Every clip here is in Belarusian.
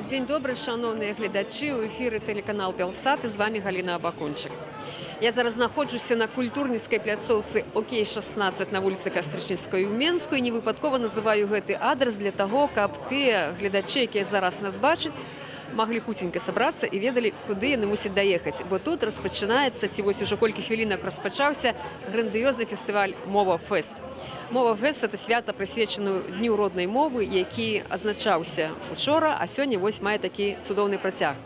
Дзень добры, шановныя гледачы, у эфіры тэлеканал Белсат, і з вами Галіна Абакунчык. Я зараз знаходжуся на культурніцкай пляцоўцы ОК-16 на вуліцы Кастрычніцкай у Менску і невыпадкова называю гэты адрес для таго, каб тыя гледачы, якія зараз нас бачаць, маглі хуценька сабрацца і ведалі, куды яны мусяць даехаць. Бо тут распачынаецца, ці вось ужо колькі хвілінак распачаўся грандыёзны фестываль «Мова Фест». «Мова Фест» – это свята, прысвечаную Дню роднай мовы, які адзначаўся учора, а сёння вось мае такі цудоўны працяг.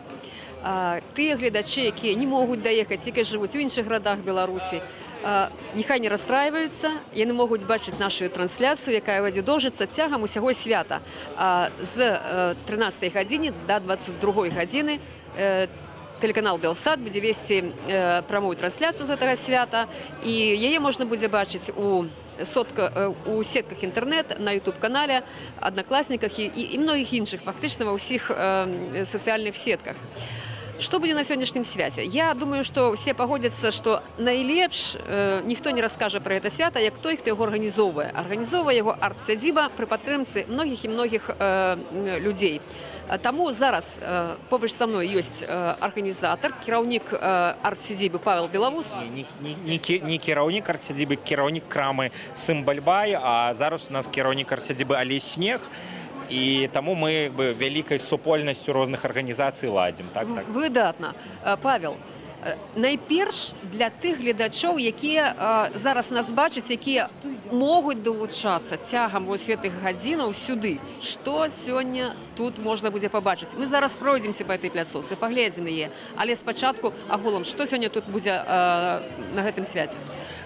Тыя гледачы, якія не могуць даехаць, якія жывуць у іншых гарадах Беларусі, няхай не расстраиваюцца, яны могуць бачыць нашу трансляцыю, якая будзе доўжыцца цягам усяго свята з 13 гадзіны да 22 гадзіны. Телеканал Белсат будзе весці прамую трансляцыю з гэтага свята, і яе можна будзе бачыць у сетках інтэрнэт, на YouTube-канале, аднакласніках і многіх іншых, фактычна ва ўсіх сацыяльных сетках. Что будет на сегодняшнем святе? Я думаю, что все погодятся, что найлепш ніхто не расскажа про это свято, як той, хто яго арганізоўвае. Арганізоўвае яго арт-сядзіба пры падтрымцы многіх і многіх людзей. Таму зараз побач са мной ёсць арганізатар, кіраўнік арт-сядзібы Павел Белавус. Не кіраўнік арт-сядзібы, кіраўнік крамы Сымбальбай, а зараз у нас кіраўнік арт-сядзібы Алесь Снег. І таму мы вялікай супольнасцю розных арганізацый ладзім. Выдатна. Павел, найперш для тых гледачоў, якія зараз нас бачаць, якія могуць далучацца цягам вось гэтых гадзінаў сюды. Што сёння тут можна будзе пабачыць? Мы зараз пройдземся па этой пляцоўцы, паглядзім яе, але спачатку агулам, што сёння тут будзе на гэтым свяце?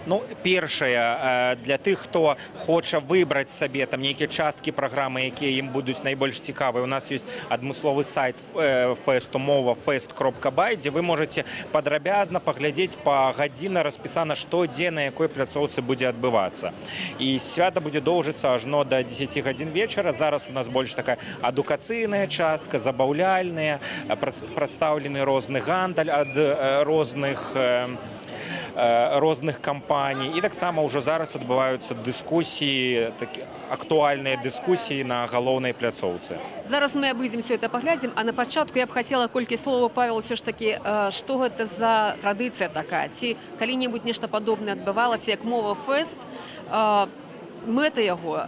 Ну, першае, для тых, хто хоча выбраць сабе там нейкія часткі праграмы, якія ім будуць найбольш цікавыя, у нас ёсць адмысловы сайт фесту movafest.by, дзе вы можаце падрабязна паглядзець па гадзіна распісана, што дзе на якой пляцоўцы будзе адбывацца. І свята будзе доўжыцца ажно да 10 гадзін вечара. Зараз у нас больш такая адукацыйная частка, забаўляльная, прадстаўлены розны гандаль ад розных кампаній. І таксама ўжо зараз адбываюцца дыскусіі, актуальныя дыскусіі на галоўнай пляцоўцы. Зараз мы абыдзем все это паглядзім, а на пачатку я б хацела колькі слова, Павел, ўсё ж такі, што гэта за традыцыя такая? Ці калі-небудзь нешта падобнае адбывалася, як «Мова Фест», мэта яго,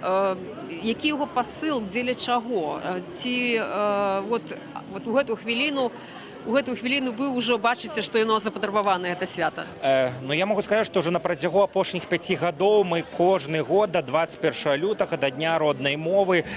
які яго пасыл, дзеля чаго? Ці вот у гэтую хвіліну вы ўжо бачыце, што яно запатрабаванае, гэта свята? Ну, я могу сказаць, што ўжо на працягу апошніх 5 гадоў мы кожны год да 21 лютага, да Дня роднай мовы,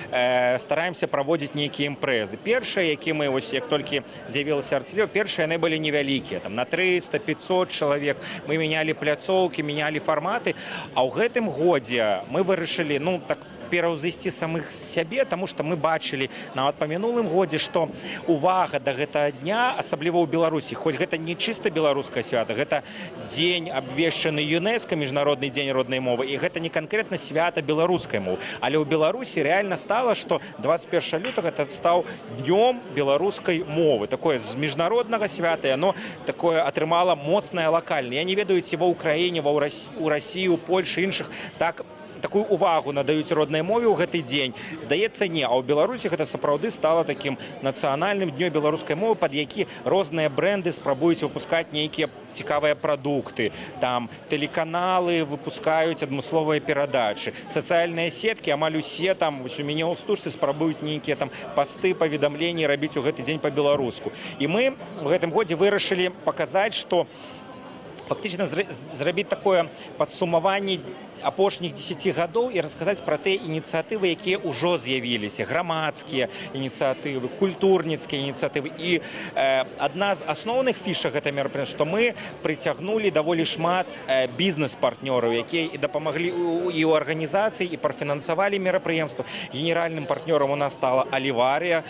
стараемся праводзіць нейкія імпрэзы. Першыя, які мы, як толькі з'явілася арт-сядзіба, першыя яны былі невялікія, там на 300-500 чалавек. Мы мянялі пляцоўкі, мянялі фарматы, а ў гэтым годзе мы вырашылі, ну, так, пераўзысці самых сябе, таму што мы бачылі нават па мінулым годзе, што увага да гэтага дня, асабліва ў Беларусі, хоць гэта не чыста беларускае свята, гэта дзень абвешчаны ЮНЕСКО, міжнародны дзень роднай мовы, і гэта не канкрэтна свята беларускай мовы. Але ў Беларусі рэальна стала, што 21 лютага это стаў днём беларускай мовы. Такое з міжнароднага свята, яно такое атрымала моцнае лакальнае. Я не ведаю, ці ва ўкраіне, у Расіі, у Польшы, іншых такую увагу надаюць роднай мове ў гэты дзень. Здаецца, не. А ў Беларусі гэта сапраўды стала такім нацыянальным днём беларускай мовы, пад які розныя брэнды спрабуюць выпускаць нейкія цікавыя прадукты. Там тэлеканалы выпускаюць адмысловыя перадачы. Сацыяльныя сеткі, амаль усе там, вось у мяне ў стужцы спрабуюць нейкія там пасты, паведамленні рабіць у гэты дзень па-беларуску. І мы ў гэтым годзе вырашылі паказаць, што фактычна зрабіць такое падсумаванне апошніх 10 гадоў і расказаць пра тыя ініцыятывы, якія ўжо з'явіліся, грамадскія ініцыятывы, культурніцкія ініцыятывы. І адна з асноўных фішак гэта мерапрыемства, што мы прыцягнулі даволі шмат бізнес-партнёраў, якія і дапамаглі і ў арганізацыі, і прафінансавалі мерапрыемства. Генеральным партнёрам у нас стала Аливария,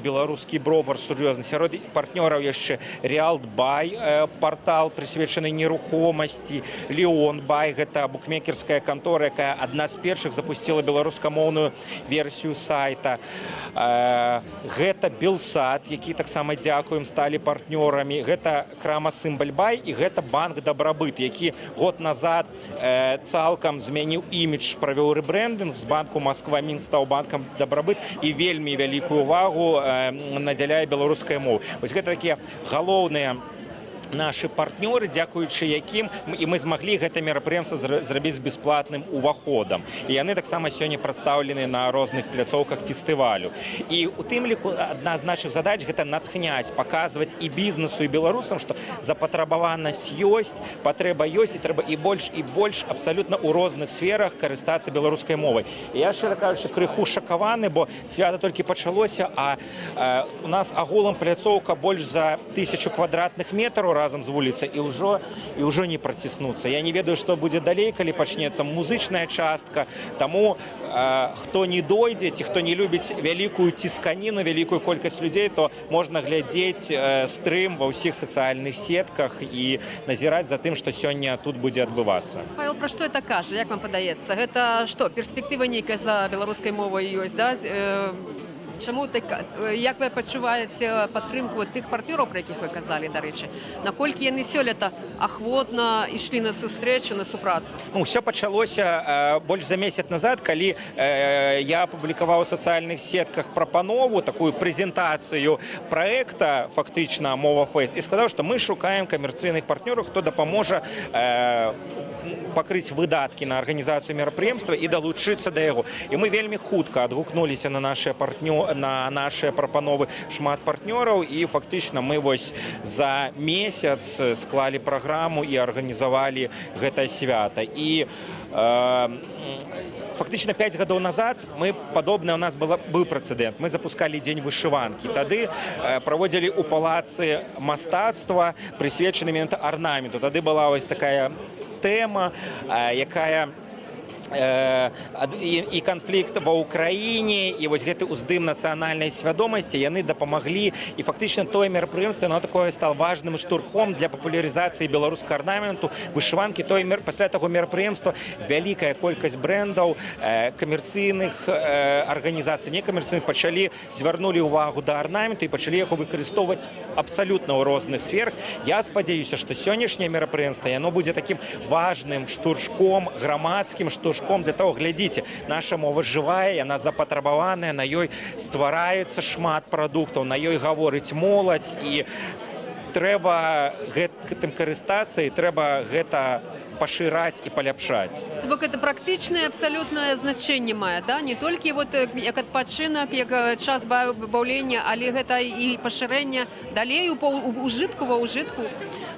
беларускі бровар сур'ёзны. Сярод партнёраў яшчэ Реалт-Бай, портал, прысвечаны нерухомасці, Леон-Бай, гэта букмекерская кантора, якая адна з першых запусціла беларускамоўную версію сайта. Гэта Белсат, які таксама дзякуем, сталі партнёрамі. Гэта крама Сімбаль-Бай і гэта банк Дабрабыт, які год назад цалкам змяніў імідж, правёў рэбрэндынг з банку Москва-Мін стаў банкам Дабрабыт і вельмі вялікую увагу надзяляе беларускай мовы. Вось гэта такія галоўныя нашы партнёры, дзякуючы якім і мы змаглі гэта мерапрыемства зрабіць з бясплатным уваходам. І яны таксама сёння прадстаўлены на розных пляцоўках фестывалю. І у тым ліку адна з нашых задач гэта натхняць, паказваць і бізнесу, і беларусам, што запатрабаванасць ёсць, патрэба ёсць, і трэба і больш абсалютна ў розных сферах карыстацца беларускай мовай. І я, шчыра кажучы, крыху шакаваны, бо свята толькі пачалося, а у нас агулам пляцоўка больш за 1000 квадратных метраў разам з вуліцай, і ўжо не праціснуцца. Я не ведаю, што будзе далей, калі пачнецца музычная частка. Таму хто не дойдзе, ці хто не любіць вялікую цісканіну, вялікую колькасць людзей, то можна глядзець стрым ва ўсіх сацыяльных сетках і назіраць за тым, што сёння тут будзе адбывацца. Павел, пра што это кажа, як вам падаецца? Гэта што, перспектыва нейкая за беларускай мовай ёсць, да? Чаму як вы пачуваеце падтрымку тых партнёраў, пра якіх вы казалі, дарэчы, наколькі яны сёлета ахвотна ішлі на сустрэчу, на супрацу? Усё пачалося больш за месяц назад, калі я апублікаваў у сацыяльных сетках прапанову, такую прэзентацыю праекта, фактычна Мова Фэст, і сказаў, што мы шукаем камерцыйных партнёраў, хто дапаможа пакрыць выдаткі на арганізацыю мерапрыемства і далучыцца да яго. І мы вельмі хутка адгукнуліся на нашыя прапановы шмат партнёраў, і фактычна мы вось за месяц склалі праграму і арганізавалі гэта свята. І фактычна 5 гадоў назад мы падобна, у нас быў прэцэдэнт. Мы запускалі дзень вышыванкі. Тады праводзілі ў палацы мастацтва, прысвечаны менавіта арнаменту. Тады была вось такая тэма, якая і канфлікт ва ўкраіне, і вось гэты ўздым нацыянальнай свядомасці, яны дапамаглі, і фактычна тое мерапрыемства, яно такое стало важным штурхом для папулярызацыі беларускага арнаменту, вышыванкі. Пасля таго мерапрыемства вялікая колькасць брэндаў, камерцыйных арганізацый, некамерцыйных звярнулі ўвагу да арнаменту і пачалі яго выкарыстоўваць абсалютна ў розных сферах. Я спадзяюся, што сённяшняе мерапрыемства, яно будзе такім важным штуршком, грамадскім штуршком для того, глядзіце, наша мова жывая, яна запатрабаваная, на ёй ствараюцца шмат прадуктаў, на ёй гаворыць моладзь, і трэба гэтым карыстацца, і трэба гэта пашыраць і паляпшаць. Бок это практычнае абсалютнае значэнне мае, да? Не толькі вот як адпачынак, як час баўлення, але гэта і пашырэнне далей у ўжытку, ва ўжытку.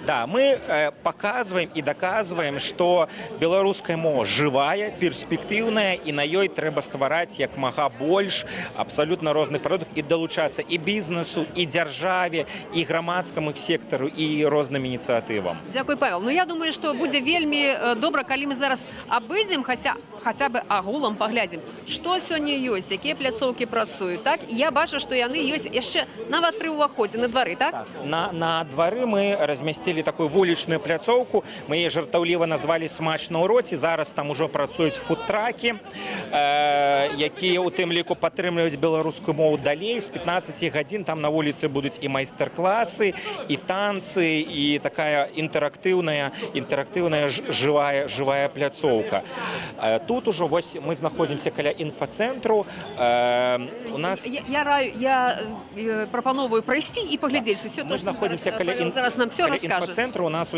Да, мы показываем и доказываем, что белорусская мова живая, перспективная, и на ёй трэба ствараць як мага больш абсолютно розных продуктов и долучаться и бизнесу, и державе, и громадскому сектору, и розным инициативам. Дякую, Павел. Ну, я думаю, что будзе вельмі добра, калі мы зараз абыдзем, хотя бы агулам паглядзім, што сёння ёсць, якія пляцоўкі працуюць, так? І я бачу, што яны ёсць яшчэ нават пры ўваходзе на двары, так? На двары мы размясцілі такую вулічную пляцоўку, мы яе жартаўліва назвалі «Смачна ў роце». Зараз там ужо працуюць фудтракі, якія у тым ліку падтрымліваюць беларускую мову далей. З 15 гадзін там на вуліцы будуць і майстар-класы, і танцы, і такая інтэрактыўная жывая пляцоўка. Тут ужо вось мы знаходзімся каля інфацэнтру. У нас я прапановую прайсці і паглядзець усё. Мы знаходзімся каля зараз нам все расскажет. Инфоцентра. У нас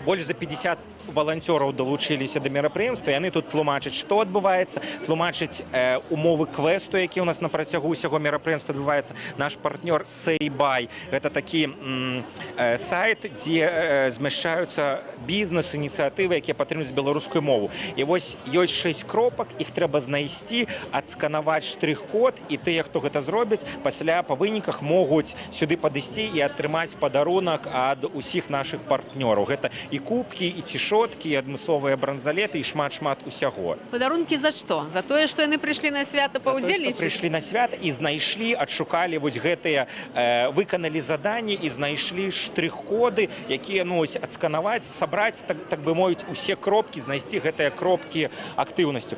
больше за 50 волонцёраў далучыліся да мерапрыемства, яны тут тлумачаць, што адбываецца, тлумачаць умовы квесту, які ў нас на працягу ўсяго мерапрыемства адбываецца. Наш партнёр Сейбай — гэта такі сайт, дзе змяшчаюцца бізнес-ініцыятывы, якія падтрымліваюць беларускую мову. І вось ёсць 6 кропак, іх трэба знайсці, адсканаваць штрых-код, і тыя, хто гэта зробіць, пасля па выніках могуць сюды падысці і атрымаць падарунак ад усіх нашых партнёраў. Гэта і кубкі, і цішоткі, і адмысловыя бранзалеты, і шмат-шмат усяго. Падарункі за што? За тое, што яны прыйшлі на свята паўдзельнічаць? Прыйшлі на свята і знайшлі, адшукалі вось гэтыя, выканалі заданні і знайшлі штрых-коды, якія, ну, ось, адсканаваць, сабраць, так бы мовіць, усе кропкі, знайсці гэтыя кропкі актыўнасцю.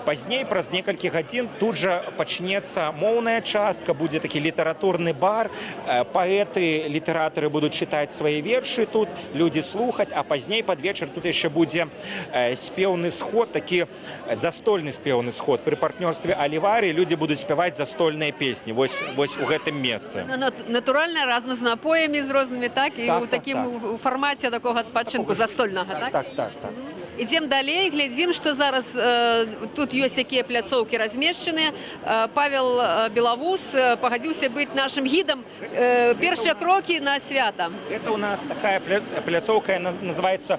Пазней, праз некалькі гадзін, тут жа пачнецца моўная частка, будзе такі літаратурны бар, паэты, літаратары будуць чытаць свае вершы тут, людзі слухаць, а пазней пад вечар тут яшчэ будзе спеўны сход, такі застольны спеўны сход. Пры партнёрстве Аліварі людзі будуць спяваць застольныя песні вось у гэтым месцы. Натуральна, разам з напоямі, з рознымі, так? І ў такім фармаце такога адпачынку застольнага, так? Так. Ідзем далей, глядзім, што зараз тут ёсць якія пляцоўкі размешчаныя. Павел Белавус пагадзіўся быць нашым гідам. Першыя крокі на свята. Это у нас такая пляцоўка, называется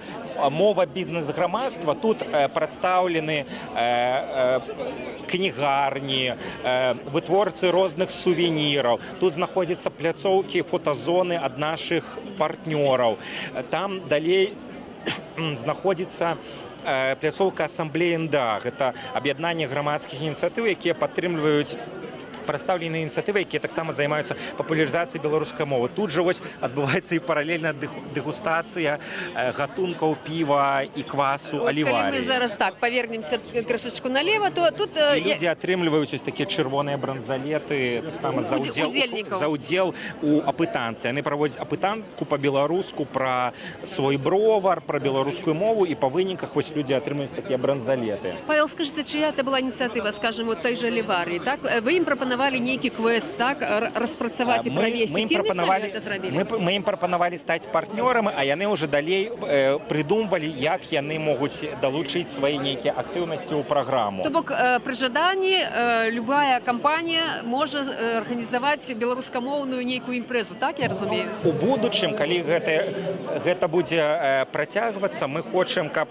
«Мова бізнес-грамадства». Тут прадстаўлены кнігарні, вытворцы розных сувеніраў. Тут знаходзяцца пляцоўкі, фотазоны ад нашых партнёраў. Там далей знаходзіцца пляцоўка асамблеі НДА. Гэта аб'яднанне грамадскіх ініцыятыў, якія падтрымліваюць прадстаўленыя ініцыятывы, якія таксама займаюцца папулярызацыяй беларускай мовы. Тут жа вось адбываецца і паралельна дэгустацыя гатункаў піва і квасу Аліварі. Калі мы зараз так павернемся крышачку налева, то тут людзі атрымліваюць ось такія чырвоныя бранзалеты таксама за ўдзел у апытанцы. Яны праводзяць апытанку па-беларуску пра свой бровар, пра беларускую мову, і па выніках вось людзі атрымаюць такія бранзалеты. Павел, скажыце, чыя это была ініцыятыва, скажем, вот той жа Аліварі, так? Вы ім прапанавалі нейкі квест, так, распрацаваць і правесці. Ці не самі гэта зрабілі? Мы ім прапанавалі стаць партнёрамі, а яны ўжо далей прыдумвалі, як яны могуць далучыць свае нейкія актыўнасці ў праграму. То бок, пры жаданні любая кампанія можа арганізаваць беларускамоўную нейкую імпрэзу, так, я разумею? У будучым, калі гэта будзе працягвацца, мы хочам, каб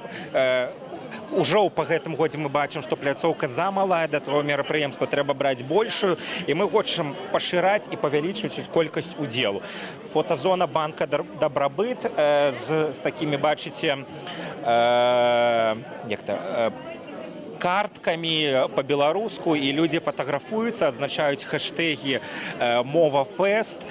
ужо па гэтым годзе мы бачым, што пляцоўка замалая, да того мерапрыемства трэба браць большую, і мы хочам пашыраць і павялічваць колькасць удзелу. Фотазона банка «Дабрабыт» з такімі, бачыце, карткамі па-беларуску, і людзі фатаграфуюцца, адзначаюць хэштэгі «Мова фэст»,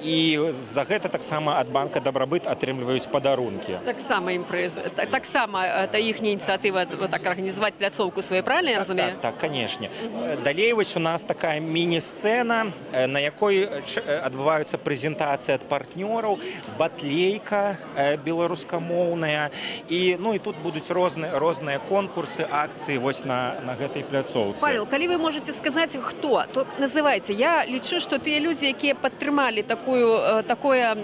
і за гэта таксама ад банка «Дабрабыт» атрымліваюць падарункі. Таксама імпрэза, таксама это іхняя ініцыятыва так арганізаваць пляцоўку сваю, правильно я разумею? Так, канешне. Далей вось у нас такая міні-сцэна, на якой адбываюцца прэзентацыі ад партнёраў, батлейка беларускамоўная, і тут будуць розныя конкурсы, акцыі вось на гэтай пляцоўцы. Павел, калі вы можаце сказаць, хто, то называйце. Я лічу, што тыя людзі, якія падтрымалі такое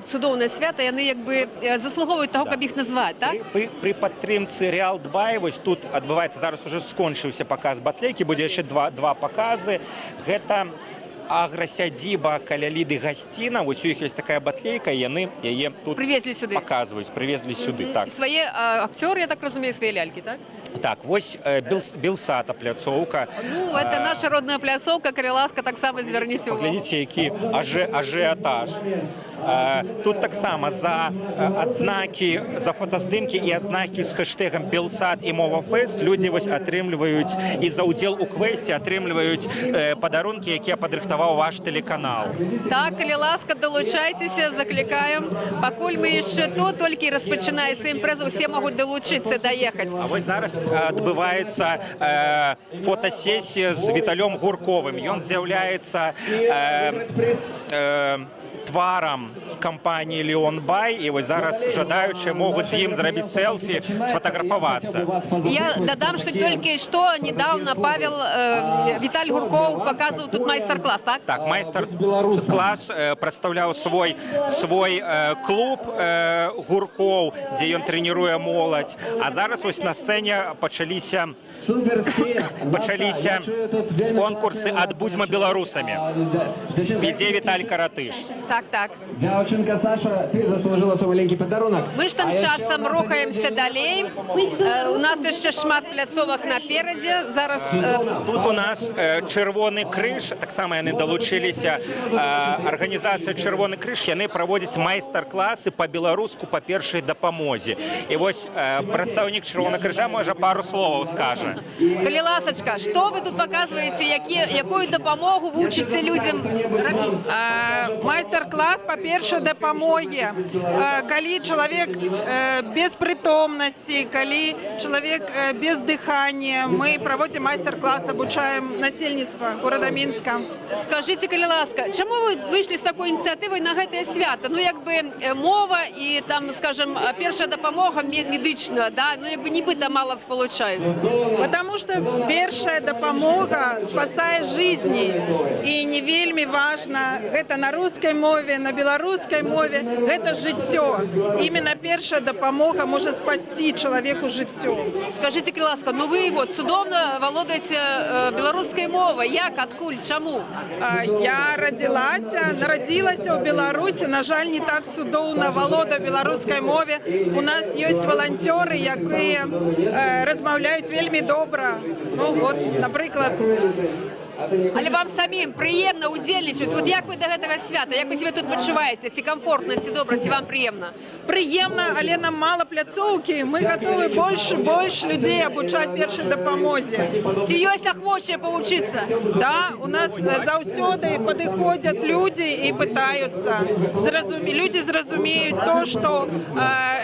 цудоўнае свята, яны як бы заслуговуюць таго, каб іх назваць, так? Пры падтрымцы Реал Дбай, вось тут адбываецца, зараз уже скончыўся паказ батлейкі, будзе яшчэ два паказы. Гэта аграсядзіба каля Ліды Гасціна, вось у іх ёсць такая батлейка, і яны яе тут паказваюць, прывезлі сюды. Свае акцёры, я так разумею, свае лялькі, так? Так, вось Белсата пляцоўка. Это наша родная пляцоўка, калі ласка, таксама звярніце ўвагу. Паглядзіце, які ажыятаж. Тут таксама за адзнакі, за фотаздымкі і адзнакі з хэштэгам «Белсат» і «Мова фэст» людзі вось атрымліваюць, і за ўдзел у квесце атрымліваюць падарункі, якія падрыхтаваў ваш тэлеканал. Так, калі ласка, далучайцеся, заклікаем. Пакуль мы яшчэ тут, толькі распачынаецца імпрэза, усе могуць далучыцца, даехаць. А вось зараз адбываецца фотасесія з Віталём Гурковым. Ён з'яўляецца тварам кампанії «Леонбай», і ось зараз жадаючі можуть з ним зробити селфі, сфотографуватися. Я додам, що тільки що недавно Павел Віталій Гурков показував тут майстер-клас, так? Так, майстер-клас представляв свой клуб Гурков, де він тренує молодь. А зараз ось на сцені почалися конкурси «От будьмо білорусами». Веде Віталій Каратиш. Так. Дівчинка Саша, ти заслужила свій маленький подарунок. Ми ж тим часом рухаємося далі. У нас ще шмат пляцовок напереді. Зараз Тут у нас Червоний Криж, так само вони долучилися. Організація Червоний Криж, вони проводять майстер-класи по-білоруську по першій допомозі. І ось представник Червоного Крижа може пару слов скаже. Коли ласочка, що ви тут показуєте, яку допомогу ви учите людям? Майстер-клас по першей допомоге. Коли чоловік без притомності, коли чоловік без дихання, ми проводимо майстер-клас, обучаємо насельництво города Мінська. Скажіть, коли ласка, чому ви вийшли з такою ініціативою на це свято? Ну, якби мова і там, скажімо, перша допомога медична, да? Ну, якби нібито мало сполучається. Потому что першая допомога спасає життя. І не вельми важно, это на русской мове, на белорусской мове, это життя. Именно перша допомога може спасти чоловіку життя. Скажіть, коли ласка, ну ви от судовно володаєте білоруською мовою. Як, откуль, чому? Я народилася у Білорусі, на жаль, не так цудовно володаю білоруською мовою. У нас є волонтери, які розмовляють вельми добре. Ну, от, наприклад, Але вам самим приємно удзельничати? От як ви до цього свята? Як ви себе тут почуваєте? Ці комфортно, ці добре, ці вам приємно? приємно, але нам мало пляцовки. Ми готові більше людей обучати першій допомозі. Ці є охочі поучитися? Да, у нас завсюди підходять люди і питаються. Люди зрозуміють те, що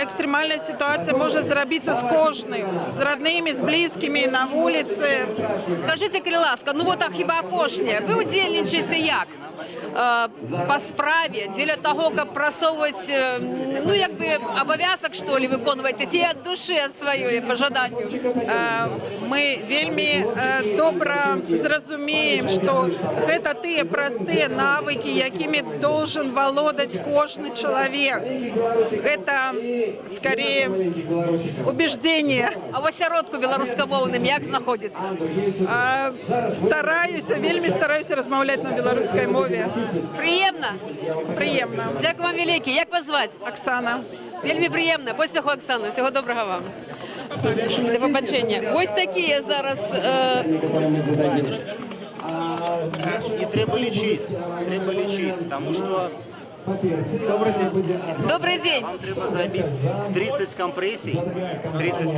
екстремальна ситуація може зробитися з кожним, з родними, з близькими, на вулиці. Скажіть, коли ласка, ну от хіба опошнє, ви удзельничаєте як? По справе, для того, как просовывать, ну, якби обов'язок, что ли, виконувати, ті від душі своєї, по жаданню. Ми вельми добре зрозуміємо, що це ті прості навики, якими должен володати кожен чоловік. Це, скоріше, убеждення. А в осяродку білоруськомовним як знаходиться? Вельми стараюся розмовляти на білоруській мові. Приємно? Приємно. Дякую вам велике. Як вас звати? Оксана. Вельми приємно. Поспіху, Оксана. Всього доброго вам. До побачення. Ось такі зараз... І треба лічити, тому що Добрий день. вам треба зробити 30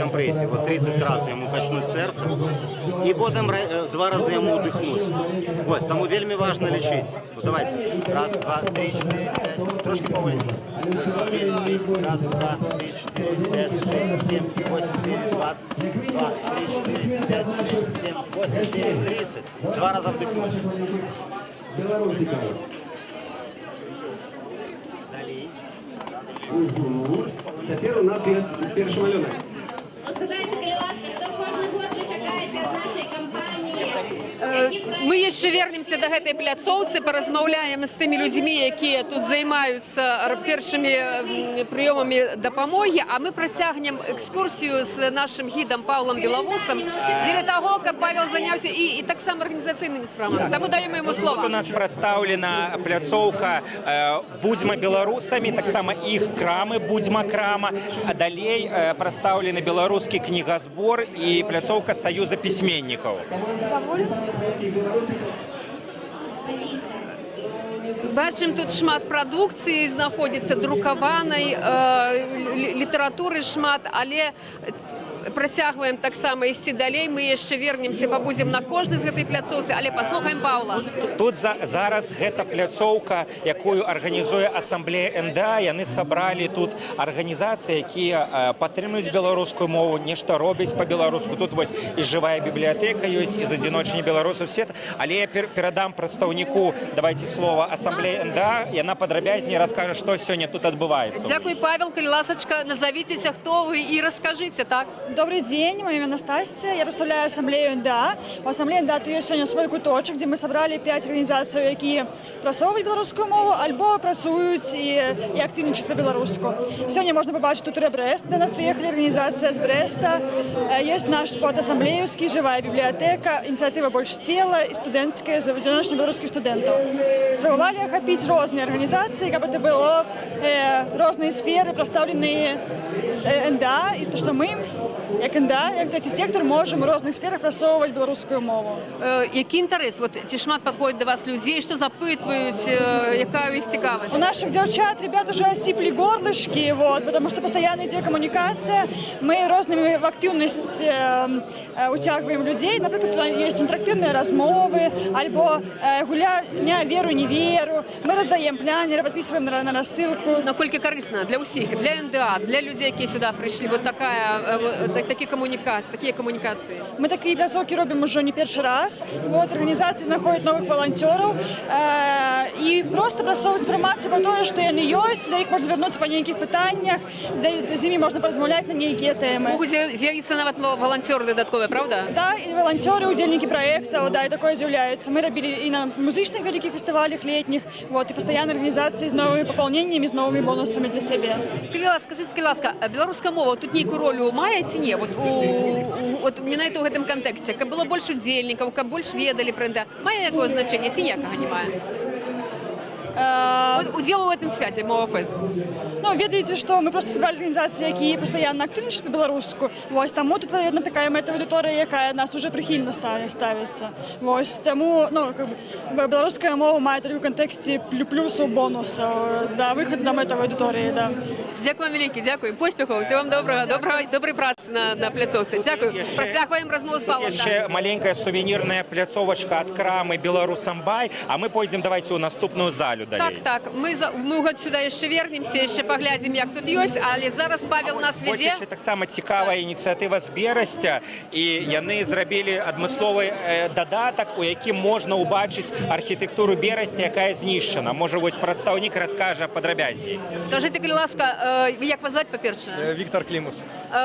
компресій, от 30 разів йому качнути серце, і потім 2 рази йому вдихнути. Ось, тому вельми важливо лічити. Давайте, раз, два, три, 4, 5, трошки повільно. 8, 9, 10, раз, два, 3, 4, 5, 6, 7, 8, 9, 20, 2, 3, 4, 5, 6, 7, 8, 9, 30. 2 рази вдихнути. Тепер у нас є перший малюнок. Розкажіть, будь ласка, що кожен год ви чекаєте від нашої компанії? Ми ще вернемося до цієї пляцовці, порозмовляємо з тими людьми, які тут займаються першими прийомами допомоги, а ми протягнемо екскурсію з нашим гідом Павлом Біловусом, для того, як Павел зайнявся і так само організаційними справами. Тому даємо йому слово. Тут у нас представлена пляцовка «Будьмо білорусами», так само їх крами «Будьмо крама», а далі представлений білоруський книгозбор і пляцовка Союза письменників. Бачимо, тут шмат продукції знаходиться, друкованої, літератури шмат, але працягваем таксама ісці далей. Мы яшчэ вернемся, пабудзем на кожнай з гэтай пляцоўцы, але паслухаем Паўла. Тут зараз гэта пляцоўка, якую арганізуе асамблея НДА. Яны сабралі тут арганізацыі, якія падтрымліваюць беларускую мову, нешта робяць па-беларуску. Тут вось і жывая бібліятэка ёсць, і задзіночні беларусаў света. Але я перадам прадстаўніку, давайте слова, асамблеі НДА. Яна падрабязней раскажа, што сёння тут адбываецца. Дякую, Павел. Калі ласачка, назовитесь, кто вы, и расскажите, так? Добрый день, мое имя Настасья, я представляю ассамблею НДА. У ассамблеі НДА тут есть сегодня свой куточек, где мы собрали 5 организаций, які прасоўваюць беларускую мову, альбо працуюць і активнічаюць по-беларуску. Сегодня можно побачить тут Брест, до нас приехали организация с Бреста. Есть наш спот ассамблеевский, живая библиотека, инициатива «Больше тела» и студентская за одиночных белорусских студентов. Спробовали охопить разные организации, как бы это было разные сферы, представленные НДА, и то, что мы, як НДА, як третій сектор, можемо у різних сферах просовувати белорусскую мову. Який інтерес? От ці шмат підходять до вас людей, що запитують, яка їх цікавість? У наших девчат, ребят уже осипли горлышки, вот, потому что постоянно идет коммуникация. Мы разными в активность утягиваем людей. Например, тут есть интерактивные размовы, альбо гуляння «Веру, не веру». Мы раздаем планеры, подписываем на рассылку. Наскільки корисно для усіх, для НДА, для людей, які сюди прийшли, вот такі комунікації? Мы такие пляцовки робим уже не первый раз. Вот, организации находят новых волонтеров и просто просовывают информацию про то, что они есть, да их можно вернуться по неких питаннях, да з ними можно поразмовлять на некие темы. Могут з'явиться навіть волонтеры додаткові, правда? Да, и волонтеры, удельники проекта, да, и такое з'является. Мы робили и на музычных великих фестивалях летних, вот, и постоянно организации с новыми пополнениями, с новыми бонусами для себя. Скажіть, будь ласка, білоруська мова тут ніяку роль має ці ні? От менавіта ў гэтым кантэксце, каб было больш удзельнікаў, каб больш ведалі пра НДА, мае якое значэнне ці ніякага не мае? Удел в этом святе Мовафест. Ну, ведаеце, што мы просто собрали организации, якія постоянно активнічаюць по-беларуску. Вось, таму тут, наверное, такая мэта-аудитория, якая нас уже прихильно ставится. Вось, таму, ну, как бы, белорусская мова мае толькі ў кантэксце плюсаў, бонусаў, да, выход на мэта-аудитории, да. Дякую вам вялікі, дякую. Поспехаў, всего вам добрай працы на пляцоўцы. Дякую. Працягваем размову з Павлом. Яшчэ маленькая сувенірная пляцовачка ад крамы «Беларусамбай», а мы пойдзем давайте ў наступную залю далей. Так, мы сюда яшчэ вернемся, яшчэ паглядзім, як тут ёсць, але зараз Павел нас вядзе. Яшчэ таксама цікавая ініцыятыва з Берасця, і яны зрабілі адмысловы дадатак, у якім можна ўбачыць архітэктуру Берасця, якая знішчана. Можа, вось прадстаўнік раскажа падрабязней. Скажите, калі ласка, як вас зваць, па-першае? Виктор Климус.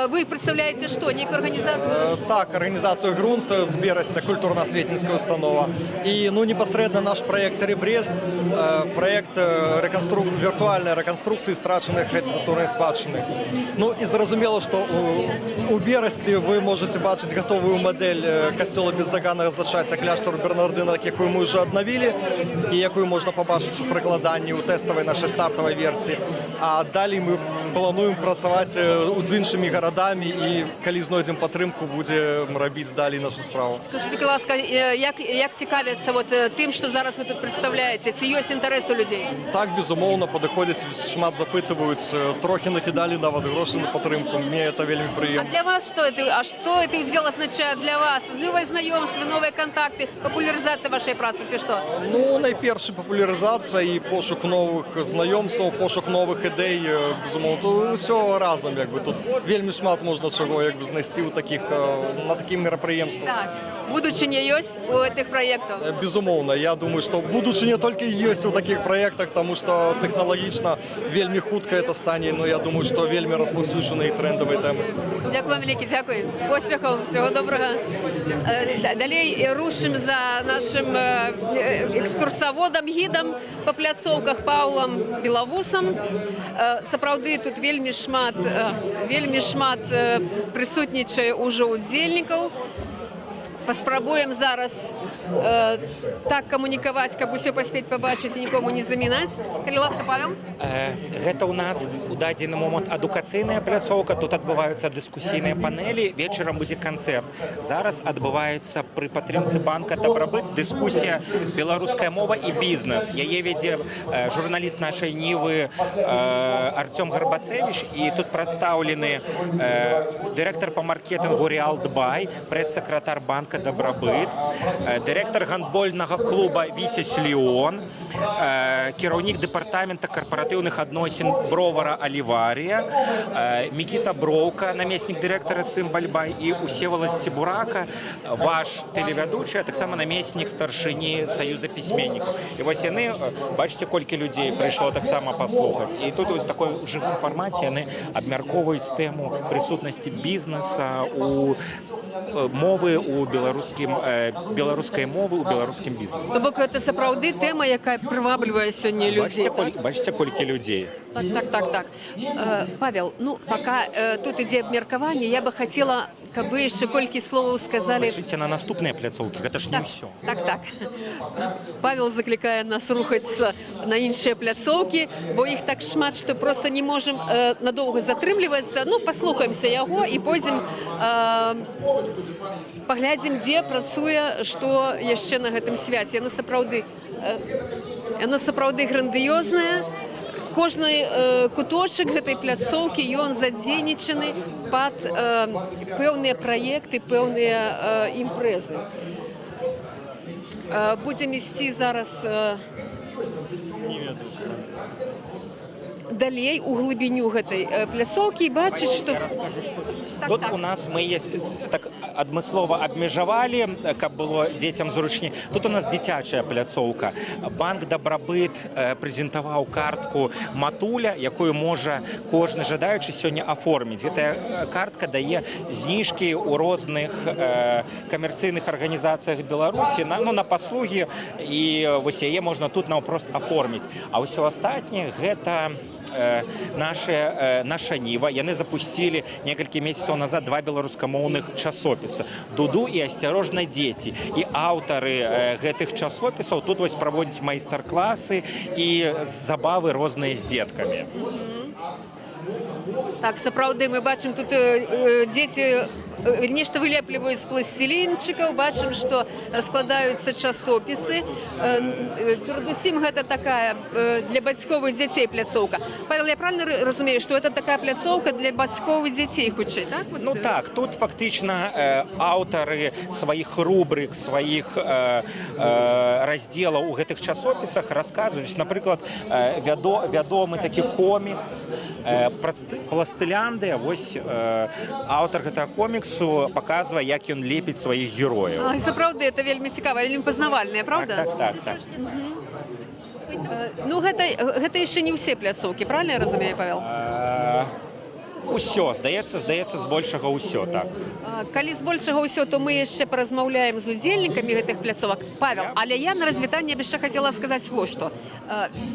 Вы представляете что, некую организацию? Так, организацию «Грунт» с Берасця, культурно-осветницкая установа. И непосредственно наш проект «Ребрест», проект виртуальной реконструкции страченных архитектурной спадщины. Ну и зразумело, что у Берасці вы можете бачить готовую модель костела беззаганного зачаття кляштору Бернардинок, якую мы уже обновили, и якую можно побачить у прикладанні у тестовой нашей стартовой версии. А далі мы плануем працаваць з іншымі гарадамі і калі знойдзем падтрымку, будем робіць далей нашу справу. Скажите, будь ласка, як цікавяцца тым, што зараз вы тут представляеце? Ці ёсць інтарэс у людей? Так, безумоўна, падыходзяць, шмат запытваюць, трохі накідалі нават грошы на падтрымку. Мне это вельмі прыемна. А для вас что это? А что это удел означает для вас? Новые знакомства, новые контакты, популяризация вашей працы, ці што? Ну, найперш популяризація і пошук нових знайомств, пошук нових ідей, безумовно, все разом, якби тут вельмі шмат можна чого, якби знайти у таких на таких мероприємствах. Так. Будучиня есть у этих проектов? Безумовно, я думаю, что будучиня только есть у таких проектах, тому що технологічно вельмі хутко это стане, но я думаю, що вельмі розповсюджені і трендові теми. Дякую вам велике, дякую. Поспіхів, всього доброго. Далей рушим за нашим екскурсоводом, гідом по пляцовках Павлом Білавусом. Сапраўды тут вельмі шмат прысутнічае ўжо удзельнікаў. паспрабуем зараз так камунікаваць, каб усё паспець пабачыць і нікому не замінаць. Калі ласка, Павел. Гэта ў нас у дадзены момант адукацыйная пляцоўка, тут адбываюцца дыскусійныя панелі, вечарам будзе канцэрт. Зараз адбываецца пры падтрымцы банка «Дабрабыт» дыскусія «Беларуская мова і бізнес». Яе вядзе журналіст нашай Нівы Артём Гарбацевич, і тут прадстаўлены дырэктар па маркетынгу «Реал Дбай», прэс-сакратар банка «Дабрабыт», дырэктар гандбольнага клуба «Віцязь Леон», кіраўнік дэпартамента карпаратыўных адносін Бровара Аливария, Микита Броўка, намеснік дырэктара Сымбальбай, і Усевалас Цибурака, ваш тэлевядучы, а таксама намеснік старшыні Саюза пісьменнікаў. І вось яны, бачыце, колькі людзей прыйшло таксама паслухаць. І тут вось такой жывым фармаце яны абмяркоўваюць тэму прысутнасці бізнеса у мовы у беларускай мовы у беларускім бізнесе. То бок гэта сапраўды тэма, якая прываблівае сёння людзей. Бачыце, колькі людзей. Так. Павел, ну, пока тут ідзе абмеркаванне, я бы хотела, каб вы яшчэ колькі словаў сказалі... Пішыце на наступныя пляцоўкі, гэта ж не ўсё. Так. Павел заклікае нас рухацца на іншыя пляцоўкі, бо іх так шмат, што проста не можам надоўга затрымлівацца. Ну, паслухаемся яго і пойдзем паглядзім, дзе працуе, што яшчэ на гэтым свяце. Яно сапраўды грандыёзнае. Кожны куточак гэтай пляцоўкі, ён задзейнічаны пад пэўныя праекты, пэўныя імпрэзы. Будзем ісці зараз далей у глыбіню гэтай пляцоўкі і бачыць, што... Тут у нас мы так адмыслова абмежавалі, каб было дзецям зручней. Тут у нас дзіцячая пляцоўка. Банк «Дабрабыт» прэзентаваў картку «Матуля», якую можа кожны жадаючы сёння аформіць. Гэтая картка дае зніжкі ў розных камерцыйных арганізацыях Беларусі на паслугі, і вось яе можна тут наўпрост аформіць. А ўсё астатняе гэта наша Ніва. Яны запусцілі некалькі месяцаў назад 2 беларускамоўных часопіса «Дуду» і «Асцярожна, дзеці». І аўтары гэтых часопісаў тут вось праводзяць майстар-класы і забавы розныя з дзеткамі. Так, сапраўды, мы бачым, тут дзеці нешта вылепліваюць з пласцілінчыкаў, бачым, што складаюцца часопісы. Перадусім, гэта такая для бацькоў і дзяцей пляцоўка. Павел, я правильно разумею, што гэта такая пляцоўка для бацькоў і дзяцей, хутчэй, так? Ну так, тут фактычна аўтары сваіх рубрик, сваіх раздзелаў у гэтых часопісах расказваюць. Напрыклад, вядомы такі комікс «Пластыляндыя». Вось аўтар гэтага коміксу паказвае, як ён лепіць сваіх герояў. Сапраўды, это вельмі цікава, вельмі пазнавальнае, правда? Так. Ну, гэта яшчэ не ўсе пляцоўкі, правильно я разумею, Павел? Усё, здаецца, збольшага ўсё, так. Калі збольшага ўсё, то мы яшчэ паразмаўляем з удзельнікамі гэтых пляцовак. Павел, але я на развітанне яшчэ хацела сказаць вот што.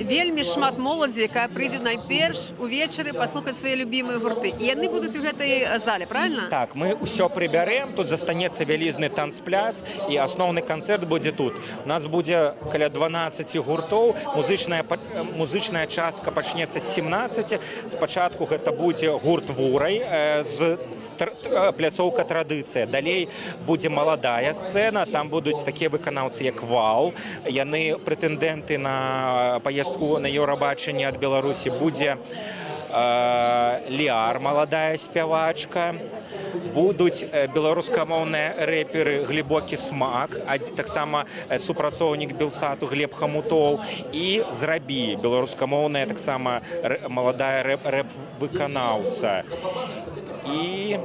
Вельмі шмат моладзі, якая прыйдзе найперш увечары паслухаць свае любімыя гурты. І яны будуць у гэтай зале, правильно? Так, мы ўсё прыбярэм, тут застанецца вялізны танцпляц, і асноўны канцэрт будзе тут. У нас будзе каля 12 гуртоў, музычная частка пачнецца з 17. Спачатку гэта будзе гурт «Вурай» з пляцоўка «Традыцыя». Далей будзе маладая сцэна, там будуць такія выканаўцы, як «Вал». Яны прэтэндэнты на паездку на Еўрабачанне ад Беларусі. Будзе Ліар, маладая спявачка. Будуць беларускамоўныя рэперы «Глібокі смак», таксама супрацоўнік Белсату Глеб Хамутоў, і «Зрабі», беларускамоўная таксама маладая рэп-выканаўца. І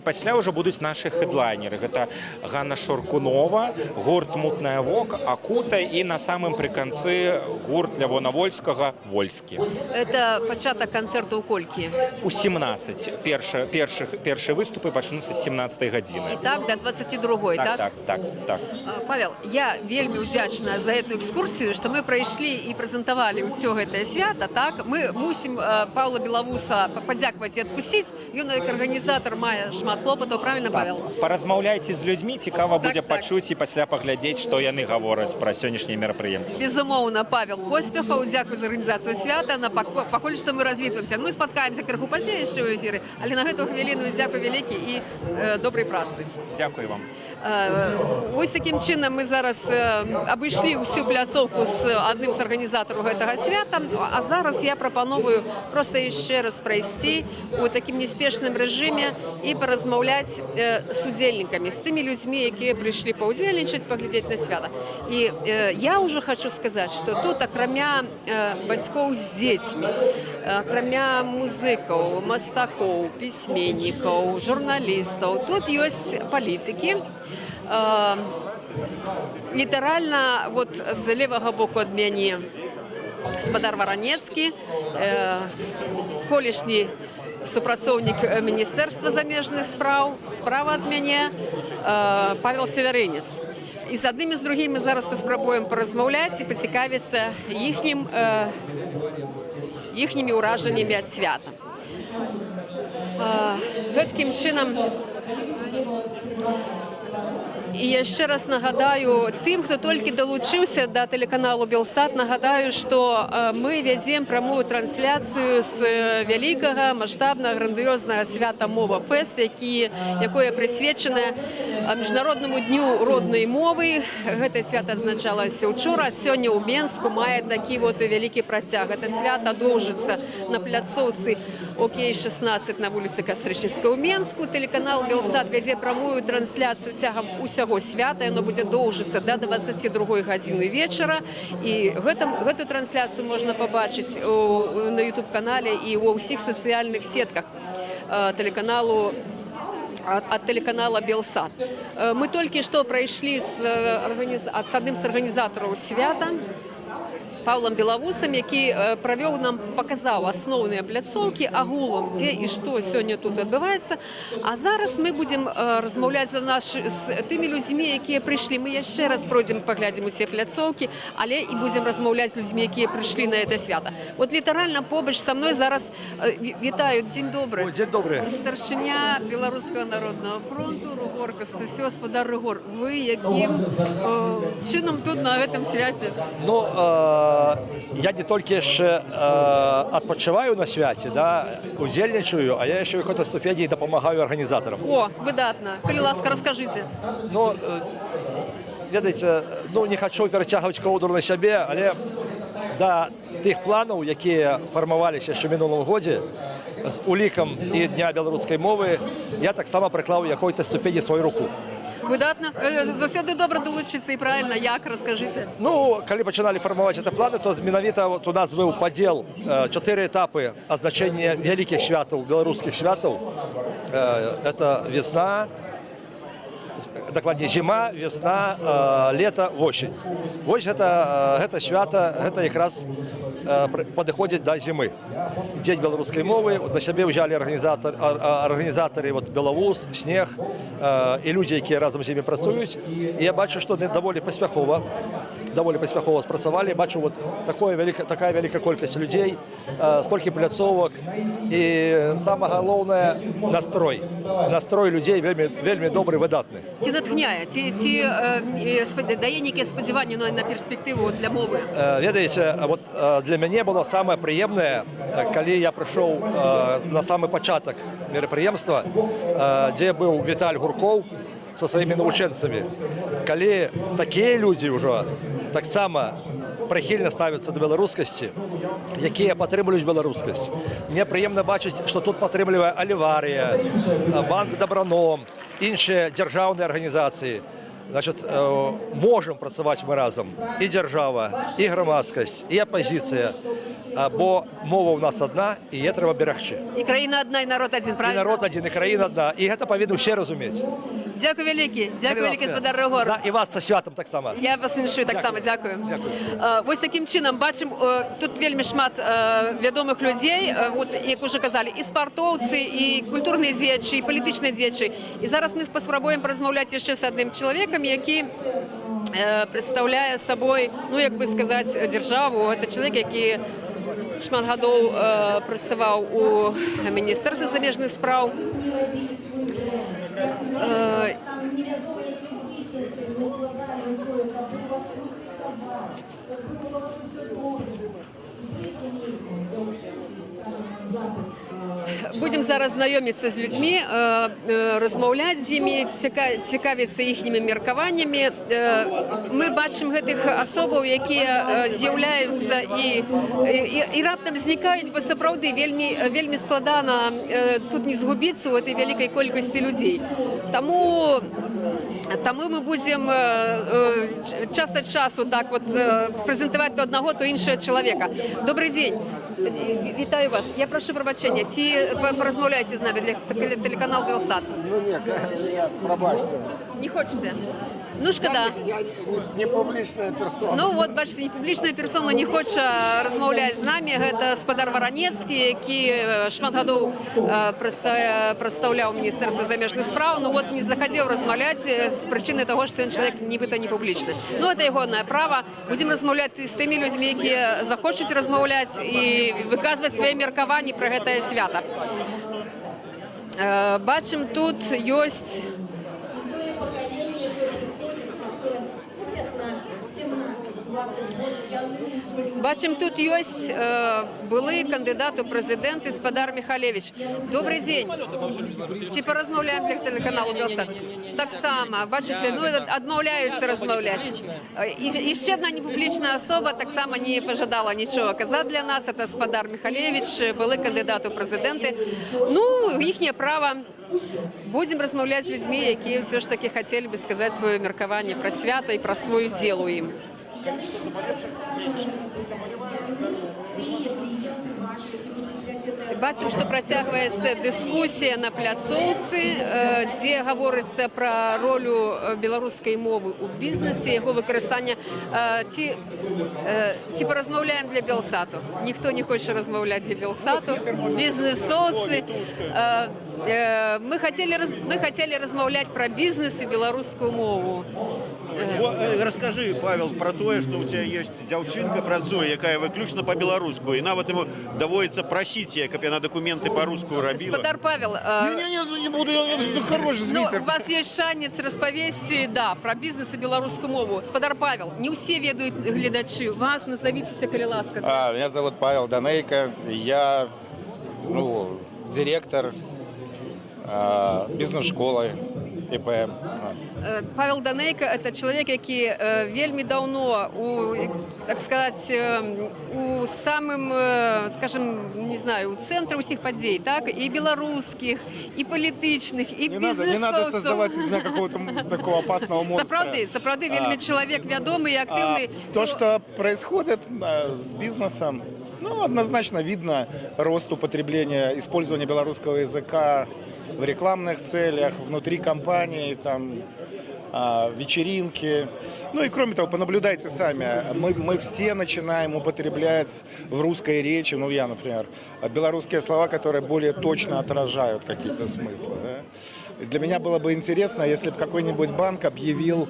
пасля ўжо будуць нашы хедлайнеры. Гэта Ганна Шуркунова, гурт «Мутная вока», «Акута» і на самым прыканцы гурт Лявона Вольскага «Вольскі». Это пачатак канцэрту ў колькі? У 17. Першыя выступы пачнуцца з 17 гадзіны. І так, да 22-й, так? Так. Павел, я вельмі ўдзячная за эту экскурсію, што мы прайшлі і прэзентавалі ўсё гэтае свята, так? Мы мусім Паўла Белавуса падзякаваць і адпусціць. ён як арганізатар мае шмат клопатаў, правильно, Павел? Паразмаўляйце з людзьмі, цікава будзе Так. пачуць і пасля паглядзець, што яны гавораць пра сённяшняе мерапрыемства. Безумоўна, Павел, поспехаў, дзякуй за арганізацыю свята. Пакуль што мы развітваемся. Мы спаткаемся крыху пазней яшчэ ў эфіры, але на гэту хвіліну дзякуй вялікі і добрай працы. Дзякуй вам. Вось такім чынам мы зараз абышлі ўсю пляцоўку з адным з арганізатараў гэтага свята, а зараз я прапановую проста яшчэ раз прайсці у такім неспешным рэжыме і паразмаўляць з удзельнікамі, з тымі людзьмі, якія прыйшлі паўдзельнічаць, паглядзець на свята. І я ўжо хочу сказаць, што тут акрамя бацькоў з дзецьмі, акрамя музыкаў, мастакоў, пісьменнікаў, журналістаў, тут ёсць палітыкі. Літаральна вот з левага боку ад мяне гаспадар Варанецкі, колішні супрацоўнік Міністэрства замежных спраў, справа ад мяне Павел Северынец. І з адным і з другім мы зараз паспрабуем паразмаўляць і пацікавіцца іхнімі ўражаннямі ад свята. Гэткім чынам і яшчэ раз нагадаю тым, хто толькі далучыўся да тэлеканалу Белсат, нагадаю, што мы вядзем прамую трансляцыю з вялікага маштабнага грандыёзнага свята Мова Фест, якое прысвечанае міжнароднаму дню роднай мовы. Гэтае свята адзначалася ўчора, сёння ў Менску мае такі вот вялікі працяг. Гэта свята доўжыцца на пляцоўцы ОК-16 на вуліцы Кастрычніцкай у Менску. Тэлеканал Белсат вядзе прамую трансляцыю цягам усяго свята, яно будзе доўжыцца да 22 гадзіны вечара. І гэту трансляцыю можна пабачыць на YouTube-канале і ва ўсіх сацыяльных сетках тэлеканалу ад тэлеканала Белсат. Мы толькі што прайшлі з адным з арганізатараў свята, Павлом Белавусам, які правёў нам, паказаў асноўныя пляцоўкі агулам, дзе і што сёння тут адбываецца. А зараз мы будзем размаўляць з тымі людзьмі, якія прыйшлі. Мы яшчэ раз пройдзем, паглядзім усе пляцоўкі, але і будзем размаўляць з людзьмі, якія прыйшлі на гэта свята. Вот літаральна побач са мной зараз вітаю. Дзень добры. Дзень добры. Старшыня Беларускага народнага фронту Рыгор Кастусё. Гаспадар Рыгор, вы якім чынам тут на гэтым свяце? Ну, я не толькі яшчэ адпачываю на свяце, да, удзельнічаю, а я яшчэ ў какой-то ступені дапамагаю арганізатарам. О, выдатна. Калі ласка, раскажыце. Ну, ведаеце, ну, не хачу перацягваць коўдру на сябе, але да тых планаў, якія фармаваліся яшчэ ў мінулым годзе, з улікам і Дня беларускай мовы, я таксама прыклаў у якой-то ступені сваю руку. Выдатна. Заўсёды добра далучыцца і правільна. Як, раскажыце? Ну, калі пачыналі фармаваць гэты планы, то менавіта у нас быў падзел 4 этапы азначэння вялікіх святаў, беларускіх святаў. Это весна, дакладней зіма, весна, лета, восень. Вось гэта свята, гэта якраз падыходзіць да зімы. Дзень беларускай мовы, на сябе ўзялі арганізатары Белавус, Снег і людзі, якія разам з імі працуюць. І я бачу, што яны даволі паспяхова спрацавалі. Бачу вот такая вялікая колькасць людзей, столькі пляцовак і самае галоўнае настрой. Настрой людзей вельмі добры, выдатны. Ці натхняе, ці дае нейкія спадзяванні на перспектыву для мовы? Ведаеце, вот для мяне было самае прыемнае, калі я прыйшоў на самы пачатак мерапрыемства, дзе быў Віталь Гуркоў са сваімі навучэнцамі. Калі такія людзі ўжо таксама прыхільна ставяцца да беларускасці, якія падтрымліваюць беларускасць. Мне прыемна бачыць, што тут падтрымлівае Аліварія, Банк Дабраном, іншыя дзяржаўныя арганізацыі. Значит, можем працаваць мы разам. І дзяржава, і грамадскасць, і апазіцыя. Бо мова ў нас адна, і яе трэба берагчы. І краіна адна, і народ адзін, правильно? І народ адзін, і краіна адна. І гэта павінны ўсе разумець. Дзякуй вялікі, гаспадар Рыгор. Да, і вас са святам таксама. Я вас іншую таксама, дзякую. Вось такім чынам бачым, тут вельмі шмат вядомых людзей, як уже казалі, і спартоўцы, і культурныя дзеячы, і палітычныя дзеячы. І зараз мы паспрабуем паразмаўляць яшчэ з адным чалавекам, які прадстаўляе сабой, ну, як бы сказаць, дзяржаву. Гэта чалавек, які шмат гадоў працаваў у Міністэрстве замежных спраў. Будем зараз знаёміцца з людзьмі, размаўляць з імі, цікавіцца іхнімі меркаваннямі. Мы бачым гэтых асобаў, якія з'яўляюцца і раптам знікаюць, бо сапраўды вельмі складана тут не згубіцца ў этой вялікай колькасці людзей. Таму мы будзем час ад часу так вот прэзентаваць то аднаго, то іншага чалавека. Добрый дзень. Вітаю вас. Я прошу прабачэння. Ці паразмаўляеце з намі для телеканал «Белсат»? Ну не, я пробачьте. Не хочете? Ну, шкада. Я не публічная персона. Ну, вот, бачите, не публічная персона не хоча размаўляць з намі. Гэта спадар Варанецкі, які шмат гадоў прадстаўляў Міністэрства замежных спраў. Ну, вот, не захацеў размаўляць з прычыны таго, што ён чалавек нібыта не публічны. Ну, это ягонае права. Будзем размаўляць з тымі людзьмі, якія захочуць размаўляць і выказваць свае меркаванні пра гэтае свята. Бачым, тут ёсць... Бачым, тут ёсць былы кандыдат у прэзідэнты спадар Михалевич. Добрый дзень. Ці паразмаўляем для тэлеканалу «Белсат»? Таксама, бачыце, ну, адмаўляюцца размаўляць. І яшчэ адна непублічная асоба таксама не пажадала нічога казаць для нас. Это спадар Михалевич, былы кандыдат у прэзідэнты. Ну, іхняе права. Будзем размаўляць з людзьмі, якія ўсё ж такі хацелі бы сказаць сваё меркаванне пра свята і пра свой удзел у ім. Бачым, што працягваецца дыскусія на пляцоўцы, дзе гаворыцца пра ролю беларускай мовы ў бізнесе, яго выкарыстання. Ці паразмаўляем для «Белсату»? Ніхто не хоча размаўляць для «Белсату». Бізнесоўцы. Мы хацелі размаўляць пра бізнес і беларускую мову. Расскажи, Павел, про тое, што у тебя есть дзяўчынка працуе, якая выключна по-беларуску, і нават ему даводится просить яе, каб яна документы по-руску рабіла. Спадар Павел, не буду, я хороший у вас есть шанец распавесці, да, про бізнес і беларускую мову. Спадар Павел, не ўсе ведаюць гледачы. Вас назовіцеся, калі ласка. Меня зовут Павел Данейко, я директор бизнес-школы ИПМ. Павел Данейко – это человек, які вельмі давно, так сказать, у самым, скажем, не знаю, у центра усіх падзей, так, і беларускіх, і палітычных, і бізнесоўцаў. Не надо создавать из меня какого-то такого опасного монстра. Сапраўды, вельмі человек вядомый и активный. То, что происходит с бизнесом, ну, однозначно видно рост употребления, использования белорусского языка в рекламных целях, внутри компании, там, вечеринки. Ну и кроме того, понаблюдайте сами, мы все начинаем употреблять в русской речи, ну я, например, белорусские слова, которые более точно отражают какие-то смыслы. Да? Для меня было бы интересно, если бы какой-нибудь банк объявил,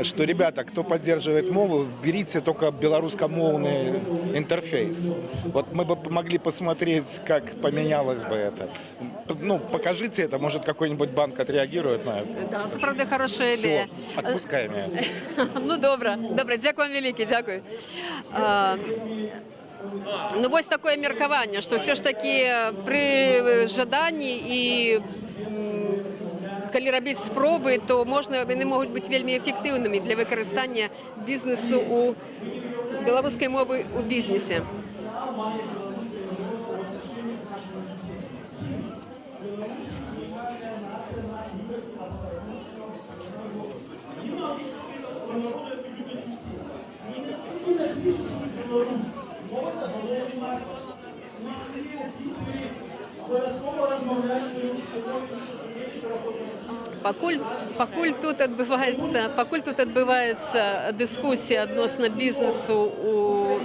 что, ребята, кто поддерживает мову, берите только белорусскомовный интерфейс. Вот мы бы могли посмотреть, как поменялось бы это. Ну, покажите это, может, какой-нибудь банк отреагирует на это. Да, це, правда, хороша ідея. Все, отпускай меня. Ну, добре, дякую вам велике, дякую. Ну, вось такое меркаванне, што все ж таки пры жаданні і калі рабіць спробы, то яны могуць быць вельмі эфектыўнымі для выкарыстання бізнесу у беларускай мовы ў бізнесе. Пакуль тут адбываецца дыскусія адносна бізнесу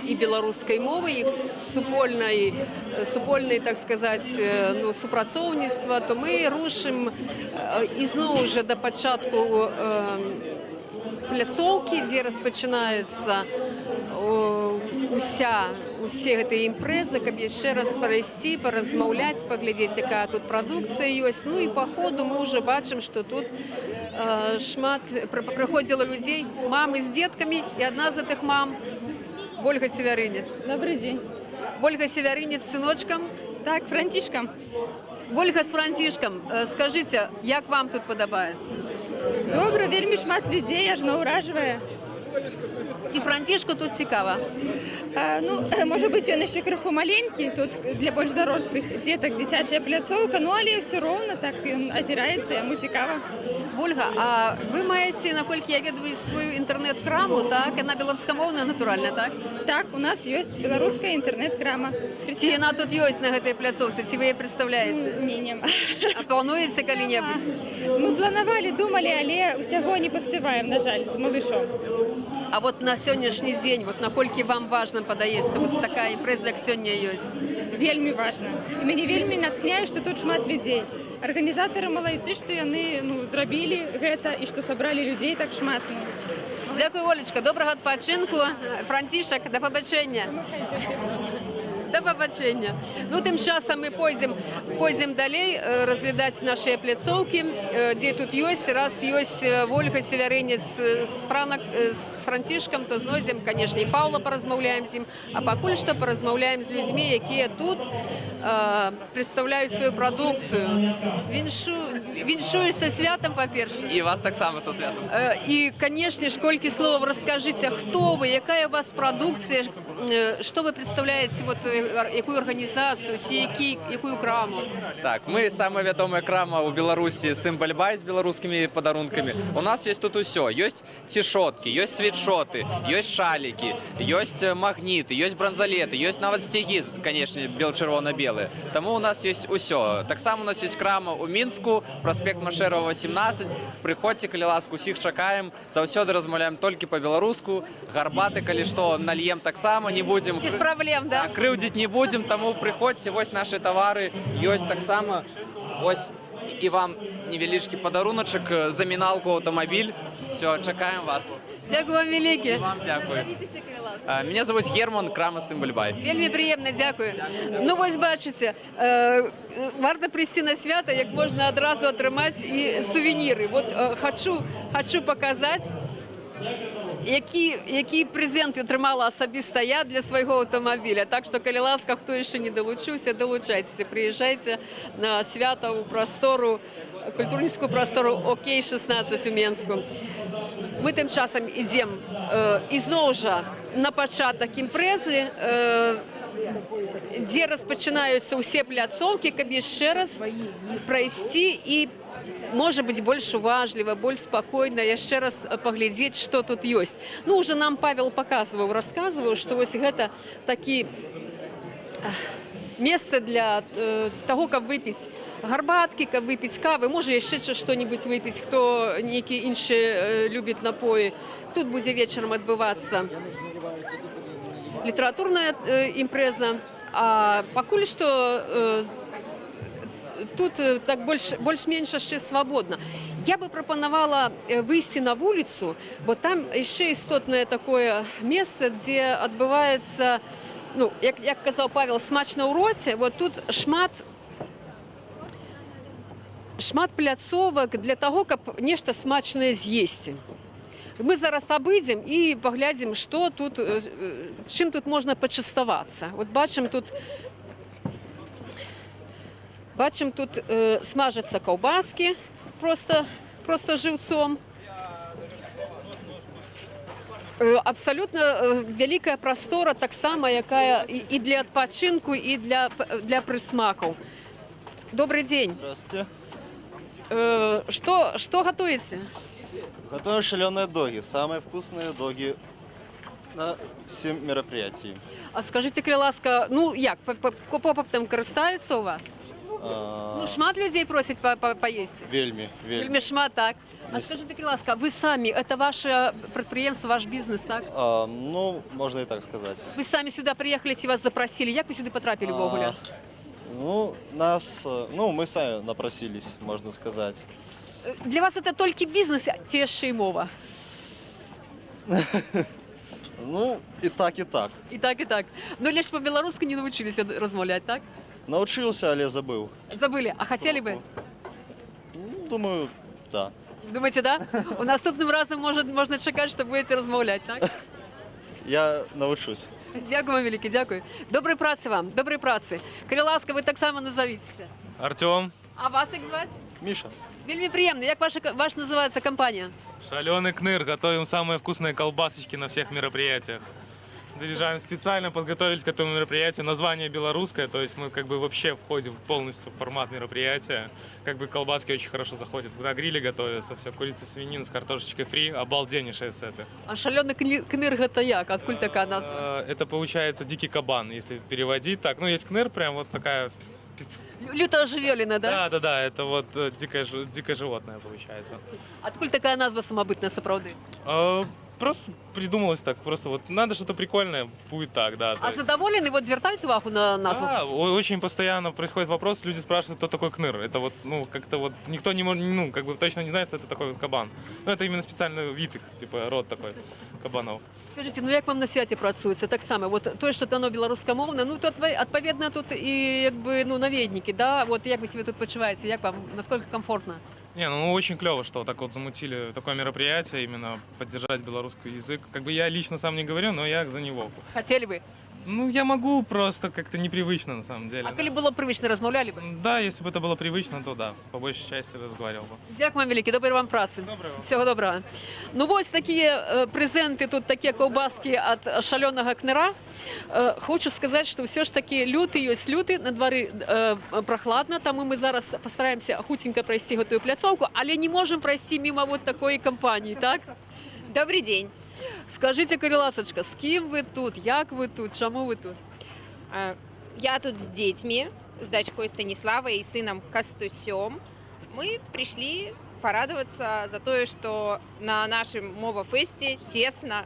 і беларускай мовы, і супольнай, так сказаць, супрацоўніцтва, то мы рушым ізноў жа да пачатку пляцоўкі, дзе распачынаецца уся усе гэтыя імпрэзы, каб яшчэ раз прайсці, паразмаўляць, паглядзець, якая тут прадукцыя ёсць. Ну і па ходу мы ўжо бачым, што тут шмат прыходзіла людзей, мамы з дзеткамі, і адна з гэтых мам Вольга Севярынец. Добрый день. Вольга Севярынец з сыночкам? Так, Франтишком. Вольга з Франтишком. Скажыце, як вам тут падабаецца? Добра, вельмі шмат людзей, ажно ўражвае. Ці Франтишку тут цікава? Ну, можа быць, ён яшчэ крыху маленькі, тут для больш дарослых дзетак дзіцячая пляцоўка, ну, але ўсё роўна, так ён азіраецца, яму цікава. Вольга, а вы маеце, наколькі я ведаю, сваю інтэрнэт-краму, так? Яна беларускамоўная, натуральна, так? Так, у нас ёсць беларуская інтэрнэт-крама. Ці яна тут ёсць на гэтай пляцоўцы, ці вы яе прадстаўляеце? Не, няма. А плануеце калі-небудзь? Мы планавалі, думалі, але ўсяго не паспяваем, на жаль, з малышом. А вот на сённяшні дзень, вот наколькі вам важна падаецца, вот такая імпрэза, як сёння ёсць? Вельмі важна. І мяне вельмі натхняе, што тут шмат людзей. Арганізатары малайцы, што яны зрабілі гэта і што сабралі людзей так шмат. Дзякуй, Олечка, добрага адпачынку. Франтишак, да пабачэння. Да пабачэння. Ну, тым часам мы пойдзем далей разглядаць нашыя пляцоўкі, дзе тут ёсць. Раз ёсць Вольга Севярынец з Франтишкам, то знойдзем, канешне, і Паўла паразмаўляем з ім, а пакуль што паразмаўляем з людзьмі, якія тут прадстаўляюць сваю прадукцыю. Віншую са святам, па-першае. І вас таксама са святам. І, канешне ж, колькі словаў раскажыце, хто вы, якая у вас прадукцыя, што вы прадстаўляеце, вот, якую арганізацыю, ці якую краму? Так, мы самая вядомая крама ў Беларусі Сімбальбай з беларускімі падарункамі. У нас ёсць тут усё. Ёсць цішоткі, ёсць світшоты, ёсць шалікі, ёсць магніты, ёсць бранзалеты, ёсць нават сцягі, канешне, бел-чырвона-белыя. Таму у нас ёсць усё. Таксама у нас ёсць крама ў Мінску, праспект Машэрава, 18. Прыходзьце, калі ласка, усіх чакаем. Заўсёды размаўляем толькі па-беларуску. Гарбаты, калі што, нальем таксама, не будзем. Без праблем, да? Крыўдзіць не будзем, таму прыходзьце, вось нашы тавары ёсць таксама. Вось і вам невялічкі падаруначак, заміналку аўтамабіль. Все, чакаем вас. Дзякую вам вялікі. Вам дзякую. Меня зовут Герман, крама Сімбальбай. Вельмі прыемна, дзякую. Ну вось бачыце, варта прыйсці на свята, як можна адразу атрымаць і сувеніры. Вот хачу паказаць, які прэзент атрымала асабіста я для свайго аўтамабіля. Так што, калі ласка, хто яшчэ не далучыўся, далучайцеся, прыязджайце на свята ў прастору, культурніцкую прастору ОК-16 у Менску. Мы тым часам ідзем ізноў жа на пачатак імпрэзы, дзе распачынаюцца ўсе пляцоўкі, каб яшчэ раз прайсці і, можа быць, больш уважліва, больш спакойна яшчэ раз паглядзець, што тут ёсць. Ну, уже нам Павел паказваў, расказваў, што вось гэта такі месца для таго, каб выпіць гарбаткі, каб выпіць кавы, можа яшчэ што-небудзь выпіць, хто нейкі іншы любіць напоі. Тут будзе вечарам адбывацца літаратурная імпрэза, а пакуль што тут так больш-менш яшчэ свабодна. Я бы прапанавала выйсці на вуліцу, бо там яшчэ істотнае такое месца, дзе адбываецца, ну, як казаў Павел, смачна ў роце. Вот тут шмат пляцовак для таго, каб нешта смачнае з'есці. Мы зараз абыдзем і паглядзім, што тут, чым тут можна пачаставацца. Вот бачым тут смажацца каўбаскі просто жыўцом. Абсалютна вялікая прастора таксама, якая і для адпачынку, і для прысмакаў. Добрый день. Здравствуйте. Что готовите? Готовим шаленые доги. Самые вкусные доги на всем мероприятии. А скажите, калі ласка, ну як, попытам карыстаюцца у вас? Ну, шмат людей просят поесть. Вельми шмат, так. А скажите, калі ласка, вы сами, это ваше предприемство, ваш бизнес, так? Ну, можно и так сказать. Вы сами сюда приехали, ці вас запросили. Як вы сюда потрапили, ввогуле? Ну, мы сами напросились, можно сказать. Для вас это только бизнес, ці яшчэ і мова? Ну, і так, і так. І так, і так. Ну, лише по-білоруськи не навчилися розмовляти, так? Научився, але забив. Забыли. А хотели бы? Ну, думаю, так. Думаете, да? У наступним разом можна чекати, що будете розмовляти, так? Я навчусь. Дякую вам велике, дякую. Доброї праці вам, доброї праці. Коли ласка, ви так само назовіться. Артем. А вас як звати? Миша. Вельми приємно. Як ваша називається компанія? Шаленый Кныр. Готовим самые вкусные колбасочки на всех мероприятиях. Заряжаем специально, подготовились к этому мероприятию. Название белорусское, то есть мы как бы вообще входим полностью в формат мероприятия. Как бы колбаски очень хорошо заходят. На гриле готовятся, все, курица, свинина с картошечкой фри, обалденнейшие сеты. А шаленый кныр это як? Откуда такая назва? Это получается дикий кабан, если переводить так. Ну, есть кныр, прям вот такая... Лютая живелина, да? Да, это вот дикое животное получается. Откуда такая назва самобытная, сапраўды? Просто придумалось так, просто вот надо что-то прикольное, будет так, да. А задоволены, вот звертаюсь увагу на назву? Да, очень постоянно происходит вопрос, люди спрашивают, кто такой Кныр. Это вот, ну, как-то вот никто не может, ну, как бы точно не знает, что это такой вот кабан. Ну, это именно специальный вид их, типа род такой кабанов. Скажите, ну як вам на святі працюється? Так само, от той, що дано білоруськомовне, ну то відповідно тут і якби ну навідники, да? От як ви себе тут почуваєте? Як вам, наскільки комфортно? Не, ну очень клево, что так вот замутили такое мероприятие, именно поддержать белорусский язык. Как бы я лично сам не говорю, но я за него. Хотели бы? Ну, я могу, просто как-то непривычно на самом деле. А коли було привично, розмовляли би? Да, если бы это было привычно, то да, по большей части разговаривал бы. Дякую вам велике, доброї вам праці. Всього доброго. Ну ось такі презенти, тут такі ковбаски від шаленого книра. Хочу сказати, що все ж таки лютий, ось лютий, на дворі прохладно, тому ми зараз постараємося хутенько пройти готову пляцовку, але не можемо пройти мимо вот такої компанії, так? Добрый день. Скажите, Кириласочка, с кем вы тут, як вы тут, чему вы тут? Я тут с детьми, с дочкой Станиславой и сыном Костусем. Мы пришли порадоваться за то, что на нашем Мова-фесте тесно,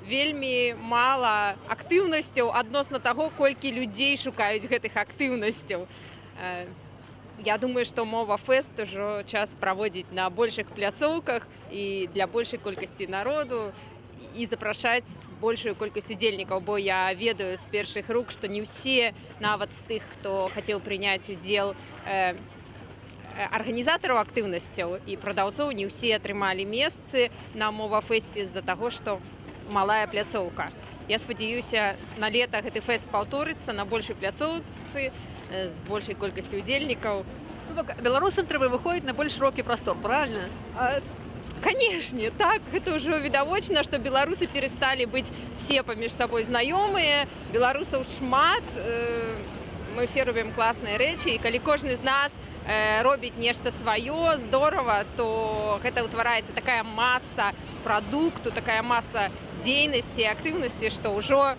вельми мало активностей адносно того, колькі людей шукаюць гэтых активностей. Я думаю, что Мова-фест уже час проводить на больших пляцоўках и для большей колькасці народу и запрашаць большую колькасць удзельнікаў, бо я ведаю з першых рук, что не все, нават з тых, хто хацеў прыняць удзел арганізатараў актыўнасцяў і прадаўцоў, не ўсе атрымалі месцы на Мова-фесце з-за таго, што малая пляцоўка. Я спадзяюся, на лета гэты фэст паўторыцца на большай пляцоўцы, з большай колькасцю удзельнікаў. Ну, беларусам трэба выходзіць на больш шырокі прастор, правильно? Канешне, так, гэта ўжо відавочна, што беларусы перасталі быць все паміж сабой знаёмыя, беларусаў шмат, мы все робім класныя рэчы, і калі кожны з нас робіць нешта сваё, здорава, то гэта ўтвараецца такая маса прадукту, такая маса дзейнасці, актыўнасці, што ўжо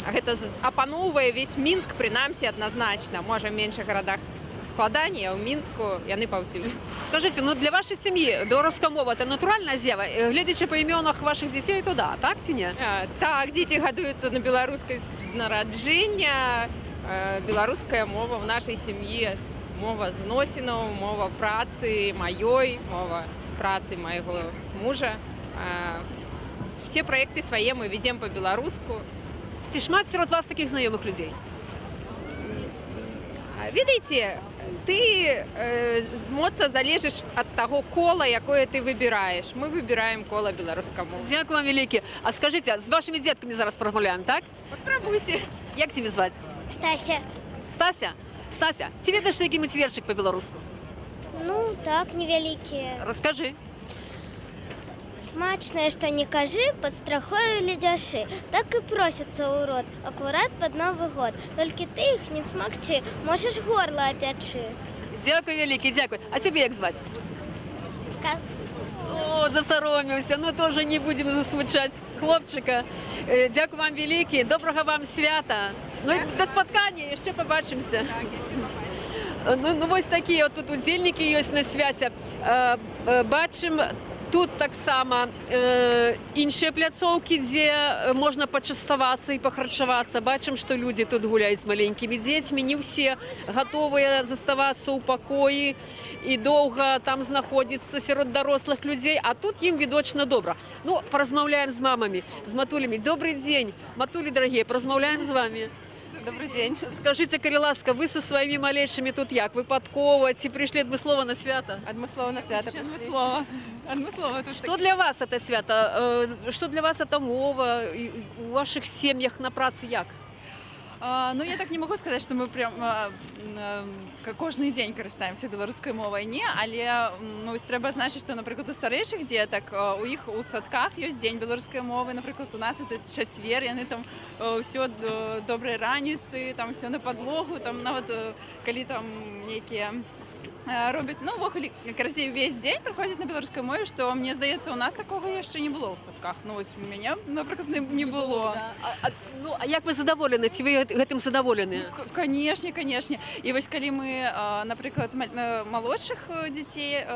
гэта апаноўвае весь Мінск, прынамсі адназначна. Можа, в меншых гарадах складаней, а ў Мінску яны паўсюль. Скажите, ну для вашей семьи белорусская мова это натуральная з'ява? Глядячи по імёнах ваших дзяцей, то да, так ці не? Так, дзеці гадуюцца на беларускай з нараджэння. Беларуская мова в нашай сям'і, мова зносінаў, мова працы маёй, мова працы майго мужа. Все проекты свае мы ведем по-беларуску. Ці шмат сярод вас таких знайомых людей? Ведаеце, ты моцна залежыш ад таго кола, якое ты выбіраеш. Мы выбіраем кола беларускамоўнае. Дякую вам велике. А скажите, с вашими детками зараз промовляем, так? Попробуйте. Як тебе звать? Стася. Стася? Стася, ці ведаеш які-нибудь вершик по-беларуску? Ну, так, невялікія. Расскажи. Смачнае, што не кажы, пад страхою ледяшы. Так і просяцца ў рот, акурат пад Новы год. Толькі ты іх не смакчы, можаш горла апячы. Дякую велике, дякую. А тебе як звать? О, засаромеўся, ну тоже не будем засмучаць хлопчыка. Дякую вам велике, добрага вам свята. Ну і до спаткання, яшчэ побачымся. Ну вось такія тут удзельнікі ёсць на свяце. Бачым Тут таксама іншыя пляцоўкі, дзе можна пачаставацца і пахарчавацца. Бачым, што людзі тут гуляюць з маленькімі дзецьмі. Не ўсе гатовыя заставацца ў пакоі і доўга там знаходзіцца сярод дарослых людзей, а тут ім відочна добра. Ну, паразмаўляем з мамамі, з матулямі. Добрый дзень, матулі дарагія, паразмаўляем з вами. Добрый день. Скажите, калі ласка, вы со своими малейшими тут як? Выпадкова ці пришли адмыслова на свята? Адмыслова на свята. Адмыслова тут. Что для вас это свято? Что для вас это мова? У ваших семьях на працы як? Ну, я так не могу сказать, что мы прям кожны дзень карыстаемся беларускай мовай, не, але ну, трэба адзначыць, што, напрыклад, у старэйшых дзетак у іх у садках ёсць дзень беларускай мовы, напрыклад, у нас это чацвер, яны там ўсё добрай раніцы, там ўсё на падлогу, там нават калі там нейкія робяць, ну, увогуле, карацей, увесь дзень праходзіць на беларускай мове, што, мне здаецца, у нас такога яшчэ не было ў садках. Ну, вось у мяне, напрыклад, не было. Ну, а як вы задаволены? Ці вы гэтым задаволены? Канешне, канешне. І вось калі мы, напрыклад, малодшых дзяцей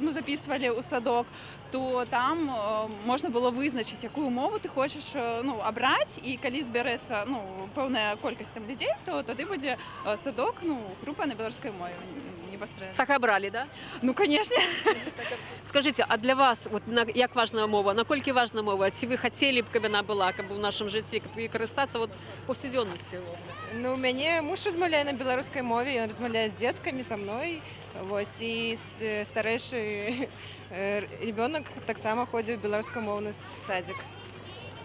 запісвалі ў садок, то там можна было вызначыць, якую мову ты хочаш абраць, і калі збярэцца пэўная колькасць там людзей, то тады будзе садок, група на беларускай мове. Так обрали, да? Ну, конечно. Скажите, а для вас, вот, як важна мова, наколькі важна мова? Ці вы хотели б, каб яна была, каб у нашым жыцці, каб і карыстацца вот повседневностью? Ну, у мяне муж размаўляе на беларускай мове, ён размаўляе з дзеткамі, са мной, вось, і старэйшы ребенок таксама ходзіў у беларускамоўны садик.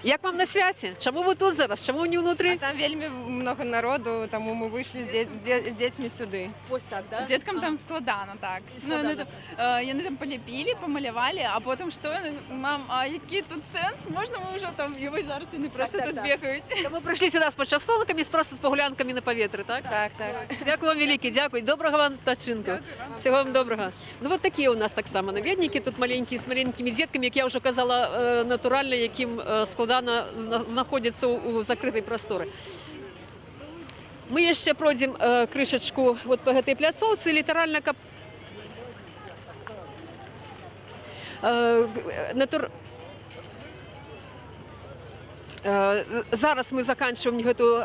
Як вам на свяце? Чаму вы тут зараз? Чаму не ўнутры? Там вельмі много народу, таму мы выйшлі з дзецьмі сюды. Вось так, да? Дзеткам там складана, так. Яны там паляпілі, памалявалі, а потым што? Мам, а які тут сэнс? Можна мы ўжо там, і вось зараз яны проста тут бегаюць. Таму прыйшлі сюда з пачастункамі, проста з пагулянкамі на паветры, так? Так, так. Дзякую вам вялікі, дзякуй. Добрага вам адпачынку. Всего вам добрага. Ну, вот такія у нас таксама наведнікі, тут маленькія, з маленькімі дзеткамі, як я ўжо казала, натуральна, якім складана знаходзіцца ў закрытай прасторы. Мы яшчэ пройдзем крышачку вот по гэтай пляцоўцы, літаральна, каб зараз мы заканчиваем гэту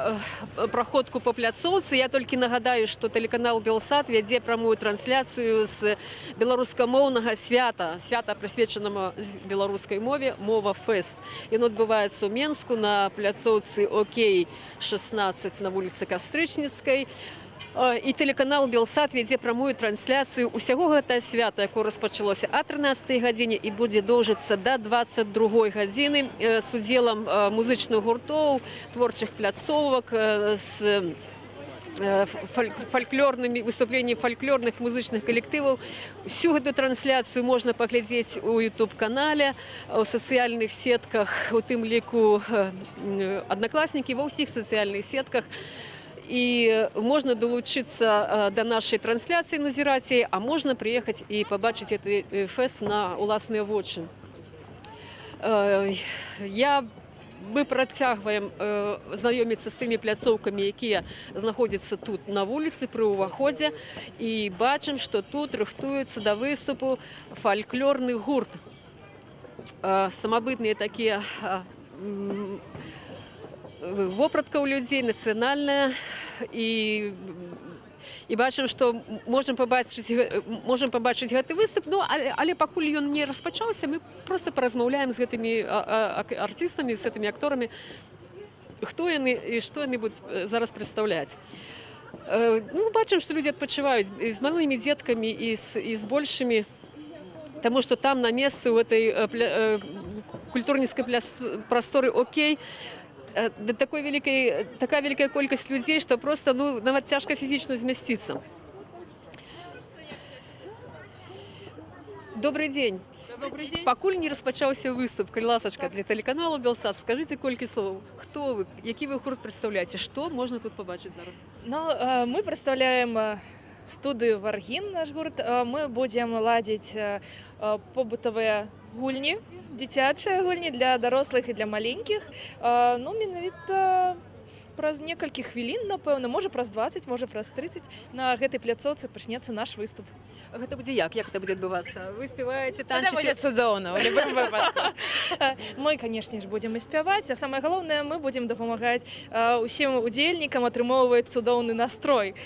праходку по пляцоўцы. Я толькі нагадаю, што тэлеканал Белсат вядзе прамую трансляцыю з беларускамоўнага свята, прысвечанага беларускай мове «Мова фест». Ён адбываецца ў Менску на пляцоўцы ОК-16 на вуліцы Кастрычніцкай. І тэлеканал Белсат вядзе прамую трансляцыю усяго гэтае свята, якое распачалося о 13 гадзіне і будзе доўжыцца да 22 гадзіны з удзелам музычных гуртоў, творчых пляцовак, з выступлений фольклорных музычных калектываў. Всю гэту трансляцыю можна паглядзець у YouTube-канале, у сацыяльных сетках, у тым ліку Аднакласнікі, ва ўсіх сацыяльных сетках. І можна долучыцца да нашай трансляцыі назіраць, а можна прыехаць і пабачыць гэты фэст на ўласныя вочы. Мы працягваем знаёміцца з тымі пляцоўкамі, якія знаходзяцца тут на вуліцы пры ўваходзе, і бачым, што тут рыхтуецца да выступу фальклорны гурт. Самабытныя такія вопратка ў людзей, нацыянальная, і бачым, што можам пабачыць гэты выступ, але пакуль ён не распачаўся, мы проста паразмаўляем з гэтымі артыстамі, з гэтымі акторамі, хто яны і што яны будуць зараз прадстаўляць. Бачым, што людзі адпачываюць з малымі дзеткамі і з большымі, таму што там на месцы ў гэтай культурніцкай прасторы «Окей» такая вялікая колькасць людзей, што проста нават цяжка фізічна змясціцца. Добрый дзень. Пакуль не распачаўся выступ, калі ласачка, для тэлеканалу Белсат, скажыце колькі словаў. Хто вы, які вы гурт прадстаўляеце, што можна тут пабачыць зараз? Мы прадстаўляем студыю «Варгін», наш гурт. Мы будзем ладзіць побытавыя гульні, дзіцячыя гульні для дарослых і для маленькіх. Менавіта праз некалькі хвілін, напэўна, можа праз 20, можа праз 30 на гэтай пляцоўцы пачнецца наш выступ. Гэта будзе як? Як это будзе адбывацца? Вы спяваеце, танчыце? Гэта будзе цудоўна, у любым выпадку. Мы, канешне ж, будзем і спяваць, а самае галоўнае, мы будзем дапамагаць усім удзельнікам атрымоўваць цудоўны настрой.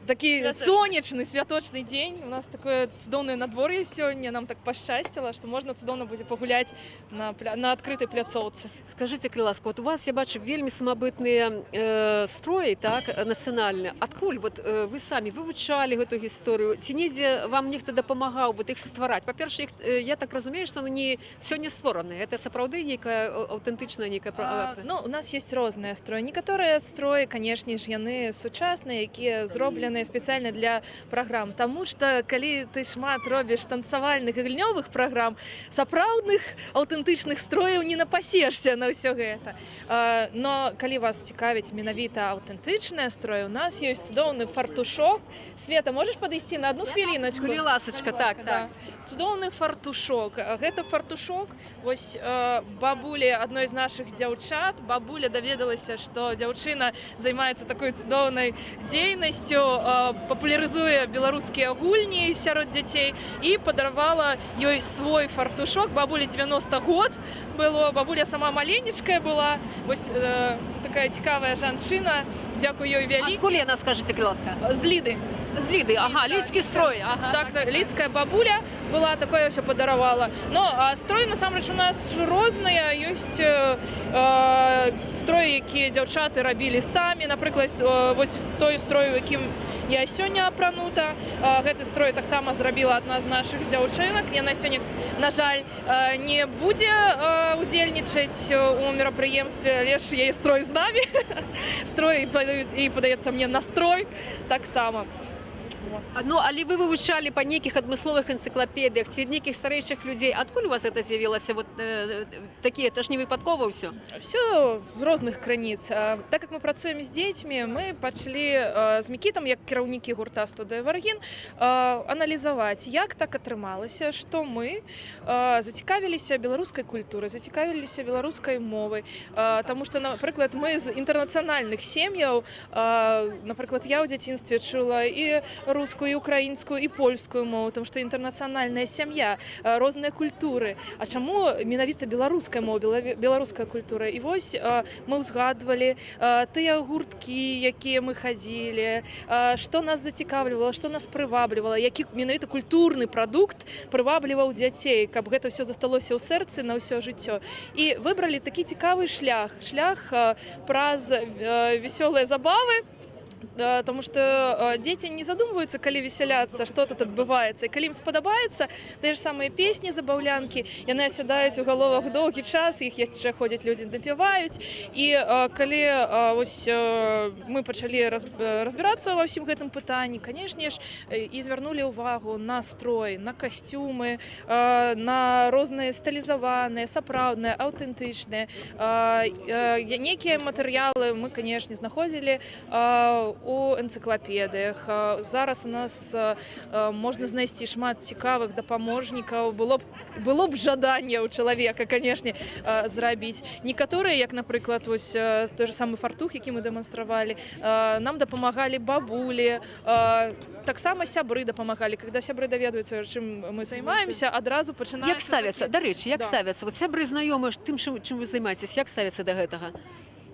Такі сонечны святочны дзень. У нас такое цудоўнае надвор'е сёння, нам так пашчасціла, што можна цудоўна будзе пагуляць на адкрытай пляцоўцы. Скажыце, калі ласка, вот у вас, я бачу, вельмі самабытныя строі, так, нацыянальныя. Адкуль вот вы самі вывучалі гэту гісторыю? Ці недзе вам нехта дапамагаў вот іх ствараць? Па-першае, я так разумею, што не сёння створаныя. Это сапраўды нейкая аўтэнтычная нейкая права? Ну, у нас ёсць розныя строі. Некаторыя строі, канешне ж, яны сучасныя, якія зроблены спецыяльна для праграм. Таму што калі ты шмат робіш танцавальных і гульнёвых праграм, сапраўдных аўтэнтычных строяў не напасешся на ўсё гэта. Но калі вас цікавіць менавіта аўтэнтычныя строі, у нас ёсць цудоўны фартушок. Света, можаш падысці на одну хвіліначку? Калі ласачка, так. Цудоўны фартушок. Гэта фартушок. Вось бабулі адной з нашых дзяўчат, бабуля даведалася, што дзяўчына займаецца такой цудоўнай дзейнасцю, папулярызуе беларускія гульні сярод дзяцей і падаравала ёй свой фартушок. Бабулі 90 год было, бабуля сама маленечкая была. Вось такая цікавая жанчына. Дзякую ёй вялікі. Адкуль яна, скажыце, калі ласка? З Ліды. З Ліды, ага, лідскі строй. Так, лідская бабуля была, такое ўсё падаравала. Но строй, насамрэч, у нас розныя. Ёсць строі, якія дзяўчаты рабілі самі. Напрыклад, вось той строй, у якім я сёння апранута. Гэты строй таксама зрабіла адна з нашых дзяўчынак. Яна сёння, на жаль, не будзе удзельнічаць у мерапрыемстве, але ж яе строй з намі. Строй, і падаецца мне, настрой таксама. Ну, але вы вывучалі па нейкіх адмысловых энцыклапедыях ці нейкіх старэйшых людзей. Адкуль у вас гэта з'явілася? Вот такія, это ж не выпадкова ўсё? Все з розных крыніц. Так як мы працуем з дзецьмі, мы пачалі з Мікітам, як кіраўнікі гурта «Студыя Варгін», аналізаваць, як так атрымалася, што мы зацікавіліся беларускай культурай, зацікавіліся беларускай мовай. Таму што, напрыклад, мы з інтэрнацыянальных сем'яў, напрыклад, я ў дзяцінстве чула і рускую, і украінскую, і польскую мову, тому што інтэрнацыянальная сям'я, розныя культуры. А чаму менавіта беларуская мова, беларуская культура? І вось мы ўзгадвалі тыя гурткі, якія мы хадзілі, што нас зацікавлівала, што нас прываблівала, які менавіта культурны прадукт прывабліваў дзяцей, каб гэта ўсё засталося ў сэрцы на ўсё жыццё. І выбралі такі цікавы шлях праз весёлыя забавы, Тому што дзеці не задумваюцца, калі весяляцца, што тут адбываецца. І калі ім спадабаецца, тыя ж самыя песні, забаўлянкі, яны асядаюць у галовах доўгі час, іх яшчэ ходзяць людзі, напяваюць. І калі мы пачалі разбірацца ва ўсім гэтым пытанні, канешне ж, і звярнулі ўвагу на строй, на касцюмы, на розныя стылізаваныя, сапраўдныя, аўтэнтычныя. Нейкія матэрыялы мы, канешне, знаходзілі у энцыклапедыях. Зараз у нас можна знайсці шмат цікавых дапаможнікаў. Было б жаданне ў чалавека, канешне, зрабіць. Некаторыя, як, напрыклад, вось той же самы фартух, які мы дэманстравалі, нам дапамагалі бабулі, таксама сябры дапамагалі. Калі сябры даведваюцца, чым мы займаемся, адразу пачынаюцца... Як ставяцца? Дарэчы, як ставяцца? Вот сябры знаёмыя тым, чым вы займаецесь, як ставяцца да гэтага?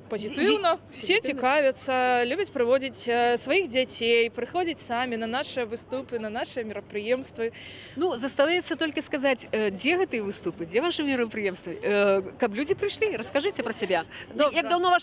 Позитивно, все цікавяцца, любяць прыводзіць сваіх дзяцей, прыходзяць самі на наши выступы, на наши мерапрыемствы. Ну, застаецца толькі сказаць, дзе гэтыя выступы, дзе ваши мерапрыемствы, каб людзі прыйшлі, раскажыце пра сябе. Як даўно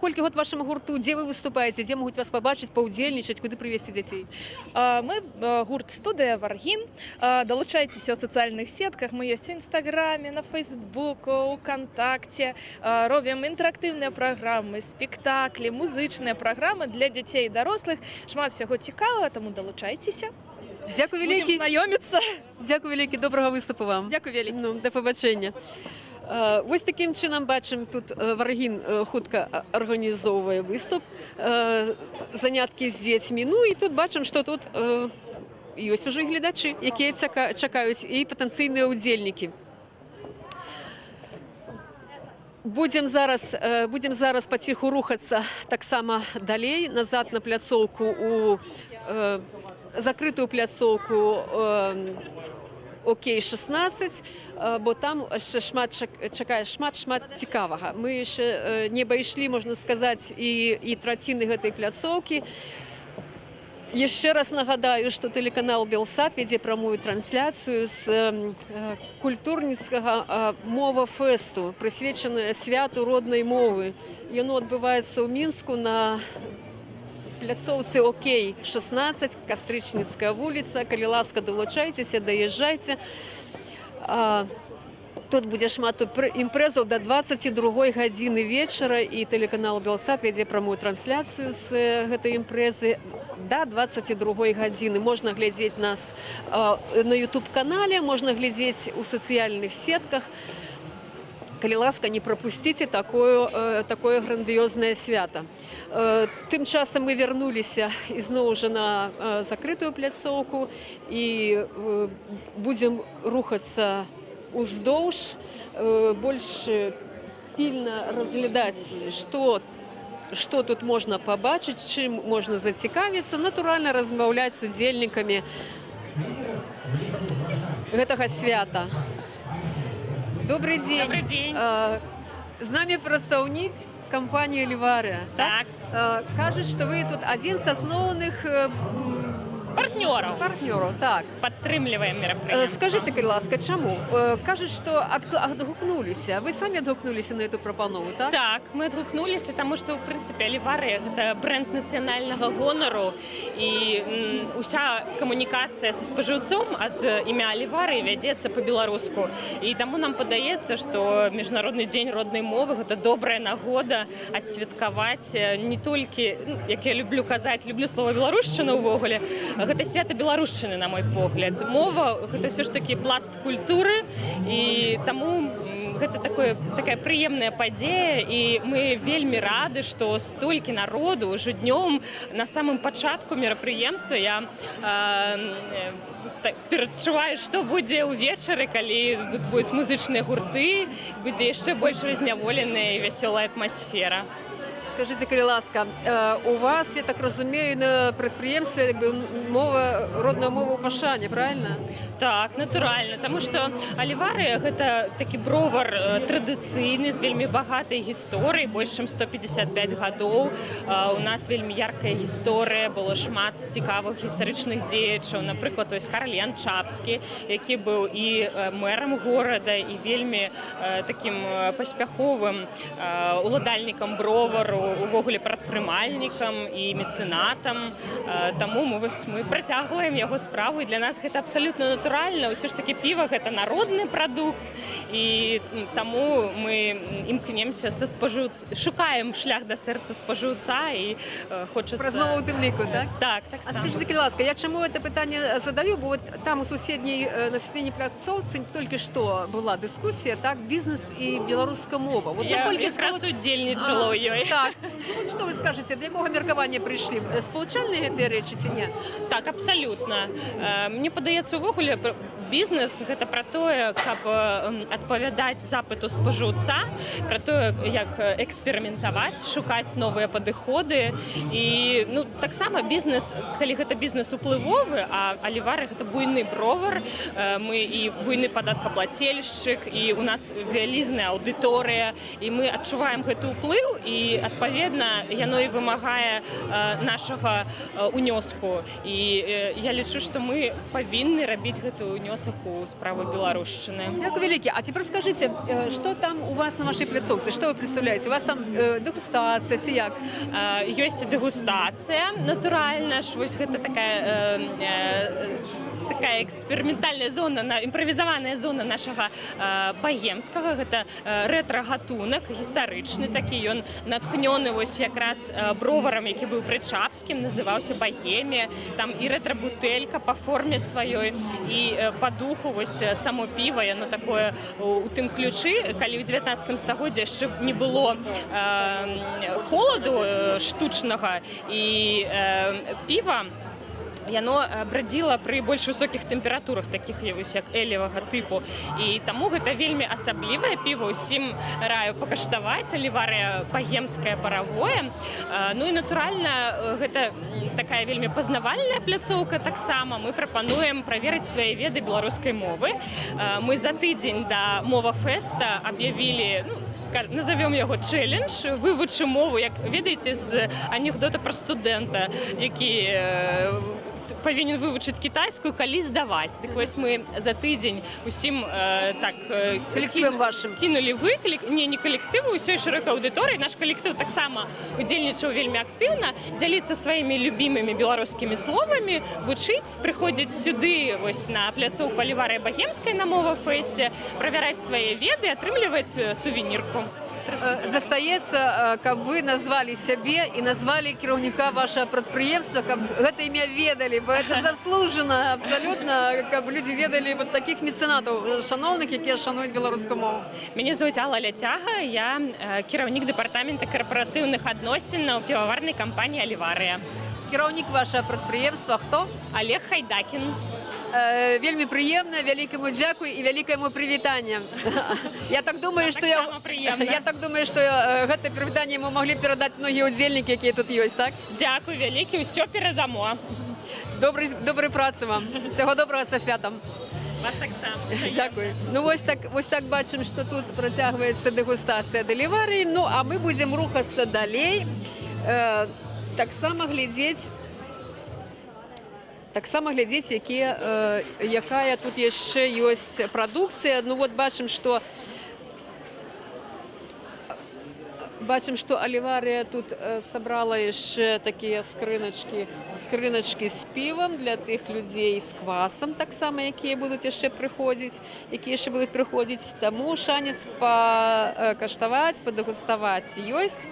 колькі год вашаму гурту, дзе вы выступаеце, дзе могуць вас пабачыць, паўдзельнічаць, куды прывесці дзяцей? Мы гурт «Студыя Варгін», далучайцеся ў сацыяльных сетках, мы ёсць у Інстаграме, на Фейсбуку, у Кантакце, робім інтэрактыўныя праграмы, спектаклі, музычныя праграмы для дзяцей і дарослых. Шмат всяго цікавага, таму далучайцеся. Дзякуй вялікі. Будзем знаёміцца. Дзякуй вялікі, добрага выступу вам. Дзякуй вялікі. Ну, да пабачэння. Вось такім чынам бачым, тут Варгін хутка арганізоўвае выступ, заняткі з дзецьмі. Ну і тут бачым, што тут ёсць ужо гледачы, якія чакаюць, і патэнцыйныя ўдзельнікі. Будем зараз паціху рухацца таксама далей назад на пляцоўку у закрытую пляцоўку ОК-16, бо там яшчэ чакае шмат цікавага. Мы яшчэ не абайшлі, можна сказаць, і траціны гэтай пляцоўкі. Яшчэ раз нагадаю, што тэлеканал Белсат вядзе прамую трансляцыю з культурніцкага мова-фэсту, прысвечаная святу роднай мовы. Яно адбываецца ў Мінску на пляцоўцы ОК-16, Кастрычніцкая вуліца. Калі ласка, далучайцеся, даязджайце. Тут будзе шмат імпрэзаў да 22 гадзіны вечара, і тэлеканал Белсат вядзе прамую трансляцыю з гэтай імпрэзы да 22 гадзіны. Можна глядзець нас на YouTube-канале, можна глядзець у сацыяльных сетках. Калі ласка, не прапусціце такое грандыёзнае свята. Тым часам мы вярнуліся ізноў жа на закрытую пляцоўку і будзем рухацца уздоўж, больш пільна разглядаць, што тут можна пабачыць, чым можна зацікавіцца, натуральна размаўляць з удзельнікамі гэтага свята. Добрый день. Добрый день. З нами прадстаўнік кампаніі «Ливария». Так. Кажуць, што вы тут адзін з асноўных партнёраў, так. Падтрымліваем мерапрыемства. Скажите, калі ласка, чаму? Кажуць, што адгукнуліся. Вы самі адгукнуліся на эту прапанову, так? Так, мы адгукнуліся, таму што, ў прынцыпе, «Ливария» — гэта бренд нацыянальнага гонару, і ўся камунікацыя са спажыўцом ад імя «Ливарии» вядзецца па-беларуску. І таму нам падаецца, што Міжнародны дзень роднай мовы — гэта добрая нагода адсвяткаваць не толькі, як я люблю казаць, люблю слова «беларушчына» ўвогуле, гэта свята беларушчыны, на мой погляд. Мова — гэта ўсё ж такі пласт культуры, і таму гэта такая прыемная падзея, і мы вельмі рады, што столькі народу ўжо днём на самым пачатку мерапрыемства. Я перадчуваю, што будзе ўвечары, калі будуць музычныя гурты, будзе яшчэ больш разняволеная і вясёлая атмасфера. Скажите, калі ласка, у вас, я так разумею, на прадпрыемстве родная мова ў пашане, правильно? Так, натуральна, таму што «Ливария» — гэта такі бровар традыцыйны, з вельмі багатай гісторыяй, больш чым 155 гадоў. У нас вельмі яркая гісторыя, было шмат цікавых гістарычных дзеячаў. Напрыклад, Карл Ян Чапскі, які быў і мэрам горада, і вельмі такім паспяховым уладальнікам бровару, увогуле прадпрымальнікам і мецэнатам. Таму мы працягваем яго справу, і для нас гэта абсалютна натуральна. Усё ж такі піва — гэта народны прадукт, і таму мы імкнемся шукаем шлях да сэрца спажыўца, і хочацца... Размова ў тым ліку, так? Так, так само. А скажите, калі ласка, я чаму это пытанне задаю, бо вот там на суседняй пляцоўцы толькі што была дыскусія, так, бізнес і беларуская мова. Я якраз удзельнічала ў ёй. Так. Вот что вы скажете, до якога меркавання прыйшлі? Сполучальныя гэтыя рэчы ці не? Так, абсалютна. Мне падаецца, увогуле бізнес — гэта пра тое, каб адпавядаць запыту спажыўца, пра тое, як эксперыментаваць, шукаць новыя падыходы. І таксама бізнес, калі гэта бізнес уплывовы, а «Ливария» — гэта буйны бровар, мы і буйны падаткаплацельшчык, і у нас вялізная аўдыторыя, і мы адчуваем гэты ўплыў, і адпаведна яно і вымагае нашага унёску. І я лічу, што мы павінны рабіць гэты ўнёсак у справу беларушчыны. Дзякуй вялікі. А цяпер скажыце, што там у вас на вашай пляцоўцы? Што вы прадстаўляеце? У вас там дэгустацыя ці як? Ёсць дэгустацыя, натуральна ж. Вось гэта такая эксперыментальная зона, імправізаваная зона нашага баемскага. Гэта рэтра-гатунак, гістарычны такі. Ён натхнёны вось якраз броварам, які быў пры Чапскім, называўся «Баемія». Там і рэтра-бутэлька па форме сваёй, і па духу вось само піва, яно такое у тым ключы, калі ў 19 стагоддзі яшчэ не было холаду штучнага, і піва яно брадзіла пры больш высокіх тэмпературах, такіх як элевага тыпу. І таму гэта вельмі асаблівае піва, усім раю пакаштаваць, аливарыя богемскае паравое. Ну і натуральна, гэта такая вельмі пазнавальная пляцоўка таксама. Мы прапануем праверыць свае веды беларускай мовы. Мы за тыдзень да мова-фэста аб'явілі, назовем яго чэлендж, вывучы мову, як ведаеце, з анекдота пра студэнта, які павінен вывучыць кітайскую, калі здаваць. Дык вось мы за тыдзень усім калектывам вашым кінулі выклік, не калектыву, усёй шырокай аўдыторыі. Наш калектыў таксама удзельнічаў вельмі актыўна, дзяліцца сваімі любімымі беларускімі словамі, вучыць, прыходзіць сюды вось на пляцоўку Аливарыя Богемскай на мова-фэсце, правяраць свае веды, атрымліваць сувенірку. Застаецца, каб вы назвалі сябе і назвалі кіраўніка вашага прадпрыемства, каб гэта імя ведалі, бо это заслужана абсалютна, каб людзі ведалі вот такіх мецэнатаў шаноўных, якія шануюць беларускую мову. Мяне зовут Алла Ляцяга, я кіраўнік дэпартамента карпаратыўных адносінаў піваварнай кампаніі Аливарыя. Кіраўнік вашага прадпрыемства хто? Олег Хайдакін. Вельмі прыемна, вялікаму дзякуй і вялікаму прывітанне. Я так думаю, што гэта прывітанне мы маглі перадаць многія удзельнікі, якія тут ёсць, так? Дзякуй вялікі, ўсё перадамо. Добрай працы вам. Всяго добрага са святам. Вас таксама. Дзякуй. Ну вось так бачым, што тут працягваецца дэгустацыя даліварыі. Ну а мы будзем рухацца далей. Таксама глядзець, якая тут яшчэ ёсць прадукцыя. Ну вот бачым, што Аливария тут сабрала яшчэ такія скрыначкі з півам для тых людзей з квасам таксама, якія будуць яшчэ прыходзіць, Таму шанец пакаштаваць, падэгуставаць ёсць.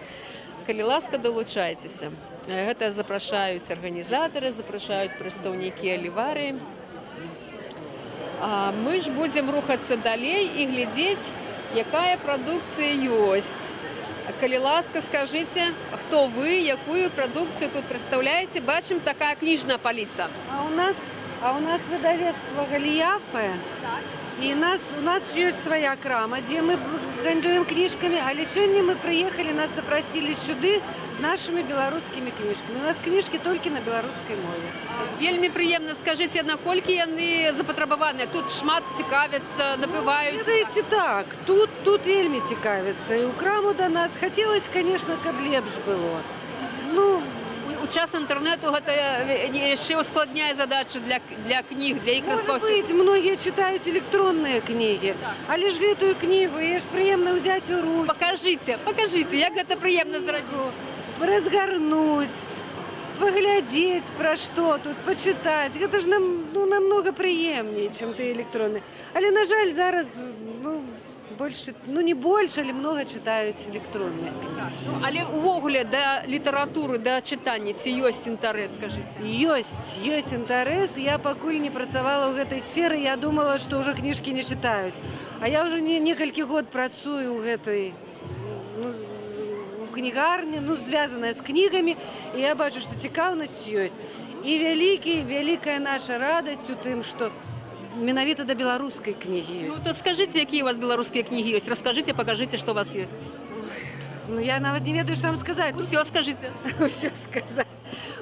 Калі ласка, далучайцеся. Гэта запрашаюць арганізатары, запрашаюць прадстаўнікі Аливарыі. А мы ж будзем рухацца далей і глядзець, якая прадукцыя ёсць. Калі ласка, скажыце, хто вы, якую прадукцыю тут прадстаўляеце? Бачым, такая кніжная паліца. А у нас выдавецтва Галіяфе. И у нас есть своя крама, где мы гандлюем книжками, але сегодня мы приехали, нас запросили сюда с нашими белорусскими книжками. У нас книжки только на белорусской мове. Вельмі прыемна. Скажите, наколькі яны запатрабаваныя? Тут шмат цікавяцца, набываюць? Ведаеце, так, тут вельмі цікавяцца. И у краму до нас хотелось, конечно, каб лепш было. Ну, у час інтэрнэту гэта яшчэ ускладняе задачу для кніг, для іх распаўсюджвання. Может быть, многие читают электронные книги, але ж гэтую книгу, її ж приємно взять у руку. Покажите, як гэта прыемна зрабіць. Разгарнуть, поглядеть, про что тут, почитать. Это же намного приемнее, чем ты электронный. Але, на жаль, зараз, больше, не больше, але много читаюць электронные книги. Але увогуле да літаратуры, да чытання ці ёсць інтарэс, скажыце? Ёсць інтарэс. Я пакуль не працавала ў гэтай сферы, я думала, што ўжо кніжкі не чытаюць. А я ўжо некалькі год працую ў гэтай кнігарні, звязаная з кнігамі, і я бачу, што цікаўнасць ёсць. І вялікая наша радасць у тым, што менавіта да беларускай кнігі ёсць. Ну, то скажыце, якія у вас беларускія кнігі ёсць? Раскажыце, пакажыце, што у вас ёсць. Я нават не ведаю, што вам сказаць. Усё скажыце. Усё сказаць.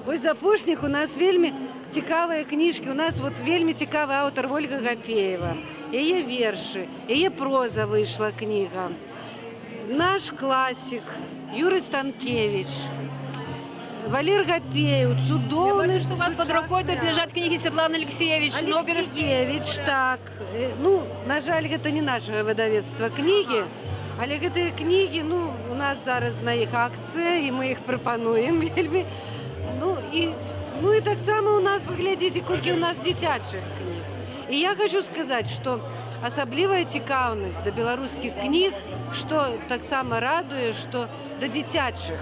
Вось з апошніх у нас вельмі цікавыя кніжкі. У нас вельмі цікавы аўтар Ольга Гапеева. Яе вершы, яе проза выйшла кніга. Наш класік Юрий Станкевич, Валер Гапеев, цудоўны. Я бачу, што у вас под рукой тут лежаць кнігі Светланы Алексеевич. Так. На жаль, гэта не наше выдавецтва кнігі, але гэтыя кнігі, у нас зараз на іх акцыя, і мы іх прапануем вельмі. І таксама у нас, паглядзіце, колькі у нас дзіцячых кніг. І я хочу сказаць, што асаблівая цікаўнасць да беларускіх кніг, што таксама радуе, што да дзіцячых,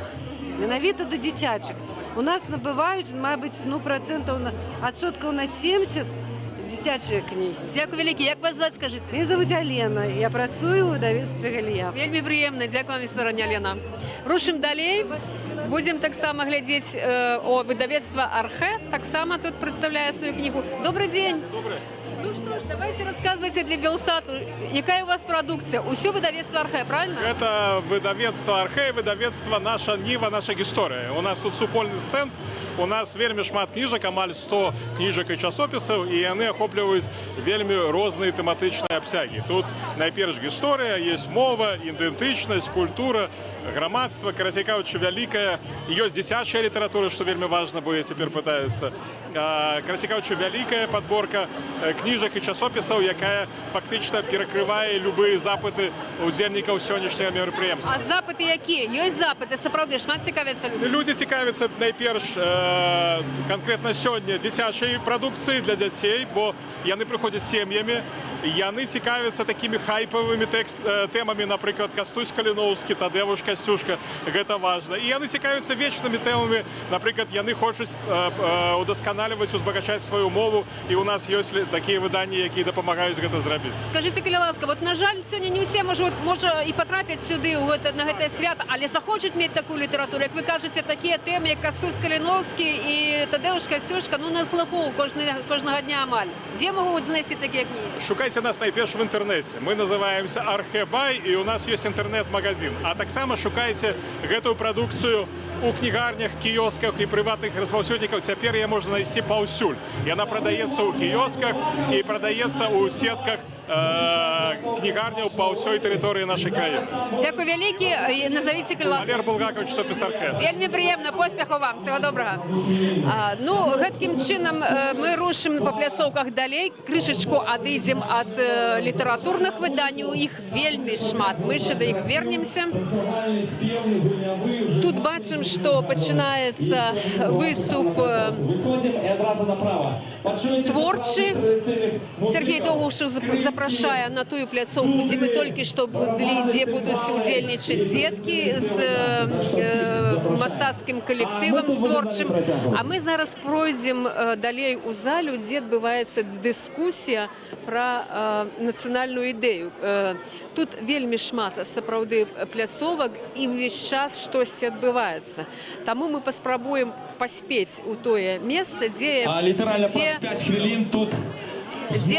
менавіта да дзіцячых. У нас набываюць, мабыць, адсоткаў на 70 дзіцячыя кнігі. Дзякуй вялікі. Як вас зваць, скажыце? Меня зовут Алена. Я працую ў выдавецтве Галіяфе. Вельмі прыемна. Дзякуй вам, міс Алена. Рушым далей. Будем таксама глядзець выдавецтва «Архэ», таксама тут прадстаўляе сваю кнігу. Добрый день. Добрый. Ну что ж, давайте рассказывайте для Белсату, какая у вас продукция? Усё выдавецтва «Архэ», правильно? Это выдавецтва «Архэ», выдавецтва «Наша Ніва», «Наша гісторыя». У нас тут супольны стенд, у нас вельмі шмат кніжак, амаль 100 кніжак і часопісаў, і яны ахопліваюць вельмі розныя тэматычныя абсягі. Тут найперш гісторыя, есть мова, ідэнтычнасць, культура, грамадства, карацей кажучы, вялікая. Ёсць дзіцячая літаратура, што вельмі важна, бо я цяпер пытаюцца. Карацей кажучы, вялікая падборка кніжак і часопісаў, якая фактычна перакрывае любыя запыты удзельнікаў сённяшняга мерапрыемства. А запыты якія? Ёсць запыты, сапраўды, шмат цікавяцца людзі? Людзі цікавяцца найперш канкрэтна сёння дзіцячай прадукцыі для дзяцей, бо яны прыходзяць сем'ямі, яны цікавяцца такімі хайпавымі тэмамі, напрыклад, Кастусь Каліноўскі, Тадеуш Касцюшка, гэта важна. І яны цікавяцца вечнымі тэмамі, напрыклад, яны хочуць удасканаліваць, узбагачаць сваю мову, і у нас ёсць такія выданні, якія дапамагаюць гэта зрабіць. Скажыце, калі ласка, вот, на жаль, сёння не ўсе можа і патрапяць сюды на гэтае свята, але захочуць мець такую літаратуру. Як вы кажаце, такія тэмы, як Кастусь Каліноўскі і Тадеуш Касцюшка, ну, на слуху кожнага дня амаль. Дзе могуць знайсці такія кнігі? Шукайце нас найперш в інтэрнэце. Мы называемся «Архэ-бай», і у нас ёсць інтэрнэт-магазин. А таксама шукайце гэтую прадукцыю у кнігарнях, кіёсках і прыватных распаўсюднікаў. Цяпер яе можна знайсці паўсюль. Яна прадаецца ў кіёсках і прадаецца ў сетках кнігарняў па ўсёй тэрыторыі нашай краіны. Дзякуй вялікі, назавіце, калі ласка. Валер Булгаков, часопіс «Архэ». Вельмі прыемна, поспеху вам, всего добрага. Ну, гэткім чынам мы рушым па пляцоўках далей, крышачку адыдзем ад літаратурных выданняў, іх вельмі шмат. Мы яшчэ да іх вернемся. Тут бачым, што пачынаецца выступ творчы. Сергей Доўгушев запрашае на тую пляцоўку, дзе мы толькі што былі, дзе будуць удзельнічаць дзеткі з мастацкім калектывам, з творчым. А мы зараз пройдзем далей у залю, дзе адбываецца дыскусія пра нацыянальную ідэю. Тут вельмі шмат сапраўды пляцовак і ўвесь час штосьці адбываецца. Таму мы паспрабуем паспець у тое месца, дзе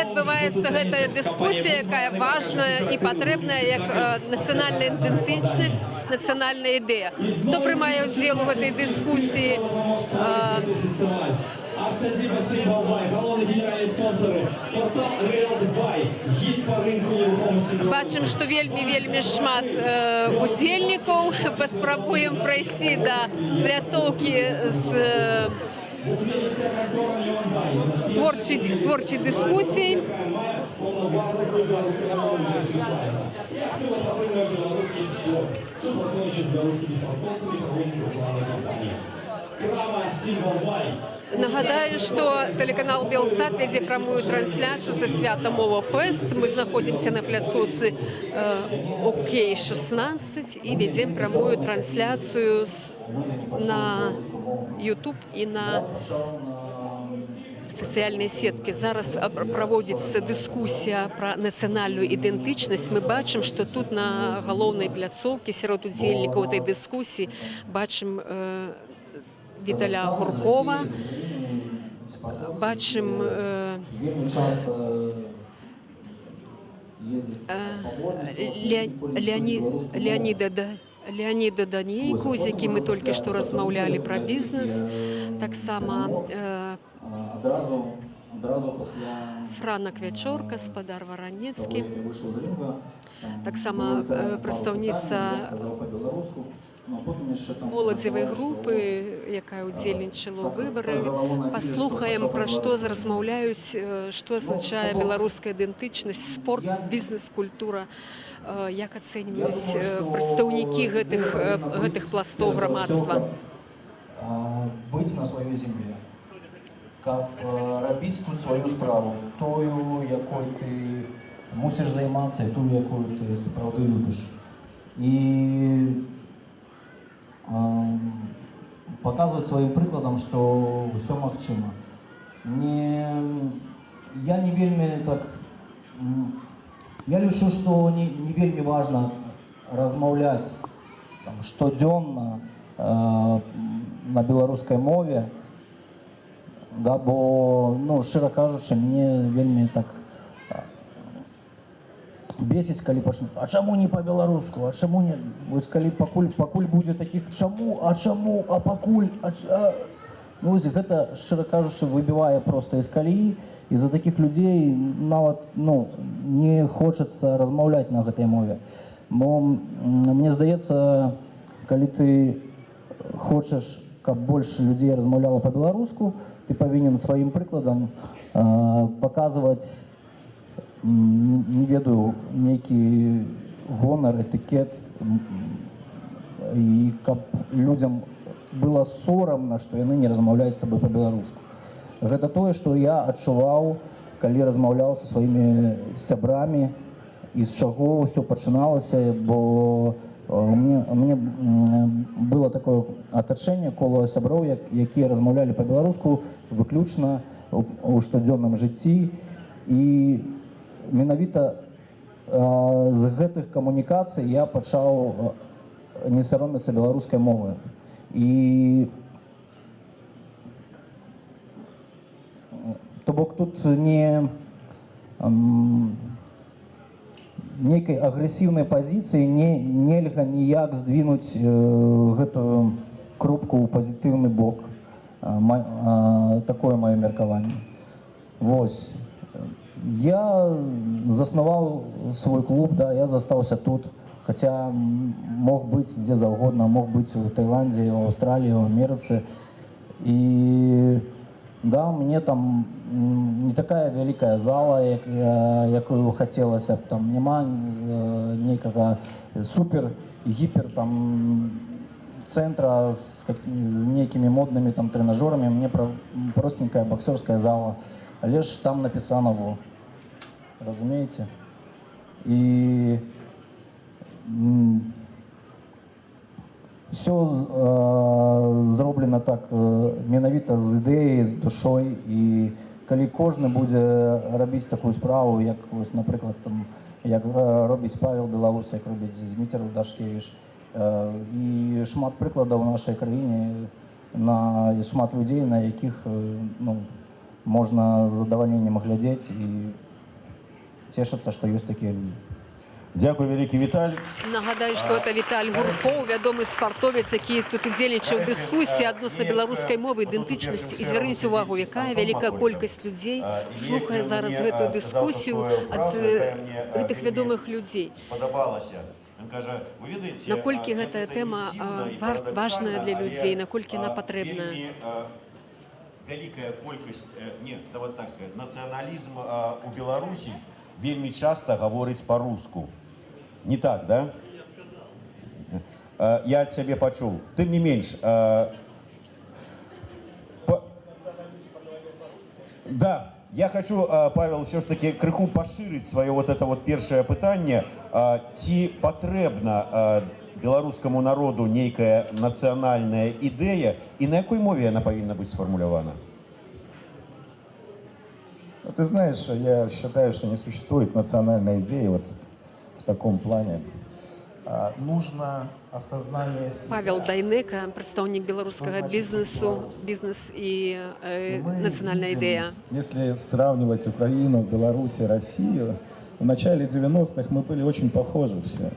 адбываецца гэтая дыскусія, якая важная і патрэбная як нацыянальная ідэнтычнасць, нацыянальная ідэя. Хто прымае ўдзел у гэтай дыскусіі? Арсадіба Сімбалбай, галоўны генеральны спонсоры, портал Реал Дубай, гід па рынку нерухомасці. Бачым, што вельмі шмат удзельнікаў. Паспрабуем прайсці да пляцоўкі з творчай дыскусіяй. Нагадаю, што тэлеканал «Белсат» вядзе прамую трансляцыю са свята «Мова Фест». Мы знаходзімся на пляцоўцы ОК-16 і вядзем прамую трансляцыю на YouTube і на сацыяльныя сеткі. Зараз праводзіцца дыскусія пра нацыянальную ідэнтычнасць. Мы бачым, што тут на галоўнай пляцоўкі сярод удзельнікаў этой дыскусіі бачым Віталя Гуркова, бачым Леаніда Данейку, з якім мы толькі што размаўлялі пра бізнес, таксама Франа Квячорка, спадар Варанецкі, таксама прадстаўніца моладзевай групы, якая удзельнічала ў выбары. Паслухаем, пра што размаўляюць, што азначае беларуская ідэнтычнасць, спорт, бізнес, культура, як ацэньваюць прадстаўнікі гэтых пластоў грамадства. Быць на сваёй земле, каб рабіць тут сваю справу, тою, якой ты мусіш займацца, і тую, якую ты сапраўды любіш. І показывать своим прикладом, что все магчыма. Я не вельмі так... Я лічу, што не вельмі важна размаўляць штодзённа на беларускай мове, да, бо, ну, шчыра кажучы, мне вельмі так бесіць, калі пачнуць, а чаму не па-беларуску, а чаму не, вось калі пакуль будзе такіх чаму, а пакуль, ну, вось гэта, шчыра кажучы, выбівае проста з калеі, і за такіх людзей нават, ну, не хочацца размаўляць на гэтай мове. Бо мне здаецца, калі ты хочаш, каб больш людзей размаўляла па-беларуску, ты павінен сваім прыкладам паказваць, не ведаю, нейкі гонар, этыкет, і каб людзям было сорамна, што яны не размаўляюць з табой па-беларуску. Гэта тое, што я адчуваў, калі размаўляў са сваімі сябрамі, і з чаго ўсё пачыналася, бо у мяне было такое атачэнне кола сяброў, якія размаўлялі па-беларуску выключна у штодзённым жыцці, і менавіта з гэтых камунікацый я пачаў не саромецца беларускай мовы. І то бок тут не нейкай агрэсіўнай пазіцыі нельга ніяк здвинуць гэтую кропку ў пазітыўны бок. Такое маё меркаванне. Вось. Я заснаваў свой клуб, да, я застаўся тут, хаця мог быць дзе заўгодна, мог быць у Таіландзе, у Аўстраліі, у Амерыцы. І да, мне там не такая вялікая зала, якую хацелася б, там няма нейкага супер, гіпер там цэнтра з нейкімі моднымі там трэнажорамі, мне простенькая боксерская зала, але ж там напісана во. Разумееце? І все зроблена так менавіта з ідэяй, з душой, і калі кожны будзе рабіць такую справу, як, напрыклад, як робіць Павел Беларусь, як робіць Зміцер Дашкевіч, і шмат прыкладаў у нашай краіне, шмат людзей, на якіх можна з задавальненнем глядзець і цешыцца, што ёсць такія людзі. Дякую, вялікі Віталь. Нагадаю, што это Віталь Гуркоў, вядомы спартовец, які тут удзельнічаў у дыскусіі адносна беларускай мовы, ідэнтычнасці. І звярніце ўвагу, якая вялікая колькасць людзей слухае зараз гэтую дыскусію ад гэтых вядомых людзей. Наколькі гэтая тэма важная для людзей, наколькі яна патрэбная? Вялікая колькасць, вот так сказать, нацыяналізм у Беларусі вельмі часта гаворыць па-руску. Не так, да? Я цябе пачуў. Тым не менш, да, я хочу, Павел, все ж таки крыху пашырыць сваё вот это вот першае пытанне. Ці патрэбна беларускаму народу нейкая нацыянальная ідэя, і на якой мове яна павінна быць сфармулявана? Ты знаешь, я считаю, что не существует национальной идеи вот в таком плане. Нужно осознание себя. Павел Дайнека, прадстаўнік беларускага бізнесу, бізнес і нацыянальная ідэя. Если сравнивать Украину, Беларусь и Россию, в начале 90-х мы были очень похожи все.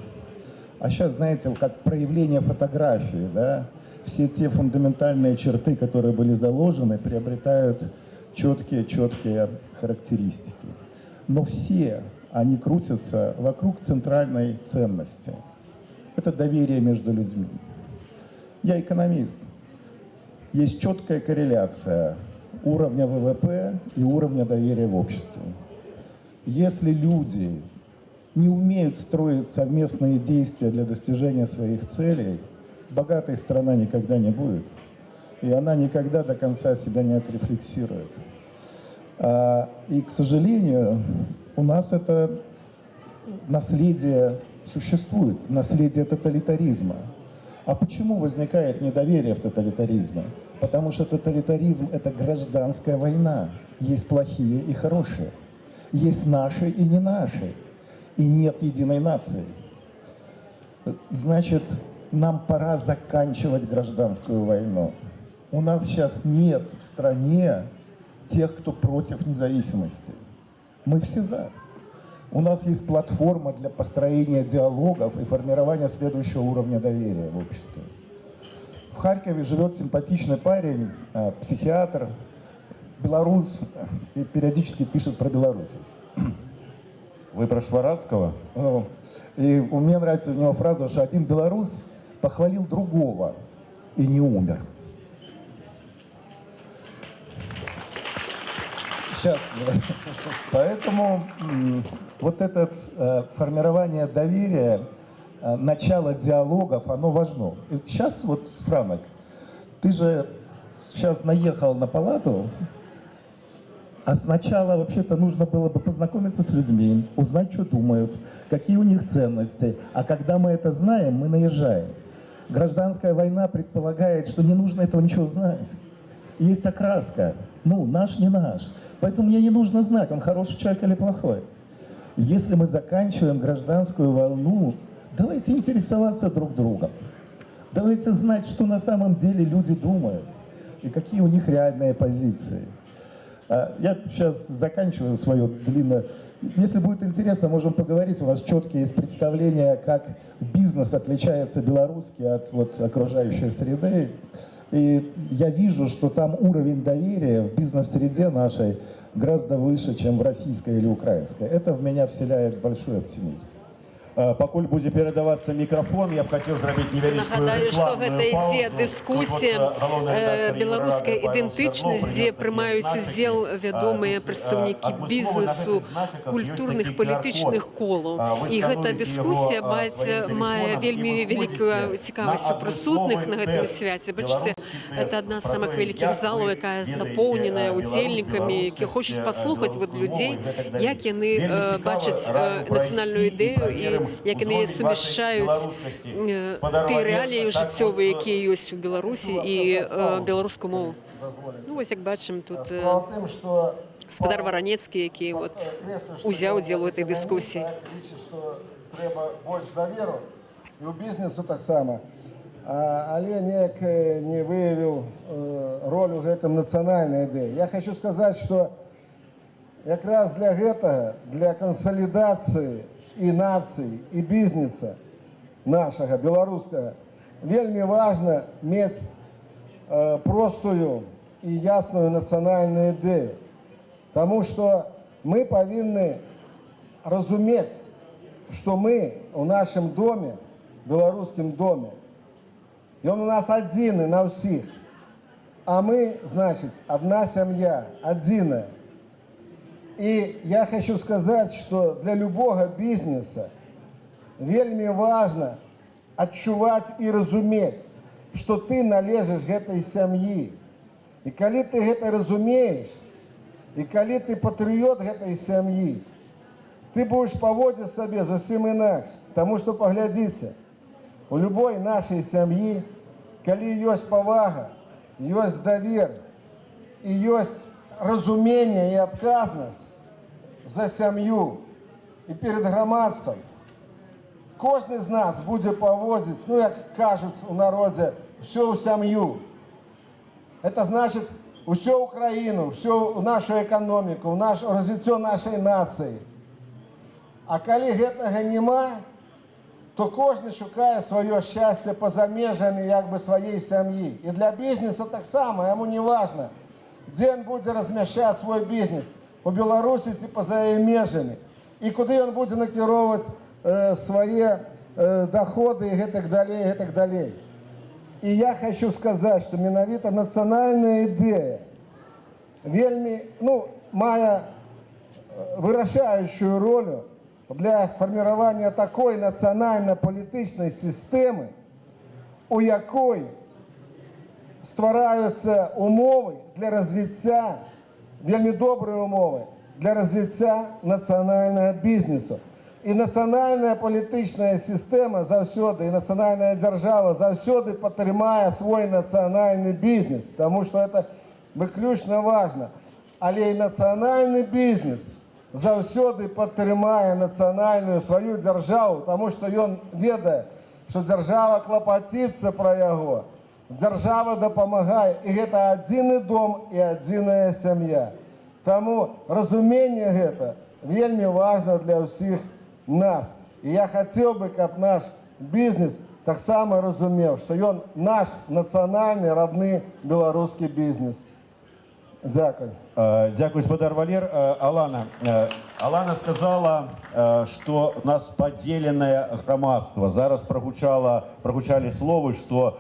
А сейчас, знаете, как проявление фотографии, да, все те фундаментальные черты, которые были заложены, приобретают четкие характеристики. Но все они крутятся вокруг центральной ценности. Это доверие между людьми. Я экономист. Есть четкая корреляция уровня ВВП и уровня доверия в обществе. Если люди не умеют строить совместные действия для достижения своих целей, богатой страна никогда не будет. И она никогда до конца себя не отрефлексирует. И, к сожалению, у нас это наследие существует, наследие тоталитаризма. А почему возникает недоверие в тоталитаризме? Потому что тоталитаризм – это гражданская война. Есть плохие и хорошие. Есть наши и не наши. И нет единой нации. Значит, нам пора заканчивать гражданскую войну. У нас сейчас нет в стране тех, кто против независимости. Мы все за. У нас есть платформа для построения диалогов и формирования следующего уровня доверия в обществе. В Харькове живет симпатичный парень, психиатр, белорус, и периодически пишет про Беларусь. Вы про Шварадского? И у меня нравится у него фраза, что один белорус похвалил другого и не умер. Сейчас. Поэтому вот это формирование доверия, начало диалогов, оно важно. И сейчас вот, Франок, ты же сейчас наехал на палату, а сначала вообще-то нужно было бы познакомиться с людьми, узнать, что думают, какие у них ценности. А когда мы это знаем, мы наезжаем. Гражданская война предполагает, что не нужно этого ничего знать. Есть окраска. Ну, наш, не наш. Поэтому мне не нужно знать, он хороший человек или плохой. Если мы заканчиваем гражданскую войну, давайте интересоваться друг другом. Давайте знать, что на самом деле люди думают и какие у них реальные позиции. Я сейчас заканчиваю свое длинное. Если будет интересно, можем поговорить. У нас четкие есть представления, как бизнес отличается белорусский от окружающей среды. И я вижу, что там уровень доверия в бизнес-среде нашей гораздо выше, чем в российской или украинской. Это в меня вселяет большой оптимизм. Пакуль будзе перадавацца мікрафон, я б хацеў зрабіць невялічкую Нагадаю, што рекламную гэта ідзе паузу. дыскусія беларускай ідэнтычнасць, дзе прымаюць удзел вядомыя прадстаўнікі бізнесу, культурных, палітычных колаў. І гэта дыскусія мае вельмі вялікую цікавасць у прысутных на гэтым свяце. Бачыце, это адна з самых вялікіх залаў, якая запоўненая удзельнікамі, якія хочуць паслухаць людзей, як яны бачаць нацыянальную ідэю і як яны сумяшчаюць тыя рэаліі жыццёвыя, якія ёсць у Беларусі, і беларускую мову. Ну, вось як бачым, тут гаспадар Варанецкі, які узяў удзел у этой дыскусіі. Трэба больш даверу, і ў бізнесу таксама. Але неяк не выявіў ролю гэтым нацыянальнай ідэі. Я хочу сказаць, што якраз для гэтага, для кансалідацыі и наций, и бизнеса нашего, белорусского, вельми важно иметь простую и ясную национальную идею. Потому что мы повинны разуметь, что мы в нашем доме, белорусском доме, и он у нас один и на всех, а мы, значит, одна семья, одиная. И я хочу сказать, что для любого бизнеса вельми важно адчуваць и разуметь, что ты належишь этой семьи. И коли ты это разумеешь, и коли ты патриот этой семьи, ты будешь поводить себя совсем иначе. Потому что, поглядите, у любой нашей семьи, коли есть повага, есть доверие, и есть разумение и отказность за семью и перед громадством, кожный из нас будет повозить, ну, как кажут у народе, всю семью. Это значит всю Украину, всю нашу экономику, развитие нашей нации. А коли гэтага нема, то кожный шукае свое счастье поза межами своей семьи. И для бизнеса так само, ему не важно, где он будет размещать свой бизнес. У Беларуси поза ее межами. И куда он будет накировать свои доходы и так далее, и так далее. И я хочу сказать, что менавіта национальная идея вельми, мая вырашающую роль для формирования такой национально-політичной системы, у якой ствараюцца умовы для развития, вельми добрые умовы для развития национального бизнеса. И национальная політичная система завсёды, и национальная держава завсёды падтрымае свой национальный бизнес, потому что это выключно важно. Але и национальный бизнес завсёды падтрымае национальную свою державу, потому что он ведае, что держава клопотится про его, держава допомагает, и это один дом и одиная семья. Тому разумение это вельми важно для всех нас. И я хотел бы, как наш бизнес так само разумел, что он наш национальный, родный белорусский бизнес. Дякую. Дякую, спадар Валер. Алана сказала, что у нас поделенное громадство. Зараз прогучали словы, что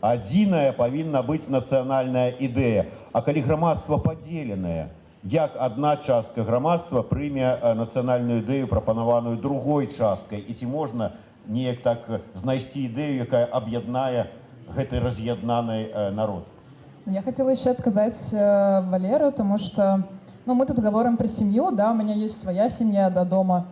адзіная павінна быць нацыянальная ідэя. А калі грамадства падзеленае, як одна частка грамадства прыме нацыянальную ідэю, прапанаваную другой часткай, і ці можна неяк так знайсці ідэю, якая аб'яднае гэты раз'яднаны народ? Я хотела еще отказать Валеру, потому что мы тут говорим про семью, да, у меня есть своя семья до дома,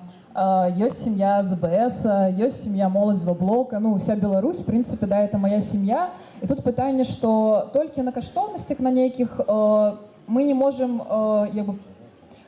есть семья ЗБС, есть семья Молодзевого блока, вся Беларусь, в принципе, да, это моя семья. И тут питание, что только на каштовностях на неких мы не можем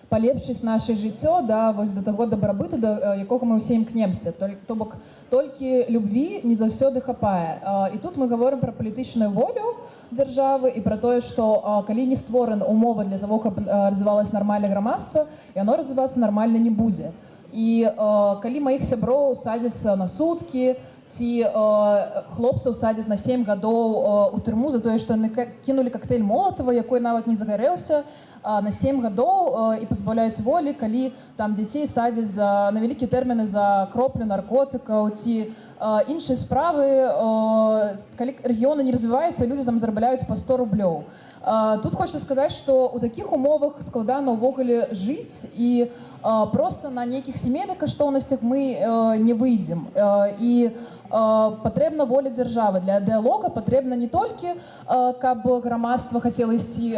полепшить наше життя, да, вось до того добробыту, до якого мы все імкнемся. То бок толькі любви не заўсёды хапае. І тут мы говорим про політычную волю державы и про то, что калі не створена умова для того, каб развивалось нормальное грамадство, и оно развиваться нормально не будет. И калі моих сяброў садзяцца на сутки, ці хлопцаў садзяць на 7 гадоў у турму за тое, што яны кинули коктейль Молотова, якой нават не загарэўся, на 7 гадоў і пазбаўляюць волі, калі там дзяцей садзяць на вялікія тэрміны за кроплю наркотыкаў ці іншыя справы, калі рэгіёны не развіваюцца, людзі там зарабляюць по 100 рублёў. Тут хочется сказаць, што ў такіх умовах складана ўвогуле жыць, і просто на нейкіх сямейных каштоўнасцях мы не выйдзем. І патрэбна воля дзяржавы. Для дыалога патрэбна не толькі, каб грамадства хацела ісці,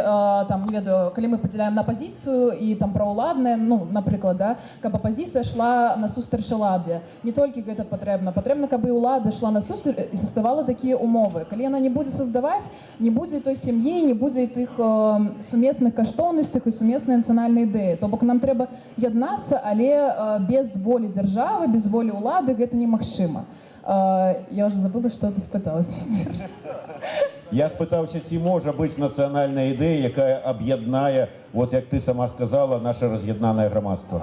там, не ведаю, калі мы падзяляем на апазіцыю і там праўладнае, напрыклад, да, каб апазіцыя шла насустрач уладзе. Не толькі гэта патрэбна. Патрэбна, каб і ўлада шла насустрач і создавала такія умовы. Калі яна не будзе создаваць, не будзе той сям'і, не будзе тых сумесных каштоўнасцях і сумеснай нацыянальнай ідэі. То бок нам трэба яднацца, але без волі дзяржавы, без волі ўлады гэта немагчыма. Я уже забыла, что ты спыталася. Я спытаўся, ці можа быць нацыянальная ідэя, якая аб'яднае, вот як ты сама сказала, наше раз'яднанае грамадства?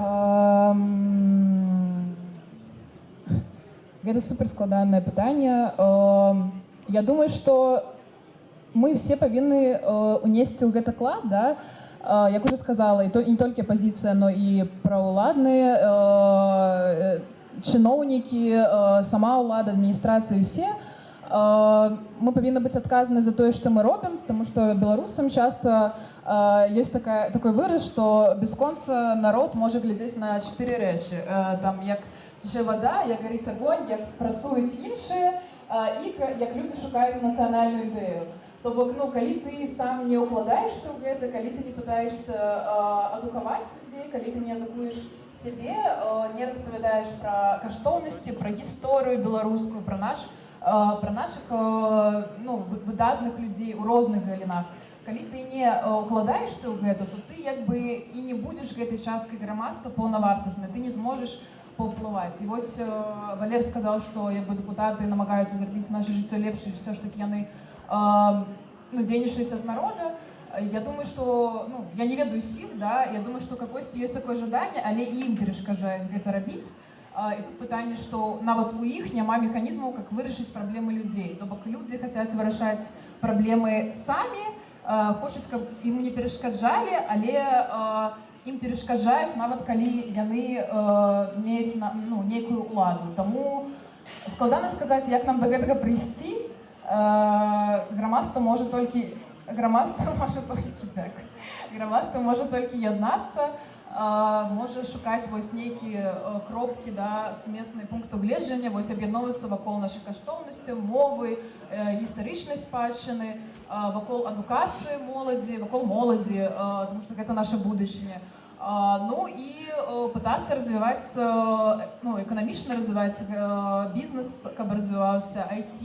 Гэта суперскладанае пытанне. Я думаю, што мы все павінны унесці ў гэта клад, да? Як уже сказала, і не толькі апазіцыя, но і праўладныя чыноўнікі, сама ўлада, адміністрацыя, усе. Мы павінны быць адказаны за тое, што мы робім, потому што беларусам часто ёсць такой выраз, што бясконца народ можа глядзець на 4 рэчы. Там як цячэ вада, як гарыць агонь, як працуюць іншыя, і як людзі шукаюць нацыянальную ідэю. То бок, калі ты сам не укладаешься ў гэта, калі ты не пытаешься адукаваць людзей, калі ты не адукуеш себе, не распавядаеш пра каштоўнасці, пра гісторыю беларускую, пра нашых выдатных людзей у розных галінах. Калі ты не укладаешься ў гэта, то ты як бы і не будзеш гэтай часткай грамадства паўнавартаснай, ты не зможаш паўплываць. І вось Валер сказаў, што як бы дэпутаты намагаюцца зрабіць наше жыццё лепшым, все ж таки яны дзейнічаюць ад народа. Я думаю, что, я не ведаю сил, да, я думаю, что какой-то есть такое жаданне, але ім перашкаджаюць гэта рабіць. І тут пытанне, што нават у іх няма механізмаў, как вырашыць праблемы людзей. То бок людзі хацяць вырашаць праблемы самі, хочуць, каб ім не перашкаджалі, але ім перашкаджаюць нават калі яны меюць нейкую ўладу. Таму складана сказаць, як нам да гэтага прыйсці. Грамадства можа толькі яднацца, можа шукаць вось нейкія кропкі, да, сумесныя пункты гледжання, вось аб'ядноўвацца вакол нашых каштоўнасцяў, мовы, гістарычнай спадчыны, вакол адукацыі моладзі, вакол моладзі, тому што гэта наша будучыня. І пытацца развіваць, эканамічна развіваць бізнес, каб развіваўся, IT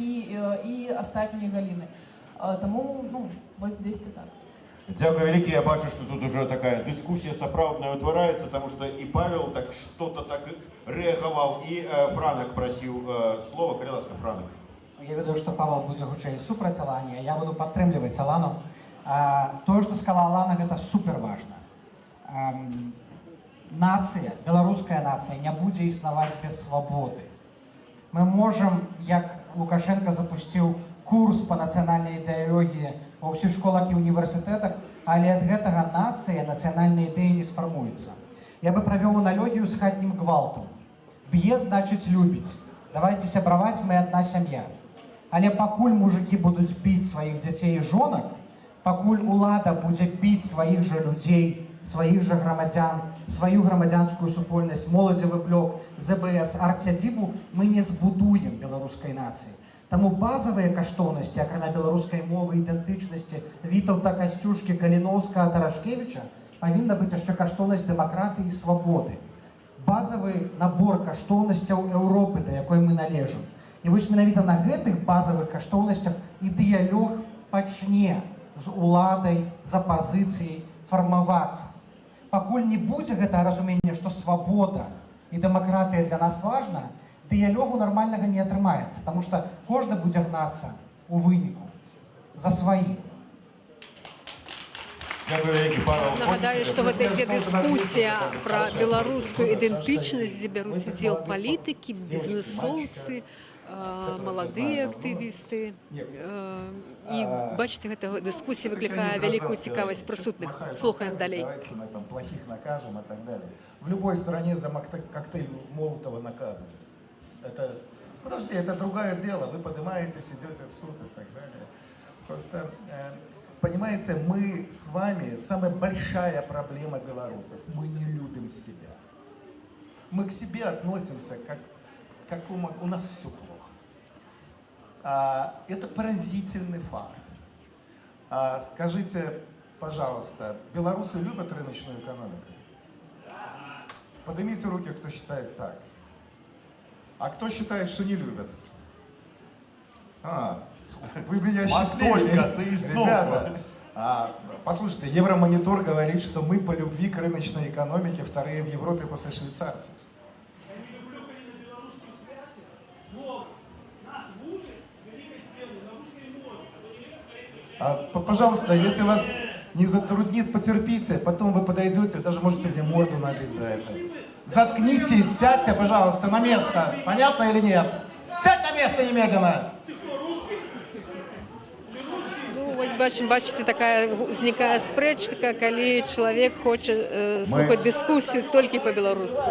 і астатнія галіны. Таму, вось здесь так. Дякую велике. Я бачу, что тут уже такая дискуссия сапраўдная утвараецца, потому что и Павел так что-то так реагировал, и Франак просил слова. Калі ласка, Франак. Я ведаю, что Павел будзе хутчэй супраць Аланы, а я буду падтрымліваць Алану. То, что сказала Алана, это супер важно. Нация, белорусская нация, не будзе існаваць без свободы. Мы можем, як Лукашенко запустил курс по национальной идеологии ва ўсіх школах и университетах, але ад гэтага нация, национальная идея не сформуется. Я бы провел аналогию с хатнім гвалтом. Б'е значит любить. Давайте сябраваць, мы одна семья. Але пакуль мужики будут бить своих детей и жонок, пакуль улада будет бить своих же людей, своих же громадян, свою громадянскую супольнасць, моладзевы блок, ЗБС, арт-сядзібу, мы не збудуем беларускай нацыі. Таму базавыя каштоўнасці, акрамя беларускай мовы, ідэнтычнасці, Вітаўта, Касцюшкі, Каліноўскага, Тарашкевіча, павінна быць яшчэ каштоўнасць дэмакратыі і свабоды. Базавы набор каштоўнасцяў Еўропы, да якой мы належым. І вось менавіта на гэтых базавых каштоўнасцях і дыялог пачне з уладай, з апазіцыяй фармавацца. Пакуль не будзе гэтага разумення, што свабода і дэмакратыя для нас важна, дыялогу нармальнага не атрымаецца, потому што кожны будзе гнацца у выніку за сваі. Нагадаю, что вот эта дискуссия про белорусскую идентичность, где берут удел политики, бизнесовцы, молодые активисты. И бачите, эта дискуссия выкликает великую цікавость присутных. Слухаем далее. Давайте мы там плохих накажем и так далее. В любой стране за коктейль Молотова наказывают. Это, подожди, это другое дело. Вы поднимаетесь, идете в суд и так далее. Просто, понимаете, мы с вами, самая большая проблема белорусов, мы не любим себя. Мы к себе относимся, как у нас все плохо. Это поразительный факт. Скажите, пожалуйста, белорусы любят рыночную экономику? Поднимите руки, кто считает так. А кто считает, что не любят? Вы меня счастливее. Ребята, послушайте, Евромонитор говорит, что мы по любви к рыночной экономике вторые в Европе после швейцарцев. Пожалуйста, если вас не затруднит, потерпите, потом вы подойдете, даже можете мне морду набить за это. Заткнитесь, сядьте, пожалуйста, на место. Понятно или нет? Сядь на место немедленно! Ну, ось бачите, такая возникает спрэчка, когда человек хочет слухать дискуссию только по-белорусски.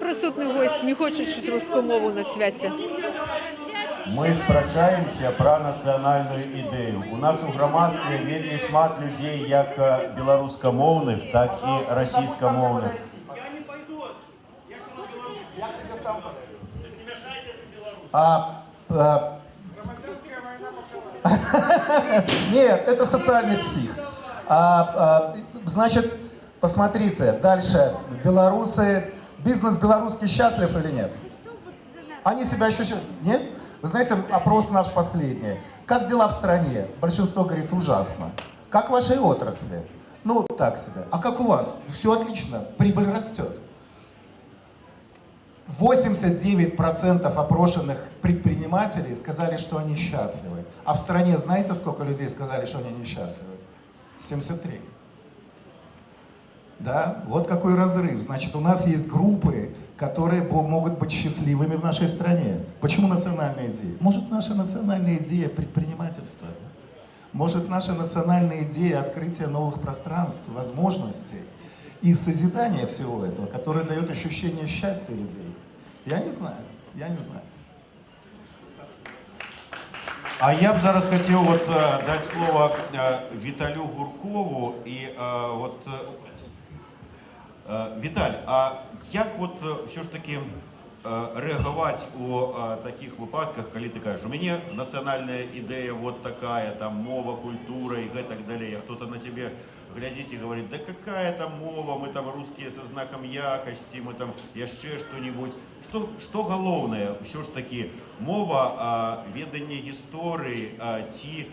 Присутный гость не хочет чуть русскую мову на святе. Мы спрачаемся про нацыянальную ідэю. У нас у грамадстве вельмі шмат людзей як беларускамоўных, так і расійскамоўных. Нет, это социальный псих. Значит, посмотрите, дальше. Белорусы, бизнес белорусский счастлив или нет? Они себя ощущают? Нет? Вы знаете, опрос наш последний. Как дела в стране? Большинство говорит, ужасно. Как в вашей отрасли? Ну, так себе. А как у вас? Все отлично, прибыль растет. 89% опрошенных предпринимателей сказали, что они счастливы. А в стране знаете, сколько людей сказали, что они несчастливы? 73. Да? Вот какой разрыв. Значит, у нас есть группы, которые могут быть счастливыми в нашей стране. Почему национальная идея? Может, наша национальная идея предпринимательства? Может, наша национальная идея открытия новых пространств, возможностей и созидания всего этого, которое дает ощущение счастья людей? Я не знаю, я не знаю. А я б зараз хотел вот дать слово Виталю Гуркову и Виталь, а як вот все ж таки рэагаваць у такіх выпадках, калі ты кажаш, у мяне нацыянальная ідэя вот такая, там мова, культура і гэтак далей, а хто-то на цябе глядзіць і говорит, да какая там мова, мы там рускія са знакам якасці, мы там яшчэ што-нибудь. Што галоўнае, ўсё ж такі мова, веданне гісторыі ці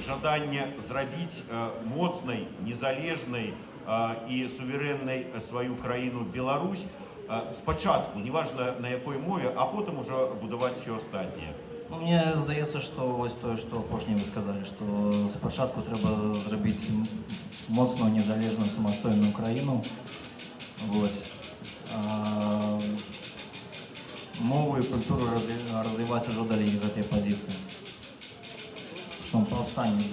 жаданне зрабіць моцнай, незалежнай і суверэннай сваю краіну Беларусь спачатку, неважна на якой мове, а потым ужо будаваць все астатняе. Ну, мне здаецца, што вось тое, што апошняе вы сказалі, што спачатку трэба зрабіць моцную, незалежную, самастойную краіну. Мову і культуру развіваць ужо далей гэтай пазіцыі. Што паўстанне.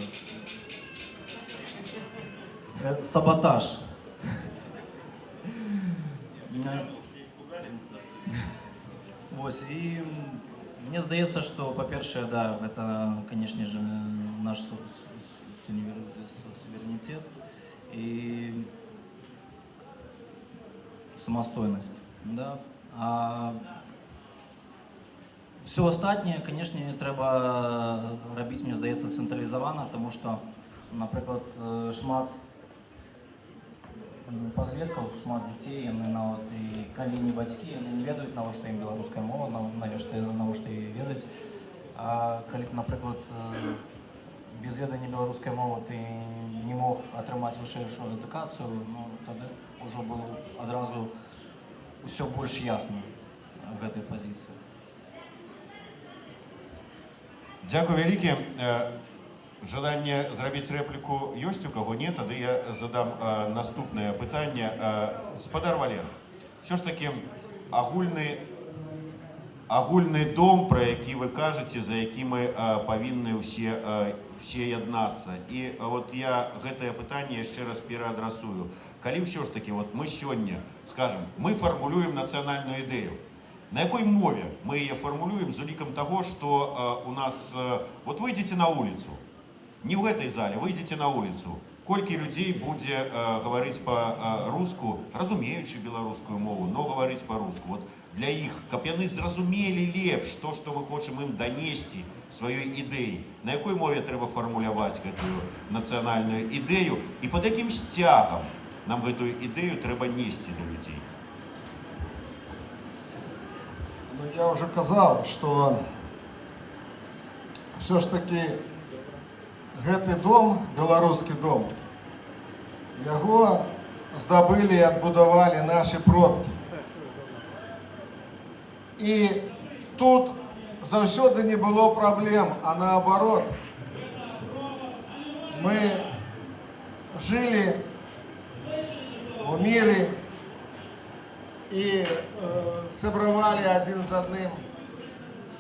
Саботаж. И мне здаецца, што, па-першае, да, гэта, конечно же, наш суверэнітэт і самастойнасць. Да? А все астатняе, конечно, трэба рабіць, мне здаецца, цэнтралізавана, таму што, напрыклад, шмат падлеткаў, шмат дзяцей, яны нават і калі не бацькі, яны не ведаюць, навошта ім беларуская мова, навошта і ведаць. А калі б, напрыклад, без ведання беларускай мовы ты не мог атрымаць вышэйшую адукацыю, ну, тады ўжо было адразу ўсё больш ясна в гэтай пазіцыі. Дзякуй вялікі. Жаданне зрабіць рэпліку ёсць у каго? Не, тады я задам наступнае пытанне. Спадар Валер, все ж таки агульны дом, про які вы кажаце, за які мы павінны ўсе яднацца. І вот я гэтае пытанне яшчэ раз пераадрасую. Калі ўсё ж таки вот мы сёння, скажем, мы фармулюем нацыянальную ідэю, на якой мове мы яе фармулюем з улікам таго, што у нас... Вот выйдзеце на улицу, не в этой зале, выйдите на улицу. Колькі людей будзе говорить по-руску, разумеючы беларускую мову, но говорить по-руску. Вот для іх, каб яны зразумелі лепш то, што мы хочам ім данесці сваёй ідэі, на якой мове трэба фармуляваць гэтую нацыянальную ідэю і пад якім сцягам нам гэтую ідэю трэба несці да людзей. Ну, я уже казал, что все ж таки гэты дом, беларускі дом, яго здабылі і адбудавалі нашы продкі. І тут заўсёды не было праблем, а наоборот, мы жили в мире и сабравалі адзін з адным.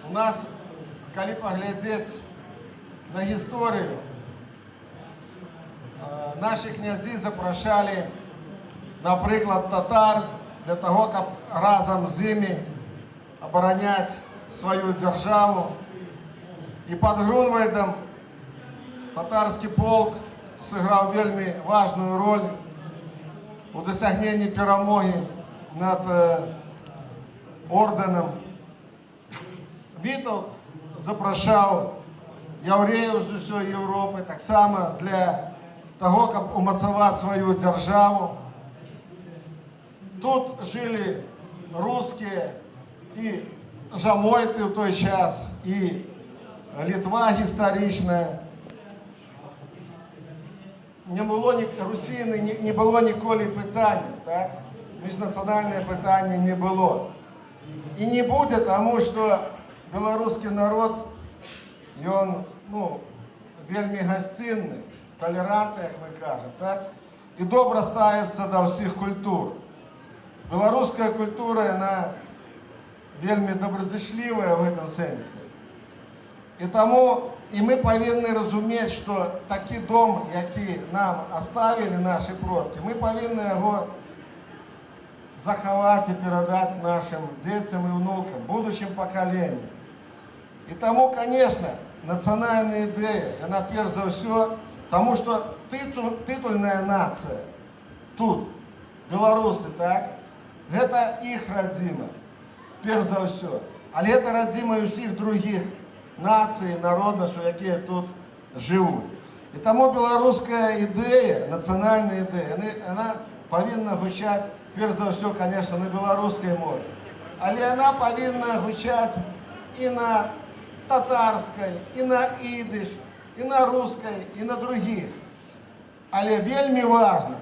У нас, калі паглядзець на гісторыю, наши князі запрашалі, напрыклад, татар для того, каб разам з імі абараняць сваю дзяржаву. І пад Грунвальдам татарскі полк сыграў вельмі важную роль у дасягненні перамогі над ордэнам. Вітаўт запрашаў яўрэяў з усёй Еўропы таксама для того, каб умацаваць сваю дзяржаву. Тут жылі рускія і жамойты ў той час, і Літва гістарычная. Не было русіны, не было ніколі пытання, так? Міжнацыянальнае пытанне не было. І не будзе, таму што беларускі народ, ён, ну, вельмі гасцінны, толерантны, як мы кажам, так? І добра ставіцца да ўсіх культур. Беларуская культура, яна вельмі добразычлівая в гэтым сэнсе. І таму і мы павінны разумець, што такі дом, які нам аставілі нашы продкі, мы павінны яго захаваць і перадаць нашим дзецям і внукам, будучым пакаленням. І таму, конечно, нацыянальная ідэя, яна перш за ўсё, таму што тытульная нацыя тут, беларусы, так, гэта іх радзіма. перш за ўсё. Але это радзімы ўсіх другіх нацый, народнасцаў, якія тут жывуць. І таму беларуская ідэя, нацыянальная ідэя, она павінна гучаць, перш за ўсё, конечно, на беларускай мове. Але она павінна гучаць і на татарскай, і на ідыш, і на рускай, і на другіх. Але вельмі важна,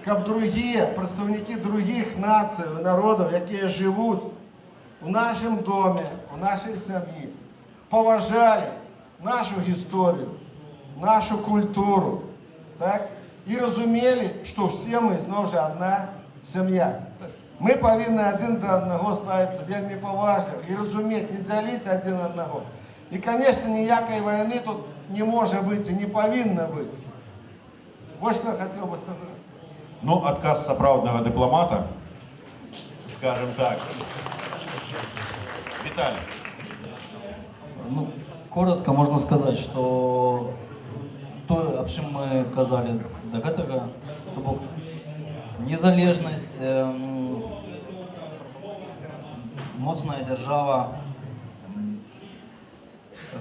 каб другія, прадстаўнікі другіх нацый, народаў, якія жывуць у нашым доме, у нашай сям'і, паважалі нашу гісторыю, нашу культуру, так? І разумелі, што ўсе мы, зноў жа, адна сям'я. Мы павінны адзін да аднаго ставіцца вельмі паважліва і разумець, не дзяліць адзін аднаго. І, конечно, ніякай вайны тут не можа быць і не павінна быць. Вот што я хацеў бы сказаць. Ну, адказ сапраўднага дыпламата, скажем так. Виталий. Ну, коротко можно сказать, что то, аб чым мы казалі да гэтага, то бок незалежнасць, моцная дзяржава,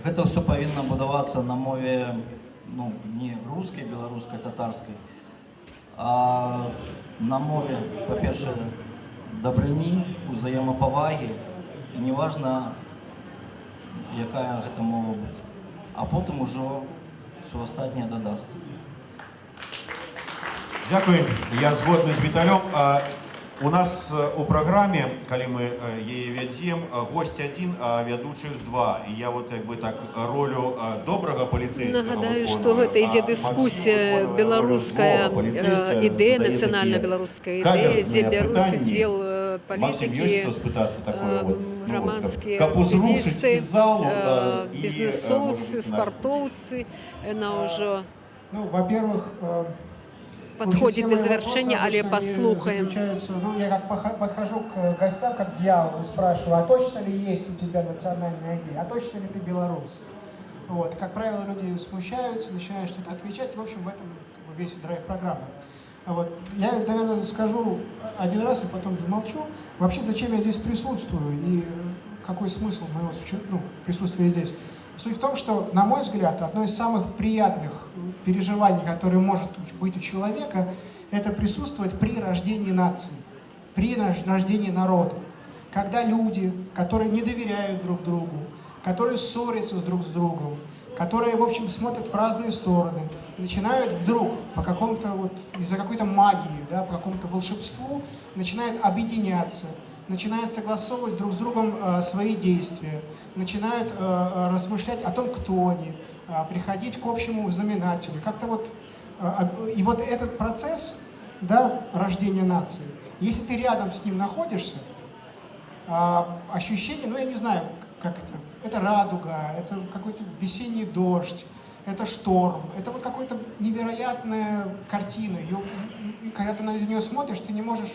гэта ўсё павінна будавацца на мове, ну, не рускай, беларускай, татарскай, а на мове, па-першае, дабрыні, узаемапавагі, і неважна, якая гэта мова будзе. А потым ужо все астатняе дадасца. Дзякуй, я згодны з Віталём. У нас у праграме, калі мы яе вядзем, госць адзін, а вядучых два. І я вот як бы так ролю добрага паліцейскага нагадаю, што гэта ідзе дыскусія беларуская ідэя, нацыянальная беларуская ідэя, дзе бяруць удзел палітыкі, грамадскія актывісты, бізнесоўцы, спартоўцы. Яна ўжо, ну, во-первых, подходит до завершения, але послухаем. Ну, я как подхожу к гостям, как к дьяволу, и спрашиваю, а точно ли есть у тебя национальная идея, а точно ли ты белорус? Вот. Как правило, люди смущаются, начинают что-то отвечать, и, в общем, в этом весь драйв программы. Вот. Я, наверное, скажу один раз и потом замолчу. Вообще, зачем я здесь присутствую и какой смысл моего присутствия здесь? Суть в том, что, на мой взгляд, одно из самых приятных переживаний, которое может быть у человека, это присутствовать при рождении нации, при рождении народа. Когда люди, которые не доверяют друг другу, которые ссорятся друг с другом, которые, в общем, смотрят в разные стороны, начинают вдруг по какому-то вот, из-за какой-то магии, да, по какому-то волшебству, начинают объединяться, начинают согласовывать друг с другом свои действия, начинают размышлять о том, кто они, приходить к общему знаменателю. Как-то вот, и вот этот процесс, да, рождения нации, если ты рядом с ним находишься, ощущение, ну я не знаю, как это радуга, это какой-то весенний дождь, это шторм, это вот какая-то невероятная картина. И когда ты на нее смотришь, ты не можешь,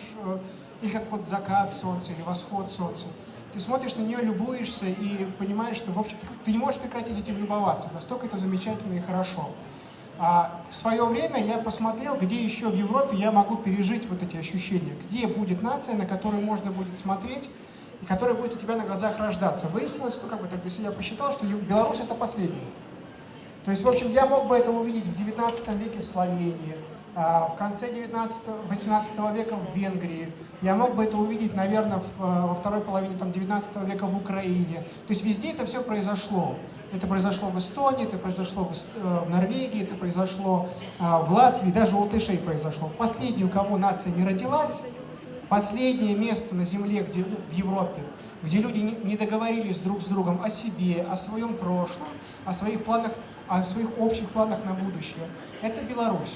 или как вот закат солнца, или восход солнца, ты смотришь на нее, любуешься и понимаешь, что, в общем, ты не можешь прекратить этим любоваться, настолько это замечательно и хорошо. А в свое время я посмотрел, где еще в Европе я могу пережить вот эти ощущения, где будет нация, на которую можно будет смотреть, и которая будет у тебя на глазах рождаться. Выяснилось, ну как бы так для себя посчитал, что Беларусь это последняя. То есть, в общем, я мог бы это увидеть в 19 веке в Словении, в конце 18 века в Венгрии. Я мог бы это увидеть, наверное, во второй половине 19 века в Украине. То есть везде это все произошло. Это произошло в Эстонии, это произошло в Норвегии, это произошло в Латвии, даже у латышей произошло. Последний, у кого нация не родилась, последнее место на земле, где, в Европе, где люди не договорились друг с другом о себе, о своем прошлом, о своих планах, о своих общих планах на будущее, это Беларусь.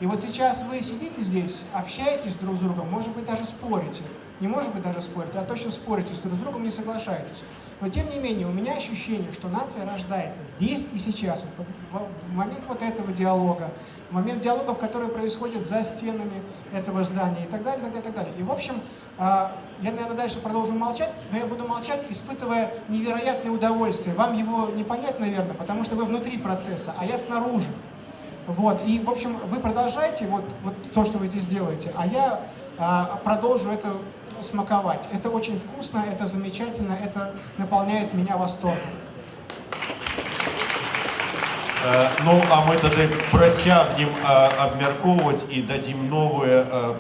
И вот сейчас вы сидите здесь, общаетесь друг с другом, может быть, даже спорите. Не может быть даже спорите, а точно спорите с друг с другом, не соглашаетесь. Но тем не менее, у меня ощущение, что нация рождается здесь и сейчас, в момент вот этого диалога, в момент диалогов, которые происходят за стенами этого здания и так далее, и так далее, и так далее. И в общем, я, наверное, дальше продолжу молчать, но я буду молчать, испытывая невероятное удовольствие. Вам его не понять, наверное, потому что вы внутри процесса, а я снаружи. Вот, и, в общем, вы продолжаете вот то, что вы здесь делаете, а я продолжу это смаковать. Это очень вкусно, это замечательно, это наполняет меня восторгом. Ну, а мы тогда працягнем абмяркоўваць і дадзім новыя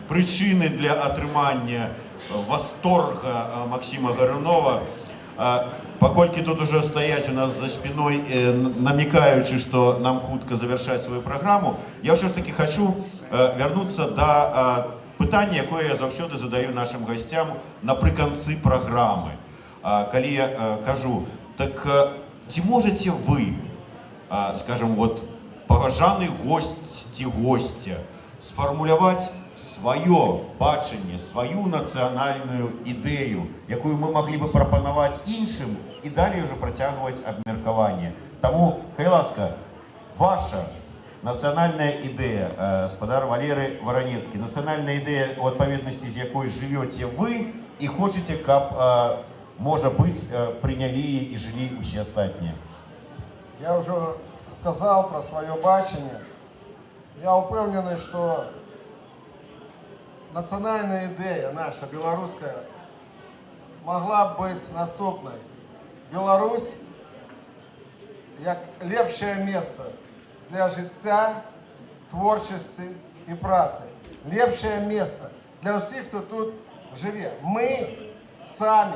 прычыны для атрымання восторга Максима Горюнова. Паколькі тут уже стаяць у нас за спиной, намекаючы, что нам хутка завершаць свою программу, я все ж таки хочу вернуться до пытання, якое я заўсёды задаю нашим гостям напрыканцы программы. Калі я кажу, так ці можете вы, скажем, вот, паважаны гость ці гостя, сфармуляваць свое бачанне, свою нацыянальную ідэю, якую мы могли бы прапанаваць іншым і далей уже працягваць абмеркаванне. Таму, калі ласка, ваша нацыянальная ідэя, спадар Валерый Варанецкі, нацыянальная ідэя, у адпаведнасці з якой жывёце вы і хочаце, каб, можа быць, прынялі і жылі усе астатнія. Я уже сказал про свое бачение. Я упевнений, что национальная идея наша, белорусская, могла быть наступной. Беларусь як лепшее место для життя, творчости и працы. Лепшее место для всех, кто тут живет. Мы сами,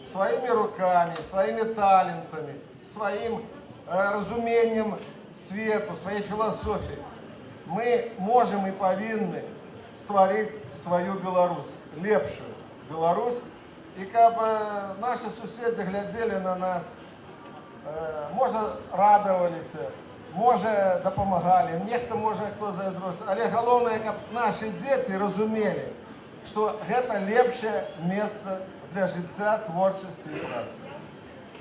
своими руками, своими талантами, своим разумением свету, своей философией, мы можем и повинны створить свою Беларусь, лепшую Беларусь. И как бы наши соседи глядели на нас, может радовались, может допомагали, нехто может кто зайдросил. Але головне, как наши дети разумели, что это лепшее место для життя, творчости и працы.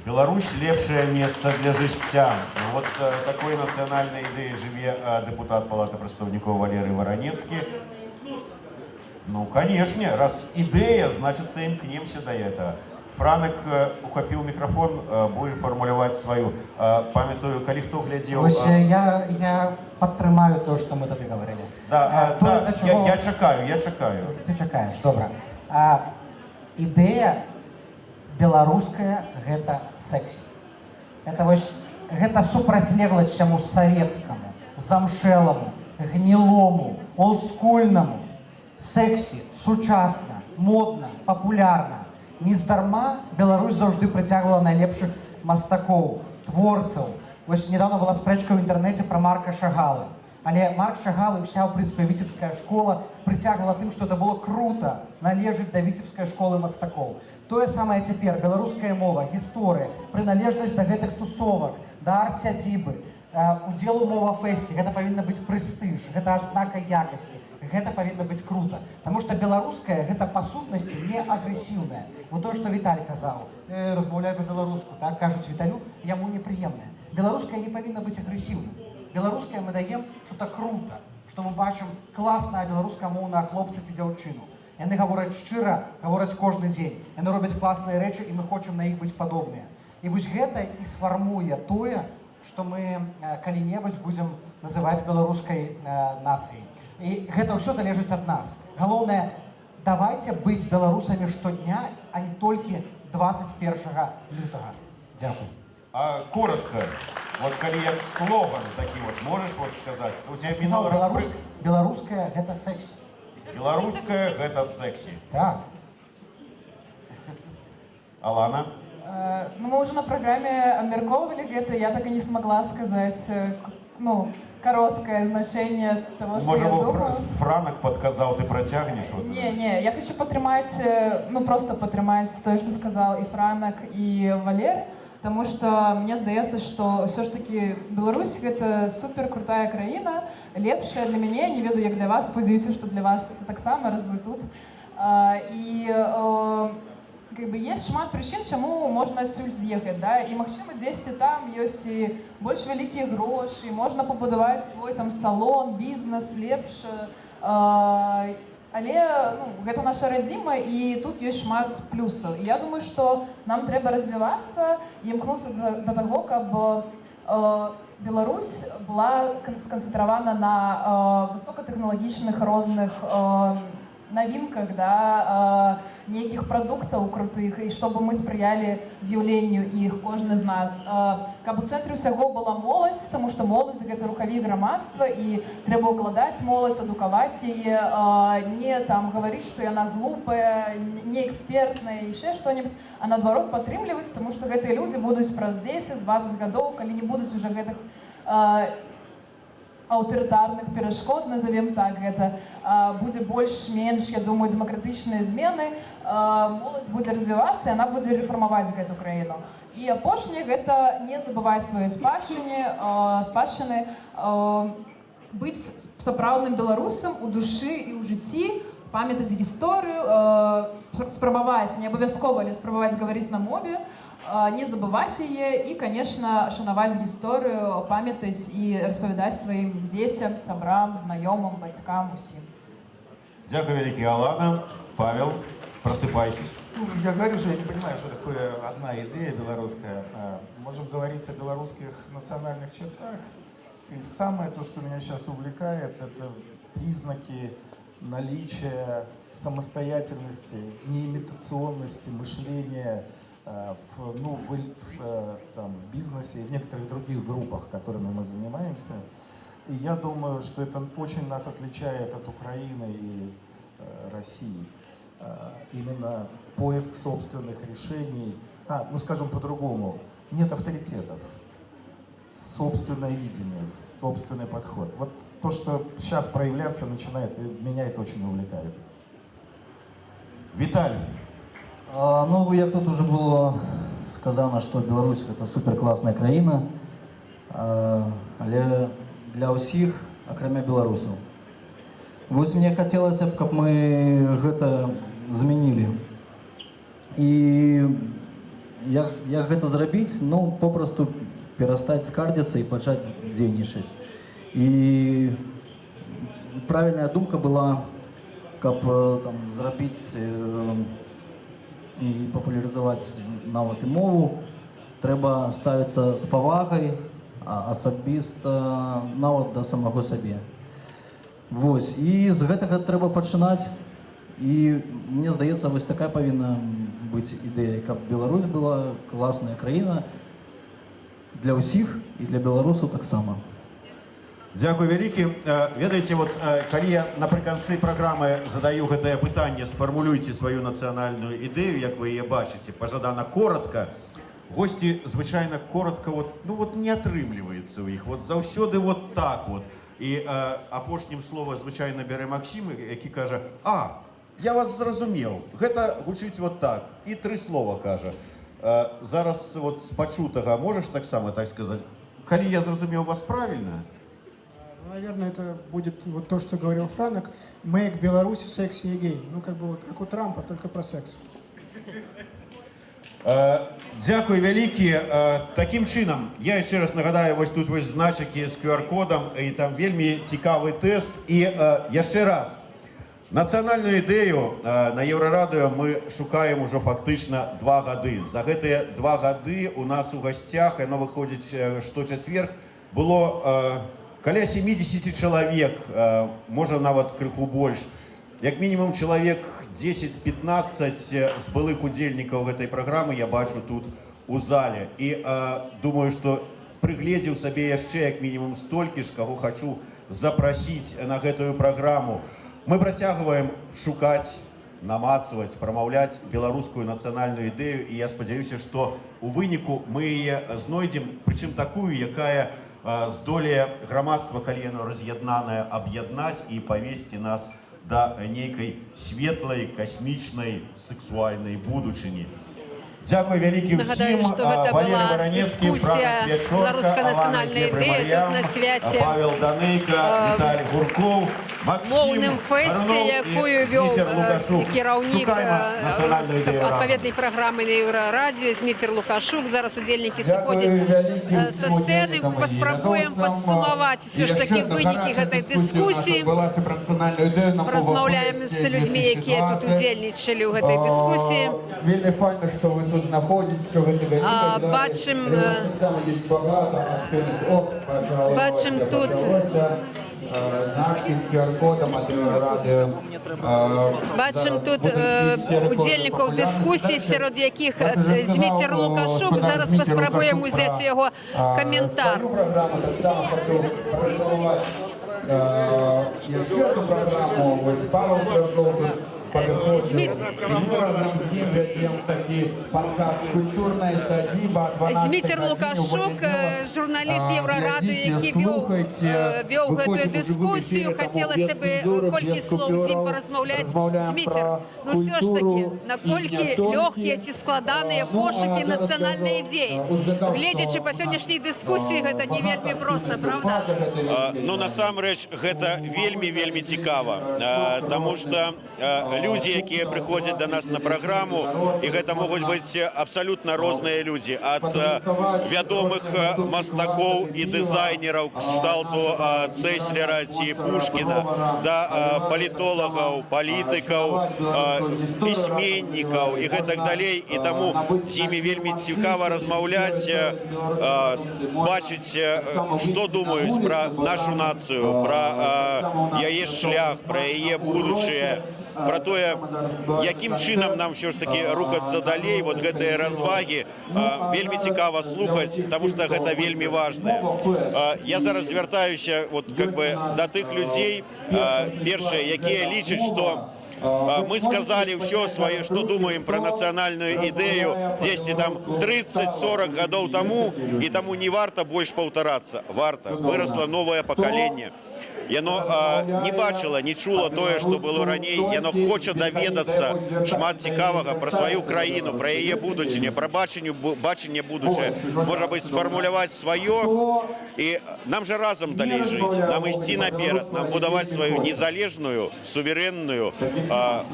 Беларусь – лепшее место для жыцця. Вот такой национальной идеей жыве депутат Палаты прадстаўнікоў Валерий Варанецкі. Ну, конечно, раз идея, значит, имкнемся до этого. Франек ухапіў микрофон, будет формулировать свою. Памятаю, калі хто глядзеў... Я падтрымаю то, что мы тады говорили. Да, я чакаю. Ты чакаешь, добра. Идея беларуская — гэта секси. Гэта супрацьлегласць всему советскому, замшелому, гнилому, олдскульному. Секси, сучасна, модна, популярна. Нездарма Беларусь заўжды прыцягвала найлепшых мастакоў, творцаў. Вось недавно была спрэчка ў інтэрнэце пра Марка Шагала. Але Марк Шагал і ўся, ў прынцыпе, віцебская школа прыцягвала тым, што это было круто належыць да віцебскай школы мастакоў. Тое самае цяпер. Беларуская мова, гісторыя, прыналежнасць да гэтых тусовак, да арт-сядзібы, удзел у мова-фэсце. Гэта павінна быць прэстыж, гэта адзнака якасці, гэта павінна быць круто. Таму што беларуская гэта па сутнасці не агрэсіўная. Вот тое, што Віталь казаў, размаўляй па-беларуску, так кажуць Віталю, яму непрыемная. Беларуская не павінна быць агрэсіўнай. Беларуская мы даем что-то круто, что мы бачым класная беларускамоўная хлопца ці дзяўчыну. Яны гавораць шчыра, гавораць кожны дзень. Яны робяць класныя рэчы, і мы хочам на іх быць падобныя. І вось гэта і сфармуе тое, што мы калі-небудзь будзем называць беларускай нацыяй. І гэта ўсё залежыць ад нас. Галоўнае, давайте быць беларусамі штодня, а не толькі 21 лютага. Дзякуй. А коротко, вот коли як слоган такі вот, можешь вот сказать? У тебя минулый раз... Беларуская — гэта секси. Беларуская — гэта секси. Так. Алана? Ну, мы уже на программе обмерковывали это, я так и не смогла сказать, ну, короткое значение того, что я думаю. Может, Франок подказал, ты протягнешь? Вот Не, я хочу потрымать, ну, просто потрымать то, что сказал и Франок, и Валер, потому что мне здаецца, что все ж таки Беларусь — это супер крутая краіна, лепшая для мяне, не ведаю, як для вас, спадзяюся, что для вас таксама, раз вы тут. И как бы есть шмат прычын, чаму можна адсюль з'ехаць, да? І магчыма, дзесьці там ёсць і больш вялікія грошы, можна пабудаваць свой там салон, бізнес лепш. Але гэта наша радзіма, і тут ёсць шмат плюсаў. І я думаю, што нам трэба развівацца і імкнуцца да таго, каб Беларусь была сканцэнтравана на высокатэхналагічных розных новинках, да, неких продуктаў крутых, і чтобы мы спрыялі з'яўленню іх, кожны з нас. Каб у цэнтры ўсяго была моладзь, таму што моладзь — гэта рукаві грамадства, і трэба ўкладаць моладзь, адукаваць яе, не там гаварыць, што яна глупая, не экспертная, яшчэ што-небудзь, а наадварот падтрымліваць, таму што гэтыя людзі будуць праз 10-20 гадоў, калі не будуць уже гэтых аўтарытарных перашкод, назовем так гэта, будзе больш-менш, я думаю, дэмакратычныя змены, моладзь будзе развівацца, і яна будзе рэфармаваць гэту краіну. І апошняе — гэта не забываць сваёй спадчыны, быць сапраўдным беларусам у душы і ў жыцці, памятаць гісторыю, спрабаваць, не абавязкова, але спрабаваць гаварыць на мове, не забываць яе і, конечно, шанаваць гісторыю, памятаць і распавядаць сваім дзецям, сябрам, знаёмым, бацькам, усім. Дякую вялікі, Алана. Павел, просыпайтесь. Я говорю, что я не понимаю, что такое одна идея белорусская. Можем говорить о белорусских национальных чертах. И самое то, что меня сейчас увлекает, это признаки наличия самостоятельности, неимитационности мышления в бизнесе и в некоторых других группах, которыми мы занимаемся. И я думаю, что это очень нас отличает от Украины и России. Именно поиск собственных решений, скажем по-другому, нет авторитетов, собственное видение, собственный подход. Вот то, что сейчас проявляться начинает, меня это очень увлекает. Виталий. Ну, як тут уже было сказано, что Беларусь — это суперклассная краіна, але для ўсіх, акрамя беларусаў. Вось мне хацелася б, каб мы гэта змянілі. І як гэта зрабіць? Ну, попросту перастаць скардзіцца і пачаць дзейнічаць. І правільная думка была, каб там зрабіць і папулярызаваць нават і мову, трэба ставіцца з павагай, асабіста нават да самого сабе. Вось, і з гэтага трэба пачынаць, і мне здаецца, вось такая павінна быць ідэя, каб Беларусь была класная краіна для ўсіх і для беларусаў таксама. Дякую вялікі. Ведаеце, вот калі я напрыканцы праграмы задаю гэтае пытанне, сфармулюйце сваю нацыянальную ідэю, як вы яе бачыце, пажадана коротка, госці звычайна коротка не атрымліваецца ў іх. Вот заўсёды вот так вот. І апошнім слова звычайна бярэ Максім, які кажа: я вас зразумеў, гэта гучыць вот так. І 3 слова кажа. Зараз вот з пачутага можаш таксама так сказаць? Калі я зразумеў вас правільна? Наверное, это будет вот то, что говорил Франок. Make Беларусь sexy again. Ну, как бы вот как у Трампа, только про секс. Дякую вялікі. Такім чынам, я яшчэ раз нагадаю, вось тут вось значыкі з QR-кодам, і там вельмі цікавы тэст. І яшчэ раз, нацыянальную ідэю на Еўрарадыё мы шукаем ужо фактычна 2 гады. За гэтыя 2 гады у нас у гасцях, яно выходзіць шточацверг, было каля 70 чалавек, можа нават крыху больш. Як мінімум чалавек 10-15 з былых удзельнікаў гэтай праграмы я бачу тут у зале. І думаю, што прыгледзеў сабе яшчэ як мінімум столькі ж, каго хачу запрасіць на гэтую праграму. Мы працягваем шукаць, намацаваць, прамаўляць беларускую нацыянальную ідэю, і я спадзяюся, што у выніку мы яе знойдзем, прычым такую, якая здолее грамадства, калі яно раз'яднанае, аб'яднаць і павесці нас да нейкай светлай, касмічнай, сексуальнай будучыні. Дякую вялікі ўсім. Валерий Воронецкий, Франк Пячорка, Алана Гебре-Марьям, Павел Данейка, Віталій Гурков, Моўным фэсце, якую вёў кіраўнік адпаведнай праграмы на Еўрарадыё Зміцер Лукашук. Зараз удзельнікі сыходзяць са сцэны. Паспрабуем падсумаваць усё ж такі вынікі гэтай дыскусіі. Размаўляем з людзьмі, якія тут удзельнічалі ў гэтай дыскусіі. Вельмі файна, што вы тут знаходзіце. Бачым тут значки з QR-кодом ради Бачимо тут удільників дискусії, серед яких Зміцер Лукашук. Зараз поспробуємо взяти його коментар. Ще одну програму, ось Павел Павлов, Зміцер Лукашук, журналіст Євроради, який вів цю дискусію. Хотілося б кілька слов з ним порозмовляти. Зміцер, ну все ж таки, наскільки легкі ці складані пошуки національної ідеї? Глядячи по сьогоднішній дискусії, це не вельми просто, правда? Ну, насамрэч, гэта вельмі цікава, тому що люди, які приходять до нас на програму, і гэта могуць быць абсолютно розныя люди, ад вядомых мастакоў і дызайнераў кшталту Цеслера ці Пушкіна да палітолагаў, палітыкаў, пісьменнікаў і гэтак далей. І таму з імі вельмі цікава размаўляць, бачыць, што думаюць пра нашу нацыю, пра яе шлях, пра яе будучае, про тое, якім чынам нам все ж таки рухацца далей, вот гэтыя развагі вельмі цікава слухаць, потому что гэта вельмі важна. Я зараз звяртаюся вот как бы до тых людзей, першае, якія лічаць, што мы сказали все свое, что думаем про национальную идею 10, там, 30-40 годов тому, и тому не варто больше паўтарацца. Варто. Выросло новое поколение. Яно не бачила, не чула тое, што было раней. Яно хоча даведацца шмат цікавага пра сваю краіну, пра яе будучыню, пра бачанне будучае. Можа быць, сфармуляваць сваё. І нам же разам далей жыць. Нам ісці наперад, нам будаваць сваю незалежную, суверенную,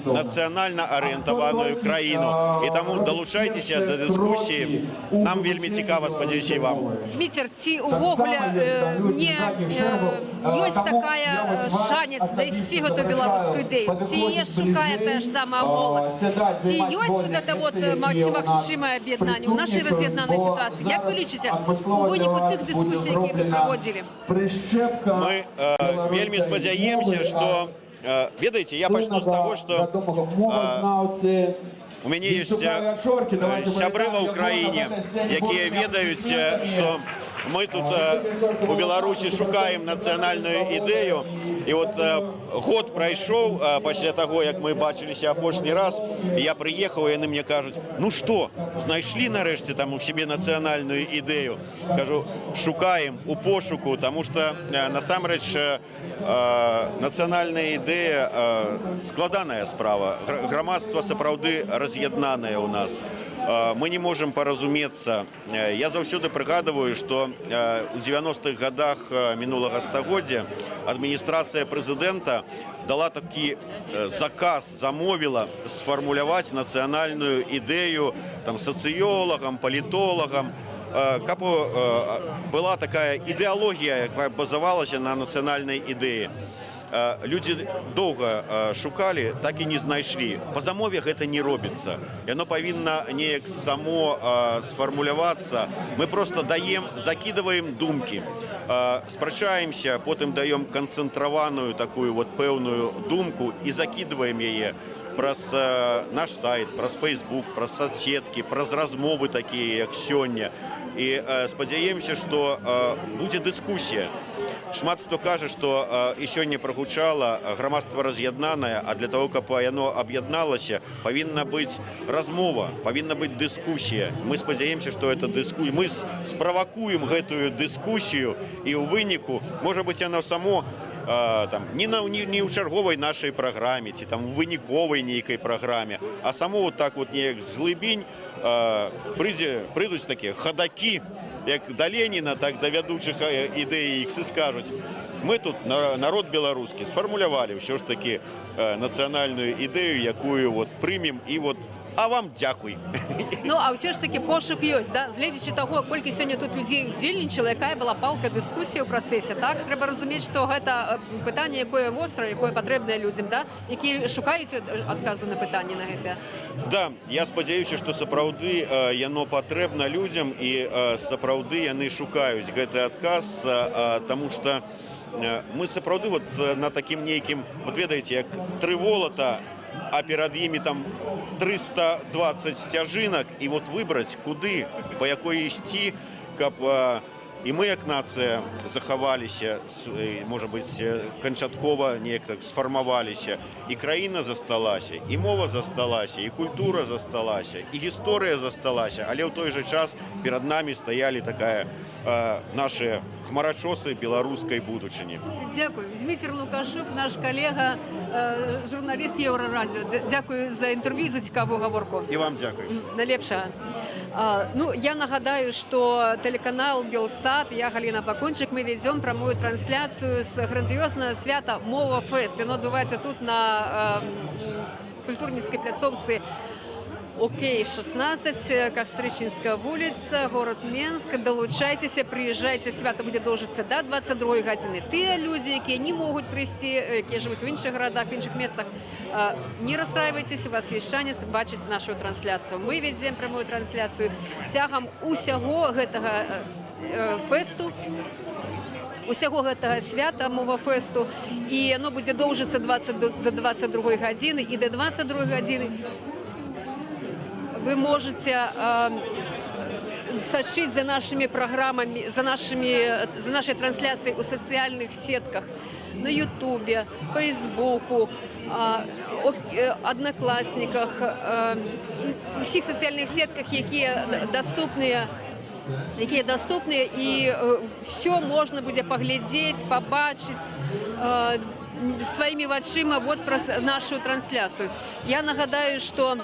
нацыянальна арыентаваную краіну. І таму далучайцеся да дыскусіі. Нам вельмі цікава, спадзяюся, і вам. Зміцер, ці увогуле не ёсць такая шанец дайсці гэту беларускую ідэю? Ці яе шукае тая ж самая моладзь? Ці ёсць вот это вот магчымае аб'яднанне ў нашай раз'яднанай сітуацыі? Як вы лічыце у выніку тых дыскусій, які вы праводзілі? Мы вельмі спадзяемся, што, ведаеце, я пачну з таго, што у мяне ёсць сябры ва ўкраіне, якія ведаюць, што мы тут у Беларусі шукаем нацыянальную ідэю. І от год прайшоў пасля таго, як мы бачыліся апошні раз, я прыехаў, і яны мне кажуць: ну што, знайшлі нарэшце там у сябе нацыянальную ідэю? Кажу, шукаем у пошуку, таму што насамрэч нацыянальная ідэя складаная справа. Грамадства сапраўды раз'яднанае ў нас. Мы не можем поразумецца. Я заўсёды прыгадываю, што у 90-х годах мінулага стагоддзя адміністрацыя прэзідэнта дала такі заказ, замовіла сфармуляваць нацыянальную ідэю там сацыёлагам, палітолагам, каб была такая ідэалогія, якая базавалася на нацыянальнай ідэі. Людзі доўга шукалі, так і не знайшлі. Па замове гэта не робіцца. Яно павінна неяк само сфармулявацца. Мы просто даем, закидываем думкі, спрачаемся, потым даем канцэнтраваную такую вот пэўную думку і закидываем яе праз наш сайт, праз Facebook, праз соцсеткі, праз размовы такія, як сёння. І спадзяемся, што будзе дыскусія. Шмат хто кажа, што і сёння прагучала грамадства раз'яднанае, а для того, каб яно аб'ядналася, павінна быць размова, павінна быць дыскусія. Мы спадзяемся, што это дыскусія. Мы справакуем гэтую дыскусію, і ў выніку, можа быць, яно само не ў чарговай нашай праграме, ці там у выніковай нейкай праграме, а само вот так вот неяк з глыбінь прыйдуць такія хадакі, як да Леніна, так да вядучых ідэй ікс, і скажуць: мы тут, народ беларускі, сфармулявалі ўсё ж такі нацыянальную ідэю, якую вот прымем і вот А вам дзякуй. Ну, а ўсё ж такі пошук ёсць, да? Гледзячы таго, колькі сёння тут людзей удзельнічала, якая была палка дыскусія ў працэсе, так? Трэба разумець, што гэта пытанне, якое вострае, якое патрэбнае людзям, да? Якія шукаюць адказу на пытанне на гэта. Да, я спадзяюся, што сапраўды яно патрэбна людзям і сапраўды яны шукаюць гэты адказ, таму што мы сапраўды вот на такім нейкім, вот ведаеце, як тры волата, а перад імі там 320 сцяжынак, і вот выбраць, куды, па якой ісці, каб і мы, як нацыя, захаваліся, можа быць, канчаткова неяк так сфармаваліся, і краіна засталася, і мова засталася, і культура засталася, і гісторыя засталася, але ў той жа час перад намі стаялі такая наши хмарачосы беларускай будучыні. Дякую. Зміцер Лукашук, наш калега, журналіст Еўрарадіо. Дякую за інтэрв'ю, за цікавую гаворку. І вам дякую. Найлепшага. Ну, я нагадаю, что телеканал Белсат, я Галина Бакунчик, мы ведем прямую трансляцию с грандиозного свята Мова Фест. Оно отбывается тут на культурніцкай пляцоўцы ОК-16, Кастрычніцкая вуліца, город Менск. Долучайтеся, приезжайте, свято будет доўжыцца до 22 гадзіны. Тыя людзі, якія не могуць прыйсці, якія жывуць в іншых гарадах, в іншых месцах, не расстраивайтесь, у вас есть шанец бачыць нашу трансляцию. Мы ведем прямую трансляцию цягам усяго гэтага фесту, усяго гэтага свята Мова Фесту, і оно будзе доўжыцца за 22 гадзіны, і до 22 гадзіны вы можете сачыць за нашими программами, за нашей трансляцией у социальных сетках, на Ютубе, Фейсбуку, Одноклассниках, у всех социальных сетках, якія доступныя, і все можна будзе паглядзець, пабачыць сваімі вачыма вот праз нашу трансляцию. Я нагадаю, что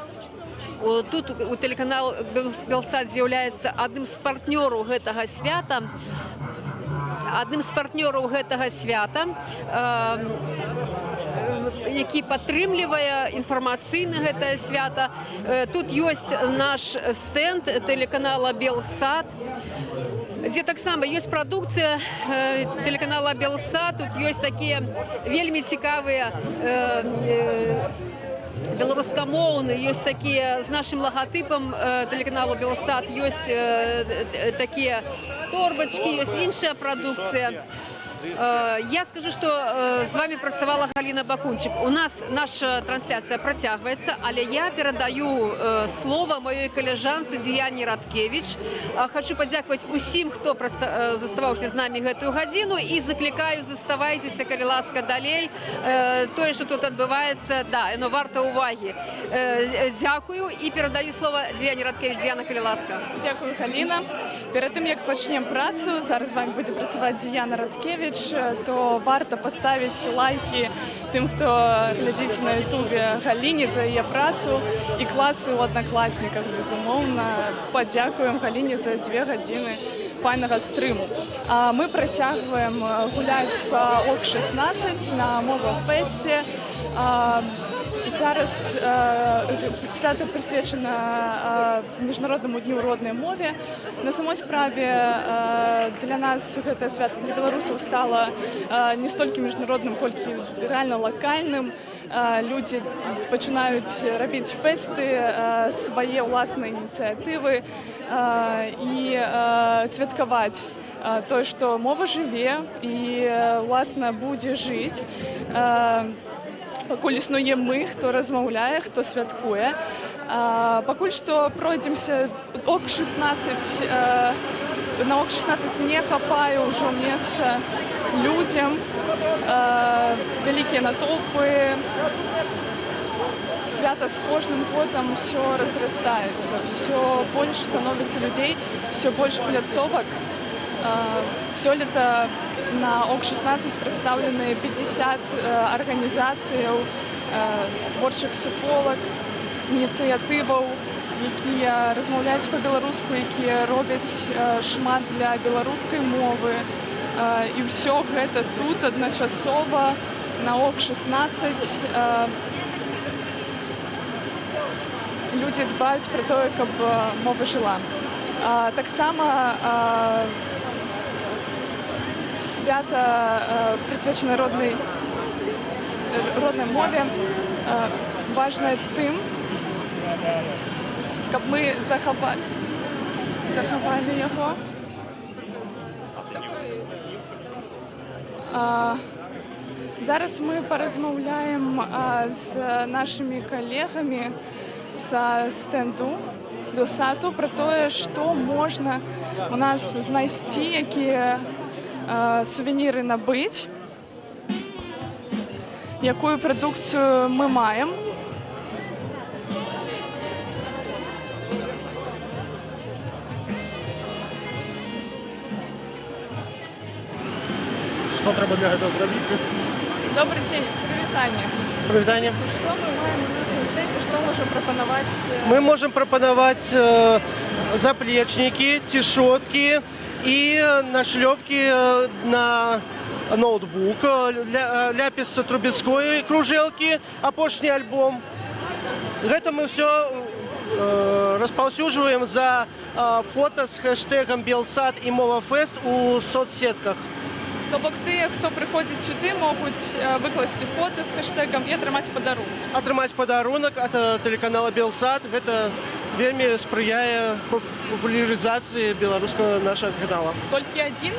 тут у телеканал Белсат з'яўляецца адным з партнёраў гэтага свята, які падтрымлівае інфармацыйна гэтае свята. Тут ёсць наш стенд телеканала Белсат, дзе таксама ёсць прадукцыя телеканала Белсат. Тут ёсць такія вельмі цікавыя беларускамоўны, ёсць такія з нашим логотипом телеканалу Белсат, ёсць такія торбачкі, ёсць іншая прадукцыя. Я скажу, что с вами працавала Галина Бакунчик. У нас наша трансляция протягивается, але я передаю слово моей коллежанце Діяні Радкевич. Хочу подякувати усім, хто заставаўся з нами гэтую гадзіну, і закликаю, заставайтеся, калі ласка, далей. Тое, что тут адбываецца, да, оно варта уваги. Дякую і передаю слово Діяні Радкевич. Діяна, калі ласка. Дякую, Галина. Перед тим, як почнемо працю, зараз з вами буде працювати Діяна Радкевич, то варто поставити лайки тим, хто глядить на ютубі Галині за її працю, і класи у однокласниках, безумовно. Подякуємо Галині за 2 години файного стриму. А ми протягуємо гуляти по ОК-16 на Мова Фесті. Зараз свято присвячено Міжнародному дню родної мови. На самой справі для нас гэта свято, для беларусаў стало не столькі міжнародным, колькі реально локальным. Люди пачынаюць рабіць фесты, свае ўласныя ініцыятывы і святкаваць тое, што мова жыве і ўласна будзе жыць. Пакуль існуе мы, хто размаўляе, хто святкуе. Пакуль што пройдземся ОК-16, на ОК-16 не хапае ўжо месца людзям, вялікія натоўпы. Свята з кожным годам ўсё разрастаецца, ўсё больш становіцца людзей, ўсё больш пляцовак. Сёлета на ОК-16 прадстаўлены 50 арганізацыяў з творчых суполак, ініцыятываў, якія размаўляюць па-беларуску, якія робяць шмат для беларускай мовы. І ўсё гэта тут адначасова на ОК-16. людзі дбаюць пра тое, каб мова жыла. Таксама свята прысвечана роднай мове важнае тым, каб мы захавалі яго. Зараз мы паразмаўляем з нашымі калегамі са стэнду Белсату пра тое, што можна у нас знайсці, якія сувеніры набыць, якую прадукцыю мы маем. Што трэба для гэтага зрабіць? Добрый дзень, прывітанне. Прывітанне. Што мы маем у нас на стэндзе, што можам прапанаваць? Мы можам прапанаваць заплечнікі, цішоткі і нашлёпкі на ноутбук, ляпіс Трубецкой кружэлкі, апошні альбом. Гэта мы ўсё распаўсюджваем за фота з хэштэгам Белсат і Мовафест у соцсетках. То бок тыя, хто прыходзіць сюды, могуць выкласці фота з хэштэгам і атрымаць падарунак. Атрымаць падарунак ад тэлеканала Белсат. Гэта вельмі спрыяе папулярызацыі беларускага нашага канала. Толькі адзін?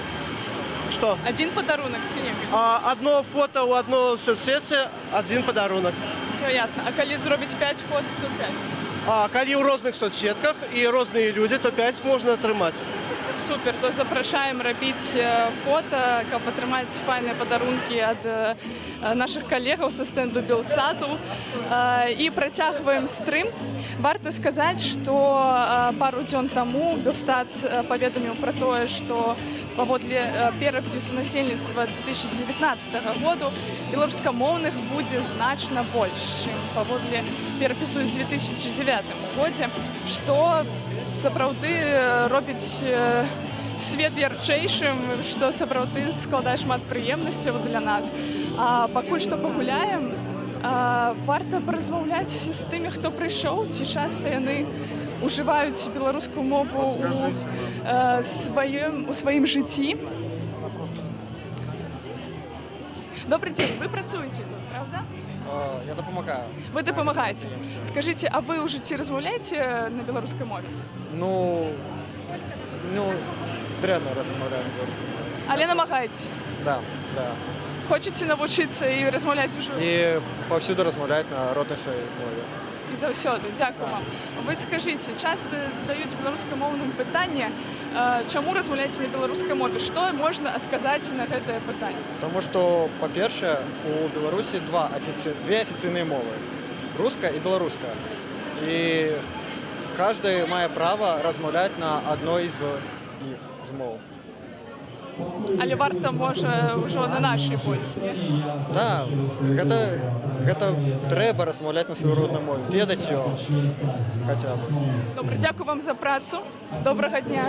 Што? Адзін падарунак ці не? Адно фота ў адной соцсетцы, адзін падарунак. Все ясна. А калі зробіць 5 фот, то 5? Калі ў розных соцсетках і розныя людзі, то 5 можна атрымаць. Супер, то запрашаем рабіць фота, каб атрымаць файныя падарункі ад нашых калегаў са стэнду Белсату. І працягваем стрым. Варта сказаць, што пару дзён таму Белстат паведаміў пра тое, што паводле перапісу насельніцтва 2019 году беларускамоўных будзе значна больш, чым паводле перапісу ў 2009 годзе, што сапраўды робіць свет ярчэйшым, што сапраўды складае шмат прыемнасцяў для нас. А пакуль што пагуляем, варта паразмаўляць з тымі, хто прыйшоў, ці часта яны ужываюць беларускую мову у сваім жыцці. Добрый день, вы працуеце тут, правда? Я дапамагаю. Вы дапамагаеце. Скажыце, а вы ў жыцці размаўляеце на беларускай мове? Ну, дрэнна размаўляю на беларускай мове. Але намагаецеся? Да. Хочаце навучыцца і размаўляць ужо? І паўсюды размаўляць на роднай сваёй мове. І заўсёды, дзякую вам. Вы скажыце, часта задаюць беларускамоўным пытанне, чаму размаўляеце на беларускай мове? Што можна адказаць на гэтае пытанне? Таму што, па-першае, у Беларусі две афіцыйныя мовы. Руская і беларуская. І кожны мае права размаўляць на адной з іх, з моў. Але варта, можа, ўжо на нашай мове? Так, гэта трэба размаўляць на сваёй роднай мове, ведаць ёю хаця б. Добра, дзякую вам за працу. Добрага дня.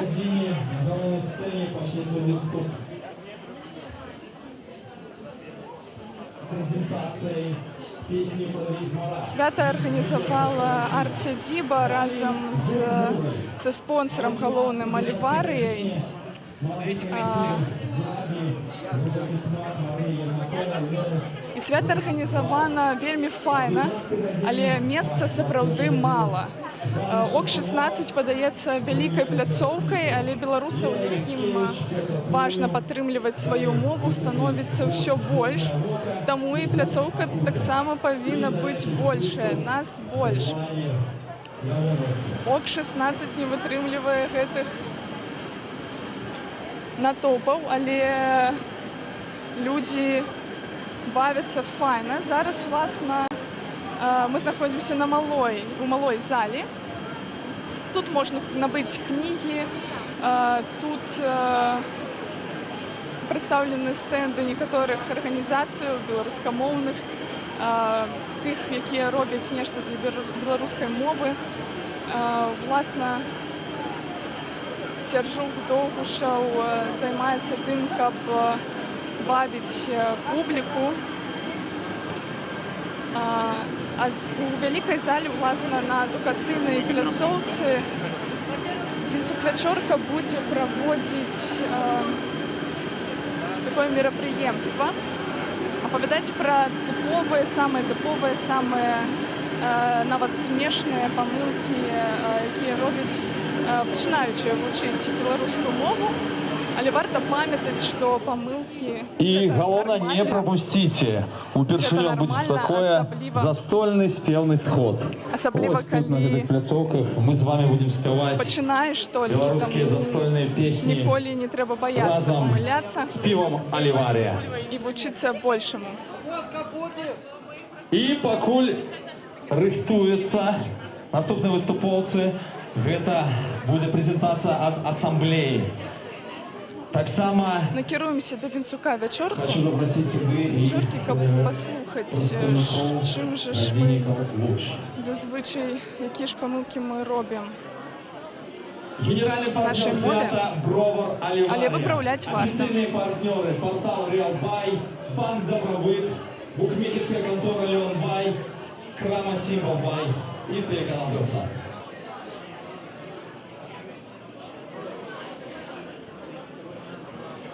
Свята арганізавала арт-сядзіба разам са спонсарам галоўным Аліварыяй. І свята арганізавана вельмі файна, але месца сапраўды мала. ОК-16 падаецца вялікай пляцоўкай, але беларусаў, якім важна падтрымліваць сваю мову, становіцца ўсё больш. Таму і пляцоўка таксама павінна быць большая, нас больш. ОК-16 не вытрымлівае гэтых натоўпаў, але людзі бавяцца файна. Зараз мы знаходзімся у малой зале. Тут можна набыць кнігі, тут прадстаўлены стэнды некаторых арганізацый беларускамоўных, тых, якія робяць нешта для беларускай мовы. Уласна, Сяржук Доўгушаў займаецца тым, каб бавіць публіку. у вялікай залі, власна, на адукацыйнай пляцоўцы Вінцук-вячорка будзе праводзіць такое мерапрыемства, апавядаць пра самыя тыповыя, нават смешныя памылкі, якія робяць пачынаючыя вучыць беларускую мову, але варта памятаць, што памылкі... И галоўна не пропустите. Упершыню будет такое застольный спевный сход. Асабліва, Тут на гэтых пляцоўках мы с вами будем спевать пачынаеш толькі, белорусские застольные песни ніколі не трэба баяцца разом памыляцца с пивом Оливария. і вучыцца большаму. И пакуль рыхтуецца наступныя выступоўцы, гэта будзе прэзентацыя ад асамблеі. Таксама накіруемся да Вінцука-вячорку, хочу запросить сюды каб паслухаць, чым жа ж мы зазвычай, якія ж памылкі мы робім Генеральный партнер свята Бровар Оливария. Але выпраўляць варта. Официальные партнеры портал Реалбай, Банк Добробыт, букмекерская контора Леонбай, Крама Символбай и телеканал Белсат.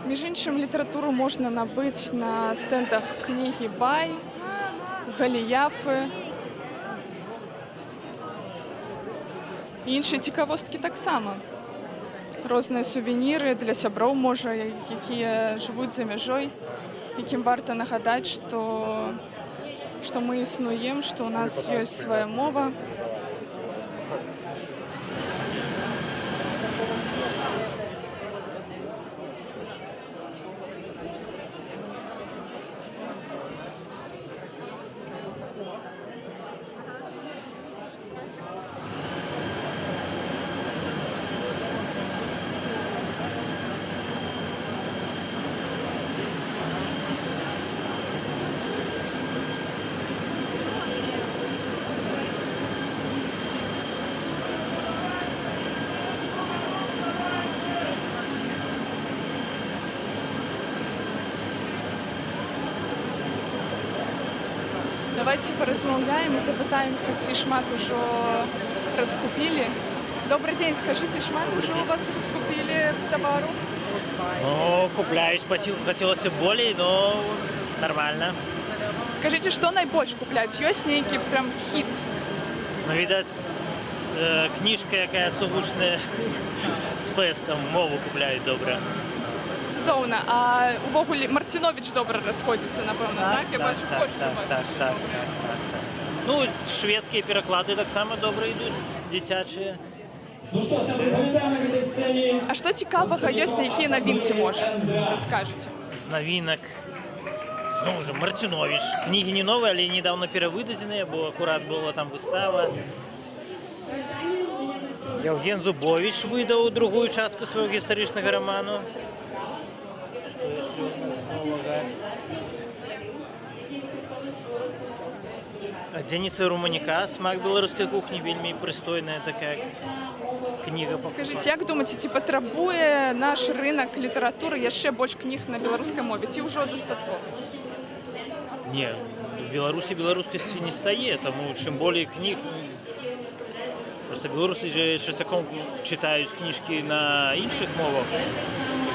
Між іншым, літаратуру можна набыць на стэндах кнігі Бай, Галіяфы і іншыя цікавосткі таксама. Розныя сувеніры для сяброў, можа, якія жывуць за мяжой, якім варта нагадаць, што мы існуем, што ў нас ёсць свая мова. Давайте поразмаўляем и запытаемся, ці шмат ужо раскупили. Добрый день, скажите, шмат уже у вас раскупили товару? Ну, купляюсь, хотелось более, но нормально. Скажите, что найбольш купляюць? Ёсць нейкі прям хит? Ну, відаць, книжка, якая сугучная з фэстам, мову купляюць добра. Цудоўна. А увогуле Марцінович добра расходзіцца, напэўна, так? Я бачу, почту у вас. Так. Ну, шведскія пераклады таксама добра ідуць, дзіцячыя. Ну что, сябры, павітаем на гэтай сцэне. А што цікавага ёсць, якія навінкі, можа, раскажаце? Новинок. Ну, уже Марцінович. Книги не новые, але недавно перевыдадзеныя, бо акурат была там выстава. Евген Зубович выдаў другую частку свайго гістарычнага роману. Что еще нового? Дениса Руманіка «Смак беларускай кухні», вельмі прыстойная такая книга. Скажите, як думаете, ці патрабуе наш рынок літаратуры яшчэ больш кніг на беларускай мове, ці ўжо дастаткова? Не, в Беларуси беларускасці не стае, тому чым болей кніг. Просто беларусы же часцяком читаюць кніжкі на іншых мовах.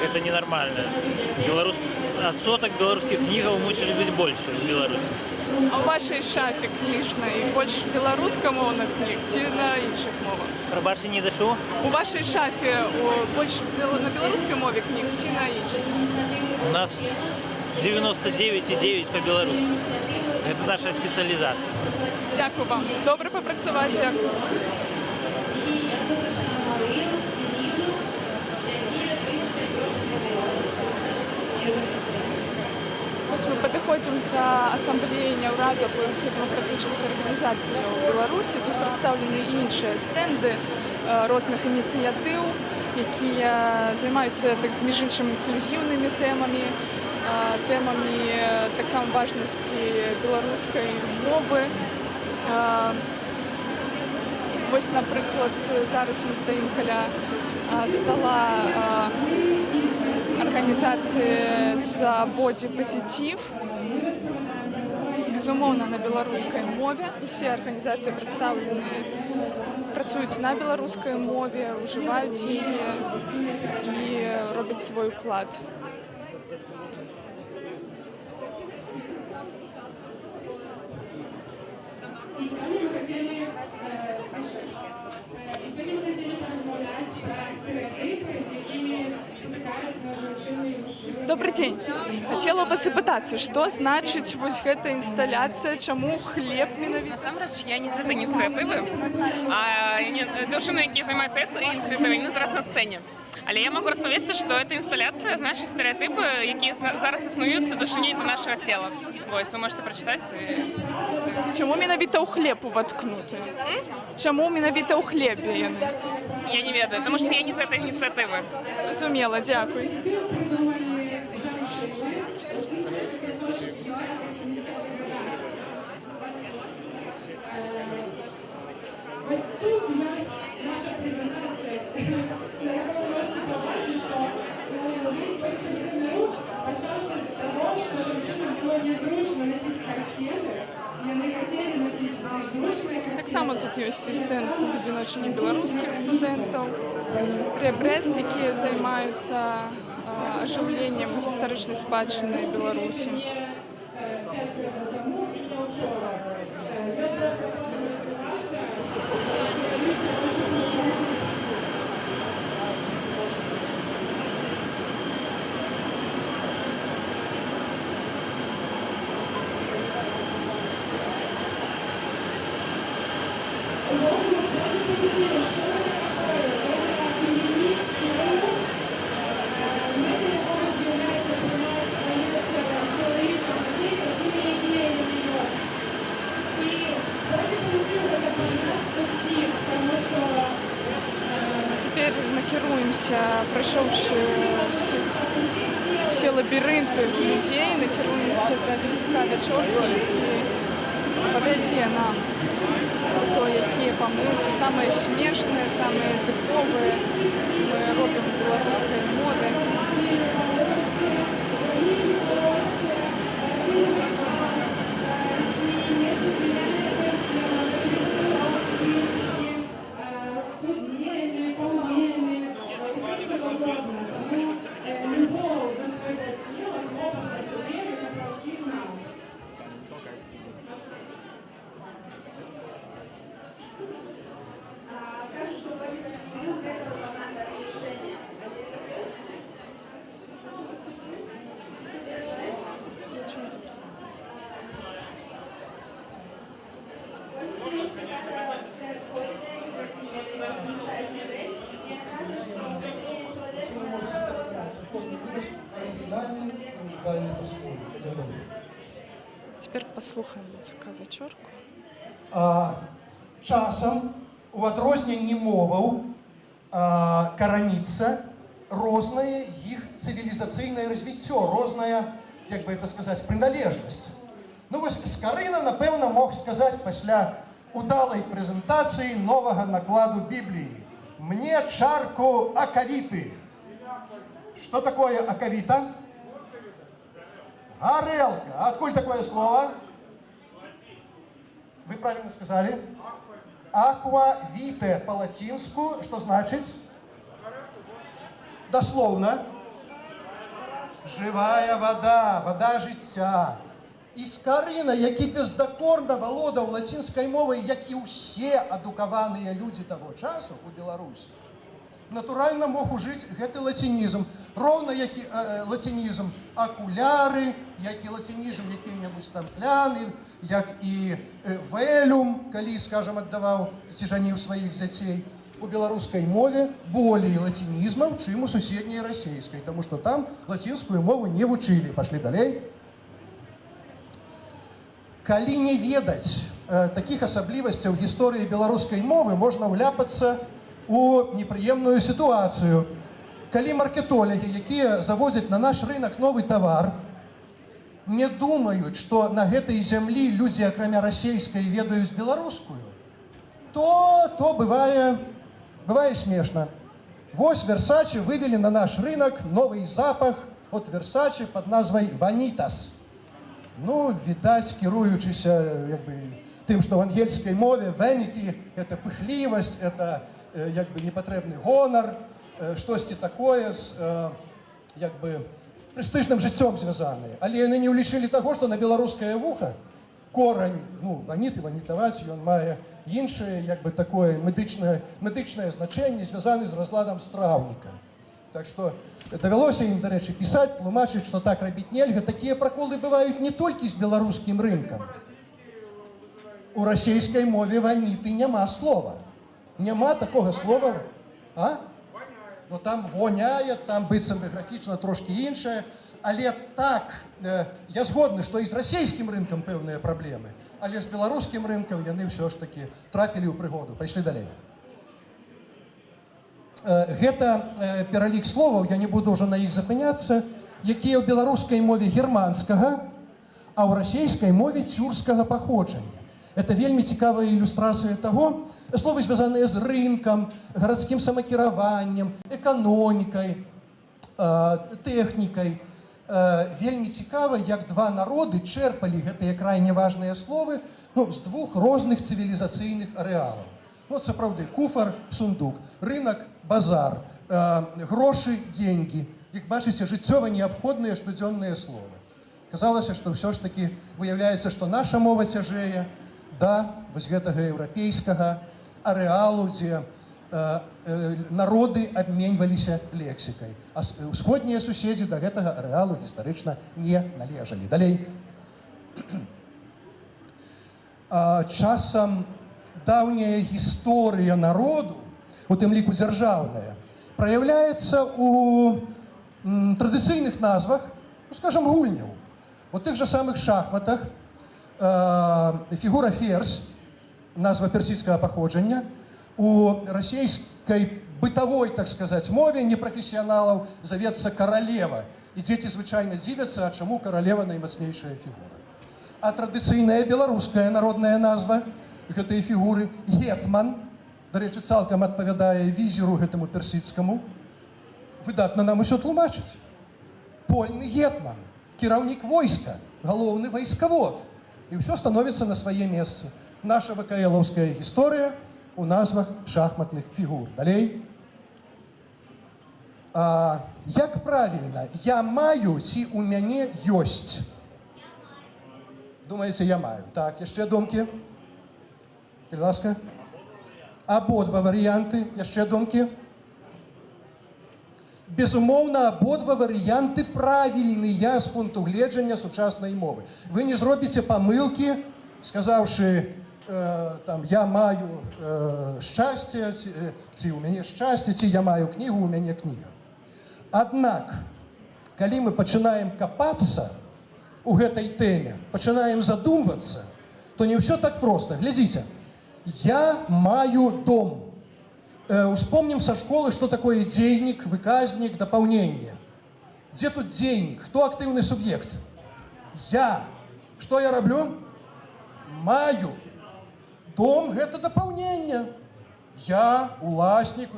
Это ненормально. Адсотак беларускіх кнігаў мусіць быць больше в Беларусі. А ў вашай шафе кніжнай больш беларускамоўных кніг ці на іншых мовах? Прабачце, не дачуў? У вашай шафе больш на беларускай мове кніг ці на іншых? У нас 99,9 по-беларуску. Это наша специализация. Дякую вам. Добре попрацювати. Дякую. Ось ми підходимо до Асамблеї неурадових і демократичних організацій у Білорусі. Тут представлені інші стенди різних ініціатив, які займаються, між іншим, інклюзивними темами, темами так само важності білоруської мови. Ось, наприклад, зараз ми стоїмо біля стола організації «За боді позитив». безумоўна, на беларускай мове. Усе арганізацыі працуюць на беларускай мове, ужываюць яе і робяць свой уклад. Добрый день. Хотела вас запытацца, што значыць вось гэта інсталяцыя, чаму хлеб менавіта? Насамрэч, я не з гэтай ініцыятывы, а дзяўчыны, якія займаюцца ініцыятывай, яны зараз на сцэне. Але я могу распавесці, што эта інсталяцыя значыць стэрэатыпы, якія зараз існуюць дачыней да нашага цела. Вось, вы можете прачытаць. Чаму менавіта ў хлеб уваткнуты? Чаму менавіта ў хлебе яны? Я не ведаю, таму што я не з гэтай ініцыятывы. Зразумела, дзякуй. Ось тут ёсць наша прэзентацыя, на якой вы можете пабачыць, што весь паспазітыўны рух пачаўся з таго, што жанчынам было незручна насіць карсеты, яны хацелі насіць зручныя карсеты. Таксама тут ёсць і стэнд з адзіночымі беларускіх студэнтаў, Ребрест, якія займаюцца ажыўленнем гістарычнай спадчыны Беларусі. Теперь накіруемся, пройшовши все лабіринти з людей, накіруемся до Вінцюка Вечорки і павядзе нам то, якія памылкі, самыя смешныя, самыя тыповыя мы робім у беларускай мове. Теперь послухаем Вінцюка Вечорку. Часам у адрозненні моваў караніцца рознае іх цывілізацыйнае развіццё, розная, як бы это сказаць, прыналежнасць. Ну вось Скарына, напэўна, мог сказаць пасля удалай прэзентацыі новага накладу Бібліі: «Мне чарку акавіты». Что такое акавіта? Горелка. Откуда такое слово? Вы правильно сказали. Аквавите по-латинску, что значит? Дословно. Живая вода, вода життя. І Скарына, які бездакорна валодаў лацінскай мовай, як і ўсе адукаваныя людзі таго часу у Беларусі, натуральна мог ужыць гэты лацінізм. Роўна як і лацінізм акуляры, як і лацінізм які-небудзь там пляны, як і вэлюм, калі, скажам, аддаваў ці жаніў сваіх дзяцей. У беларускай мове болей лацінізмаў, чым у суседняй расейскай, таму што там лацінскую мову не вучылі. Пашлі далей. Калі не ведаць такіх асаблівасцяў гісторыі беларускай мовы, можна ўляпацца у непрыемную сітуацыю. Калі маркетологі, якія завозяць на наш рынок новы тавар, не думаюць, што на гэтай зямлі людзі, акрамя расейскай, ведаюць беларускую, то бывае смешна. Вось Versace вывели на наш рынок новый запах от Versace под назвай Vanitas. Ну, відаць, кіруючыся тым, што ў ангельскай мове vanity – это пыхлівасць, это непатрэбны гонар, штосьці такое з прэстыжным жыццём звязанае. Але яны не ўлічылі таго, што на беларускае вуха корань, ваніты, ванітаваць, ён мае іншае, такое медычнае значэнне, звязаны з разладам страўніка. Так што давялося ім, дарэчы, пісаць, тлумачыць, што так рабіць нельга. Такія праколы бываюць не толькі з беларускім рынкам. У расійскай мове ваніты няма слова. Няма такога слова. Ну там воняе, там быццам графічна трошкі іншае. Але так, я згодны, што і з расійскім рынкам пэўныя праблемы, але з беларускім рынкам яны ўсё ж такі трапілі ў прыгоду. Пайшлі далей. Гэта пералік словаў, я не буду ўжо на іх запыняцца, якія ў беларускай мове германскага, а ў расійскай мове цюркскага паходжання. Это вельмі цікавая ілюстрацыя таго, словы звязаныя з рынкам, гарадскім самакіраваннем, эканомікай, тэхнікай. Вельмі цікава, як два народы чэрпалі гэтыя крайне важныя словы з двух розных цывілізацыйных арэалаў. Сапраўды, куфар, сундук, рынак, базар, грошы, деньги. Як бачыце, жыццёва неабходныя штодзённыя словы. Казалася, што ўсё ж такі выяўляецца, што наша мова цяжэе да вось гэтага еўрапейскага арэалу, дзе народы абменьваліся лексікай. А ўсходнія суседзі да гэтага арэалу гістарычна не належалі. Далей. Часам даўняя гісторыя народу, у тым ліку дзяржаўная, праяўляецца ў традыцыйных назвах, скажам, гульняў. У тых жа самых шахматах фігура ферзь, назва персідскага паходжання, у расійскай бытавой, так сказаць, мове непрафесіяналаў завецца каралева. І дзеці звычайна дзівяцца, а чаму каралева наймацнейшая фігура. А традыцыйная беларуская народная назва гэтай фігуры гетман, дарэчы, цалкам адпавядае візеру гэтаму персідскаму, выдатна нам усё тлумачыць. Польны гетман, кіраўнік войска, галоўны вайскавод. І ўсё становіцца на свае месцы. Наша ВКЛаўская гісторыя у назвах шахматных фігур. Далей. Як правільна, я маю ці у мяне ёсць? Думаеце, я маю. Так, яшчэ думкі? Калі ласка. Абодва варыянты. Яшчэ думкі? Безумоўна, абодва варыянты правільныя з пункту гледжання сучаснай мовы. Вы не зробіце памылкі, сказаўшы, я маю шчасце, ці у мяне шчасце, ці я маю кнігу, у мяне кніга. Аднак, калі мы пачынаем капацца у гэтай тэме, пачынаем задумвацца, то не ўсё так проста. Глядзіце, я маю дом. Успомнім са школы, што такое дзейнік, выказнік, дапаўненне. Дзе тут дзейнік? Хто актыўны суб'ект? Я. Што я раблю? Маю. Дом – гэта дапаўненне. Я, уласнік,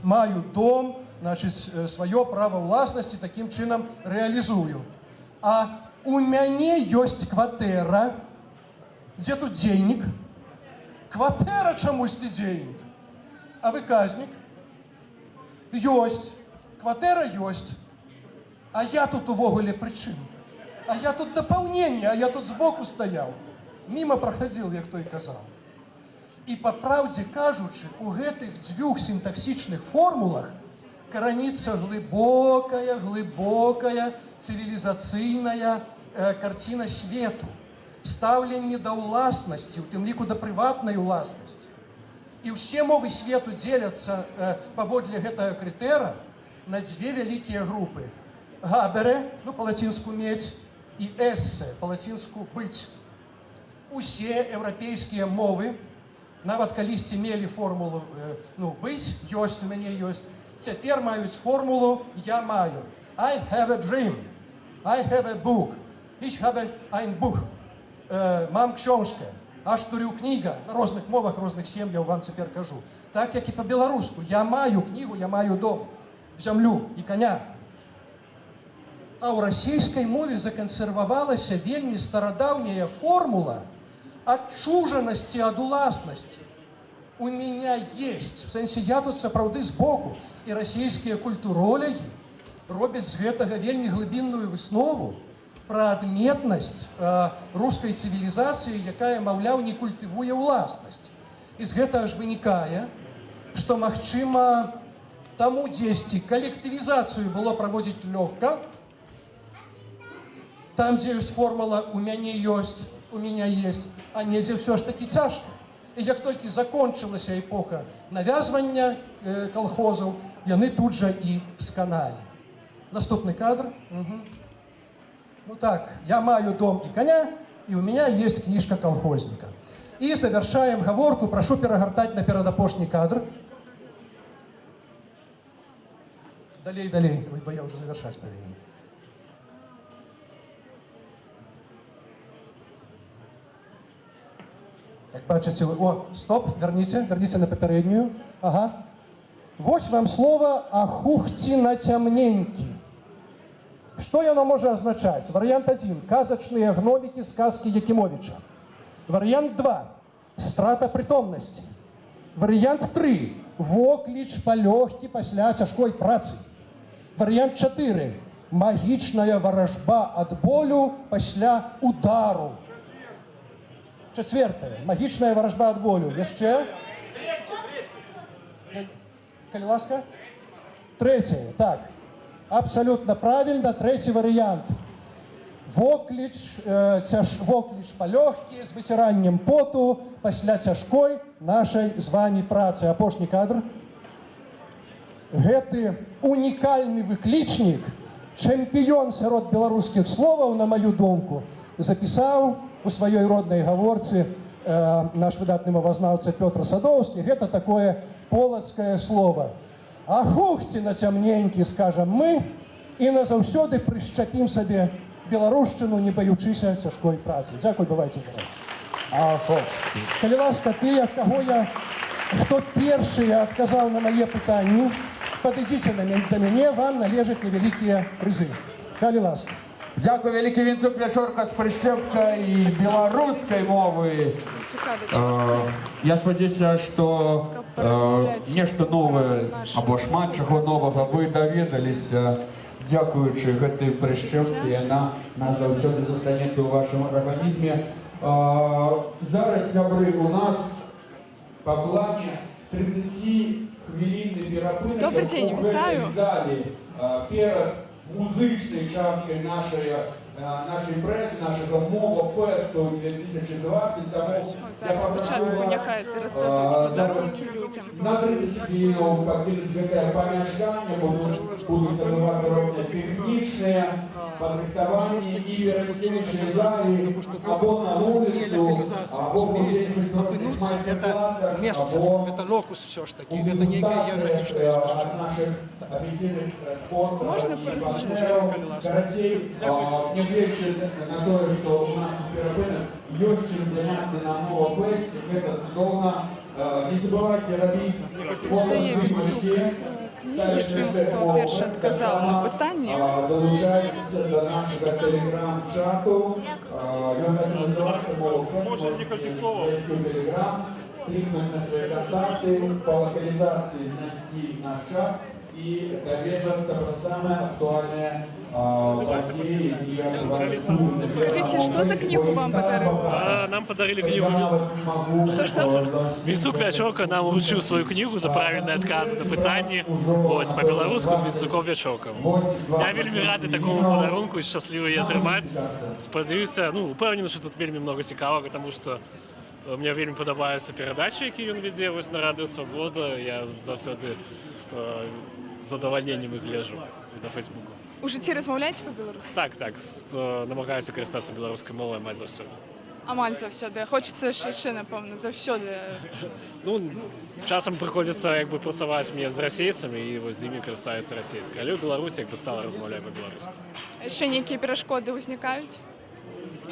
маю дом, значыць, сваё права ўласнасці такім чынам рэалізую. А у мяне ёсць кватэра. Дзе тут дзейнік? Кватэра чамусьці дзейнік. А выказнік? Ёсць. Кватэра ёсць. А я тут увогуле пры чым? А я тут дапаўненне, а я тут збоку стаяў. Міма прахадзіл, як той казаў. І па праўдзе кажучы, у гэтых дзвюх сінтаксічных формулах караніцца глыбокая цывілізацыйная карціна свету, стаўленне да ўласнасці, у тым ліку да прыватнай уласнасці. І ўсе мовы свету дзеляцца паводле гэтага крытэра на дзве вялікія групы. Габере, па-лацінску мець, і эссе, па-лацінску быць. Усе еўрапейскія мовы, нават калісьці мелі формулу быць, ёсць, у мяне ёсць, цяпер маюць формулу «я маю». I have a dream. I have a book. Ich habe ein Buch. Мам książkę. Аж турю кніга. На розных мовах, розных сем'яў вам цяпер кажу. Так, як і па-беларуску. Я маю кнігу, я маю дом, зямлю і коня. А ў расійскай мове закансервавалася вельмі старадаўняя формула адчужанасці ад уласнасці. У меня есть. В сэнсе я тут сапраўды збоку. І расійскія культуролагі робяць з гэтага вельмі глыбінную выснову пра адметнасць рускай цывілізацыі, якая, маўляў, не культывуе ўласнасць. І з гэтага ж вынікае, што, магчыма, таму дзесьці калектывізацыю было праводзіць лёгка, там, дзе ёсць формула «у мяне ёсць», «у меня есть», а недзе ўсё ж такі цяжка. І як толькі закончылася эпоха навязвання калхозаў, яны тут жа і сканалі. Наступны кадр. Ну так, я маю дом и коня, и у меня есть книжка колхозника. И завершаем гаворку. Прошу перагортать на перадапошний кадр. Далей, бо я уже завершать повинен. Як бачите, о, стоп, верните на попереднюю. Ага. Вось вам слово «ахухці на цямненькі». Что оно может означать? Вариант 1. Казачные гномики сказки Якимовича. Вариант 2. Страта притомности. Вариант 3. Вокліч палёгкі пасля цяжкой працы. Вариант 4. Магічная варажба ад болю пасля удару. Четвертое. Магічная варажба ад болю. Яшчэ? Калі ласка? Третье. Так. Абсолютно правильно. Третий вариант. Вокліч палёгкі з выціраннем поту пасля цяжкой нашай з вами працы. Апошні кадр. Гэты унікальны выклічнік, чэмпіён сярод беларускіх словаў, на маю думку, запісаў у сваёй роднай гаворцы наш выдатны мовазнаўца Пётр Садоўскі. Гэта такое полацкае слово. Ахухці на цямненькі, скажам мы, і назаўсёды прышчапім сабе беларушчыну, не баючыся цяжкой працы. Дзякуй, бывайце здаровы. Ахухці. Калі ласка, тыя, хто першыя адказаў на мае пытанні, падыдзіце да мяне, вам належаць невялікія прызы. Калі ласка. Дякую, вялікі Вінцук Вячорка з прышчэпкай беларускай мовы. Я спадзяюся, што нешта новае або шмат чаго новага вы даведаліся дзякуючы гэтай прышчэпкі. Яна назаўсёды застанецца ў вашым арганізме. Зараз, сябры, у нас па плане 30-хвілінны перапынак у гэтай зале перад музычнай часткай нашай прэсы, нашага мова-фесту 2020. Зараз спачатку няхай раздадуць падарункі людзям. На 30 хвілінаў пакінуць гэтае памяшканне, будуць адбывацца роўна тэхнічныя падрыхтаванні і пераселічныя залі або на вуліцу, або это место, это локус все ж таки, это некая географичная Можно поразмышлять? Нягледзячы на тое, што ў нас перапынак ёсць чым заняцца на мова-фэсце, гэта цудоўна. Не забывайце рабіць фотаздымачкі, хто першы адказаў на пытанне. Долучайцеся да нашага тэлеграм-чату. Ён так называецца мова-фэст, тэлеграм, клікнуць на свае контакты, па лакалізацыі знайсці наш чат і даведацца пра самыя актуальныя падзеі, які адбываюцца. Скажите, что за книгу вам подарили? Нам подарили книгу. Вінцук Вячорка нам вручил свою книгу за правильные отказы на пытанні. Ось, по-беларуску з Вінцуком Вячорком. Я вельмі рады такому подарунку і шчаслівы її атрымаць. Спадзяюся, упэўнены, што тут вельмі много цікавага, тому што мне вельмі падабаюцца перадачы, які ён вядзе вось на Радыё Свабода. Я заўсёды задавальненнем іх гляджу на Фейсбуку. У жыцці размаўляеце па-беларуску? Так, намагаюся карыстацца беларускай мовай амаль заўсёды. Амаль заўсёды. Хочацца яшчэ, напэўна, заўсёды. Часам прыходзіцца працаваць мне з расейцамі і вось з імі карыстаюцца расейскай. Але ў Беларусі стала размаўляю па-беларуску. Яшчэ нейкія перашкоды ўзнікаюць?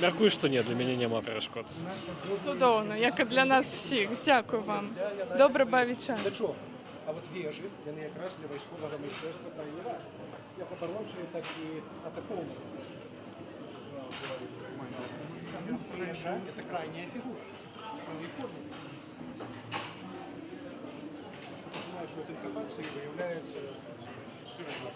Мяркую, што не, для мяне няма перашкод. Цудоўна, як і для нас всіх. Дзякую вам. Добра бавіць час. А вот вежы, яны якраз для вайсковага майстэрства крайне важны. як оборончої, так і атакованої. Это крайняя фигура. Целый ход. Начинаешь в этом копаться, и выявляется широко.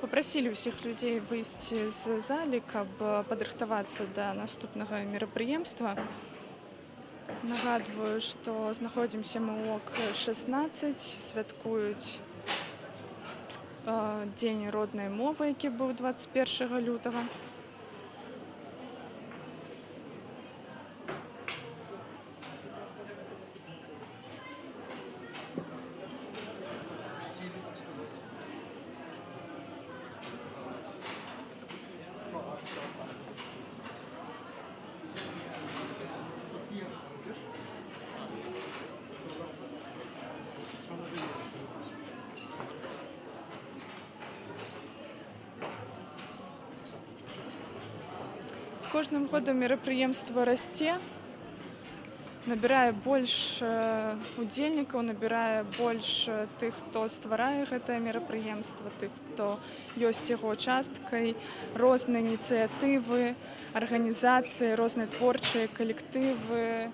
Попросілі ўсіх людзей выйсці з залі, каб падрыхтавацца да наступнага мерапрыемства. Нагадваю, што знаходзімся мы ў ОК-16, святкуюць Дзень роднай мовы, які быў 21 лютага. З кожным годам мерапрыемства расце, набірае больш удзельнікаў, набірае больш тых, хто стварае гэтае мерапрыемства, тых, хто ёсць яго часткай, розныя ініцыятывы, арганізацыі, розныя творчыя калектывы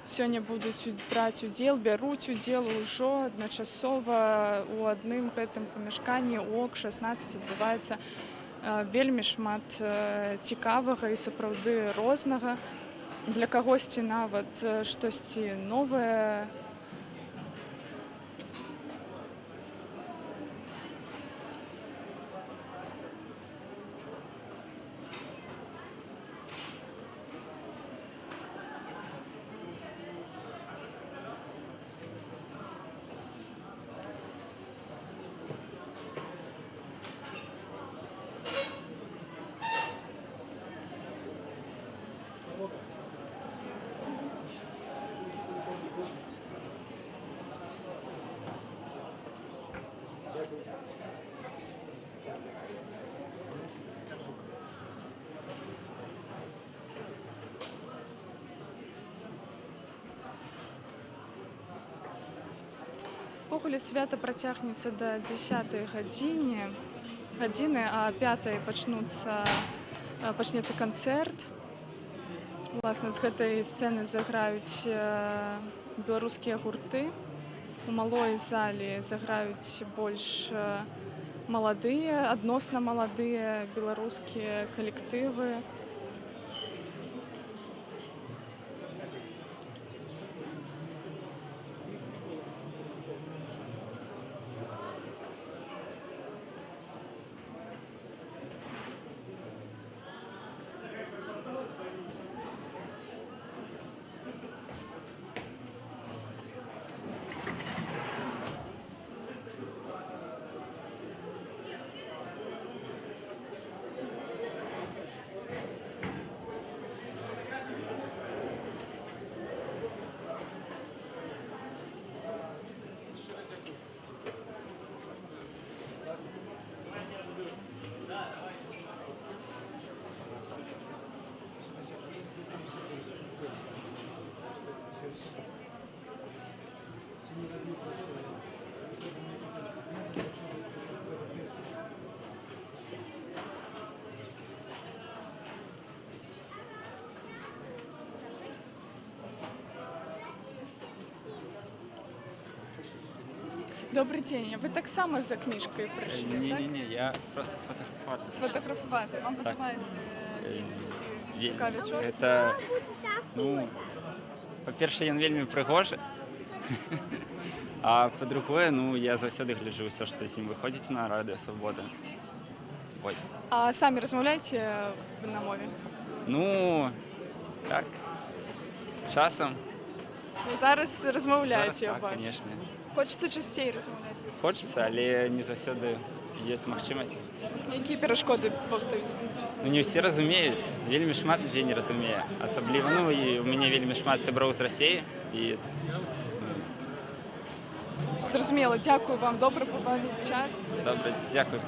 сёння будуць браць удзел, бяруць удзел ужо адначасова ў адным гэтым памяшканні ОК-16 адбываецца вельмі шмат цікавага і сапраўды рознага. Для кагосьці нават штосьці новае. Увогуле свята працягнецца да 10-й гадзіны, а 5-й пачнецца канцэрт. Уласна, з гэтай сцэны заграюць беларускія гурты. У малой залі заграюць больш маладыя, адносна маладыя беларускія калектывы. Добрый день. Вы так само за книжкой пришли? Не, я просто сфотографироваться. Сфотографироваться. Вам подобається цікаві? Это, ну, по-перше, ён вельмі прыгожы. А по-другое, ну, я заўсёды гляджу ўсё, што з ім выходзіць на Радыё Свабода. Вось. А самі размаўляеце вы на мове? Ну, так, часам. Ну, зараз размаўляеце, я так, бачу. конечно. Хочется часцей размаўляць. Хочется, але не заўсёды ёсць магчымасць. Якія перашкоды паўстаюць? Ну, не ўсе разумеюць. Вельмі шмат людзей не разумее. Асабліва, ну, і у мяне вельмі шмат сяброў з Расіі. І... Зразумела, дзякую вам. Добра пабавіць час. Добра, дзякуй.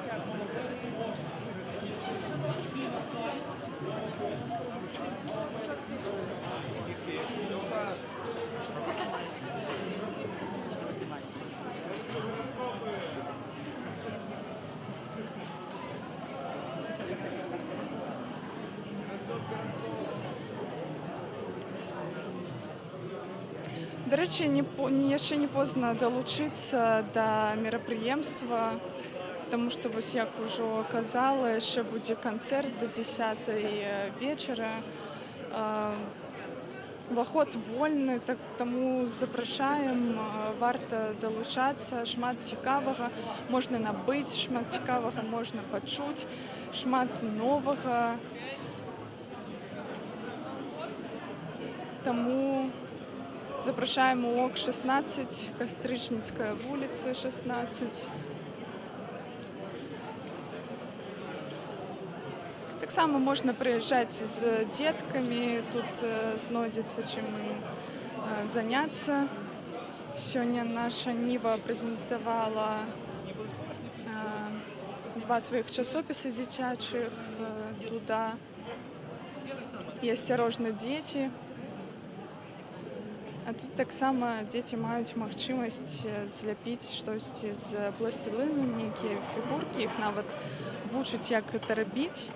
До речі, яшчэ не позна далучыцца да мерапрыемства, таму што вось як ужо казала, яшчэ будзе канцэрт да 10:00 вечара. Уваход вольны, таму запрашаем, варта далучацца, шмат цікавага можна набыць, шмат цікавага можна пачуць, шмат новага. Таму запрашаем у ОК 16, Кастрычніцкая вуліца 16. Таксама можна прыязджаць з дзеткамі, тут знойдзецца чым ім заняцца. Сёння наша Ніва прэзентавала 2 сваіх часопісы дзіцячых, «Дуда» і «Асцярожна, дзеці». А тут таксама дзеці маюць магчымасць зляпіць штосьці з пластиліну, нейкія фігуркі, іх нават вучаць, як гэта рабіць.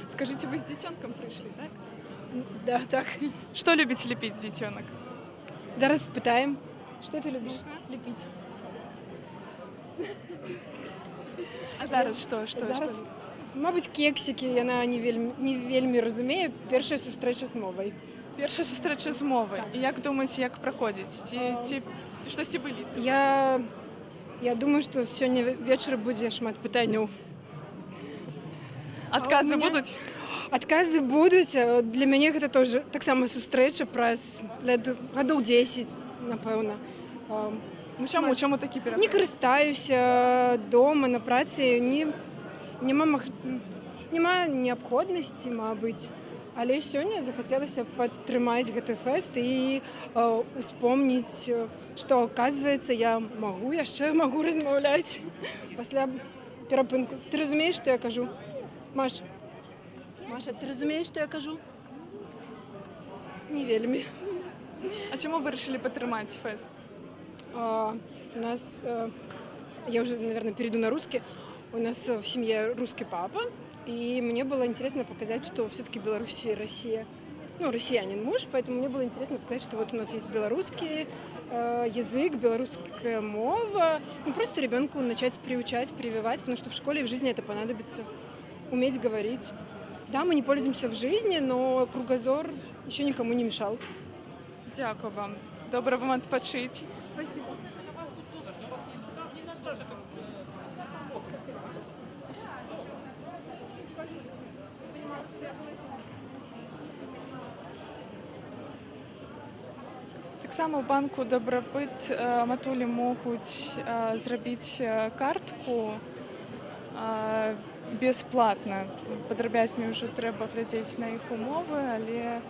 Скажите, вы с детенком пришли, так? Да, так. Что любите лепить, детенок? Зараз спытаем. Что ты любишь лепить? А зараз что? Зараз, мабуть, кексики. Яна не вельмі разумее. Першая сустрэча з мовай. Першая сустрэча з мовай. І як думаеце, як праходзіць? Ці штосьці выліць? Я думаю, што сёння вечар будзе шмат пытанняў. Адказы будуць? Адказы будуць. Для мяне гэта тоже таксама сустрэча праз гадоў 10, напэўна. Ну чаму такі пераклад? Не карыстаюся дома, на працы, няма неабходнасці, мабыць. Але сёння захацелася падтрымаць гэты фэст і успомніць, што, оказваецца, я яшчэ магу размаўляць пасля перапынку. Ты разумееш, што я кажу? Маша, ты разумееш, што я кажу? Не вельмі. А чаму вы вырашылі падтрымаць фэст? У нас, я уже, наверное, перейду на русский. У нас в семье русский папа, и мне было интересно показать, что все-таки Беларусь и Россия. Ну, россиянин муж, поэтому мне было интересно показать, что вот у нас есть белорусский язык, белорусская мова. Ну, просто ребенку начать приучать, прививать, потому что в школе и в жизни это понадобится. Уметь говорить. Да, мы не пользуемся в жизни, но кругозор еще никому не мешал. Дякую вам. Добре вам відпочити. Спасибо. Таксама ў банку «Добрабыт» матулі могуць зрабіць картку бесплатна. Падрабязней ўжо трэба глядзець на іх умовы, але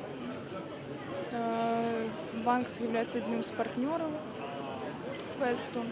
банк з'яўляецца адным з партнёраў фэсту.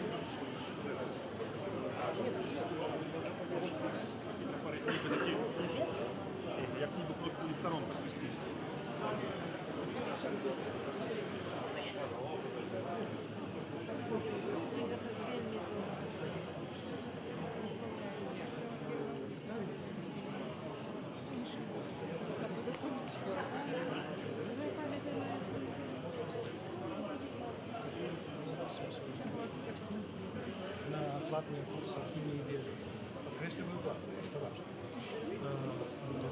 Платные курсы и не верю. Подкресливаю платные, это важно.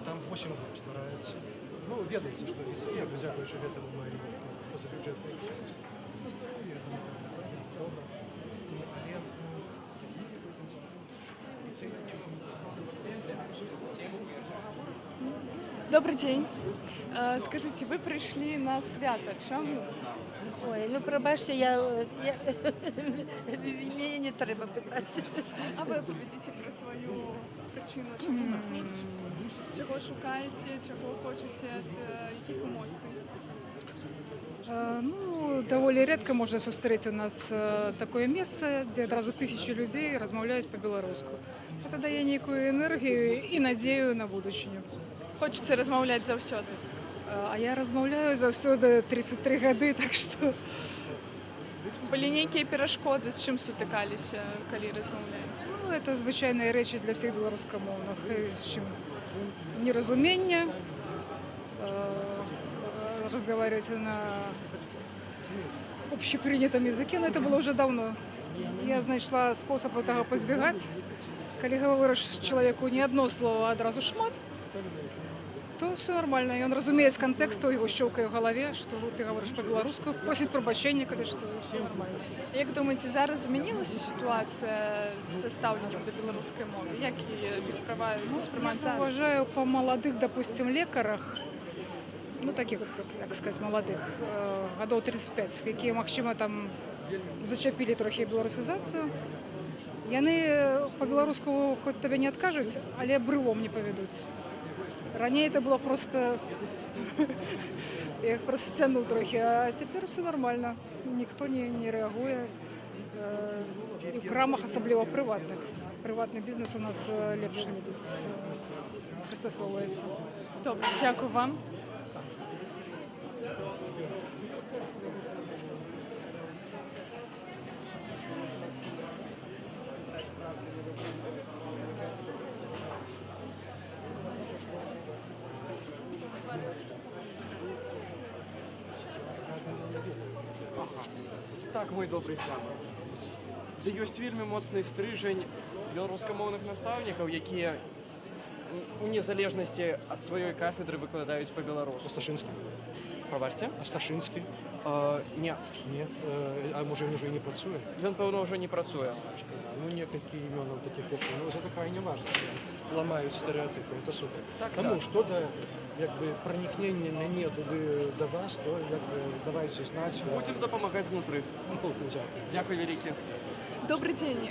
Там 8 групп стварается. Ну, ведаеце, што я дзякую, што гэта мой позабюджетны решение. Добрый день. Скажите, вы пришли на свято. Чому? Ой, ну пробачте, мені не треба питати. А ви оповідіть про свою причину. Чого шукаєте, чого хочете, від яких емоцій? Ну, даволі редко можна зустріти у нас таке місце, де одразу тисячі людей розмовляють по-білоруську. Це дає ніяку енергію і надію на будущее. Хочеться розмовляти завсюди. А я размаўляю заўсёды 33 гады, так што Былі нейкія перашкоды, з чым сутыкаліся, калі размаўляем? Ну, это звычайныя рэчы для всіх беларускамоўных, з чым неразумення, разговаривать на общепринятом языке, но это было уже давно. Я знайшла способ этого позбегать. Калі говориш человеку не одно слово, а одразу шмат, то все нормально. И он разумеет с контекста, его щелкает в голове, что ты говоришь по-белорусски, просит пробачення, конечно, все нормально. Як думаєте, зараз змінилася ситуація з ставленням до білоруської мови? Як її сприймають зараз? Уважаю по молодых, допустим, лекарах, ну таких, як сказать, молодых, годов 35, які, магчыма, там зачапілі трохи беларусізацію. Яны по-беларуску хоць табе не адкажуць, але брывом не павядуць. Раней это было просто, я их просто стянул трохи, а теперь все нормально. Никто не реагує. І в крамах, особливо приватних. Приватний бізнес у нас лепше пристосовується. Добре, дякую вам. Так, мой добрый сябар. Ды ёсць вельмі моцны стрыжань беларускамоўных настаўнікаў, якія у незалежнасці ад сваёй кафедры выкладаюць па-беларуску. Асташынскі. Пабачце? Асташынскі. Не. Не? А можа ён ужо і не працуе? Ён, пэўна, ўжо не працуе. Ну, некалькі імёнаў такіх речей. Ну, за такая не важно, что ламаюць стэрэатыпы. Это супер. Так, Тому так. что да, якби проникнення мяне туды до вас, то якби давайте знать. Будем дапамагаць знутры. Дякую вялікі. Добрый день.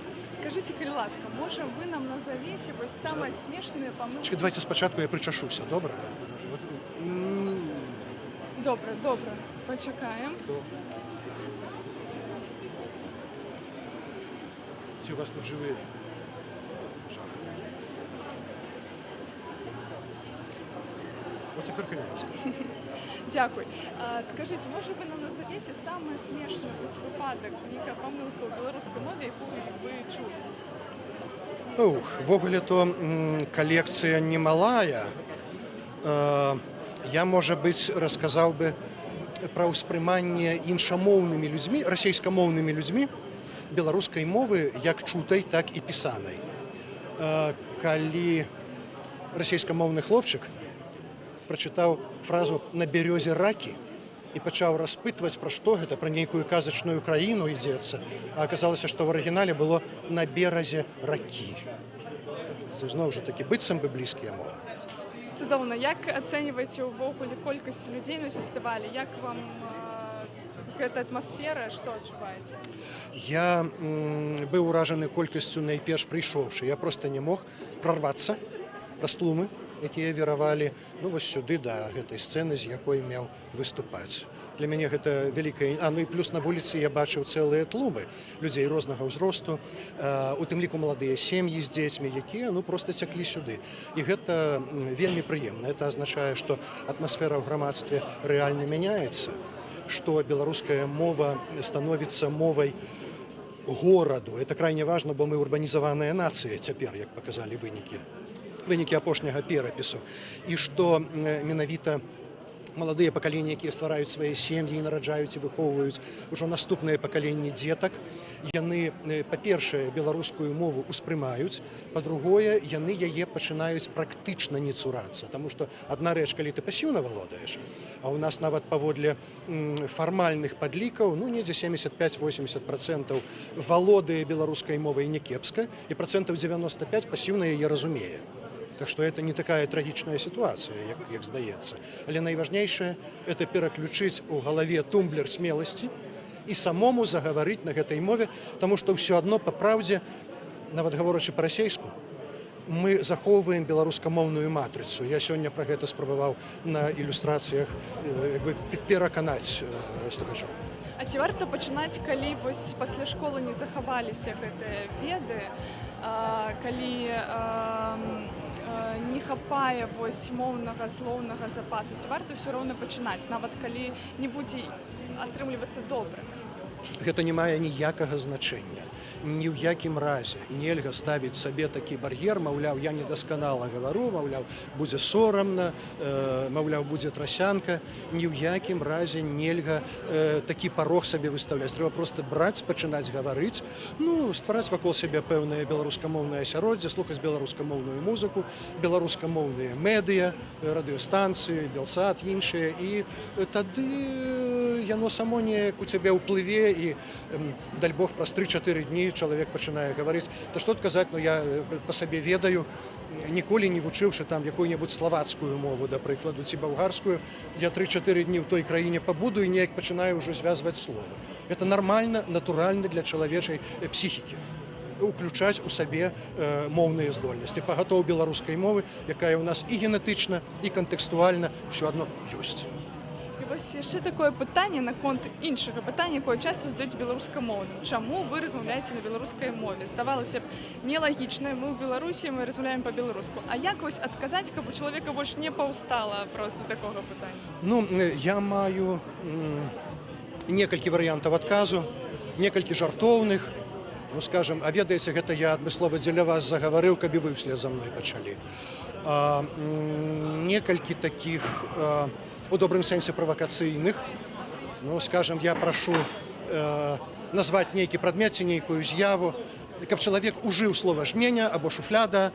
Скажите, калі ласка, можа вы нам назовете вось самые смешные помылки? Давайте спочатку я причашуся, добре? Добре, добре. Почекаем. Ці у вас тут живі? Ось тепер кривається. Дякую. Скажіть, може ви нам назовете самый смешный випадок, яка помилка у білоруській мові, яку ви чули? Ввогуле то колекція немалая. Я, може быць, расказаў бы пра ўспрыманне іншамоўнымі людзьмі, расейскамоўнымі людзьмі беларускай мовы як чутай, так і пісанай. Калі расейскамоўны хлопчык прачытаў фразу «на бярёзе ракі» і пачаў распытваць, пра што гэта, пра нейкую казачную краіну ідзецца, а аказалася, што в арыгінале было «на беразе ракі». Зноў жа такі быццам бы блізкія мовы. Цудоўна. Як ацэньваеце ўвогуле колькасць людзей на фестывалі? Як вам гэта атмасфера, што адчуваеце? Я быў уражаны колькасцю найперш прыйшоўшы. Я проста не мог прорвацца праз тлумы, якія віравалі вось сюды да гэтай сцэны, з якой меў выступаць. Для мяне гэта вялікая... Ну і плюс на вуліцы я бачыў цэлыя тлумы людзей рознага ўзросту, у тым ліку маладыя сем'і з дзецьмі, якія проста цяклі сюды. І гэта вельмі прыемна. Это азначае, што атмасфера ў грамадстве рэальна мяняецца, што беларуская мова становіцца мовай гораду. Это крайне важна, бо мы урбанізаваная нацыя цяпер, як паказалі вынікі апошняга перапісу. І што менавіта маладыя пакаленні, якія ствараюць свае сем'і і нараджаюць і выхоўваюць ужо наступныя пакаленні дзетак, яны, па-першае, беларускую мову ўспрымаюць, па-другое, яны яе пачынаюць практычна не цурацца, таму што адна рэч, калі ты пасіўна валодаеш, а ў нас нават паводле фармальных падлікаў, недзе 75-80% валодае беларускай мовай някепска, і 95% пасіўна яе разумее. Так что это не такая трагічная ситуация, як здаецца. Але найважнейшае – это пераключыць у галаве тумблер смеласці і самому загаварыць на гэтай мове, таму што ўсё адно па праўдзе, нават гаворачы па-расейску, мы захоўваем беларускамоўную матрыцу. Я сёння пра гэта спрабаваў на ілюстрацыях пераканаць слухачоў. А ці варта пачынаць, калі вось пасля школы не захаваліся гэтыя веды, калі не хапае вось моўнага слоўнага запасу, ці варта ўсё роўна пачынаць, нават калі не будзе атрымлівацца добра? гэта не мае ніякага значэння. Ні ў якім разе нельга ставіць сабе такі бар'ер, маўляў, я недасканала гавару, маўляў, будзе сорамна, маўляў, будзе трасянка. Ні ў якім разе нельга такі парог сабе выстаўляць. Трэба проста браць, пачынаць гаварыць, ствараць вакол сябе пэўнае беларускамоўнае асяроддзе, слухаць беларускамоўную музыку, беларускамоўныя медыа, радыёстанцыі, Белсат, іншыя. І тады яно само неяк у цябе ўплыве і, даль Бог, праз 3-4 дні чалавек пачынае гаварыць. То што тут казаць, я па сабе ведаю, ніколі не вучыўшы там якую-небудзь славацкую мову, да прыкладу, ці балгарскую, я 3-4 дні ў той краіне пабуду і неяк пачынаю ўжо звязваць словы. Это нармальна, натуральна для чалавечай псіхікі. Уключаць у сабе моўныя здольнасці. Пагатоў беларускай мовы, якая ў нас і генетычна, і кантэкстуальна ўсё адно ёсць. Вось яшчэ такое пытанне наконт іншага пытання, якое часта задаюць беларускамоўным. Чаму вы размаўляеце на беларускай мове? Здавалася б, нелагічна, мы ў Беларусі, мы размаўляем па-беларуску. А як вось адказаць, каб у чалавека больш не паўстала проста такога пытання? Я маю некалькі варыянтаў адказу, некалькі жартоўных. Скажам, а ведаеце, гэта я адмыслова дзеля вас загаварыў, каб і вы ўслед за мной пачалі. Некалькі такіх у добрым сэнсе правакацыйных. Скажам, я прашу назваць нейкі прадмет ці нейкую з'яву, каб чалавек ужыў слова жменя або шуфляда,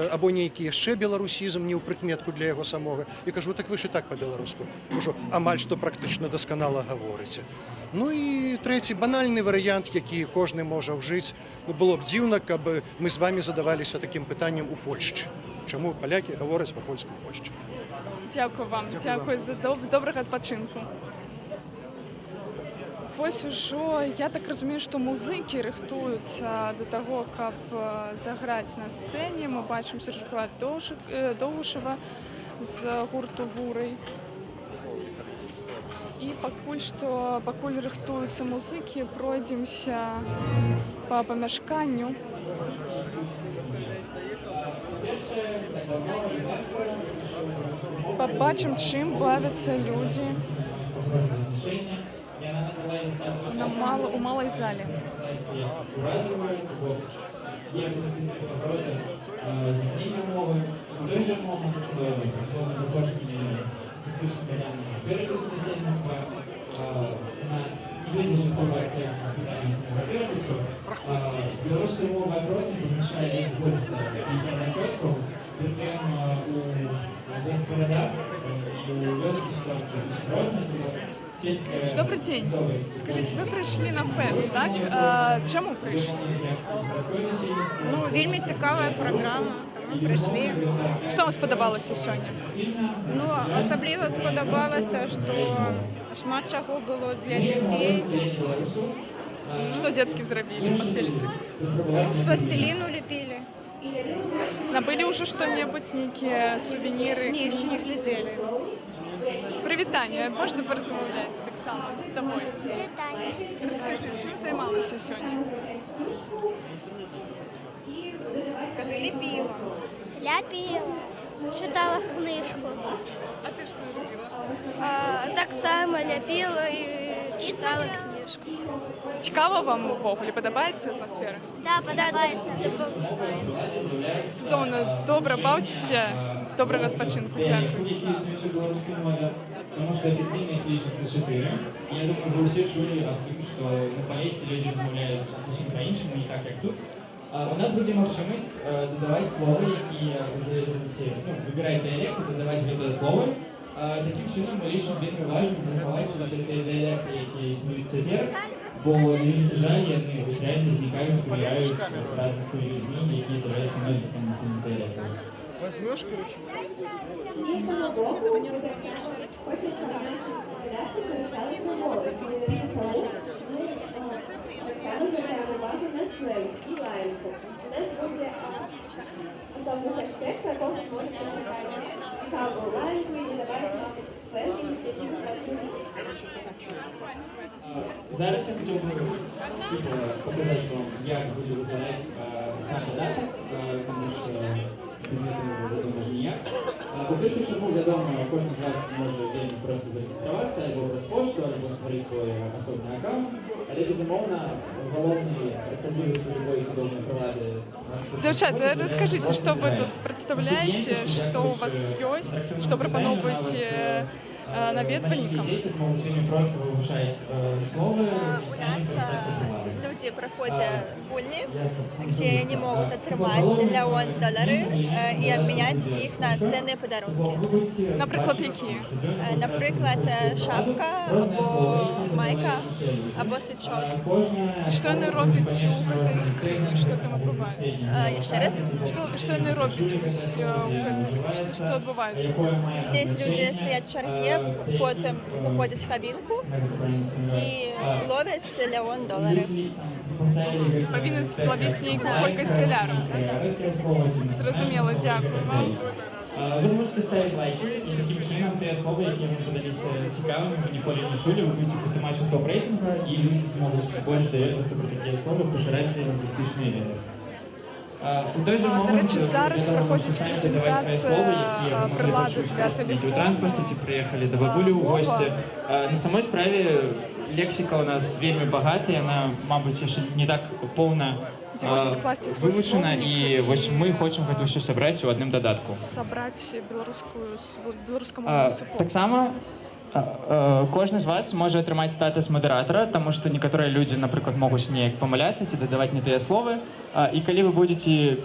або нейкі яшчэ беларусізм, не ў прыкметку для яго самога. І кажу, так вы ж і так па-беларуску. Ужо амаль што практычна дасканала гаворыце. І трэці банальны варыянт, які кожны можа ўжыць. Было б дзіўна, каб мы з вамі задаваліся такім пытаннем у Польшчы. Чаму палякі гавораць па-польску ў Польшчы? Дзякую вам, дзякую за добрага адпачынку. Вось ужо, я так разумею, што музыкі рыхтуюцца да таго, каб заграць на сцэне. Мы бачым Сержука Доўгушева з гурту «Вурай». І пакуль рыхтуюцца музыкі, пройдземся па памяшканню. Пабачым, чым бавяцца людзі у малай зале. Белорусская мова огромная, помещает используется 50%, притом у городах, у вёсок ситуация сложная, сельская... Добрый день. Скажите, вы пришли на фест, так? Чему пришли? Вельми цікавая програма. Прийшли. Що вам сподобалося сьогодні? Особливо сподобалося, що шмат чого було для дітей. Что детки зробили, поспели зробить? С пластилину лепили. Набыли уже что-нибудь, некие сувениры? Не, еще не глядели. Привітання. Можна порозмовляти так само з тобою? Привітання. Розкажи, чим займалася сьогодні? Скажи, лепила. Ляпила. Читала книжку. А ти що робила? Так само ляпила і читала книжку. Цікаво вам ввогуле? Подобається атмосфера? Да, подобається. Чудовно, добре, бавтеся. Доброго відпочинку. Дякую. Потому что официально их личности 4. И я думаю, вы все чули о том, что на Полесье люди розмовляють зовсім по-іншому, не так, як тут. У нас буде можливість додавати слова, які в залежності, вибирають діалект, додавати відео слово. Таким чином, лично вельми важливо заховати всі ті діалекти, які існують тепер, бо люди жаль, вони реально зникають, збирають разних людьми, які з'являються мешканцями цими діалектами. Возьмешь, короче? Зараз я хотів би показати вам, як буде виконати сам додаток, тому що без этого вядома ж ніяк. У першых чаргу, вядома, кожны з вас можа вельмі проста зарэгістравацца, альбо праз пошту, альбо стварыць свой асобны аккаунт, але, безумоўна, галоўны асаблівасць любой цудоўнай прылады. Девчата, расскажите, что вы тут представляете, что у вас есть, что пропановываете наведвальникам? У нас люди проходят гульни, где они могут отрывать миллион долларов и обменять их на ценные подарунки. Наприклад, які? Наприклад, шапка, або майка, або свитшот. І що вони роблять у гэтай скрині? Що там відбувається? Ще раз? Що вони роблять у гэтай скрині? Що відбувається? Здесь люди стоят в черге, потом заходят в кабинку и ловят миллион долларов. Повинні зловити нейку кількість доларів. Зрозуміло, дякую вам. Ви можете ставити лайки, і таким чином те слово, яке вам подалися цікавими, ви ніколи не чули, ви будете підтримати у топ-рейтингу, і люди зможуть більше довідатися про такі слова, поширати лінгвістичні ідеї. До речі, зараз проходить презентація прилади для телефону. У транспорті приїхали до бабулі у гості. На самой справі лексика у нас вельми багата, і вона, мабуть, ще не так повна вивчена, і ось ми хочемо це все зібрати у одному додатку. Зібрати білоруськомовну супу. Так само кожен з вас може отримати статус модератора, тому що некоторі люди, наприклад, можуть неяк помилятися ці додавати не ті слова. І коли ви будете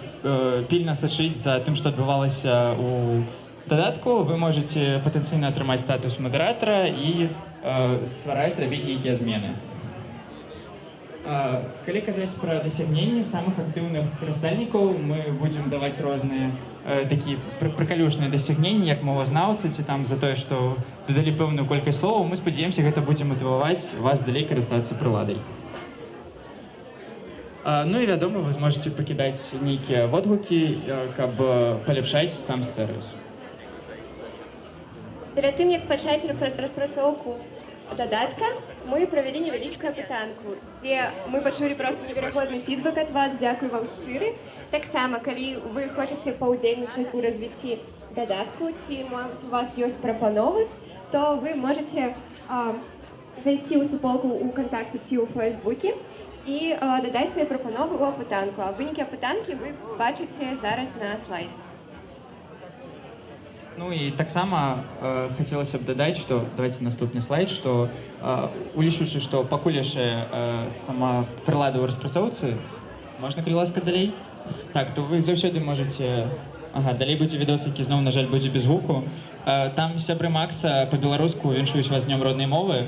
пильно сачити за тим, що відбувалося у додатку, ви можете потенційно отримати статус модератора і ствараць, рабіць нейкія змены. Калі казаць пра дасягненні самых актыўных карыстальнікаў, мы будзем даваць розныя такія прыкалюшныя дасягненні, як мовазнаўцы, ці там за тое, што дадалі пэўную колькасць словаў, мы спадзяемся, гэта будзе матываваць вас далей карыстацца прыладай. Ну і вядома, вы зможаце пакідаць нейкія водгукі, каб паляпшаць сам сэрвіс. Перед тым, як пачаць распрацоўку дадатка, мы правялі невялічкую апытанку, дзе мы пачулі проста неверагодны фідбэк ад вас, дзякуй вам шчыры. Таксама, калі вы хочаце паўдзельнічаць у развіцці дадатку, ці у вас ёсць прапановы, то вы можаце зайсці ў суполку ў кантакце ці ў фэйсбуке і дадаць свае прапановы ў апытанку. А вынікі апытанкі вы бачыце зараз на слайдзе. Ну і таксама хацелася б дадаць, што давайте наступны слайд, што улічваючы, што пакуль яшчэ сама прылада ў распрацоўцы, можна, калі ласка, далей? Так, то вы заўсёды можаце... Ага, далей будзе відос, які зноў, на жаль, будзе без гуку. Там сябры Макса па-беларуску віншуюць вас з днём роднай мовы.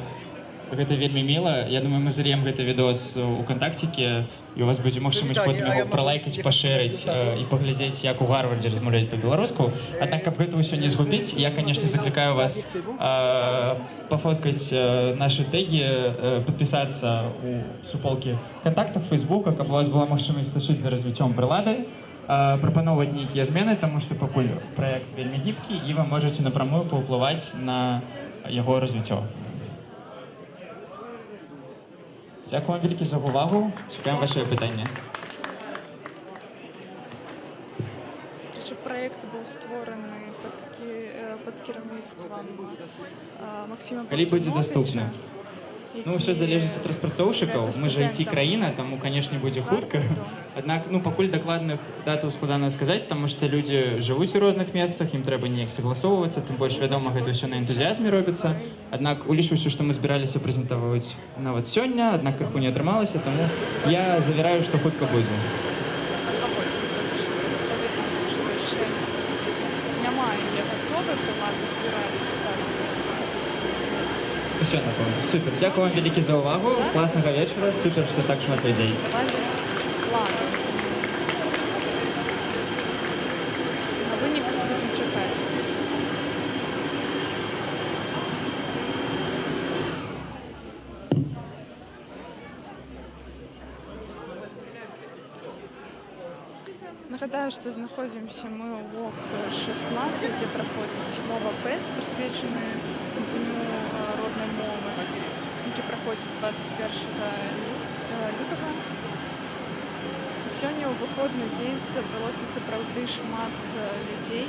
Гэта вельмі міла. Я думаю, мы заліем гэты відос у кантакціке, і у вас будзе магчымасць потым яго пралайкаць, пашэрыць і паглядзець, як у Гарвардзе размаўляюць па-беларуску. Аднак, каб гэта ўсё не згубіць, я, канешне, заклікаю вас пафоткаць нашы тэгі, падпісацца ў суполкі кантактах, фейсбука, каб у вас была магчымасць сачыць за развіццём прылады, прапановваць нейкія змены, таму што пакуль праект вельмі гібкі, і вы можаце напрамую паўплываць на яго развіццё. Дякую вам вялікі за увагу. Чекаем ваші пытання. Проект був створений під керівництвом Максима Калі будзе даступна. Ну, ўсё залежыць ад распрацоўшчыкаў. Мы ж IT-краіна, таму, канешне, будзе хутка. Аднак, пакуль дакладных датаў складана сказаць, таму што людзі жывуць у розных месцах, ім трэба неяк согласоўвацца, тым больш, вядома, гэта ўсё на энтузіязме робіцца. Аднак, улічваючы, што мы збіраліся прэзентаваць нават сёння, аднак крыху не атрымалася, таму я завяраю, што хутка будзе. Все, напевно. Супер. Дякую вам велике за увагу. Класного вечора. Супер, що так шмат людей. На виник будемо чекати. Нагадаю, що знаходимося ми у ВОК-16, де проходить мова-фест, присвячений Дню родної мови, який проходить 21 лютого. Сёння ў выходны дзень сабралося сапраўды шмат людзей.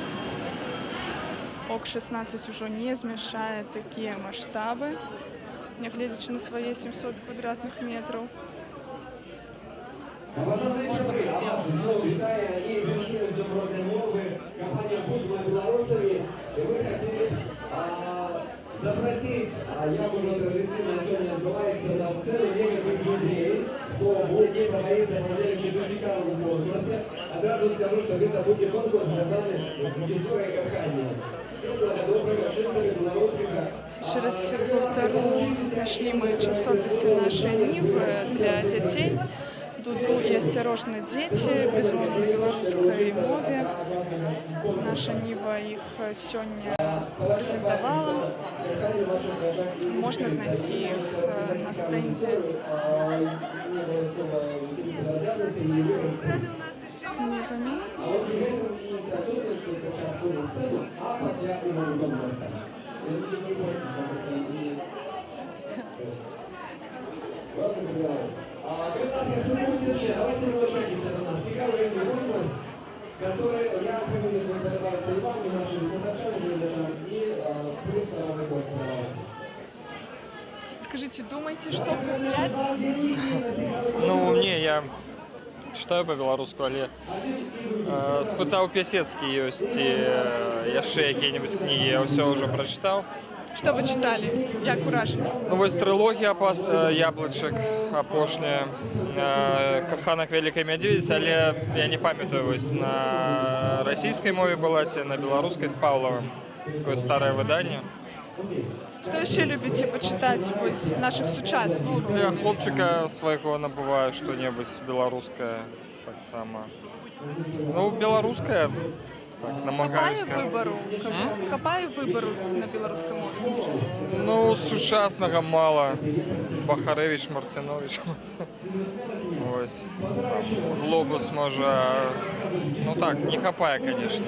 ОК-16 ужо не змяшае такія маштабы, нягледзячы на свае 700 квадратных метраў. Бажаний а вас знову вітає і віншує з добротної мови компанія «Будьмо білорусами». І ми хотіли запросити, як уже традиційно сьогодні відбувається на сцену, некоторых людей, хто буде проводиться в моделі чемпіонату конкурсу. Одразу скажу, що це буде конкурс, зв'язаний з історією кохання. Через полтору знайшли ми часописи «Нашої Ніви» для дітей. Дуду і «Осторожно, дети», безумовно, на белорусской мове. Наша Нива их сегодня презентовала. Можно знайти их на стенде с книгами. Давайте улучшайтесь от нас. Цікавий конкурс, который я помню, что называется Иван, и наши викладачи были шанс, и приз выходит. Скажите, думаете, что куплять? Ну, не, я читаю по-беларуску, але спытаў Пясецкі ёсць і яшчэ якія-небудзь кнігі, я ўсё ўжо прачытаў. Что вы читали? Як ураження? Ну, вось трылогія «Яблычак» апошняя, «Каханак вялікай мядзведзіцы», але я не памятаю, вось на расійскай мове была ці на беларускай з Паўлавым. Такое старое выданне. Что еще любите почитать из наших сучасных? Ну, для хлопчика свайго набываю что-небудзь беларускае таксама. Ну, беларускае. Хапае выбору? Хапае выбору на беларускай мове? Ну, сучаснага мала. Бахарэвіч, Марцинович. Ось, там, глобус, можа... Ну так, не хапае, конечно.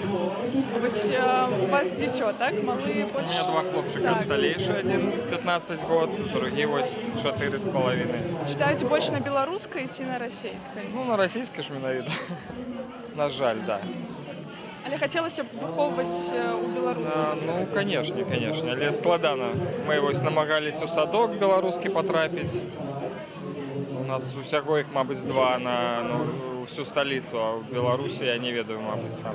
У вас дзіцё, так? Малые больше? У меня два хлопчика. Сталейшы, один 15 год, другі вось 4,5. Читаете больше на беларускай ці на расійскай? Ну, на расійскай ж менавіта. На жаль, да. Але хацелася б выхоўваць у беларускай. Ну, канешне, канешне, але складана. Мы вось намагаліся ў садок беларускі патрапіць. У нас усяго іх, мабыць, два на всю сталіцу, а ў Беларусі я не ведаю, мабыць, там.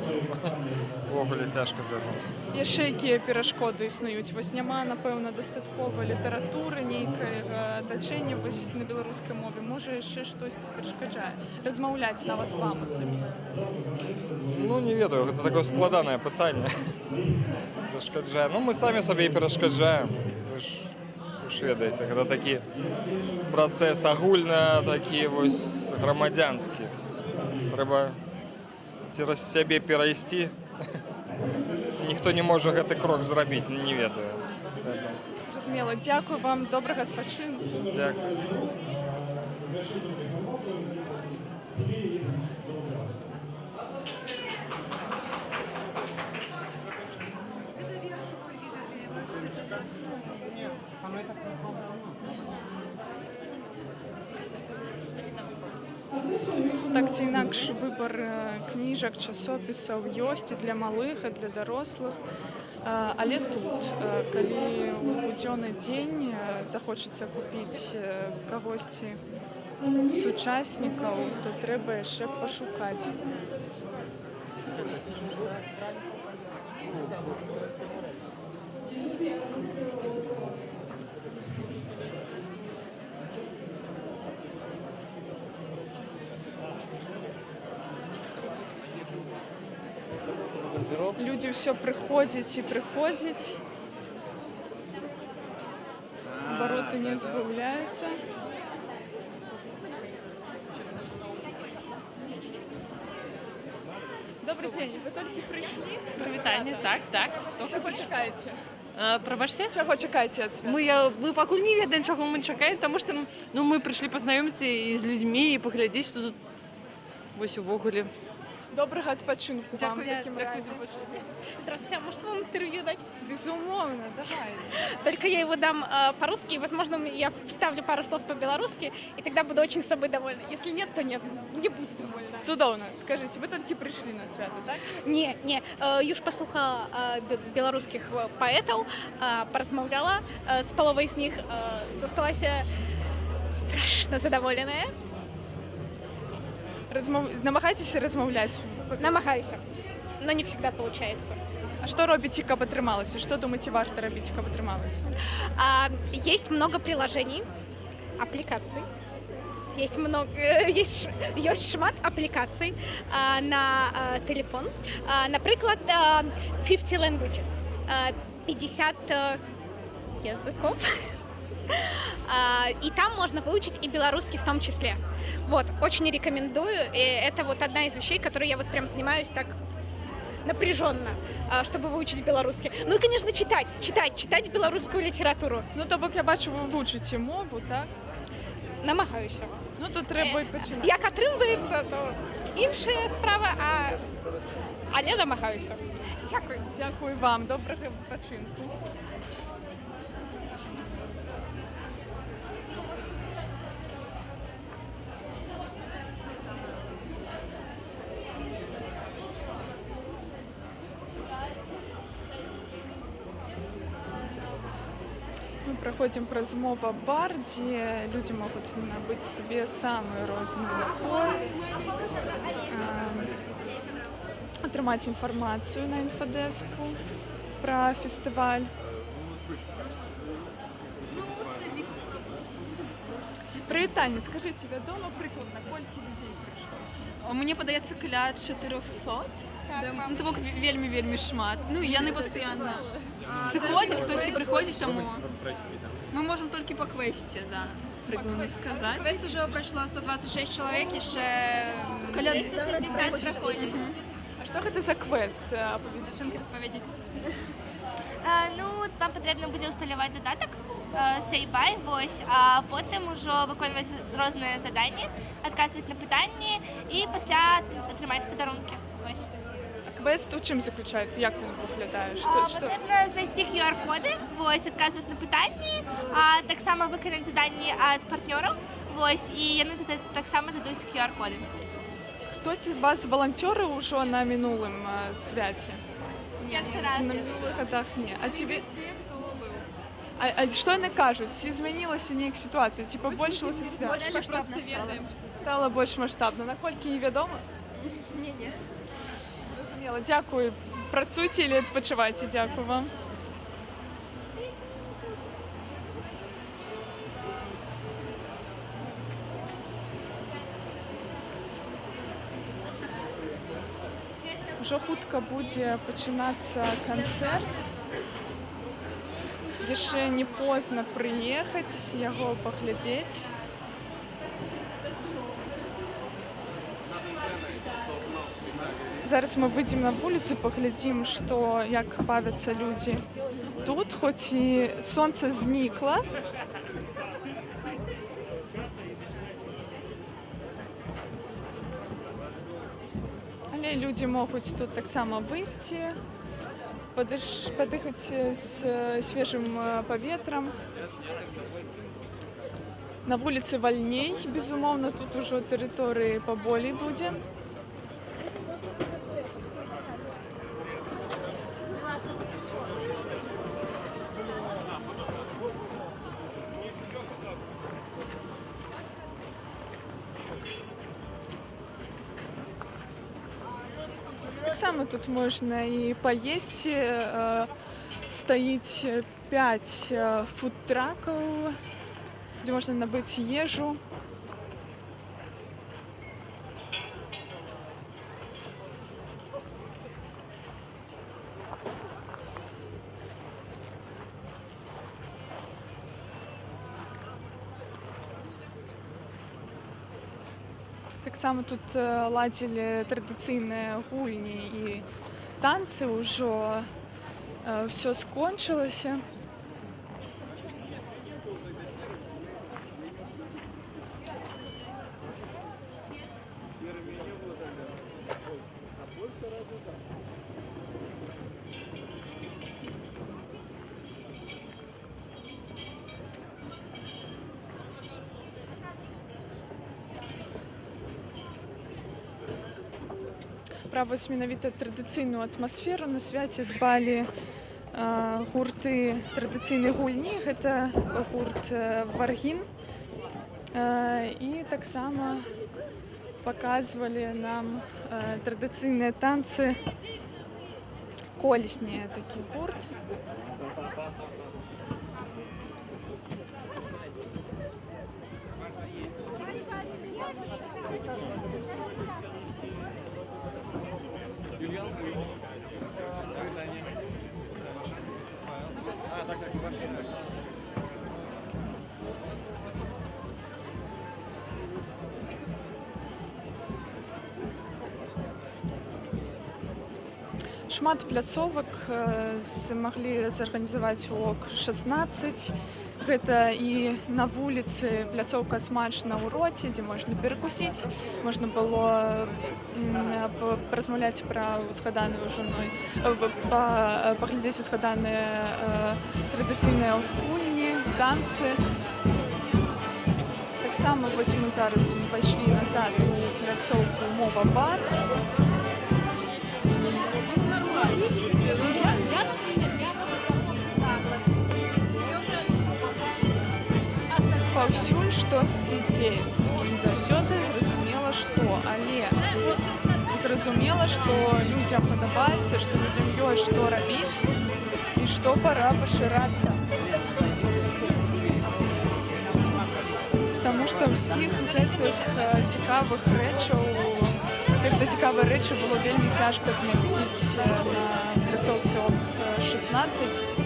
Увогуле цяжка з гэтым. Яшчэ якія перашкоды існуюць? Вось няма, напэўна, дастаткова літаратуры, нейкага атачэння вось на беларускай мове. Можа, яшчэ штосьці перашкаджае? Размаўляць нават вам асабіста? Ну, не ведаю, гэта такое складанае пытанне. Перашкаджае. Ну, мы самі сабе і перашкаджаем. Вы ж ведаеце, гэта такі працэс агульна, такі вось грамадзянскі. Трэба цераз сябе перайсці. Ніхто не можа гэты крок зрабіць, не ведаю. Зразумела. Дзякую вам, добрага адпачынку. Дзякую. Так ці інакш выбар кніжак, часопісаў ёсць і для малых, і для дарослых. Але тут, калі ў будзённы дзень захочацца купіць кагосьці з сучаснікаў, то трэба яшчэ пашукаць. Людзі ўсё прыходзяць і прыходзяць. Абароты не збаўляюцца. Добрый день, вы толькі прыйшлі? Прывітанне, так. Чаго чакаеце? Прабачце? Чаго чакаеце ад свята? Мы пакуль не ведаем, чаго мы чакаем, таму што мы прыйшлі пазнаёміцца і з людзьмі і паглядзець, што тут вось увогуле. Доброго відпочинку вам в таким разе. Здравствуйте, а может вам интервью дать? Безумовно, давайте. Только я его дам по-русски, и, возможно, я вставлю пару слов по-белорусски, и тогда буду очень собой довольна. Если нет, то нет, не буду довольна. Цудовно. Скажите, вы только пришли на свято, так? Не, już послухала белорусских поэтов, поразмовляла с половой из них, засталась страшно задоволенная. Намагаетесь размовлять? Намагаюся, но не всегда получается. А что робите, каб атрымалася? Что думаете, варто робить, каб атрымалася? Есть много приложений, аппликаций. Есть шмат аппликаций на телефон. Например, 50 languages, 50 языков. И там можно выучить и белорусский в том числе. Вот, очень рекомендую. И это вот одна из вещей, которой я вот прям занимаюсь так напряженно, чтобы выучить белорусский. Ну и, конечно, читать белорусскую литературу. Ну, то бок я бачу, ви вучите мову, так? Намагаюся. Ну, то треба починати. Як атрымваецца, то іншая справа, але намагаюся. Дякую. Дякую вам. Доброго відпочинку. Мы проходим праз мова-бар, где люди могут набыть себе самые разные напои, атрымаць информацию на инфодеску про фестиваль. Прывітанне, скажите, вядома прыкладна, колькі людзей прыйшло? Мне падаецца каля 400. Ну, то бок вельмі шмат. Ну, яны пастаянна сыходзяць, хтосьці прыходзіць, таму мы можем толькі па квесце, да, прыгнуць сказаць. Квест уже пройшло 126 человек, еще каля 360 проходит. А што гэта за квест? Дзяўчынкі распавядзіць. Ну, вам патрэбна будзе ўсталяваць дадатак Сейбай, вось, а потым ужо выконваць розныя заданні, адказваць на пытанні і пасля атрымаць падарункі. Вось. Квест у чым заключаецца? Як ён выглядае? Патрэбна знайсці QR-коды, вось, адказваць на пытанні, а таксама выканаць заданні ад партнёраў, вось, і яны таксама дадуць QR-коды. Хтосьці з вас валанцёры ўжо на мінулым свяце? Першы раз. На мінулых годах не. А тебе? А што яны кажуць? Ці змянілася неяк сітуацыя? Ці пабольшылася свят? Стала больш маштабна. Наколькі невядома? Не. Зразумела. Дзякую. Працуйце или адпачывайце. Дзякую вам. Ужо хутка будзе пачынацца канцэрт. Яшчэ не позна прыехаць, яго паглядзець. Зараз мы выйдзем на вуліцу, паглядзім, як бавяцца людзі тут, хоць і сонца знікла. Але людзі могуць тут таксама выйсці, падыхаць свежым паветрам. На вуліцы вальней, безумоўна, тут ужо тэрыторыі паболей будзе. Таксама тут можна і паесці, стаіць 5 фудтракаў, дзе можна набыць ежу. Таксама тут ладзілі традыцыйныя гульні і танцы, ўжо ўсё скончылася. пра вось менавіта традыцыйную атмасферу на свяце дбалі гурты традыцыйнай гульні. Гэта гурт «Варгін». І таксама паказвалі нам традыцыйныя танцы «Колесні», такі гурт. Шмат пляцовак змаглі зарганізаваць у ОК-16. Гэта і на вуліцы пляцоўка «Смач на ўроце», дзе можна перакусіць, можна было паразмаўляць пра узгаданую ўжо паглядзець узгаданыя традыцыйныя гульні, танцы. Таксама вось мы зараз пайшлі назад у пляцоўку «Мова-бар». Паўсюль штосьці дзеецца. І заўсёды зразумела, што, але зразумела, што людзям падабаецца, што людзям ёсць што рабіць і што пара пашырацца. Таму што ўсіх гэтых цікавых рэчаў, усіх гэтых цікавых рэчаў было вельмі цяжка змясціць на пляцоўцы ОК-16.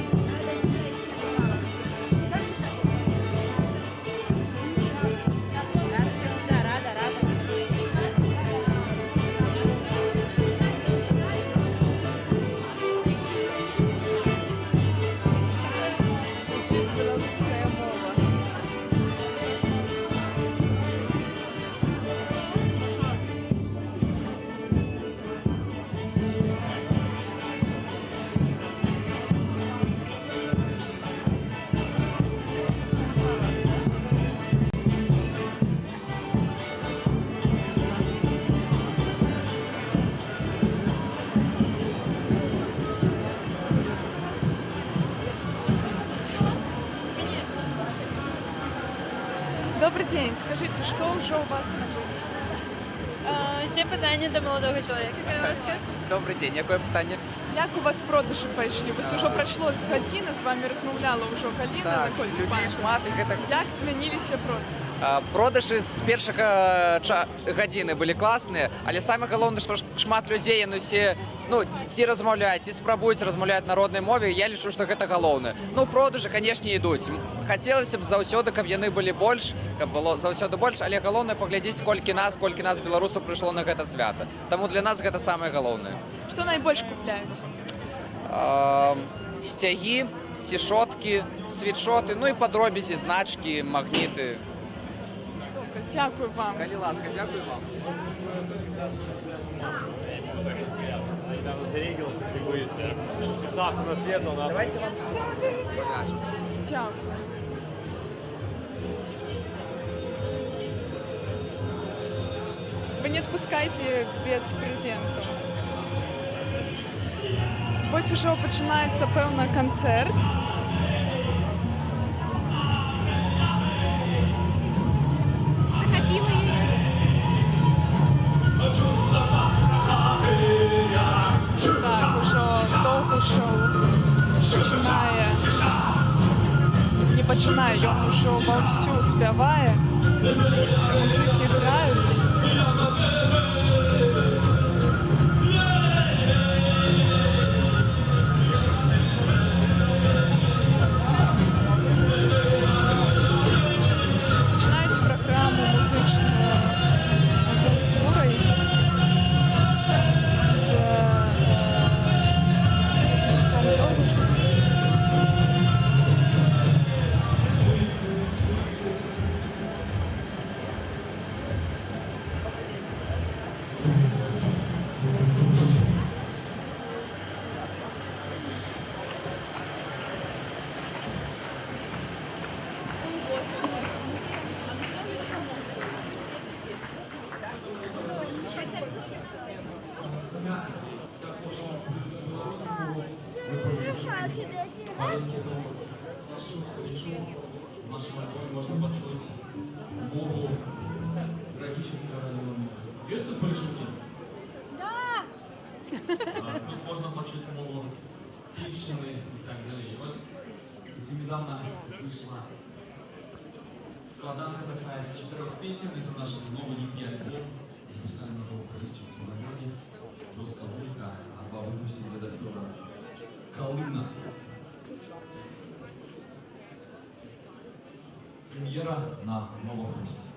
Добрый день, скажите, что уже у вас на выбор? Все питання до молодого чоловіка. Добрый день, якое питання? Як у вас продажы пайшлі? Вось ужо прайшло з гадзіны, з вами размаўляла ўжо Галіна, Так, наколькі людзей бачу. шмат, і гэта... Як змяніліся продажы? Продажы з першага гадзіны былі класныя, але самае галоўнае, што шмат людзей яны усе ці размаўляюць, ці спрабуюць размаўляць на роднай мове, я лічу, што гэта галоўнае. Продажы, канешне, ідуць. Хацелася б заўсёды, каб яны былі больш, каб было заўсёды больш, але галоўнае паглядзець, колькі нас беларусаў прыйшло на гэта свята. Таму для нас гэта самае галоўнае. Што найбольш купляюць? Сцягі, цішоткі, світшоты, і падробязі, значкі, магніты. Дякую вам. Калі ласка, дякую вам. Давайте вам покажем. Дякую. Вы не отпускайте без презенту. Вось ужо пачынаецца, пэўна, канцэрт. Так, ужо доўга пачынае, не пачынае, ён ужо ваўсю спявае, музыкі граюць. Пачынаюць праграму музычную культурай з впечатление. В нашем альбоме можно почуть мову трагического района. Есть тут Полишуки? Да! Тут можно почуть мову Ильщины и так далее. Ось недавно вышла складанка такая из 4 песен. Это наш новый EP альбом. Записали на новом трагическом районе. Русская музыка от бабы Дуси и деда Федора. Колымна. Премьера на Новофесте.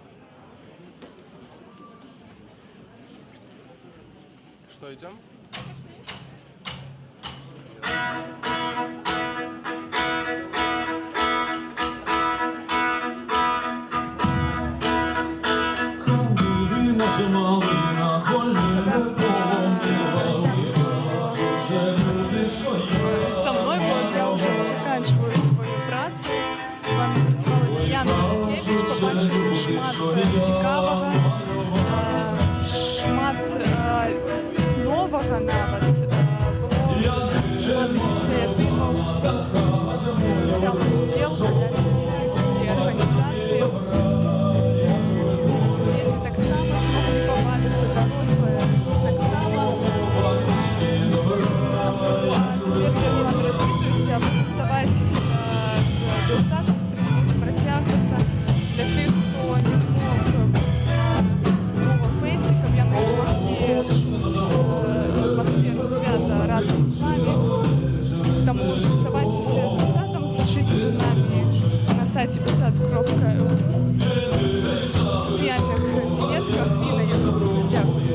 Что, идем? Со мной я уже заканчиваю свою працу. З вами працювала Діяна Радкевич. Побачили шмат цікавого, шмат нового навіть. Було шмат ініціативів. Взяла уділ на 50 організацій. Діти так само змогли побавитися, дорослі так само. А теперь я с вами развітуюся, а ви заставайтесь з Белсатом, стрім буде протягуватися. Для тих, хто не змог бути на Новофесті, каб'яни змогли відчути атмосферу свята разом з нами. Тому заставайтесь з Белсатом, слідкуйте за нами на сайті belsat.ru, в соціальних сетках і на YouTube. Дякую.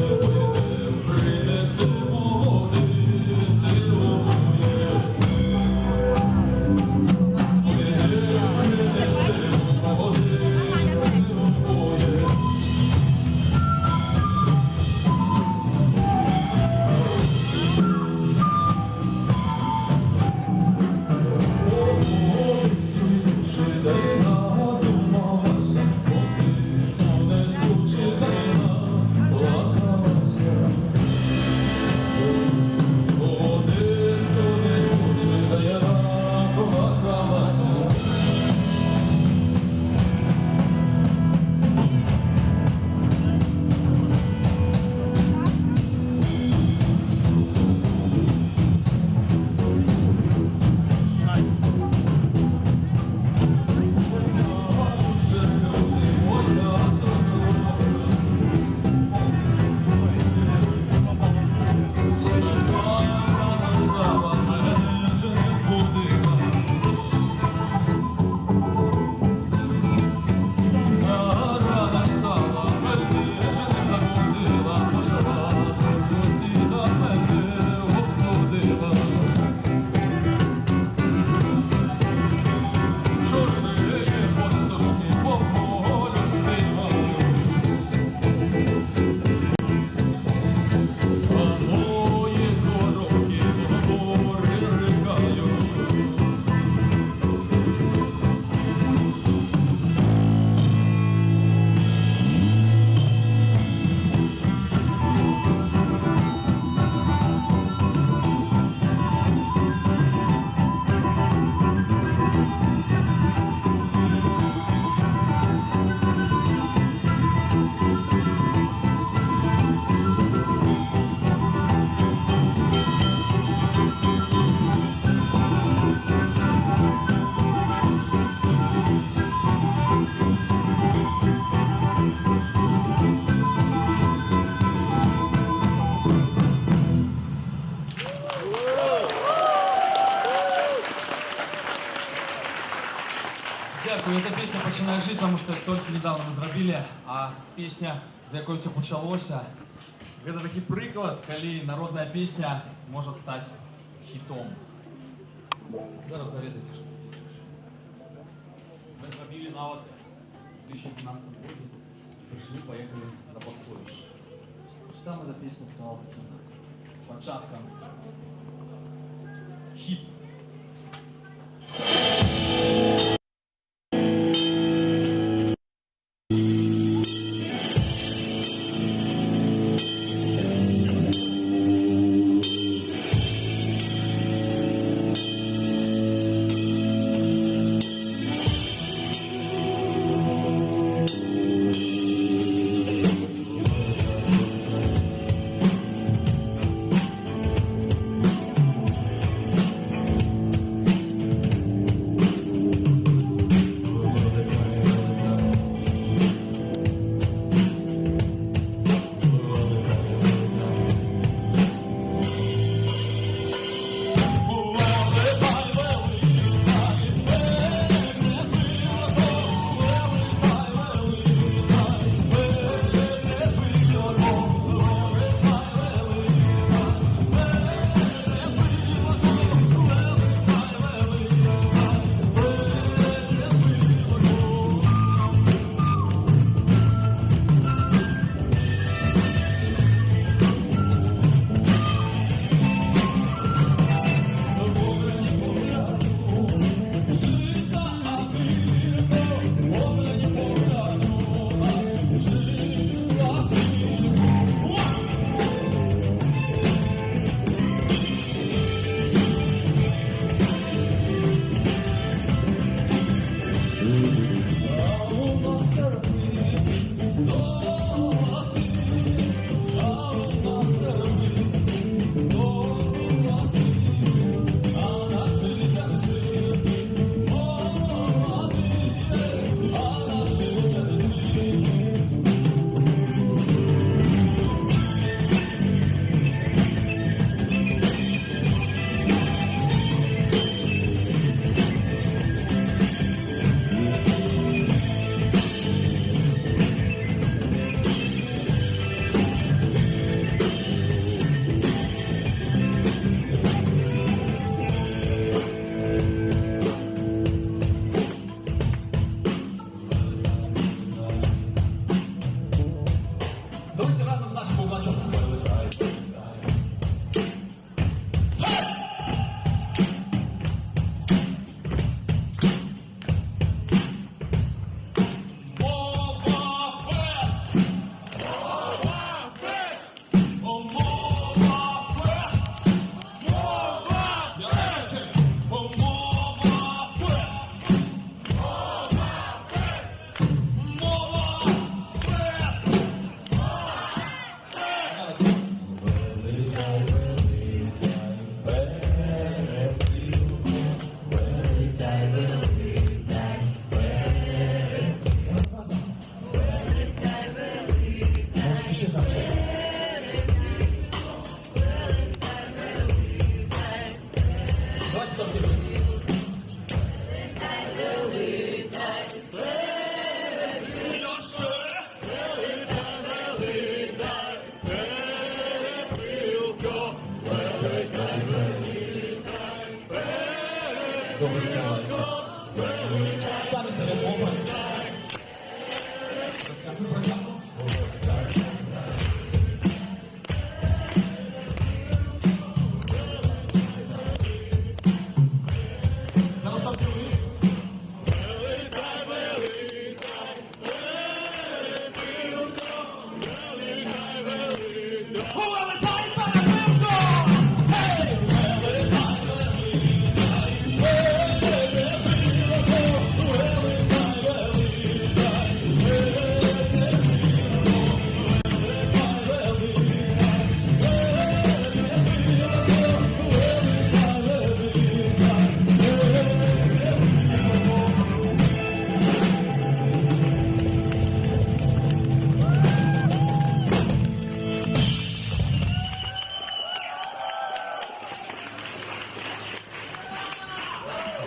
Дякую, эта песня «Починай жить», потому что только недавно мы зробили, а песня, за якой все почалося, это такий приклад, коли народная песня может стать хитом. Зараз доведайте, что мы зробили навод в 2015 году, пришли, поехали на Бахсловище. Там эта песня стала початком хит.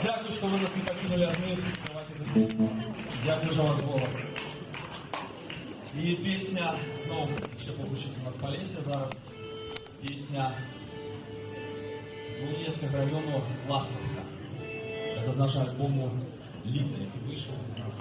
Дякую, що ви нас не покинули одних. Дякую за ваш голос. І пісня, знову, ще побачиться у нас Полісся зараз. Пісня з Володєського району Ластовка. Це з нашого альбому «Літо», який вийшов у нас.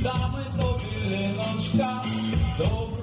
Дами тобі ліночка, добрую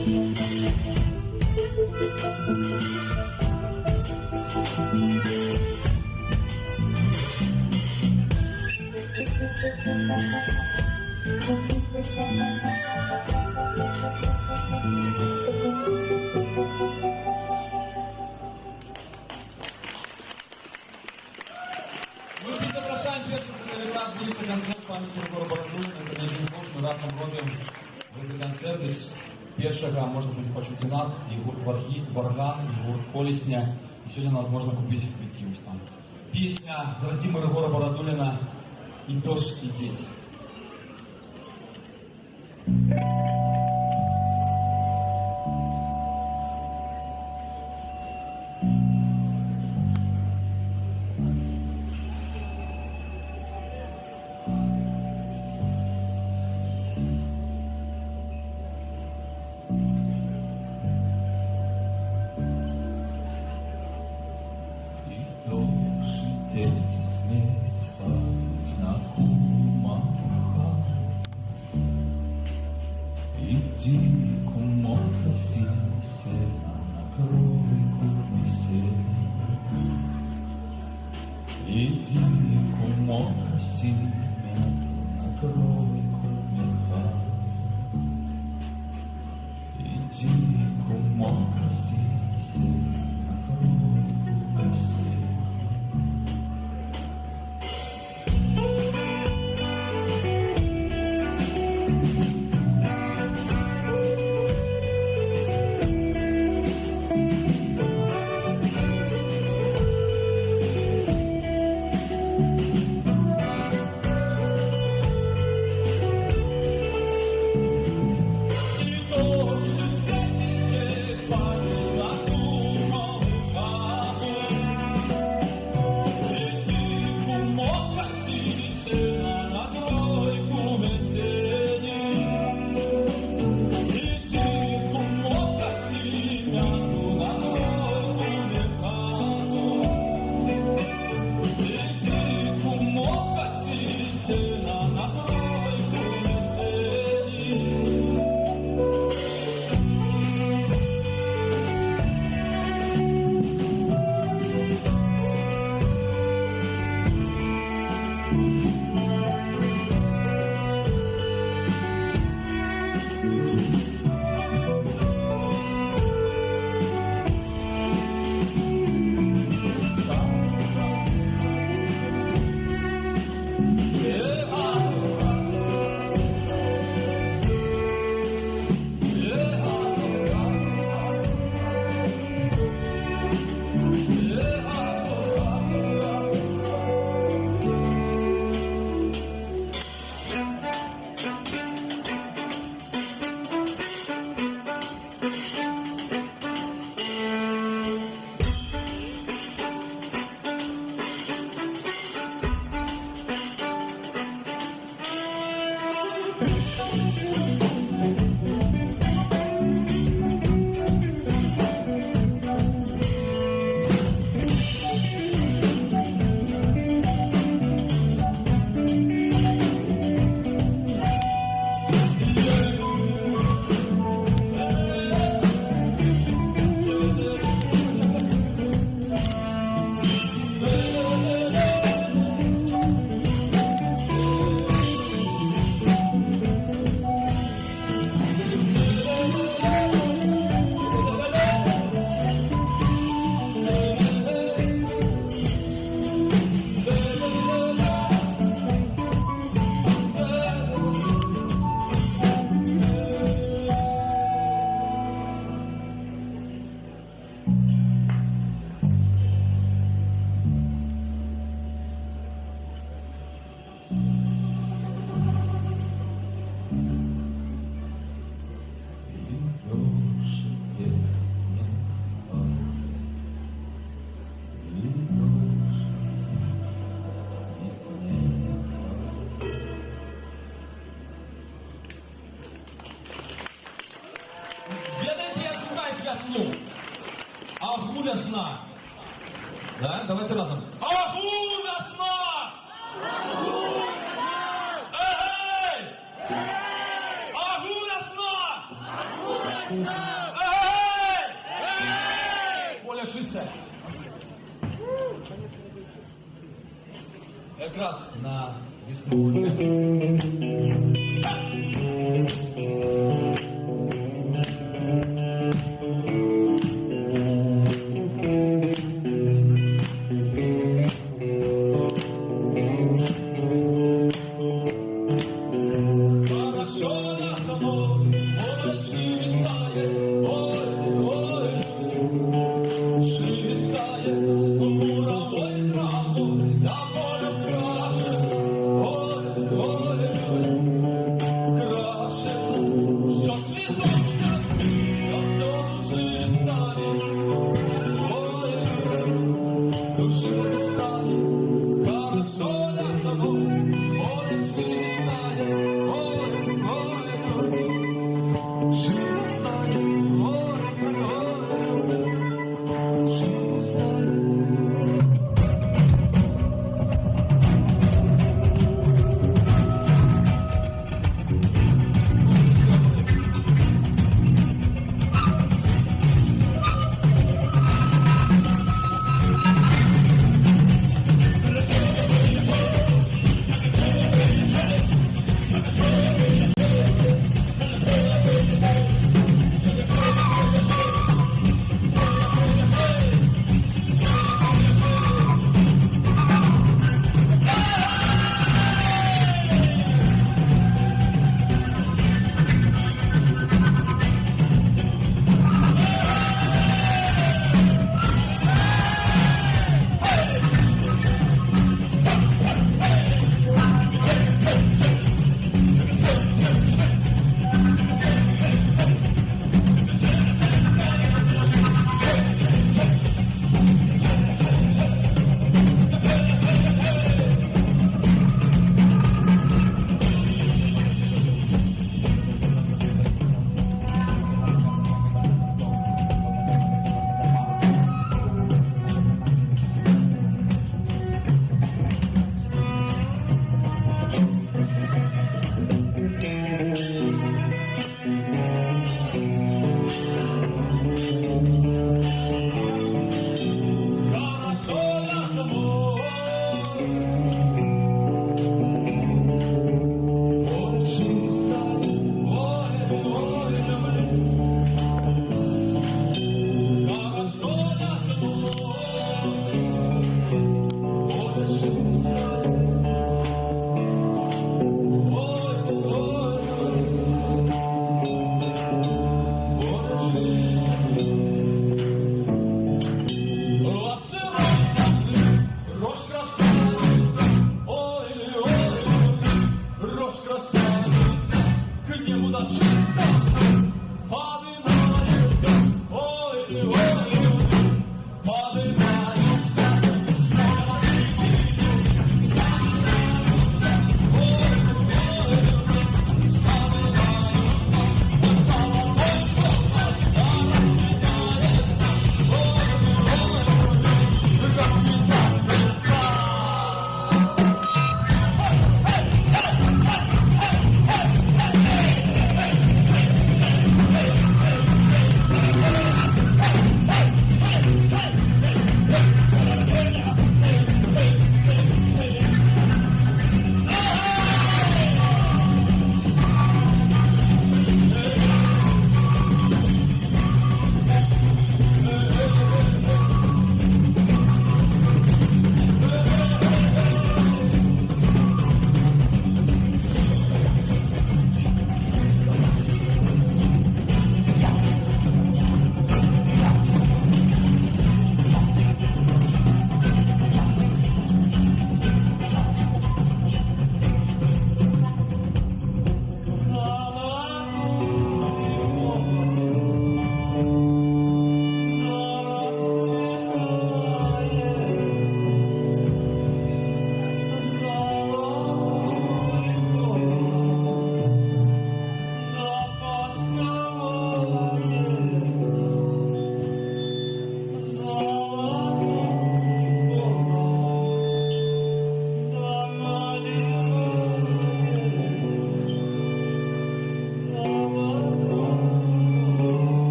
Мы всех запрошаем перший раз будет концерт памяти Егора Баратуллина. Это не год, мы разом робим в эти концерты с першага, может быть, по чемпионат, и гурт Варган, и гурт Колесня. И сегодня нас можно купить квитки уж там. Песня Владимира Егора Баратуллина «И дождь, и здесь». Агуляшна. Да? Давайте разом. Агуляшна! Эй! Агуляшна! Поле чисте. Якраз на весну. Краше,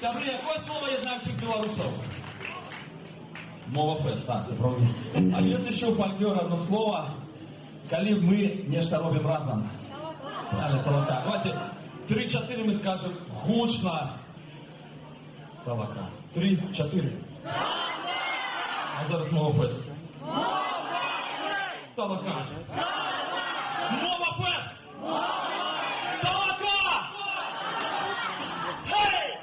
Сябры, якое слово єднає всіх білорусів? Мова фест, так, це правда. А є ще у фольклорі одне слово, коли ми нечто робимо разом. Правильно, толока. Давайте 3-4 ми скажемо гучно. Толока. 3-4. А зараз мова фест. Толока. Мова фест! Толока! Гей!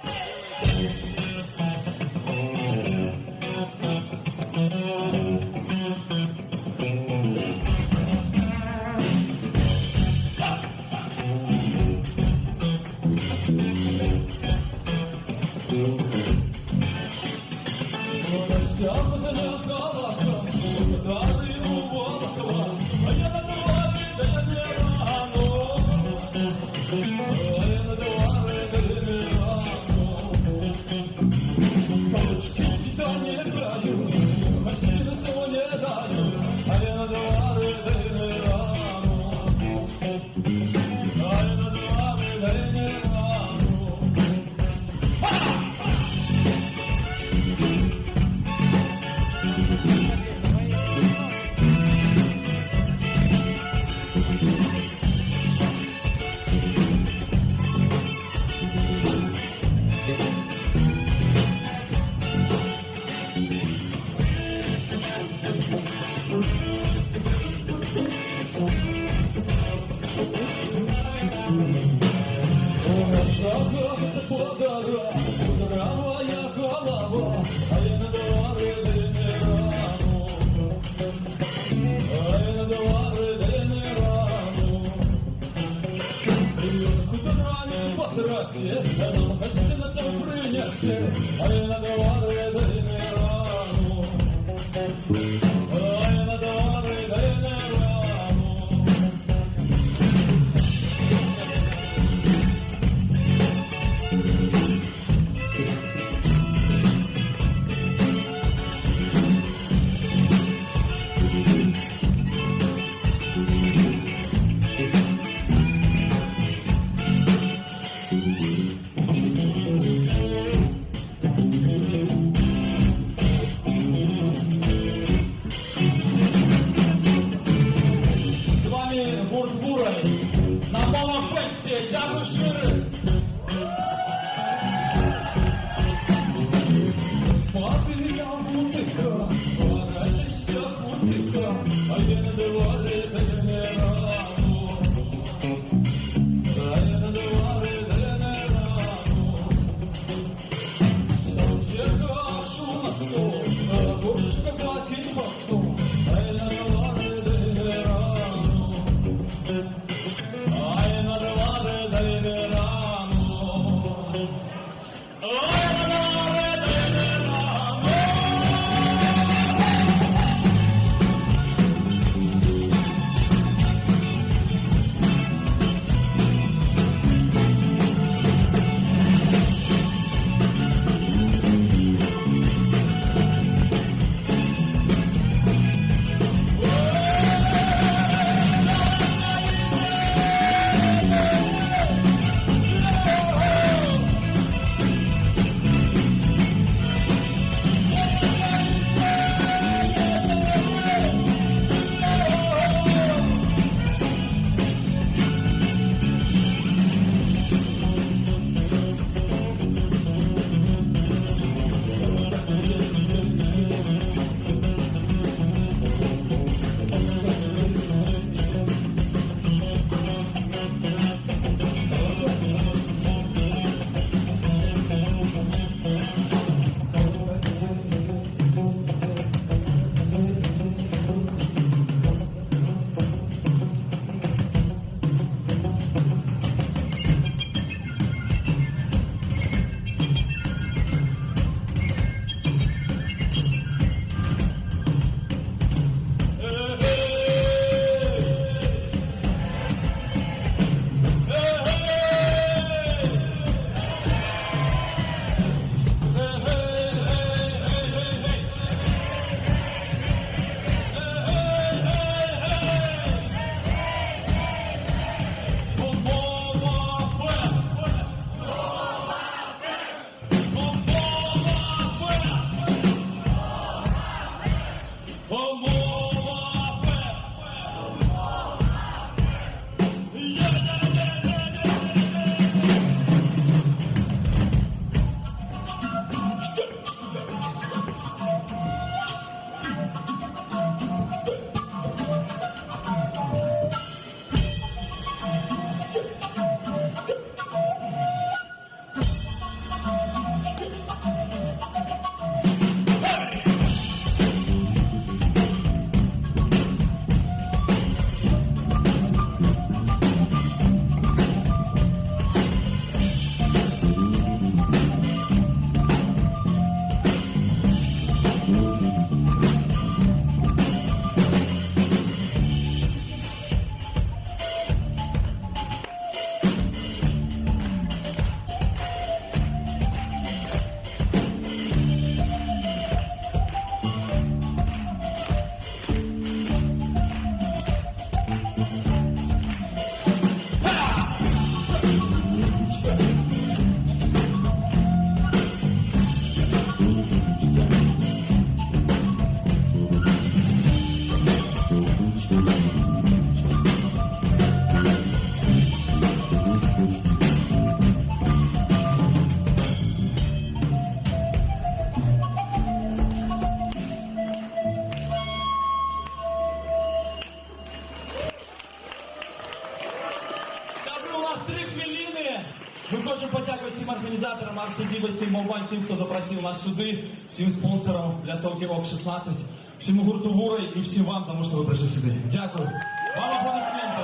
Ми хочемо подякувати всім організаторам акції Діба, всім Мовбань, всім, хто запросив нас сюди, всім спонсорам для Цілки Рок 16, всьому гурту Вура і всім вам, тому що ви прийшли сюди. Дякую. Вам аплодисменты.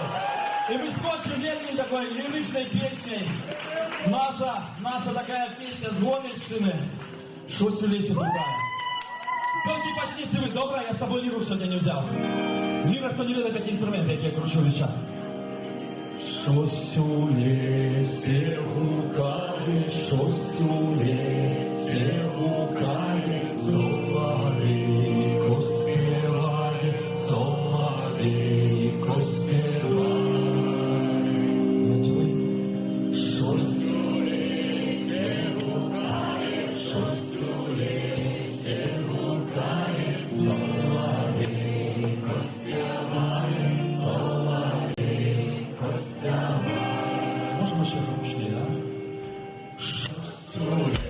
И мы скончим летней такой лиричной песней. Наша такая песня с Гомельщины. Щось у лісі гукає. Тільки почните ви, добре, я з собою ліру сьогодні не взяв. Ліра, хто не видить такі інструменти, які я кручу весь час. Щось у лісі гукає, щось у лісі гукає, соловейко співає, соловейко співає. Щось у лісі гукає, щось у лісі гукає, соловейко співає, соловейко співає. Можемо ще гучні, а? Щось у лісі.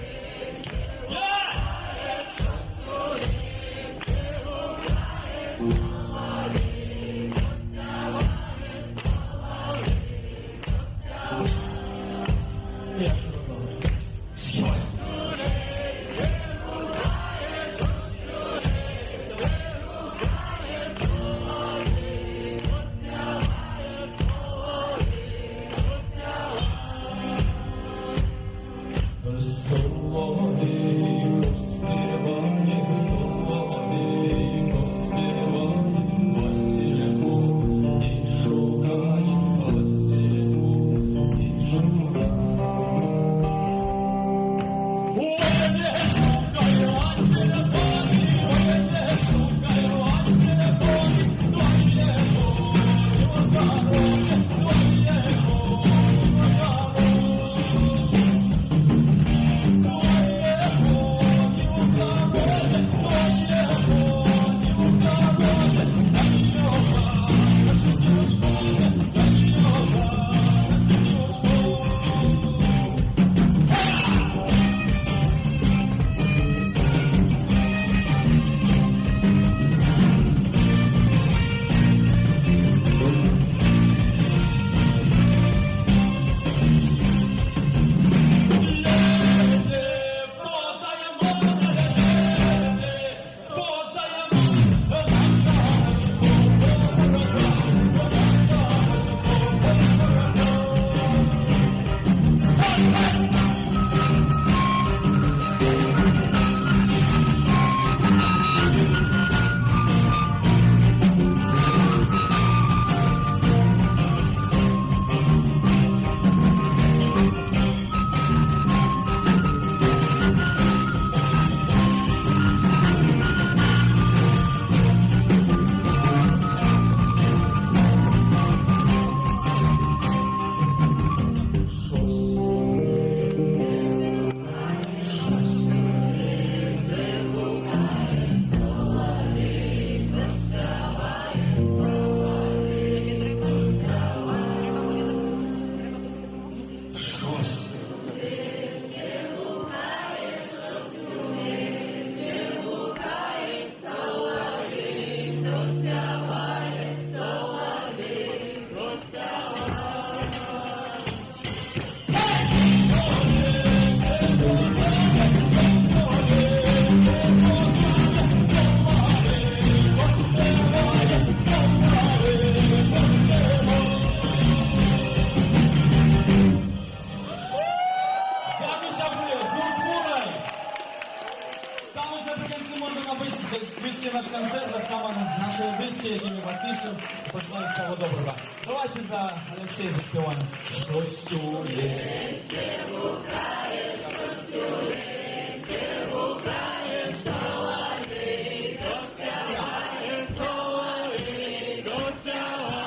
Вийти наш концерт, так само наші диски, які ми підписуємо. Починаємо всього доброго. Давайте за Олексія заспіваємо. Щось у лісі гукає, щось у лісі гукає, соловейко співає, соловейко співає.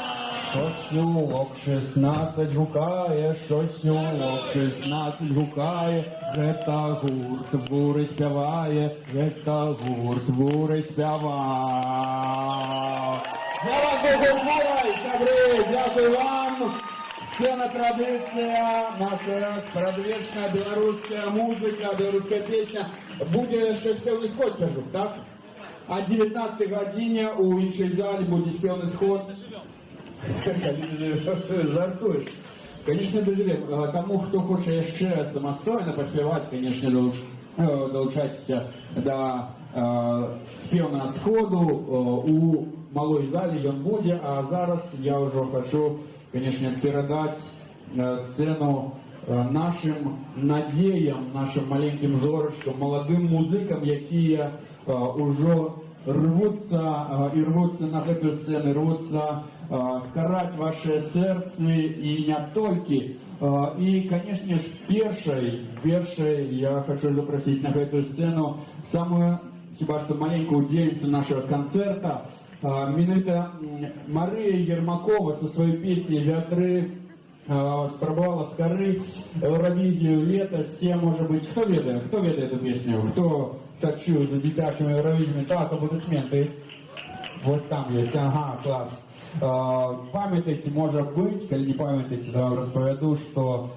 Сосюлок 16 гукає, сосюлок 16 гукає, Гета гурт вури співає, Гета гурт вури співає. Дякую, Вурай, Сабри, дякую вам. Сцена традиція, наша спрадвечна белорусская музыка, белорусская песня. Буде ще співний сход, кажу, так? О 19 годині у іншій залі буде співний сход. Жартуєш. Конечно, доживем. Тому, хто хоче яшчэ самастойна паспяваць, конечно, долучайтеся до спеў на сходу у малой зале ён будзе, а зараз я ўжо хочу, конечно, перадаць сцену нашим надеям, нашим маленьким зорочкам, молодым музыкам, якія ўжо рвутся и рвутся на эту сцену, рвутся скарать ваши сердце и не только. И, конечно же, першей я хочу запросить на эту сцену самую, хіба что маленькую удельницу нашего концерта, менавіта Мария Ермакова со своей песней «Вятры» спробовала скорыть Евровизию летось. Может быть, кто ведает эту песню? Кто сочует за детячими Евровизиями? Так, аплодисменты. Вот там есть. Ага, класс. Памятаете, может быть, коли не памятаете, да, распавяду, что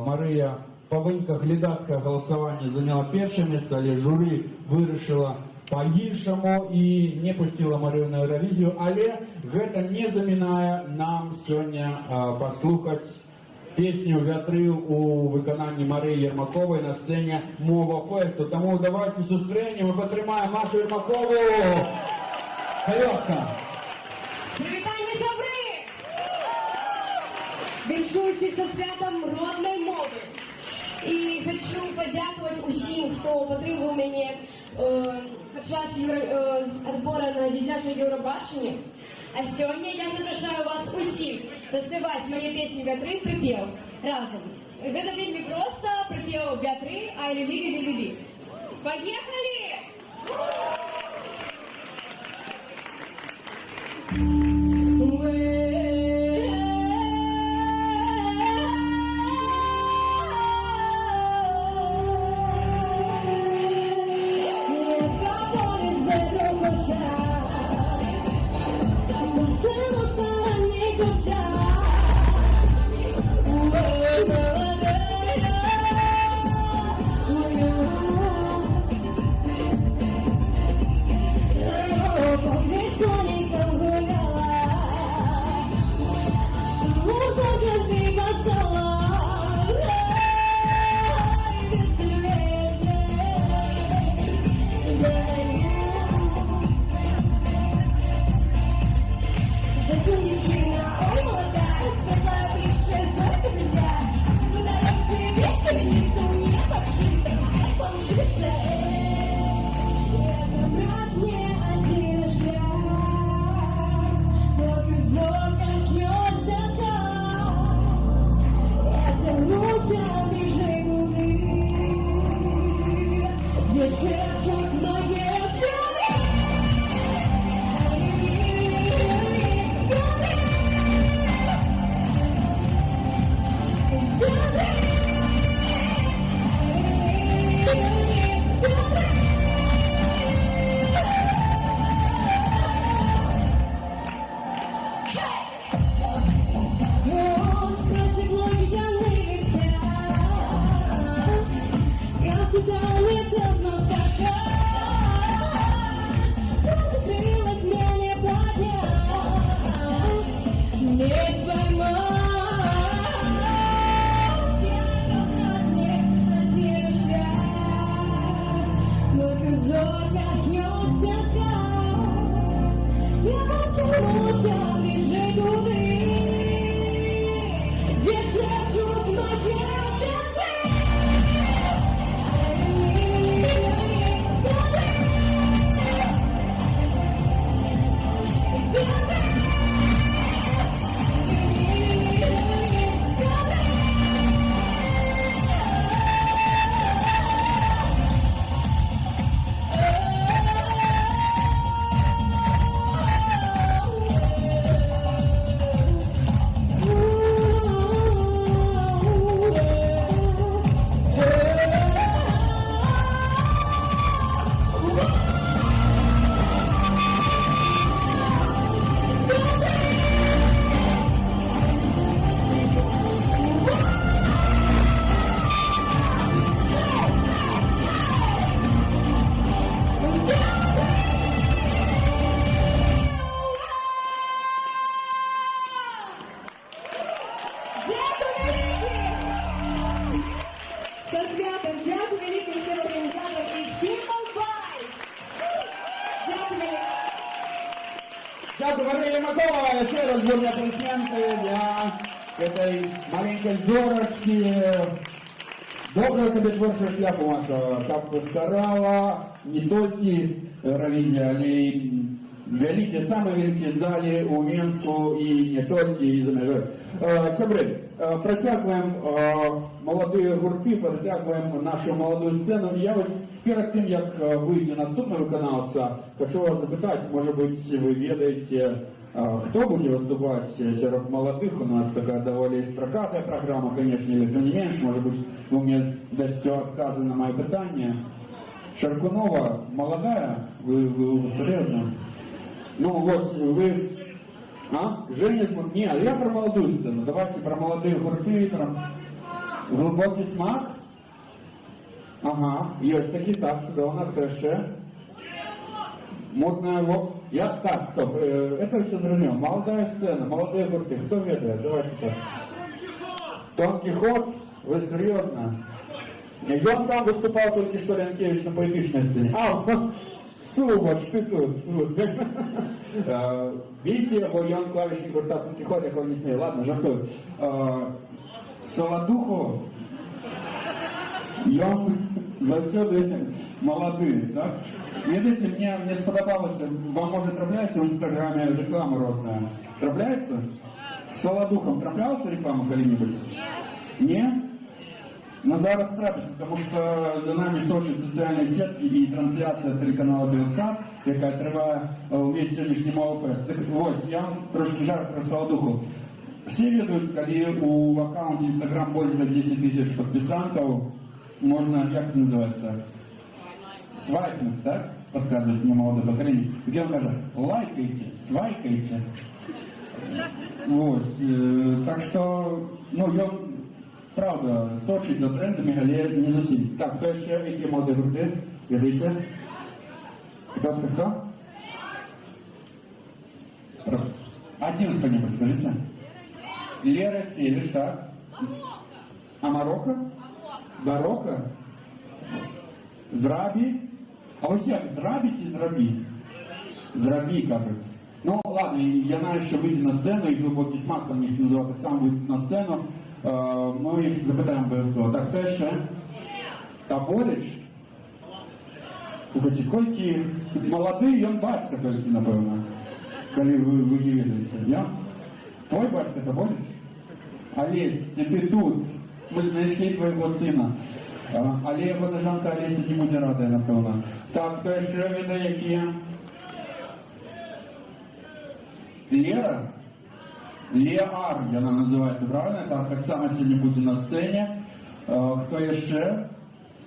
Мария по выніках глядацкага голосования заняла першае место, але журы вырашыла по-іншаму и не пустила Марию на Евровизию, але гэта не замінае нам сегодня послухать песню «Вятры» у выкананні Марии Ермаковой на сцене Мова Фесту. Тому давайте сустрэнем и падтрымаем Машу Ермакову. Колёска! Привітання, сябры! Віншуюся со святом родной мовы. І хочу подякувати усім, хто підтримував мене під час відбору на дитяче Євробачення. А сьогодні я запрошую вас усіх заспівати мою пісню «Вятри» припів разом. Це вельми просто, припів «Вятри», а «Лі-лі-лі-лі-лі». Поїхали! Помнишь, Со святом! Дякую великим всім організаторам і всім бай! Дякую! Дякую, Валерия Макова. Еще раз бурные аплодисменты для этой маленькой зорочки. Доброго тобі творчого шляху, Маша. Так постарала не тільки Равізія, але й великі, самі великі залі у Мінську і не тільки, і за межою. Сябри, протягуємо молоді гурти, протягуємо нашу молоду сцену. Я ось перед тим, як вийти наступного виконавця, хочу вас запитати, може бути, ви ведаєте, кто будет выступать среди молодых? У нас такая довольно строкатая программа, конечно, или тем не меньше, может быть, вы мне дасте отказы на мои питания. Шаркунова молодая, вы серьезно? Ну вот, вы... Женя, нет, я про молодую сцену. Давайте про молодые гурты, про глубокий смак. Ага, есть такие, так, Судовна, кто еще? Модная его... Я так, стоп, это все зрозуміло. Молодая сцена, молодые гурты, кто ведает? Давайте так. Дон Кихот? Вы серьезно? И он там выступал только что Ленкевич на поэтичной сцене. Субот, что тут? Видите его, и он клавишник гурта Дон Кихот, я его не смею. Ладно, жартую. Солодуху, и он завсёды молодые, так? Видите, мне сподобалось, вам может трапляется в Инстаграме реклама розная. Трапляется? С Солодухом траплялась реклама коли-нибудь? Не? Но зараз трапится, потому что за нами точат социальные сетки и трансляция телеканала Белсат, яка триває весь сьогоднішній Мовофест. Так ось, я вам трошки жарт про Солодуху. Все ведут, коли у аккаунте Инстаграм больше 10 тысяч подписантов, можно, как это называется, свайпнуть, так? Подсказывает мне молодое поколение. Где он говорит, лайкайте, свайкайте. Вот. Так что, ну, я, правда, сочить за трендами, але не зовсім. Так, хто ще, які молоді гурти? Видите? Кто? Один кто-нибудь, скажите. Лера Стелиш, так? А Марокко? Барокко? Зрабі? А ось як? Зрабіть і зрабі? Зрабі, кажуть. Ну, ладно, я знаю, що вийти на сцену, і глибокий смак, там їх називав, так само вийти на сцену. Ми їх запитаємо обов'язково. Так, хто ще? Таборич? Слухайте, кольки молодий, він батько тільки, напевно, коли ви не ведаєте. Я? Твой батько Таборич? Олесь, ти тут. Ми знайшли твоєго сина. Але водожанка Олеся не буде рада, напевно. Так, хто ще відає, які? Лера? Леар, вона називається, правильно? Так само сьогодні буде на сцені. Хто ще?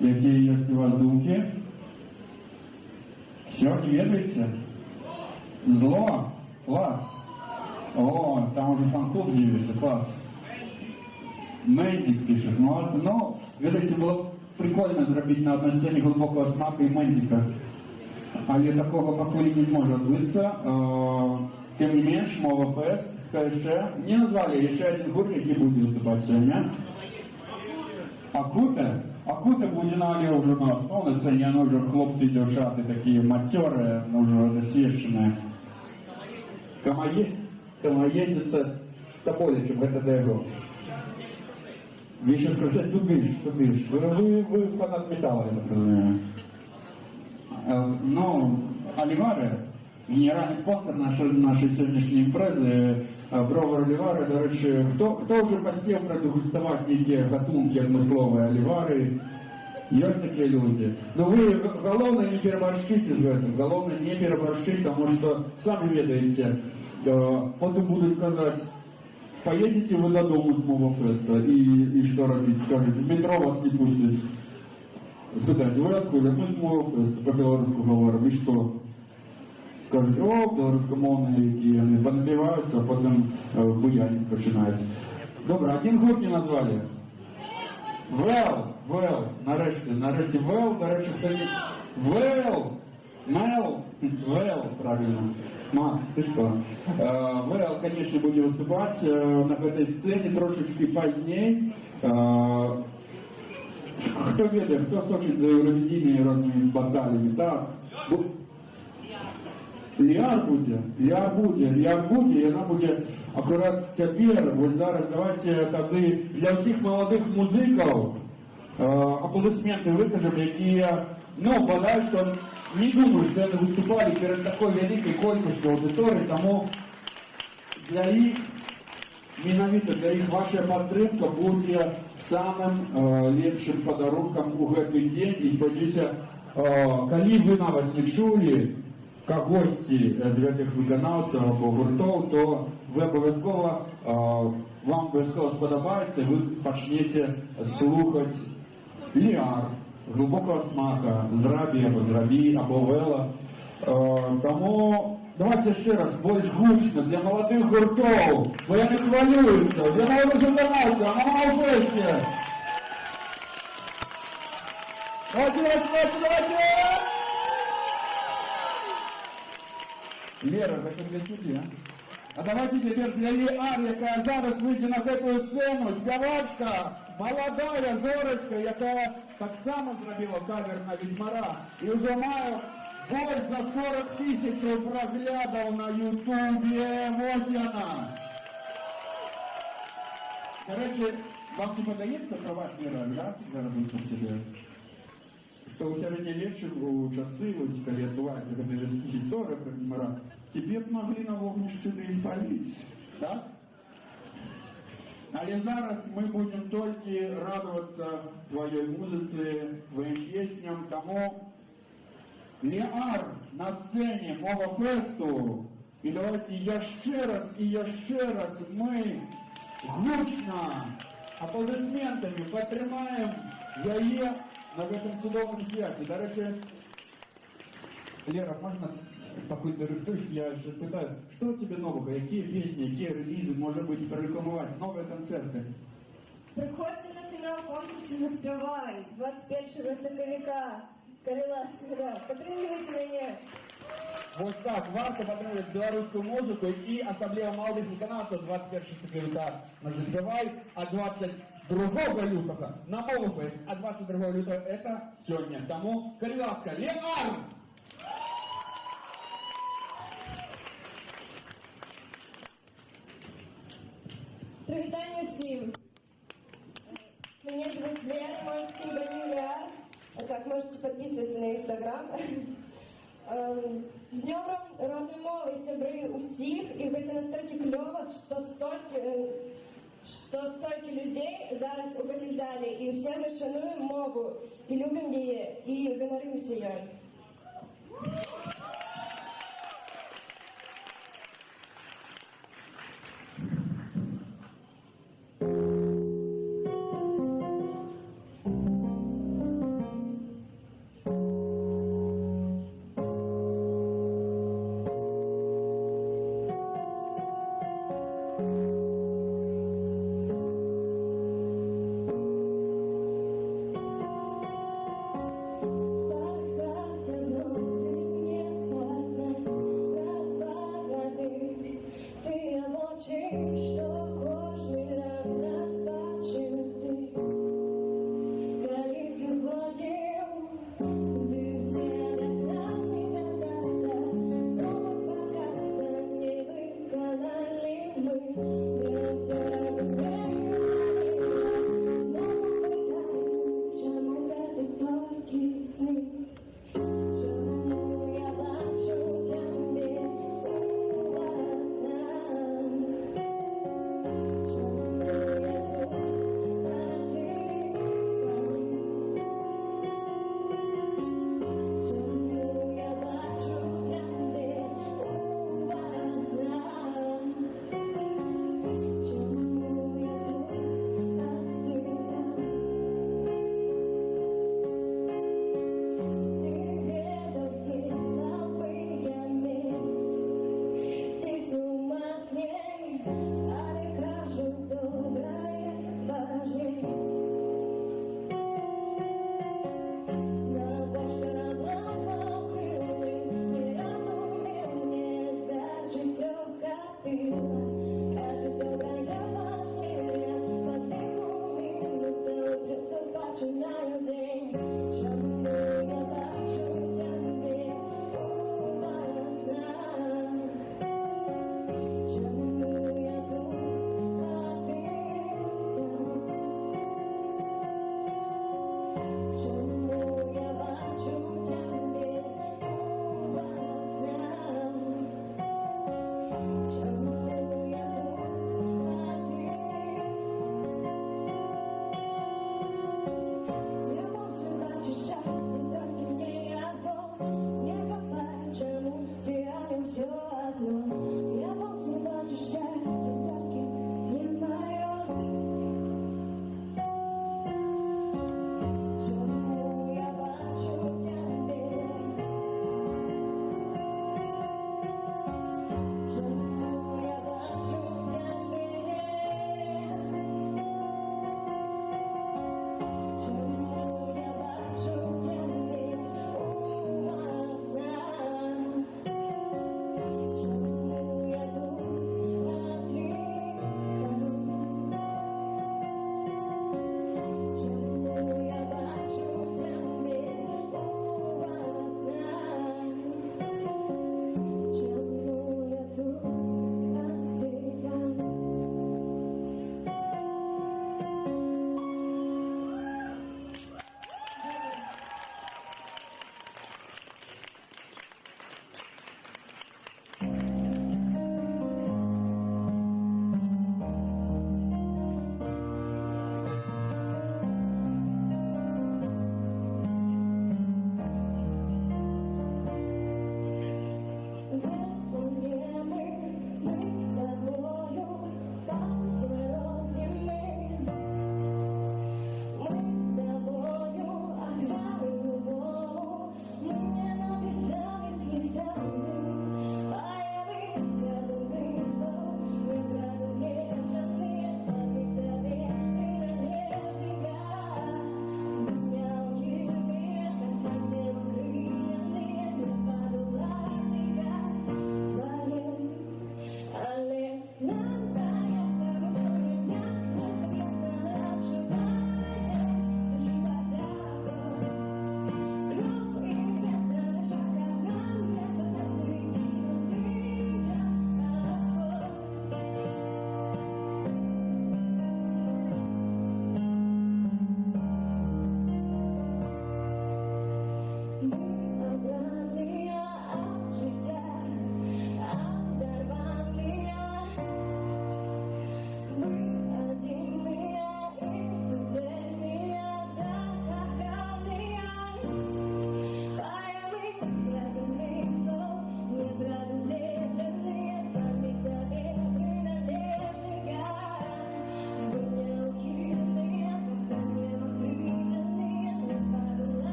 Які є у вас думки? Все, не ведаете? Зло? Класс. О, там уже фан-клуб з'явився, класс. Мендик пишет, молодцы. Ну, видите, было б прикольно зробити на одній сцені глибокого смаку і Мендика. Але такого поки не зможе відбутися. Тим не менш, Мовофест, хто ще? Не назвали, ще один гурт, який буде виступати сьогодні. Акута буде на Алі уже на основній сцені, вони вже хлопці, дівчата такі матери, вже досвідчені. Камаєдиться з Тополічем, це де його. Ви ще скажете, тудиш. Ви фанат металла, я так розумію. Ну, Олівари, генеральний спонсор нашої сьогоднішньої імпрези, Бровар Олівари, до речі, хто вже поспів продегустувати ті гатунки однослові Олівари? Есть такие люди. Но вы, главное, не переборщите с этим, главное, не переборщите, потому что, сами ведаете, потом будут сказать, поедете вы до дома с Мовофеста, и что робить, скажете, в метро вас не пустят. Спитайте, вы откуда? Мы с Мовофеста, по-белорусски говорим, и что? Скажете, о, белорусскомовные, які вони понабиваються, а потім буянить починається. Добре, один гурт не назвали. Вел, нарешті, Вел, до речі, хто не... Вел, правильно. Макс, ты что? Вел, конечно, будет выступать на этой сцене трошечки позднее. хто ведае, хто сочыць за еўравізійнымі рознымі баталямі, так? Ліар будзе, яна будзе акурат цяпер, вось зараз давайте тады для ўсіх маладых музыкаў аплодысменты выкажам, якія, ну, бадай, што не думаю, што яны выступалі перад такой вялікай колькасцю аўдыторыі, таму для іх, менавіта для іх ваша падтрымка будзе самым лепшым падарункам у гэты дзень. І спадзяюся, калі вы нават не чулі кагосьці з гэтых выканаўцаў або гуртоў, то вы абавязкова, вам абавязкова спадабаецца, вы пачнеце слухаць Ліар, Глубокого смака, Зрабі або Зрабі, або Вела. Таму давайте ще раз, больш гучно для молодых гуртов, бо яны хвалююцца, для молодых выканаўцаў, на Малфесте. Давайте! Лера, гэта для цябе, а давайте теперь для Ліар, якая зараз выйдзе на гэтую сцену, спявачка, молодая зорочка, якая таксама зрабіла кавер на Ведьмара, і ўжо мае больш за 40 000 праглядаў на Ютубе. Вот яна. Короче, вам не падаецца пра ваш міраж, да? Зараз выступ тебе. Што ў сярэднявеччы у часы, вось, калі адбываецца гэтая гісторыя пра Ведьмара, тебе б маглі на вогнішчы да і спаліць, так? Але зараз мы будем толькі радоваться твоей музыцы, твоим песням, тому Ліар на сцене Мова Фесту. И давайте еще раз мы гучно аплодисментами подтримаем яе на этом судовом святе. До речі, Лера, можно такой директор, я сейчас питаю, что у тебя нового, какие песни, какие релизы, может быть, прорекламировать, новые концерты? Приходьте на фінал конкурсу «Заспівай» 21 сентября. Кареласка, підтримуйте мене. Вот так, варто подтримывать белорусскую музыку и особливо молодых выканаўцаў 21 сентября на «Заспівай», а 22 лютого на Мова Фест, а 22 лютого это сегодня. Тому Кареласка, Ліар! Привітання усім. Меня зовут Лера, мой псевдоним Лиар. А так, можете подписываться на Инстаграм. З днем родної мови, сябри усіх. І гэта настільки кльово, що стільки людей зараз у гэтай залі. І всі ми шануємо мову, і любимо її, і гоноримося їй.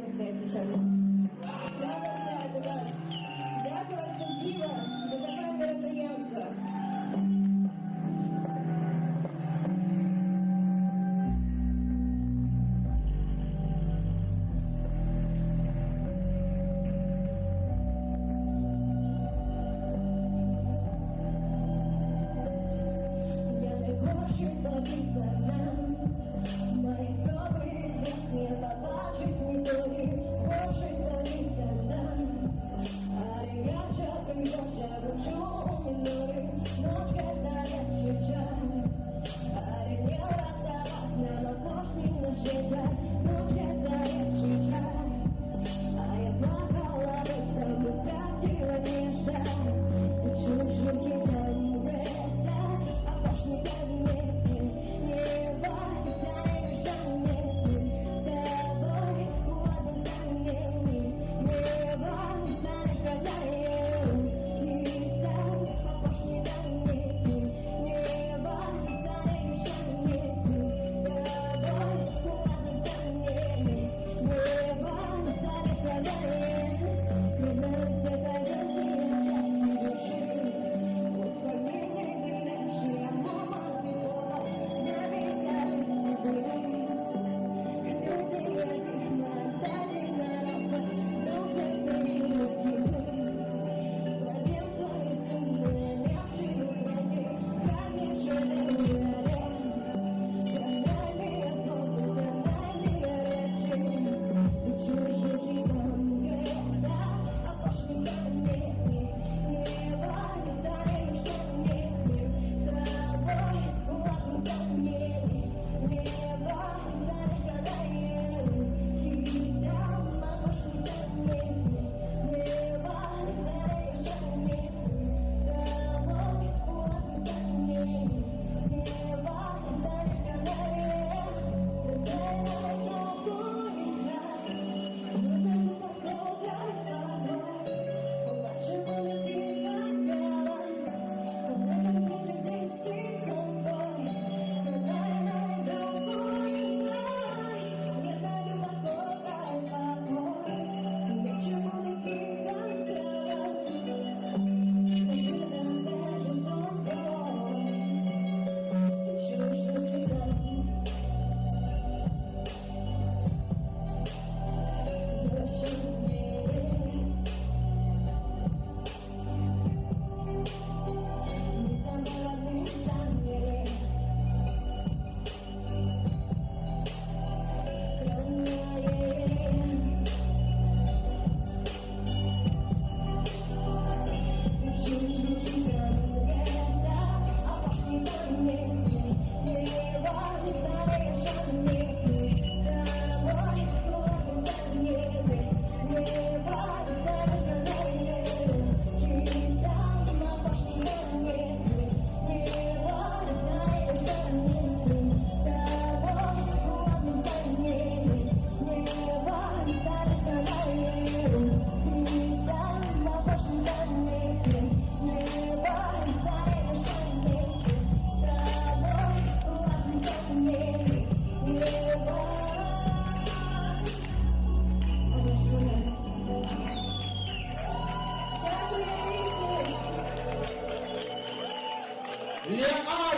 приємно зустрічі. Дякую, Сергію, за таке мероприємство.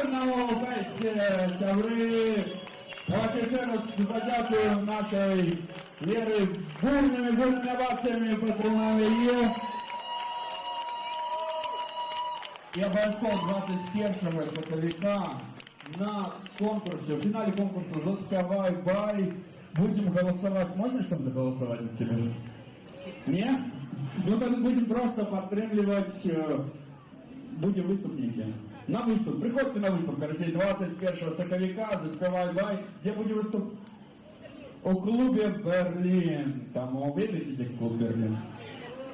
Гарного фесті, сябри! Давайте ще раз подякуємо нашій Лері бурними оваціями, підтримали її. І обов'язково 21 соколіка на конкурсі, в фіналі конкурсу «Заспівай бай» будем голосовать. Можешь там заголосовать за тебя? Нет? Ну, будем просто подтримливать, будем выступники. На выступ. Приходите на выступ, короче, 21 соковика, «Заспівай бай», где будем выступ? У клубе «Берлин». Там, увидите, где клуб «Берлин»?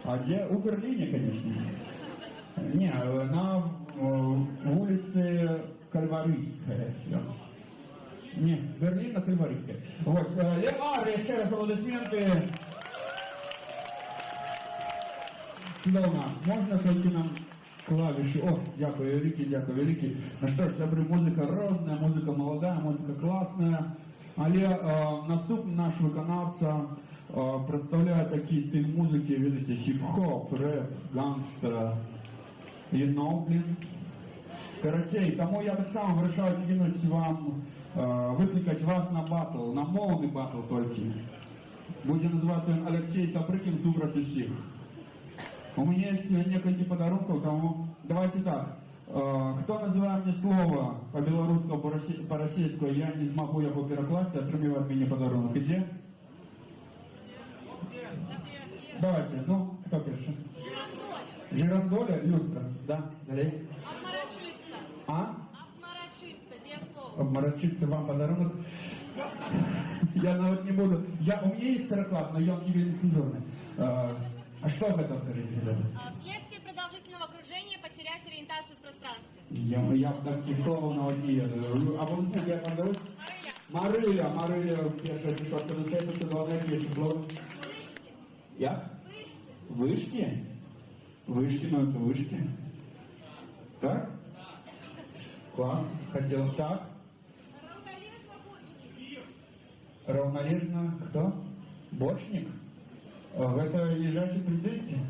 А где? У Берлине, конечно. Не, на улице Кальварийская. Не, Берлина, Кальварийская. Вот, Лемар, еще раз аплодисменты. Клоуна, можно только нам клавиши? О, дякую, великий. Ну что ж, добрый, музыка разная, музыка молодая, музыка классная. Але наступний наш виконавця представляю такий стиль музики, видите, хіп-хоп, реп, гангстера, блін. Короче, тому я так само вирішаю кинути вам, викликати вас на батл, на мовний батл тільки. Буде називатися він Олексій Сапрыкин «Супротив всіх». У меня есть несколько подарунков, тому давайте так. Кто называет мне слово по-белорусски, по-российски, я не смогу его перекласть, отримывает от меня подарунок. Где? Давайте, ну, кто пишет? Жирандоля, люстра, да? Далее. Обморочиться. А? Обморочиться, где слово? Обморочиться вам подарунок. Я навіть не буду. У меня есть переклад, но он не нецензурный. А что в этом, скажите, ребята? Вследствие продолжительного окружения потерять ориентацию в пространстве. Я таких слов навіть не веду. Аплодисменти, як вам зовут? Мария, перша пішотка застається, це головне перше слово. Як? Вишки? Вишки, ну это вышки. Так? Класс. Хотел так. Равнолежно кто? Бочник? Это лежачий полицейский?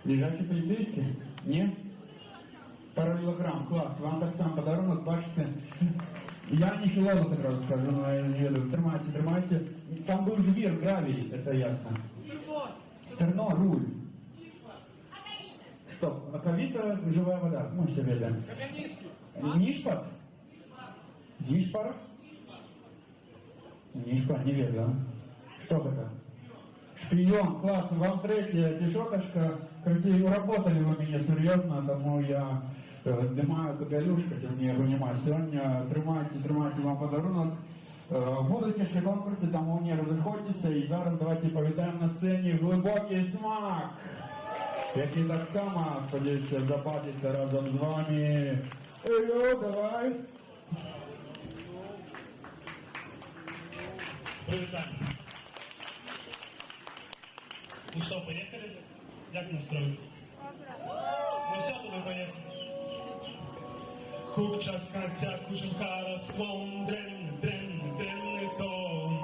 Лежачий полицейский? Нет? Параллелограмм, класс. Вам так сам подарунок, бачите. Я не филолог, одразу скажу, но я не веду. Тримайте. Там был жвир, гравий, это ясно. Стерно, руль. Стоп, аковита, живая вода. Мы все ведаем. Нишпат? Нишпар? Нишпар, не веду. Что это? Шпион, классно. Вам третья пешоточка. Короче, работали вы меня серьезно, тому я снимаю капелюш, хотел мне понимать. Сегодня тримайте вам подарунок. Будуть ще конкурси, тому не розходьтеся. І зараз давайте повітаємо на сцені «Глибокий смак», який так само, сподіваюся, забавиться разом з вами. Ейо, давай! Привітання. Ну що, поїхали? Як настрой? Ну все, то ми поїхали. Хукча, катя, кушенка, расклон, дрен, тон.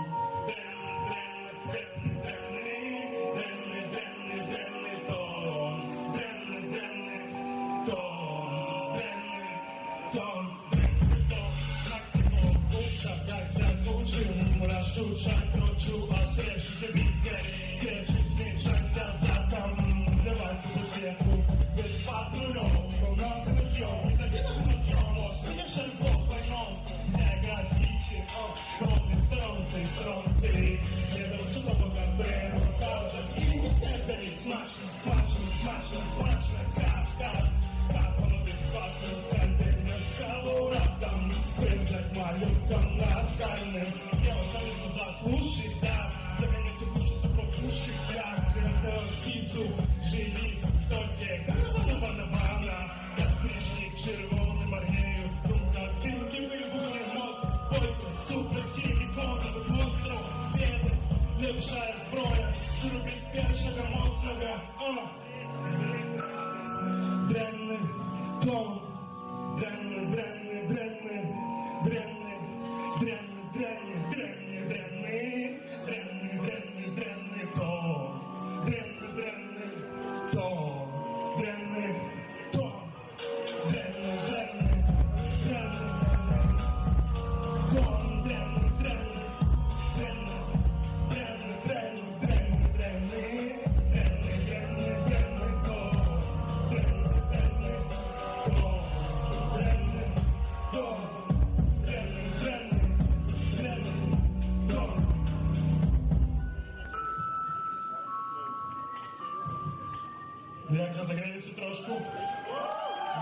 Як розігрілися трошку?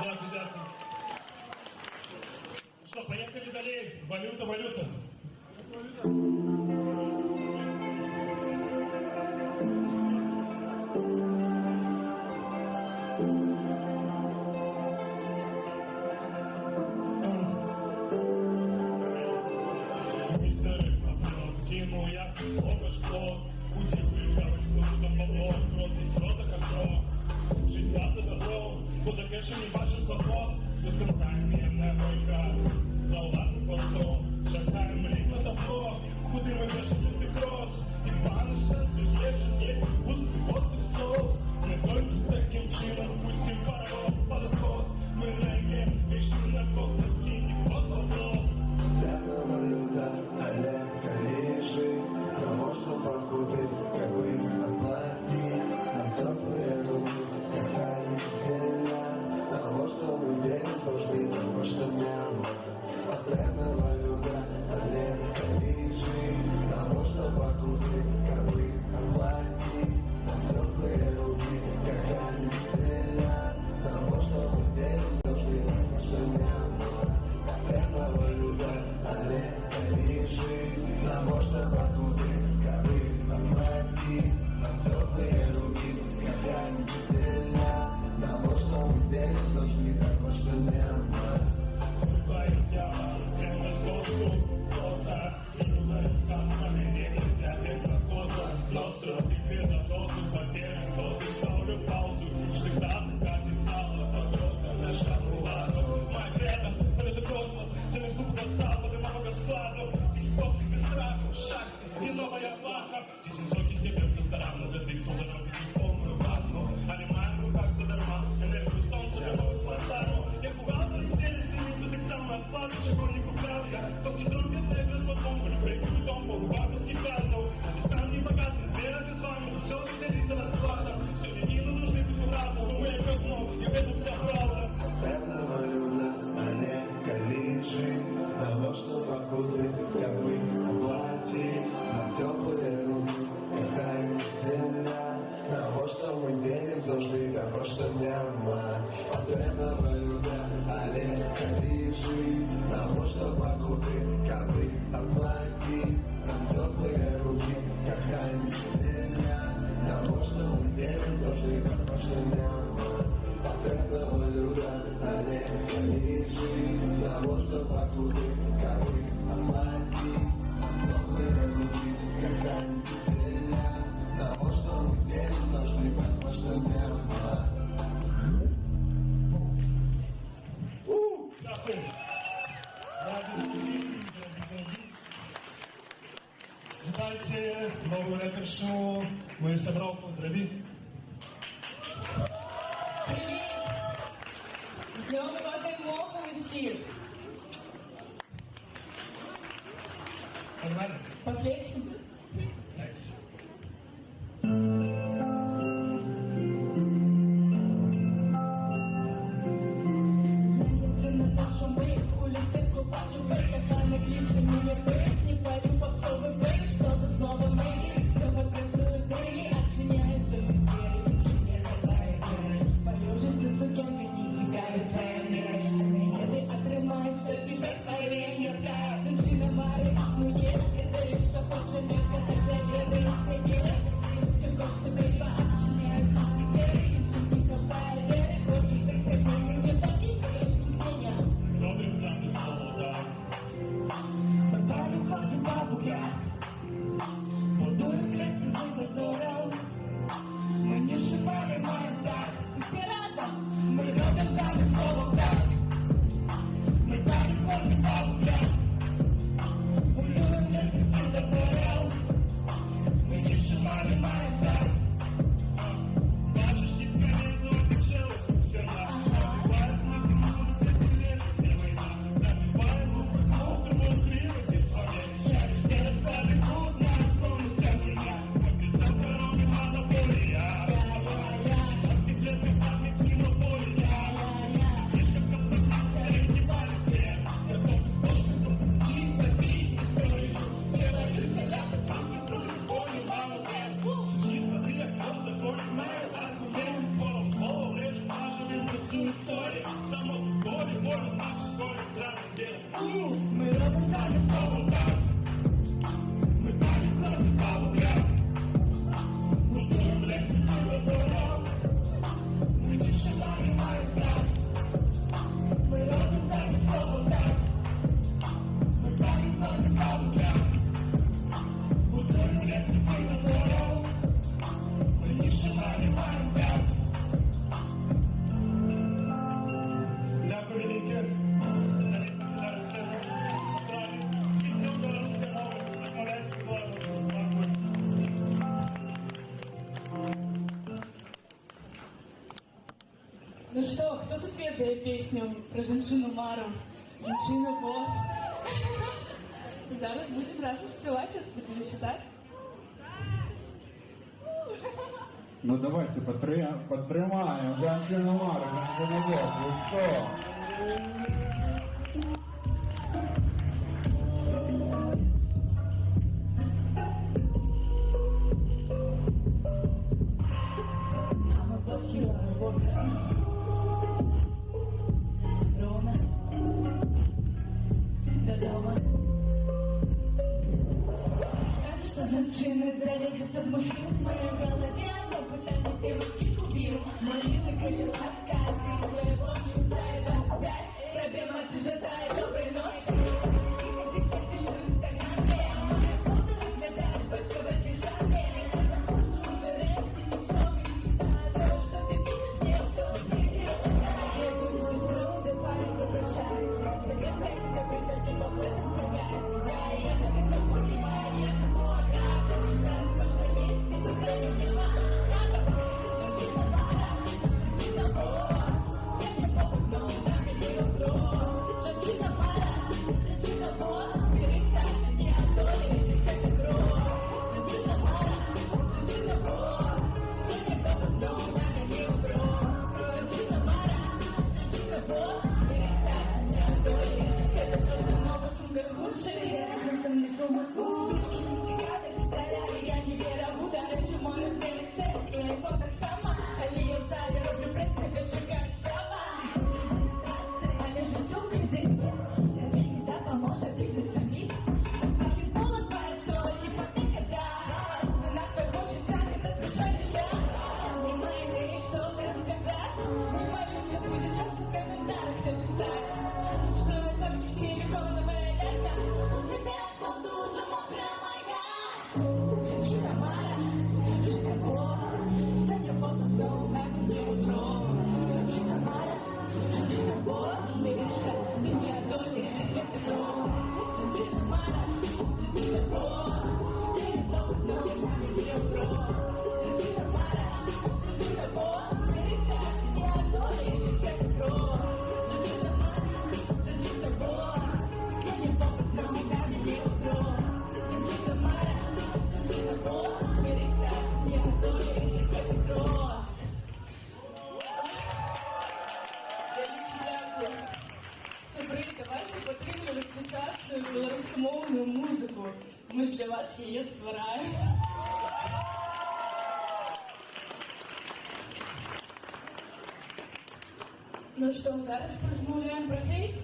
Дякую. Що, поїхали далі? Валюта. Кину я око шкло, утихую гавочку, там бабло, просить рота хорошо. Життя це добро, бо таке, що не бачив хлопо, безконтактне бойка, за власне колесо, шагає мрій на табло, куди ми більше грош. І банишся, сюжет, є пустий острий соус. Ми тільки таким чином пустим паровоз под откос. Ми регги, вийшли на космос, і вот вопрос. Прямо валюта, але коллежи, того, что покуты, как бы оплатить, нам теплые руки, какая неделя, того, что мы делим, должны того, что няма. А прямо валюта, але коллежи, того, что покуты, как бы оплатить, нам теплые руки, какая неделя, того, что мы делим, должны того, что няма. Прямо валюта, але коллежи, того, что покуты, как бы оплатить, нам теплые руки, какая неделя, того, что мы делим, должны того, что няма. Прямо валюта, але коллежи, того, что покуты, как бы оплатить, нам теплые руки, какая неделя, того, что мы делим, должны того, что няма. Прямо валюта, але коллежи, того, что покуты, как бы оплатить, нам теплые руки, какая неделя, того, что мы делим, должны того, что няма. Прямо валюта, але коллежи, того, что покуты, как бы оплатить, нам теплые руки, какая неделя, того, что мы делим, должны того, что няма. Witajcie, nowy reper show, mój собрал поздравить. С днем родной мовы усіх! Нормально? Отлично. Це не те, що ми у лісинку бачимо, така не більше мені бить, не палю попсовий бит, що це знову мені, хто працює далі, а чиняється звідки, чи не хватає гри. Полюжиться цукерки, не тікає твоя мира, ти отримаєш, що тебе парення, та дівчина Марі існує, і ти, що хоче м'яка, так загради, сиділи, цього ж тобі поачиняється звідки, і не хватає гри, хочеш так себе мені покинути. Добрым замес солода. Баталю ході бабуля, будуємо лісу до дозору. Ми не шивали, маємо так, усі разом, ми робимо замість солода. Баталю ході бабуля, будуємо лісу до дозору. Ми не шивали, маємо так. Бачиш, ті скорее заобіцяли, все наше. Бывает, мы не можем преодолеть все война. Забиваем руку, другую кривость, и своей шаги. Делать каждый год на полностью меня. Победил дороги монополия. От секретных память монополия. Слишком конфронтация, не пали все. Готов источником и забить историю. Делай себя, пацанки, други, боли, мало нет. Судьи, смотри, я кто законе мэр, аргумент, полом слова, режем нашими працює сорі. Само болі, болі, наші болі, зразу дело. Ми робимо замість солода. Ми далі кладі бабуля. Будуємо лексі до дозору. Ми не шивали, маємо так. Ми робимо замість солода. Ми далі кладі бабуля. Будуємо лексі до дозору. Ми не шивали, маємо так. Дякую велике. Зараз скажу. Всім Ну что, кто тут ведает песню про женщину Мару? Женщина босс. Зараз будем разом спевать, если так? Ну давайте подтримаем женщину Мару, женщину босс. Ну что? Женщины залезут от мужчин в моей голове, но пытались девушки купил. Малины были ласкать, твоего чуда это опять. Проблема чужая, доброй ночи. Ты сидишь в инстаграме, моя фото разглядает, только в этой жаме. Это просто ты ничего не читаешь, то, что ты пишешь, не автоматизируешь. Я думаю, что ты парень соглашается. Советуется, вы только в этом сыграть. Я же это понимаю, я же білоруськомовну музику. Ми ж для вас її створяємо. Ну що, зараз порозмовляємо про хейт?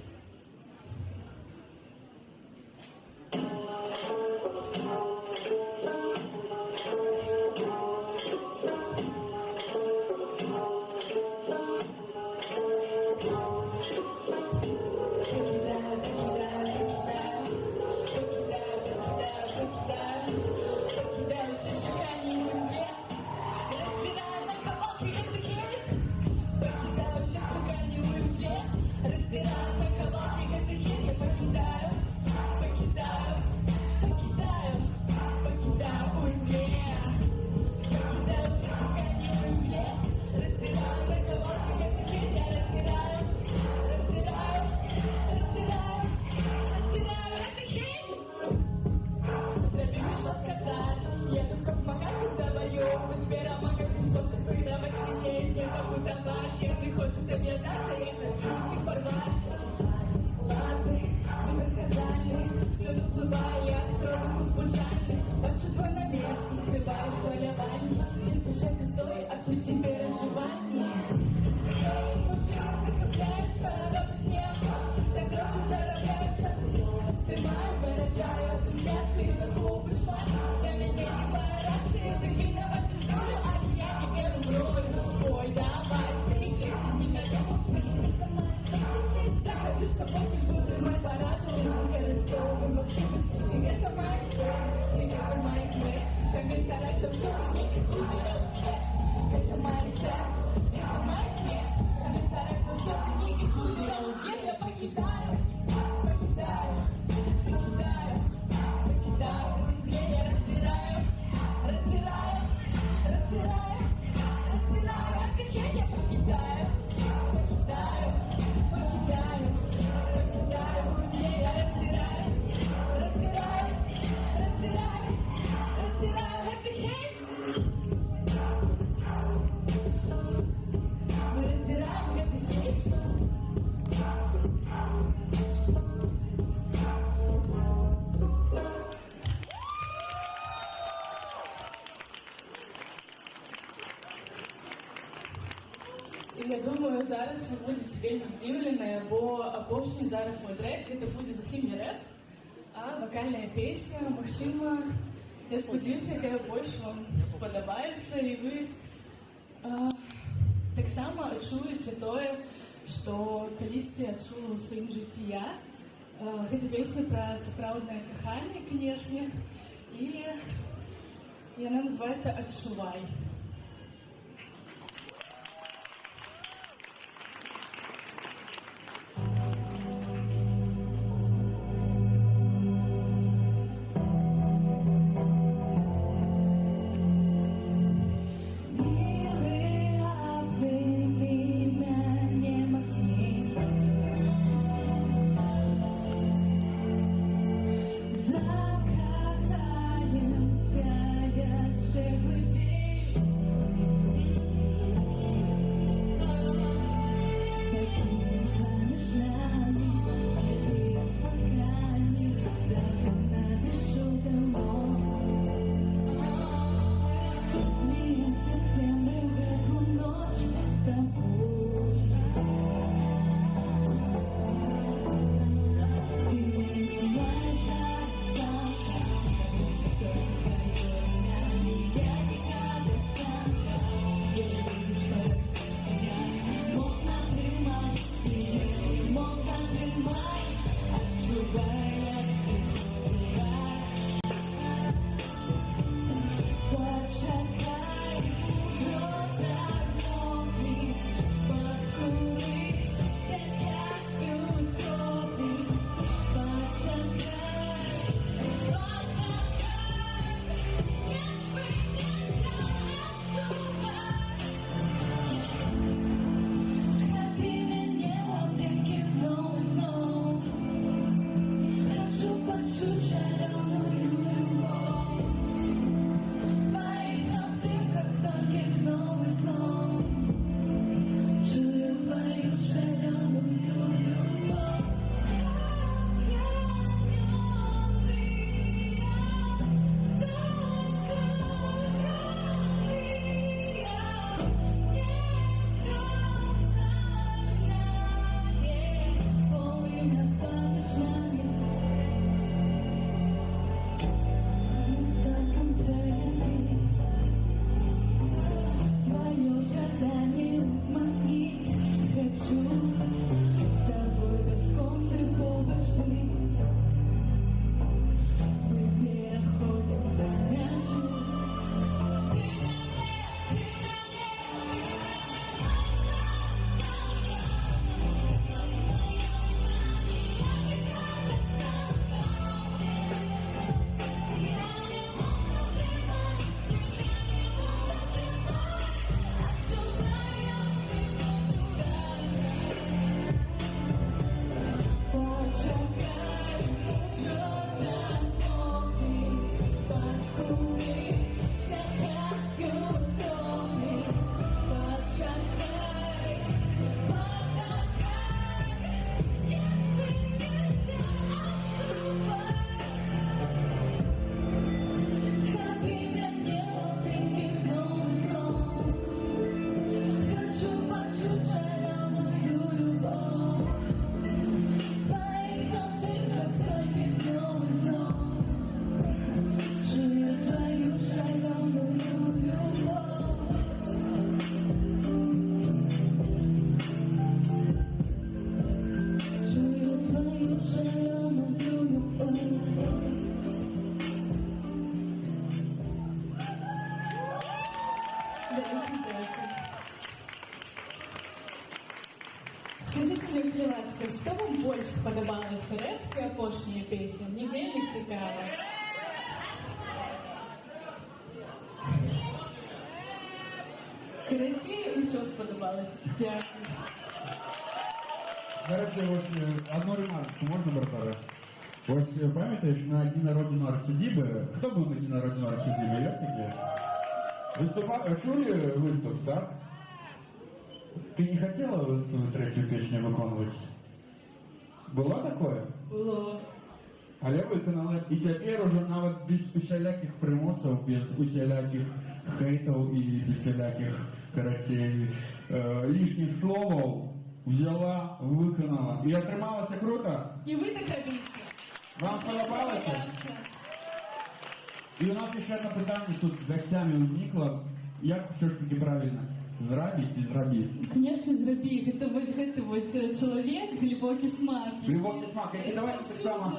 І я думаю, зараз ви будете вельми здивлені, бо апошні зараз мой трек, це буде зовсім не реп, а вокальна пісня. Максима, я сподіваюся, яка більше вам сподобається, і ви так само адчуеце тое, што калісьці адчула ў сваім жыцці я. Гэта песня пра сапраўднае каханне, канешне, і яна называецца «Адчувай». Скажите мне, будь ласка, что вам больше сподобалось в рэпе апошняя песня? Мне вельми цікаво. Короче, все сподобалось. Дякую. До речі, ось одну ремарку можна, братара? Ось пам'ятаєш, на дні народження Арцидіби, хто був на дні народження Арцидіби, є таке? Выступал, чули выступ, да? Ты не хотела свою третью песню выконывать? Было такое? Было. Але виконали. І тепер уже навіть без усіляких примусів, без усіляких хейтів і без усіляких, короче, лишних слов взяла, виконала. І отрималося круто? І ви так робите. Вам сподобалося? І у нас ще одне питання тут з гостями виникло. Як все ж таки правильно? Зрабіть і зробіть? Конечно, зробіть. Це ось чоловік, глибокий смак. Глибокий смак. І давайте так само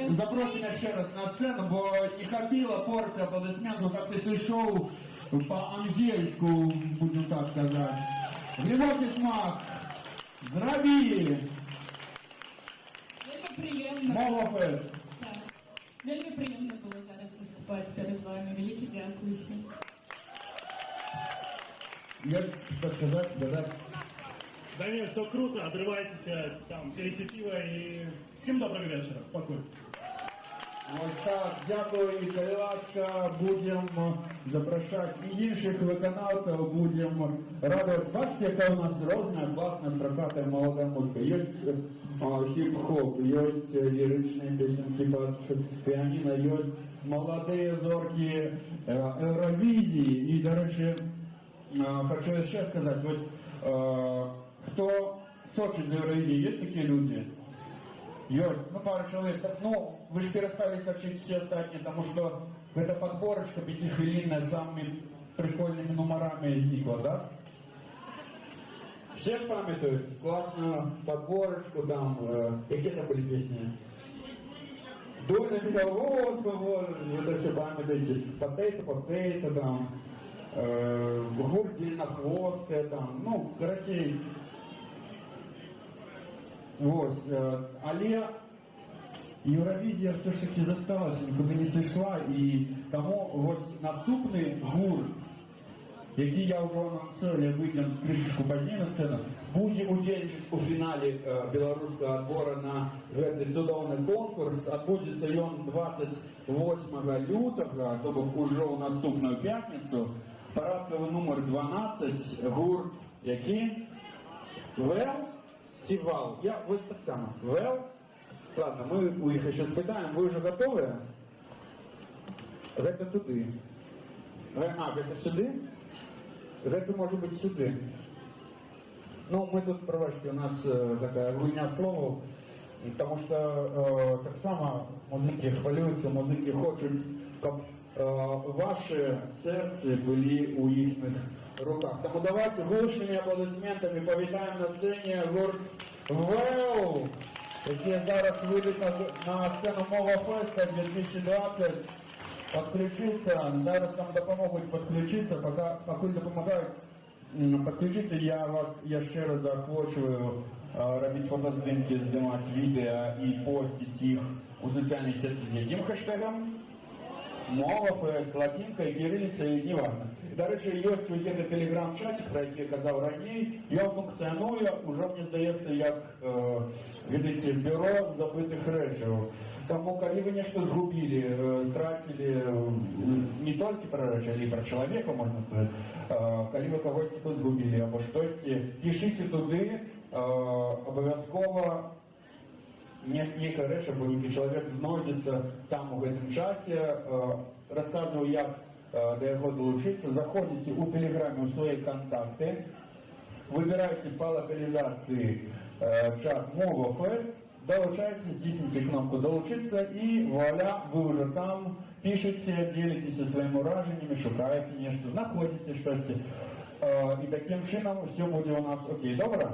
запросимо ще раз на сцену, бо не хватило порції аплодисментів, як після шоу по-ангельську, будемо так сказати. Глибокий смак. Зробіть! Вельми приємно. Мова фест. Так. Вельми приємно було зараз виступати перед вами. Велике дякую всім. Есть что сказать, сказать? Да нет, все круто, отрывайтесь, там, пейте пиво и всем доброго вечера, покой. Ось так, дякую, і коли ласка, будемо запрошати і інших виконавців, будемо радувати. Бачите, яка у нас розна, класна, строката, молода музика. Є хіп-хоп, є ліричні пісеньки під піаніно, є молоді зорки Евровізії. І, до речі, хочу ще сказати, ось хто сочить за Евровізії, є такі люди? Есть, ну пару человек, ну вы же перестали сообщить все остальные, потому что эта подборочка пятихвилинная с самыми прикольными номерами возникла, да? Все же памятуют классную подборочку там, какие там были песни? Дуй на меня, вот, вы это все памятуете, потейто там, гурт длиннохвостая там, ну, короче, ось, але Євровізія все ж таки засталася, нікуди не зійшла, і тому ось наступний гурт, який я вже анонсую, я вийдем трішечку пізніше на сцену, буде удзельнічати у фіналі білоруського відбору на цей чудовний конкурс. Відбудеться він 28 лютого, тобто уже у наступну п'ятницю. Парадковий номер 12, гурт, який? Тивал. Я вот так само. Well, ладно, мы у них еще спитаем. Вы уже готовы? Это туды. Это сюды? Это может быть сюды. Ну, мы тут, пробачьте, у нас такая гульня слов, потому что так само музыки хвалюются, музыки хочут, как ваши сердца были у их руках. Тому давайте гучними аплодисментами повітаємо на сцені гурт ВЕЛ, які зараз вийдуть на сцену Мова Феста 2020. Підключитися, зараз нам допоможуть підключитися, поки допомагають підключитися, я ще раз заохочую робити фотоздимки, знімати відео і постити їх у соціальні сети з яким хештегом? Мова фест, латинка і кирилиця, і не важно. До речі, є ось цей телеграм-чатик, про який я казав раніше, він функціонує, уже, мені здається, як, видите, бюро забитих речей. Тому, коли ви нечто згубили, стратили не тільки про речі, але й про чоловіка, можна сказати, коли ви когось тут згубили або щось, пишіть туди, обов'язково некая речь, або некий чоловік знайдеться там у гэтым чаті, розказую, як до його долучитися. Заходите у телеграмі у свої контакти, вибираєте по локалізації чат Мова Фест, долучаетесь, тиснете кнопку «Долучиться» и вуаля, вы уже там, пишете, делитесь своими враженнями, шукаете нечто, знаходите что-то. И таким чином все будет у нас окей. Добро?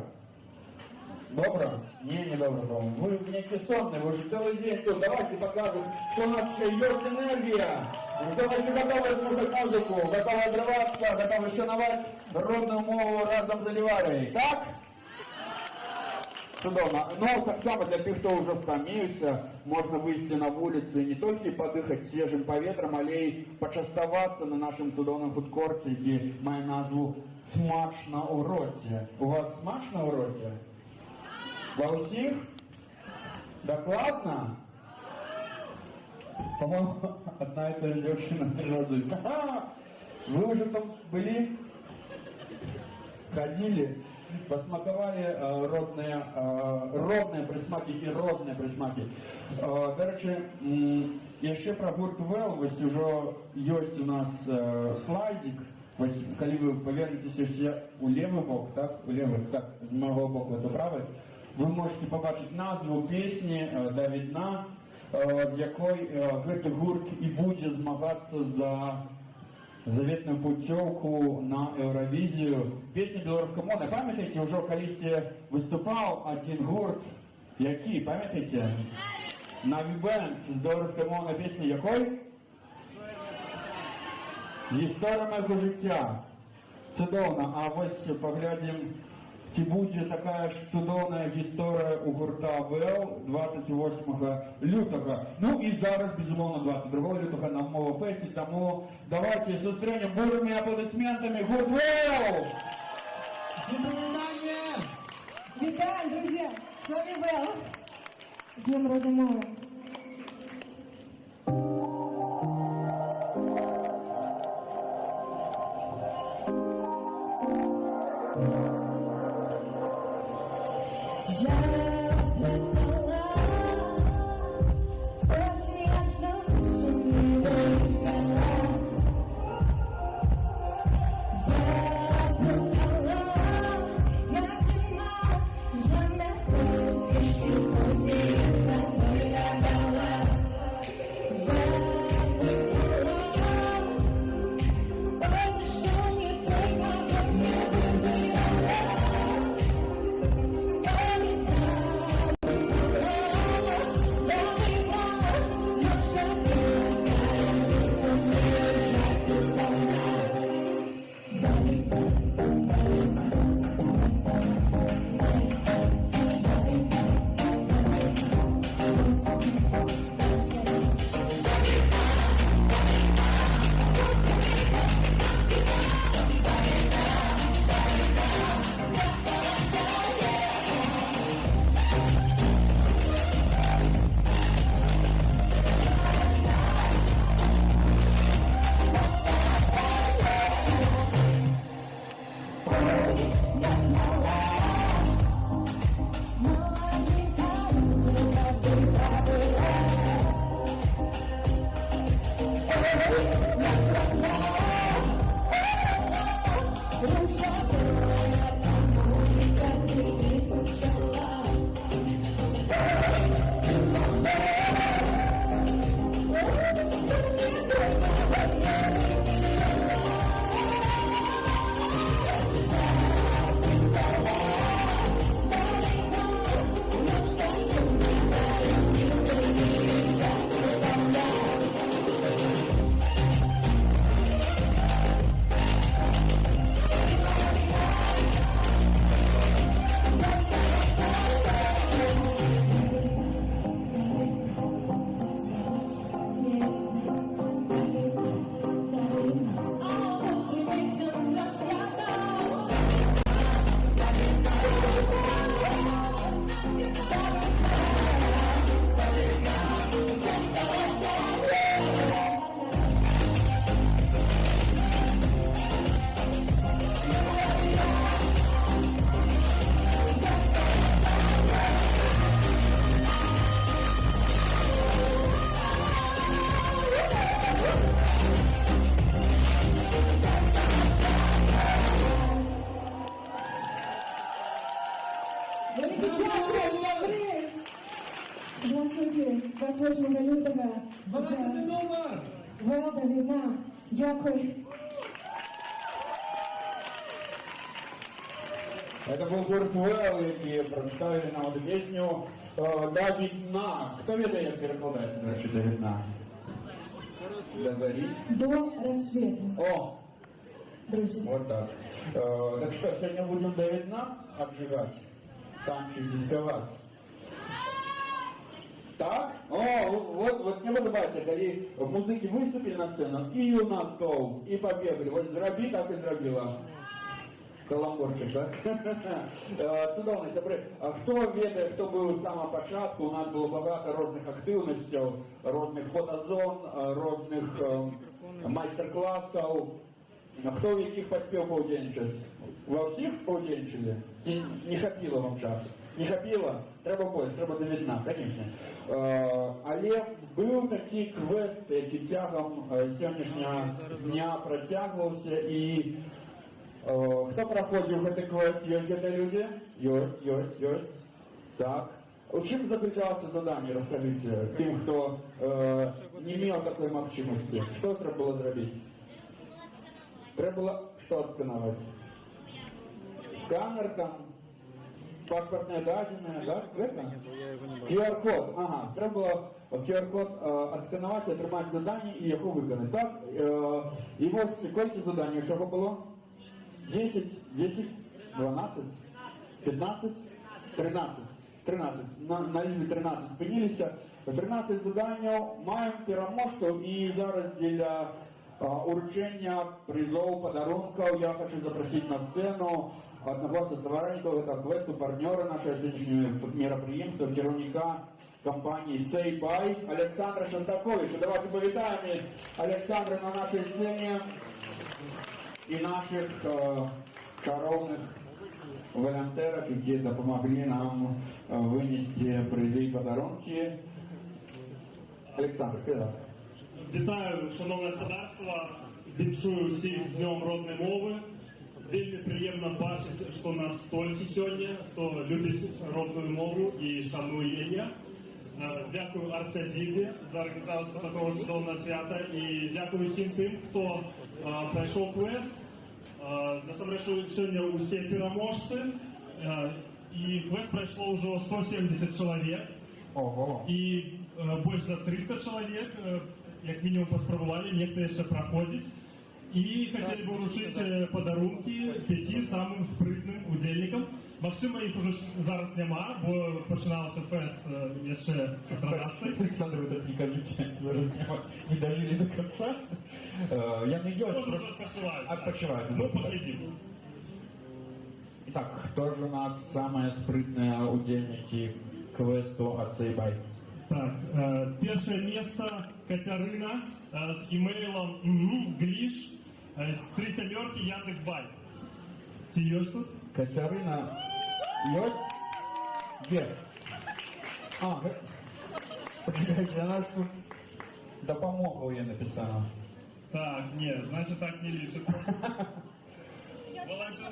Добро? Не добро, по-моему. Вы не сонные, вы же целый день тут. Давайте покажем, что у нас еще есть энергия. Что мы еще готовы слушать музыку, готовы отрываться, готовы шановать родную мову разом з Ліварією. Так? Чудовно. Ну, так само для тих, хто вже втомився, можна вийти на вулицю і не тільки подихати свіжим повітрям, але й почастуватися на нашому чудовному фудкорті, який має назву «Смачно у роті». У вас смачно у роті? Во всіх? Докладно? По-моему, одна и та же девушка три раза. Вы уже там были? Ходили? Посмаковали родные присмаки и родные присмаки. До речі, ще про гурт ВЕЛ, ось уже есть у нас слайдик, Вось, калі вы павернецеся ўсе ў левы бок, так, у левы, так, з майго боку, это правы, вы можете побачыць назву песні да відна, з якой гэты гурт і будзе змагацца за заветную путёўку на Еўравізію. Песня беларускамоўная. Памятаеце, ўжо калісьці выступаў адзін гурт, які, памятаеце? Наві Бэнд з беларускамоўнай песняй якой? Гісторыя майго жыцця. Цудоўна. А вось паглядзім, ці будзе такая ж цудоўная гісторыя у гурта ВЛ 28 лютага. Ну і зараз, безумоўна, 22 лютага нам мова фэсці, таму давайте сустрэнем бурнымі аплодисментами гурт ВЛ! Витаю, друзья! С вами Вэл. С Днем родной мовы. Здравствуйте, 28 лютого. ВЛ до Відна. Дякую. Это был гурт ВЛ, які представили нам эту песню «До Відна». Кто ведает, як перекладається, до речі, «До Відна»? До зари? До рассвета. О! Друзья. Вот так. Так что, сегодня будем до Відна обжигать, танчить, дисковать. Так? О, вот мне подобається, коли музики виступили на сцену, і юнаков, і побегли. Вот зроби, так і зробила. Каламбурчик, так? Чудовно, сябри. Хто ведає, хто був з самого початку, у нас було багато різних активностей, різних фотозон, різних майстер-класів. Хто в яких паспеў паўдзельнічаць? Ва ўсіх паўдзельнічалі? Ці не хапіла вам часу? Не хапіла? Трэба больш, трэба даведна, конечно. Але быў такі квест, які цягам сённяшняга дня працягваўся, і хто праходзіў гэты квест? Ёсць гэта людзі? Ёсць. Так. У чым заключалася заданне, раскажыце, тым, хто не меў такой магчымасці? Што трэба было зрабіць? Трэба было што адсканаваць? Сканер там, паспартныя дадзеныя, да? QR-код, ага. Трэба было QR-код адсканаваць, атрымаць заданне і яго выканаць, так? І вось колькі заданняў усяго было? 10, 12, 15, 13. На лічбе 13 спыніліся. 13 заданняў, маем пераможцаў, і зараз для уручэння прызоў, падарункаў я хочу запросіць на сцэну аднаго са стваральнікаў гэтага квесту, партнёра нашага сённяшняга мерапрыемства, кіраўніка кампаніі Say Bye Александра Шостаковича. Давайте павітаем Александра на нашай сцэне і наших чароўных волонтеров, які допомогли нам винести призы і подарунки. Олександр, передав. Вітаю, шановне господарство, віншую всіх з Днем родної мови. Вельми приємно бачити, що нас стільки сьогодні, хто любить родну мову і шанує її. Дякую Арцадіві за організацію такого чудового свята і дякую всім тим, хто пройшов квест. Насамрэч, сёння ўсе пераможцы, і квест прайшло ўжо 170 чалавек. Ого. І больш за 300 чалавек, як мінімум, паспрабавалі, нехта яшчэ праходзіць. І хацелі бы ўручыць падарункі 5 самым спрытным удзельнікам. Магчыма, іх ужо зараз няма, бо пачынаўся фэст яшчэ 13. Александр, вы тут не кажите, зараз не дожили до конца. Яны ёсць, адпачываюць. Мы поглядим. Итак, кто же у нас самые спрытные удельники квесту от Say Bye? Так, першае месца Кацярына з імейлом гліш з 3 сямёркі Яндекс.Бай. Ці ёсць тут? Кацярына ёсць? Где? Почекайте, она тут допомогла я написала. Так, нет, значит так не лишится. Волонтер.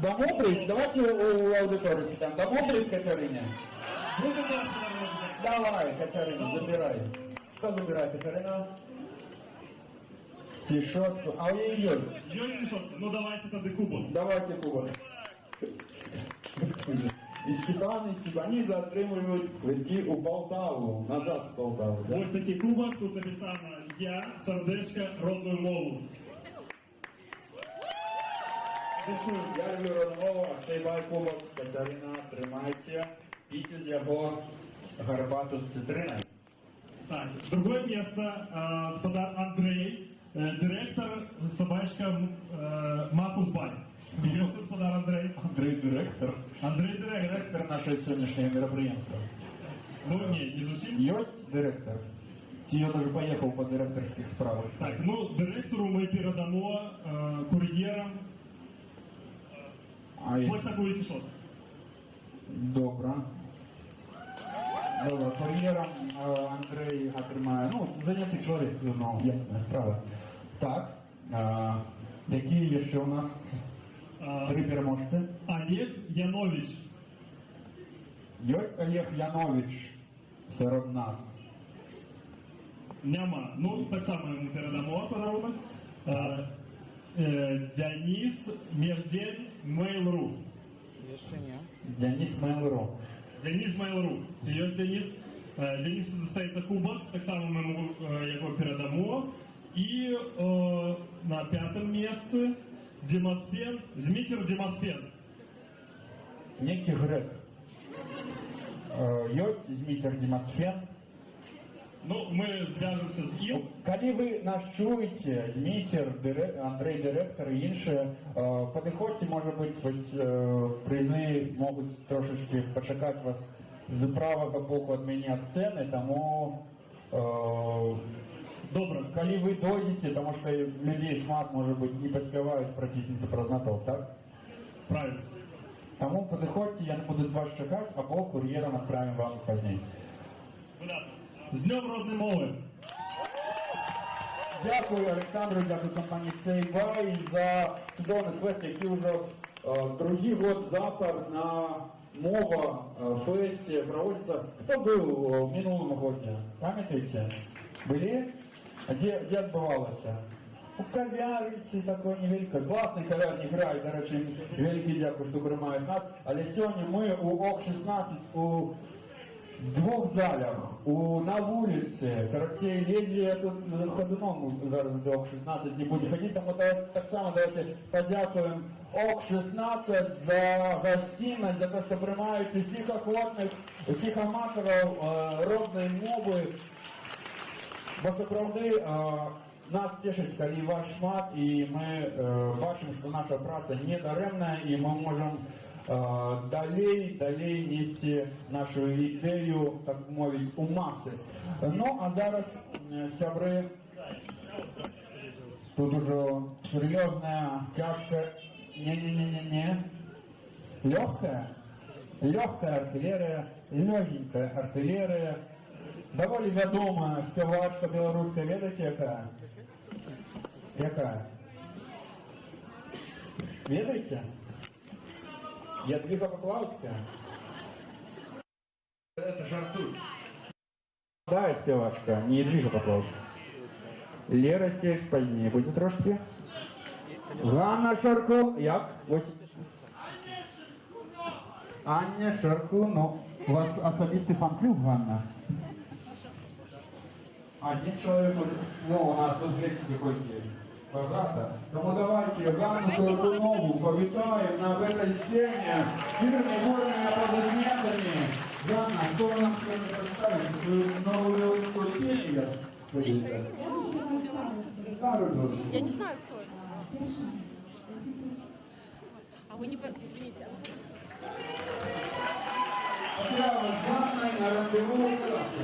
Домодрить? Давайте у аудитории питаем. Домодрить, Катерине? Давай, Катерина, забирай. Что забирай, Катерина? Тишотку. А у нее есть? Есть тишотка? Ну давайте тогда кубок. Давайте кубок. І Степан, і Степаніда отримують квитки у Полтаву, назад в Полтаву. Да? Ось такий кубок, тут написано «Я, сердечко, родную мову». Я люблю родну мову, а Say Bye кубок, Катерина, тримайте, пійте з його гарбату з цитриною. Так, другое место, господа Андрей, директор собачка Макус Бай. Есть господар Андрей? Андрей директор. Андрей директор. Директор нашего сегодняшнего мероприятия. Ну, не зусім. Есть директор? Я даже поехал по директорских справах. Так, ну, директору мы передамо кур'єрам. Ось такую тишотку. Добре. Добре, кур'єром Андрей отримає, ну, занятий чоловік, ну, ясна справа. Так, які ще у нас три переможці? Олег Янович. Є Олег Янович серед нас? Нема. Ну, так само йому передамо подарунок. Денис Междень Mail.ru. Ще ні. Денис Mail.ru. Денис Mail.ru. Це є Денис. Денису достається кубок, так само ми йому його передамо. І на 5-му місці Демоспен, Змітер Демоспен. Некий грек. Є Змітер Демоспен. Ну, ми зв'яжемося з ім. Коли ви нас чуєте, Змітер, Андрей директор і інші, підходьте, може бути, призи можуть трошечки почекати вас з правого боку від мене сцени, тому Добре, коли ви дойдете, тому що людей шмат, може бути, не поспівають протиснутися про знаток, так? Правильно. Тому підходьте, я не буду вас чекати, або кур'єром відправимо вам пізніше. З Днем родної мови! Дякую Олександру, дякую компанії Сейбай за чудовий квест, який вже другий год запар на мова фесті проводиться. Хто був в минулому році? Пам'ятаєте? Були? А де відбувалося? У кав'ярниці такої невеликої. Класний кав'ярні грає, до речі, великий дякую, що приймають нас. Але сьогодні ми у ОК-16 у двох залях, на вулиці, короче, ледве тут ходуном зараз до ОК-16 не буде ходити, тому так само давайте подякуємо ОК-16 за гостинність, за те, що приймають усіх охотних, усіх аматорів родної мови. Бо справді нас тішить, коли ваш шмат, і ми бачимо, що наша праця не даремна, і ми можемо далей нести нашу ідею, так мовити, у маси. Ну, а зараз, сябри, тут уже серйозна, тяжка, не-не-не-не-не, легкая артиллерия, легенькая артиллерия, доволі відома співачка білоруська, ведаєте яка? Яка? Ведаєте? Ядвига Поплавская? Это жартует. Да, співачка, не Ядвига Поплавская. Лера Стеж позднее будет трошки. Ганна Шарко, як? Ось. Аня Шарко, ну, у вас особистий фан-клуб, Ганна? Один человек, ну, у нас тут, глядите, сколько богато. Тому давайте Ганну Шаркунову повитаем на этой сцене сильными бурными аплодисментами. Ганна, что вы нам сегодня представите? Свою новую белорусскую песню? Я не знаю, кто это. А вы не... Извините. Поздравляю с Ганной на рандеву в классе.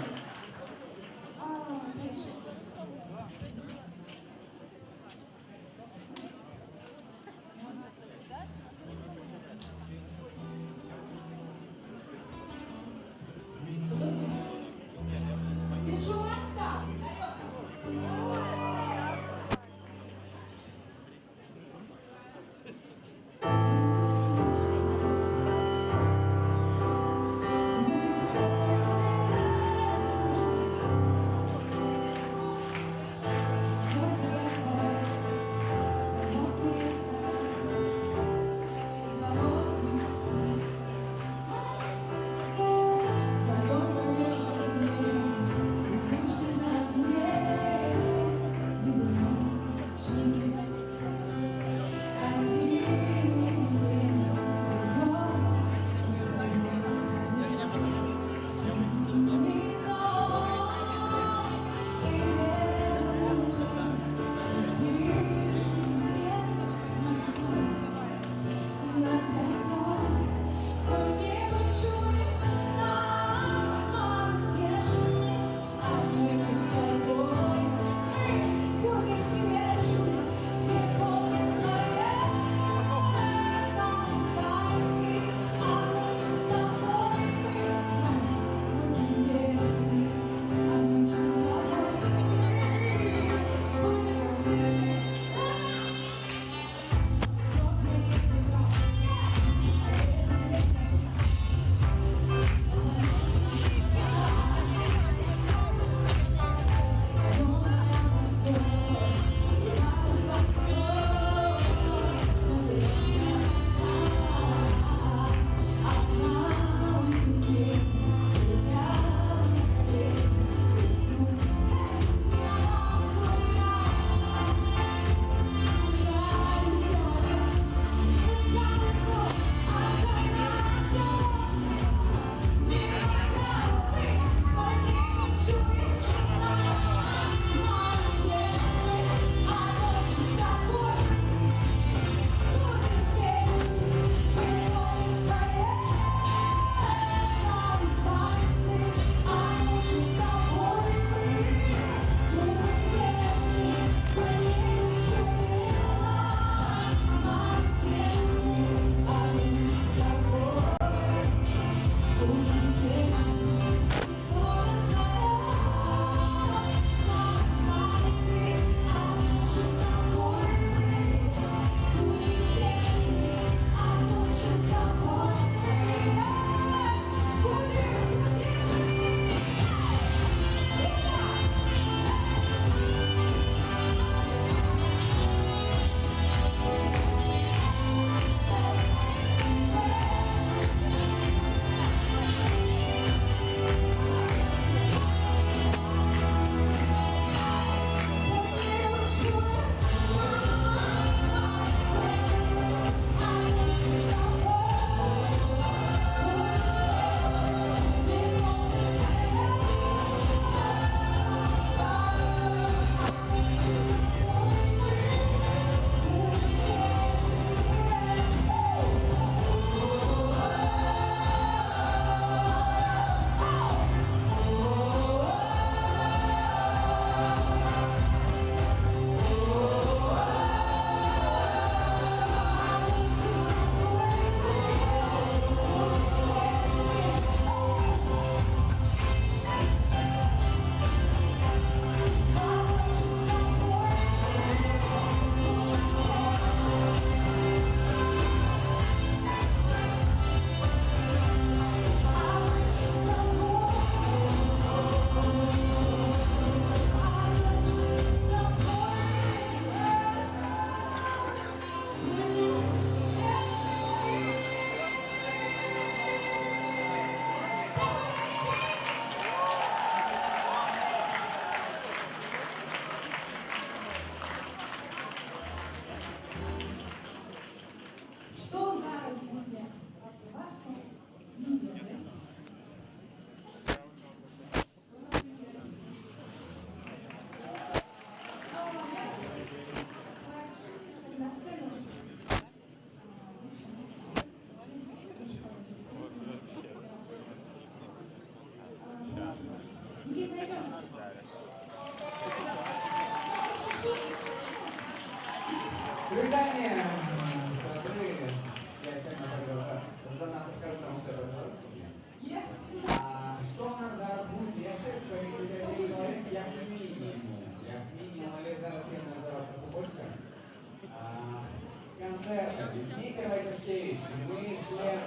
Шкевич, ми шлем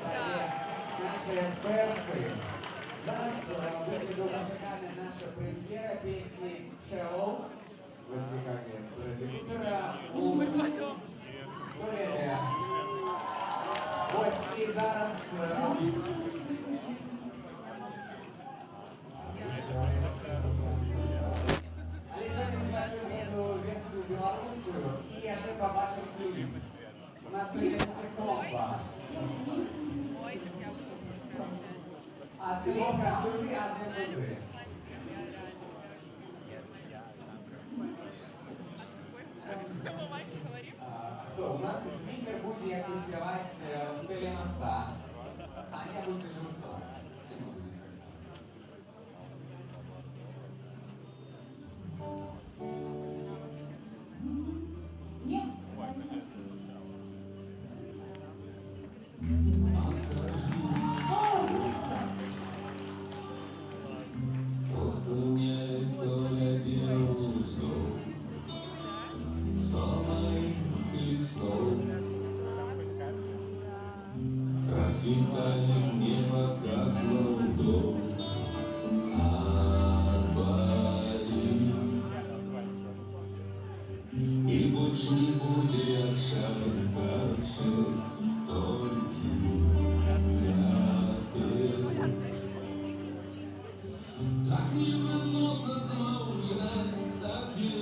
наше серце. Зараз буде довгочекана наша прем'єра пісні «Shallow». Викликання редактора у Валерія. Ось і зараз але сьогодні ми бачимо эту версію білоруську і ще побачимо кліп. У нас є комба. А ти ловка сюди, а не туди. Хто? У нас спікер буде як співати в стилі моста, а не буде живцом. Вспоминай, кто я делаю самой Христов. Расцветали небо, как золото, и больше не будет шагать дальше, только теперь. Так невыносно замолчать, так где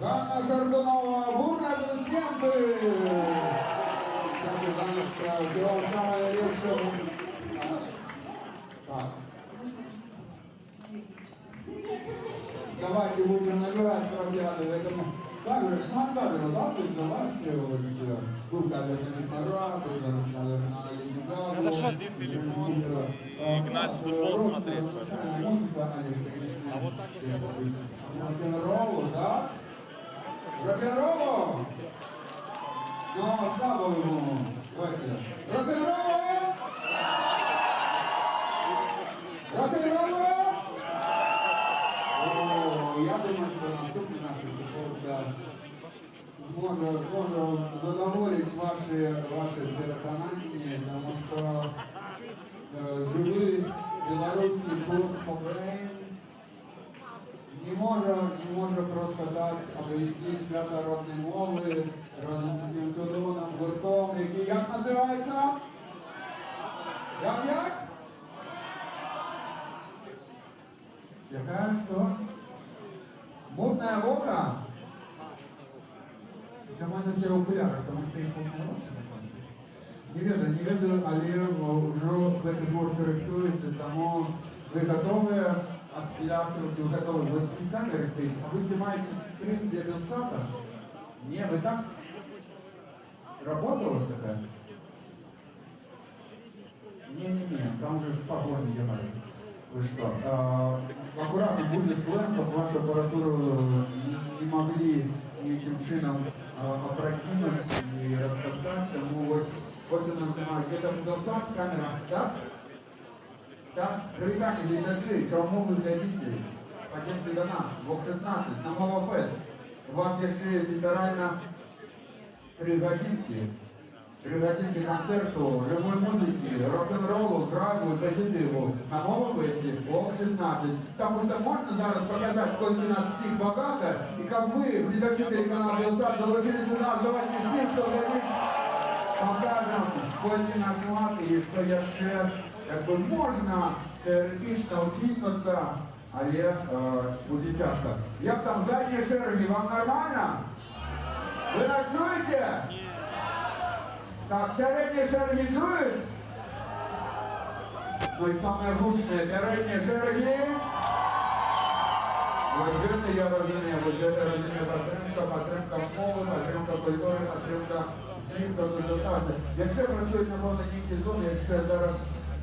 Ганна Шаргунова, бурные аплодисменты! Ганна сделала самое лучшее. Так. Давайте будем набирать проблемы в этом. Также смарт-кадр, да, то есть власти, был кадр на Ленинград, на Надо садить телефон и гнать футбол смотреть. А вот так вот. Рок-н-роллу, да? Рок-н-роллу! Но слабо ему. Давайте. Рок-н-роллу! Рок-н-роллу! О, я думаю, что наступний наш виступовця зможе задоволить ваши переконання, тому що живий білоруський гурт Кобрейн не може просто так обвести свято родної мови разом з цим чудовим гуртом, який як називається? Як? Яка що? Мутная вока? У мене все окуляри, тому що їх помилося. Не ведаю, але вже цей гурт коректується, тому ви готові отплясывать, вы готовы, вы с камерой стоите, а вы снимаете стрим для Белсата? Не, вы так? Работа у вас такая? Не, там же спокойно ехали. Вы что? Аккуратно, будет сленгов, вашу аппаратуру не могли никаким чином опрокинуть и растоптать. Вот у нас снимается, это Белсат, камера, да? Так, привітання глядачі, чому ви глядите? Пойдемте до нас, ВОК 16, на Мовофест. У вас ще є літерально 3 годинки концерту, живої музики, рок-н-роллу, драйву, позитиву на Мовофесті, ВОК 16. Тому що можна зараз показати, скільки нас всіх багато, і як ви, глядачі телеканалу Белсат, доложились до нас, давайте всім, хто глядить, покажемо, скільки нас мати, і що я ще якби можна теоретично утиснутися, але буде тяжко. Як там задні шерги, вам нормально? Ви нас чуєте? Так, середні шерги чують? Ну і саме гучне, передні шерги. Ось це я розумію, підтримка мови, підтримка культури, підтримка всіх, хто тут залишився. Якщо працюють на повній зоні, якщо зараз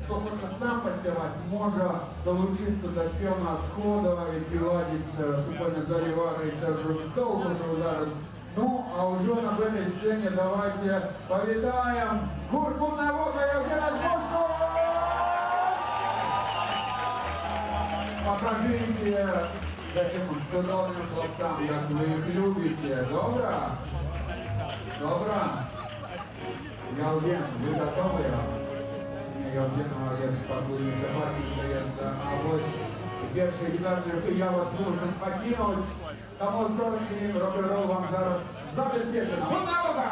хто хоче сам поспівати, може долучитися до співного сходу, який ладить супольне Зарівара і Сержу Довгушеву зараз. Ну, а уже на этой сцене давайте повитаем гурт «Мутная вока» Евгена Збушко! Покажите таким чудовным хлопцам, як ви їх любите. Добро? Добро? Евген, ви готові? Евгену легше спокойнее собаки не дается. А вот перший гитарный я вас должен покинуть. Тому 40 хвилин рок-н-ролл вам зараз забезпечено. Мутная вока!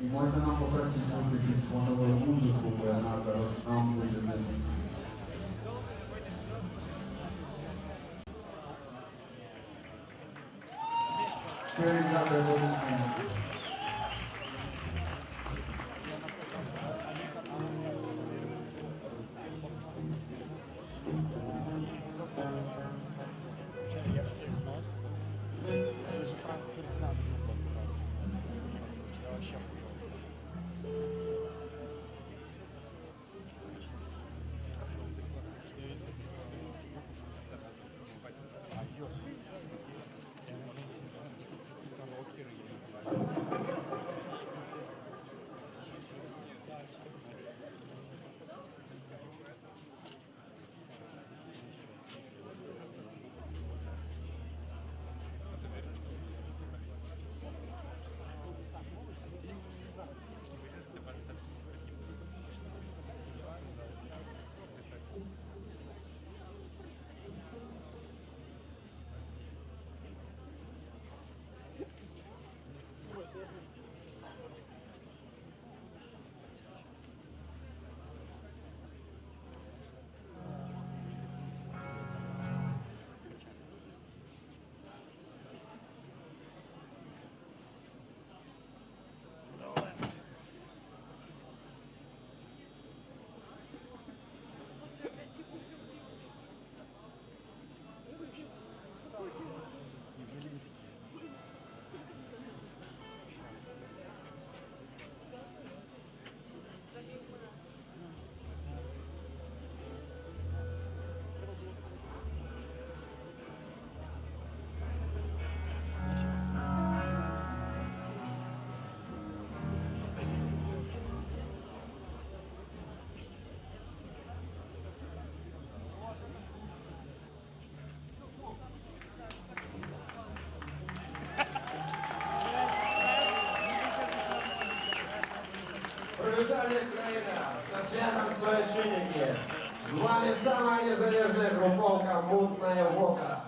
И можно нам попросить выключить фоновую музыку, и она зараз нам будет значить. Все, ребята, аплодисменты. Я всех знал. Даже Франц Фердинанд был. Я вообще хуёв. Привітання, країна! Со святом Своячинники! З вами самая незалежная групповка «Мутная Вока».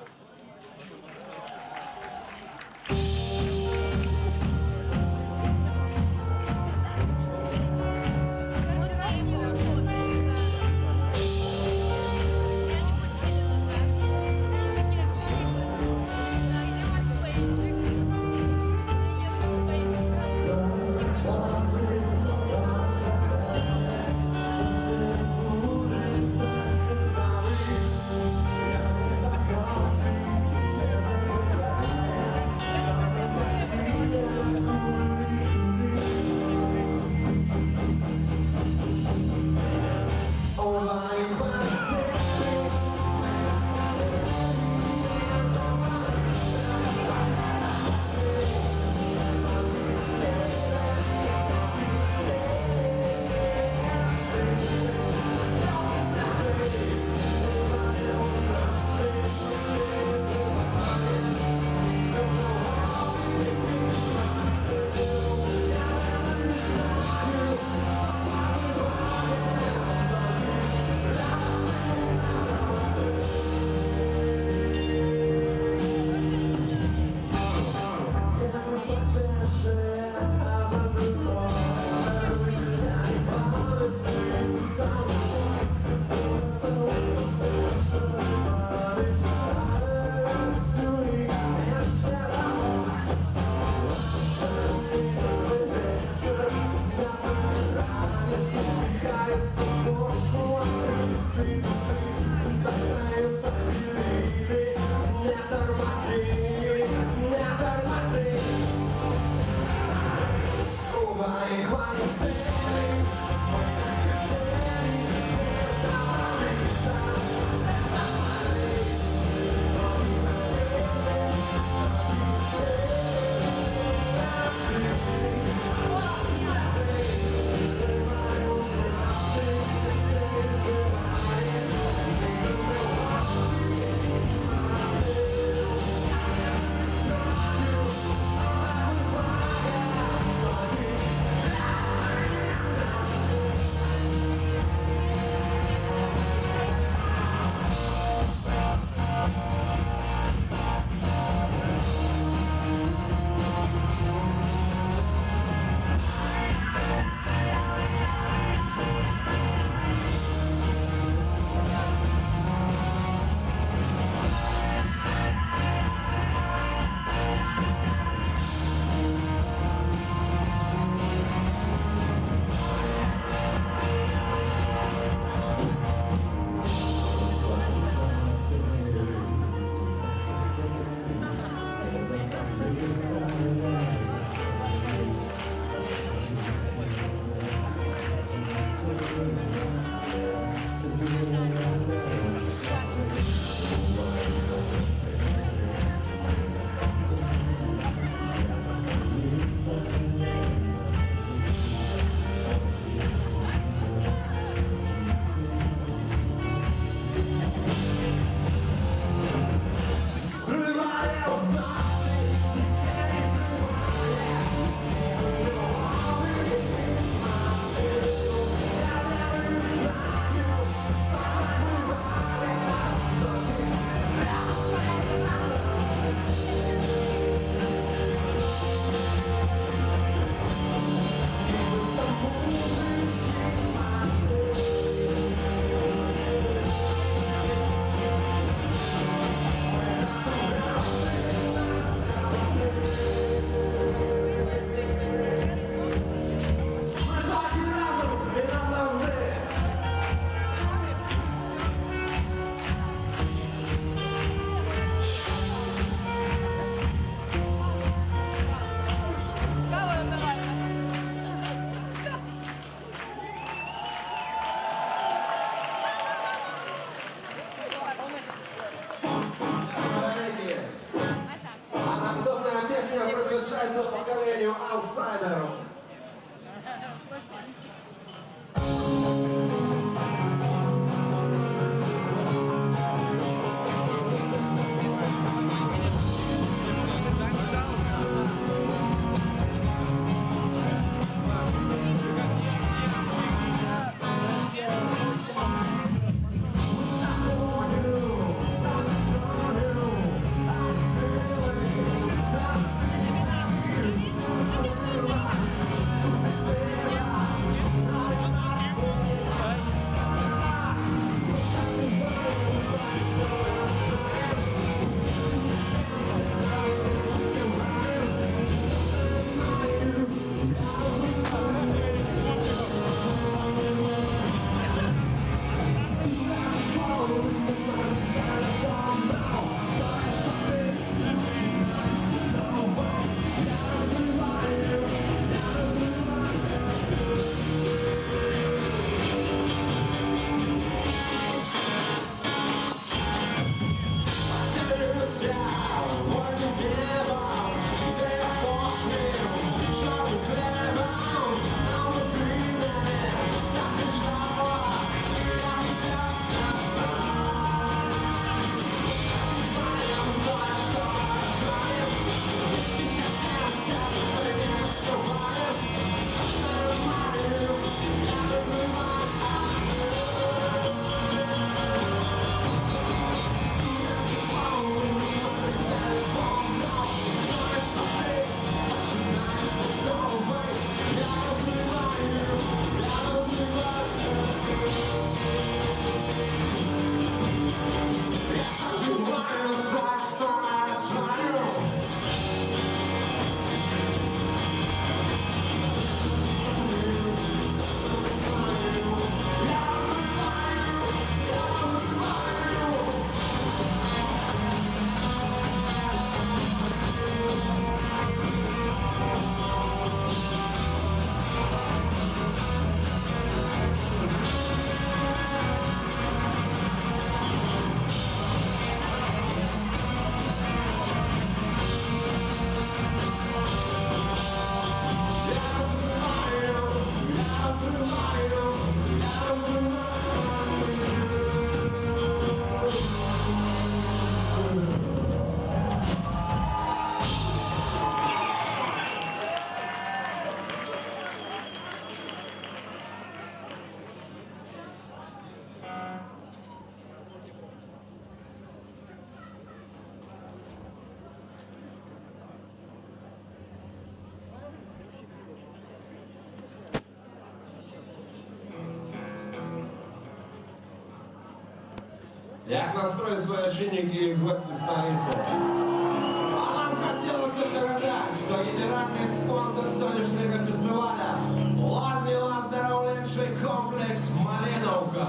Як настрой соотечественники и гости столицы? А нам хотелось бы догадать, что генеральный спонсор сегодняшнего фестиваля лазнево-оздоровленчий комплекс «Малиновка».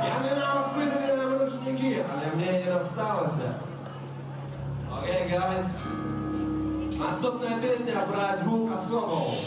Яны нам выдали нам ручники, але мне не досталось. Окей, guys. Наступная песня про двух особов.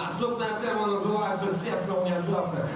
Наступная тема называется «Тесно в неотносах».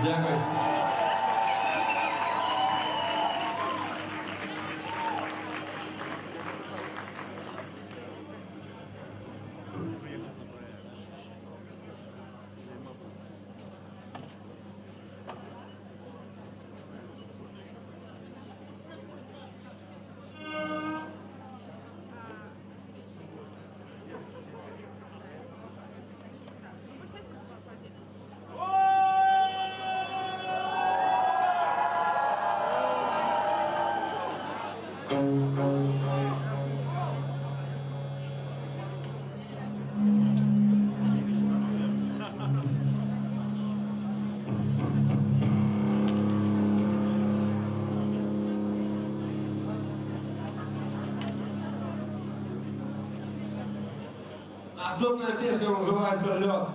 Дякую. Наступная песня называется «Лед».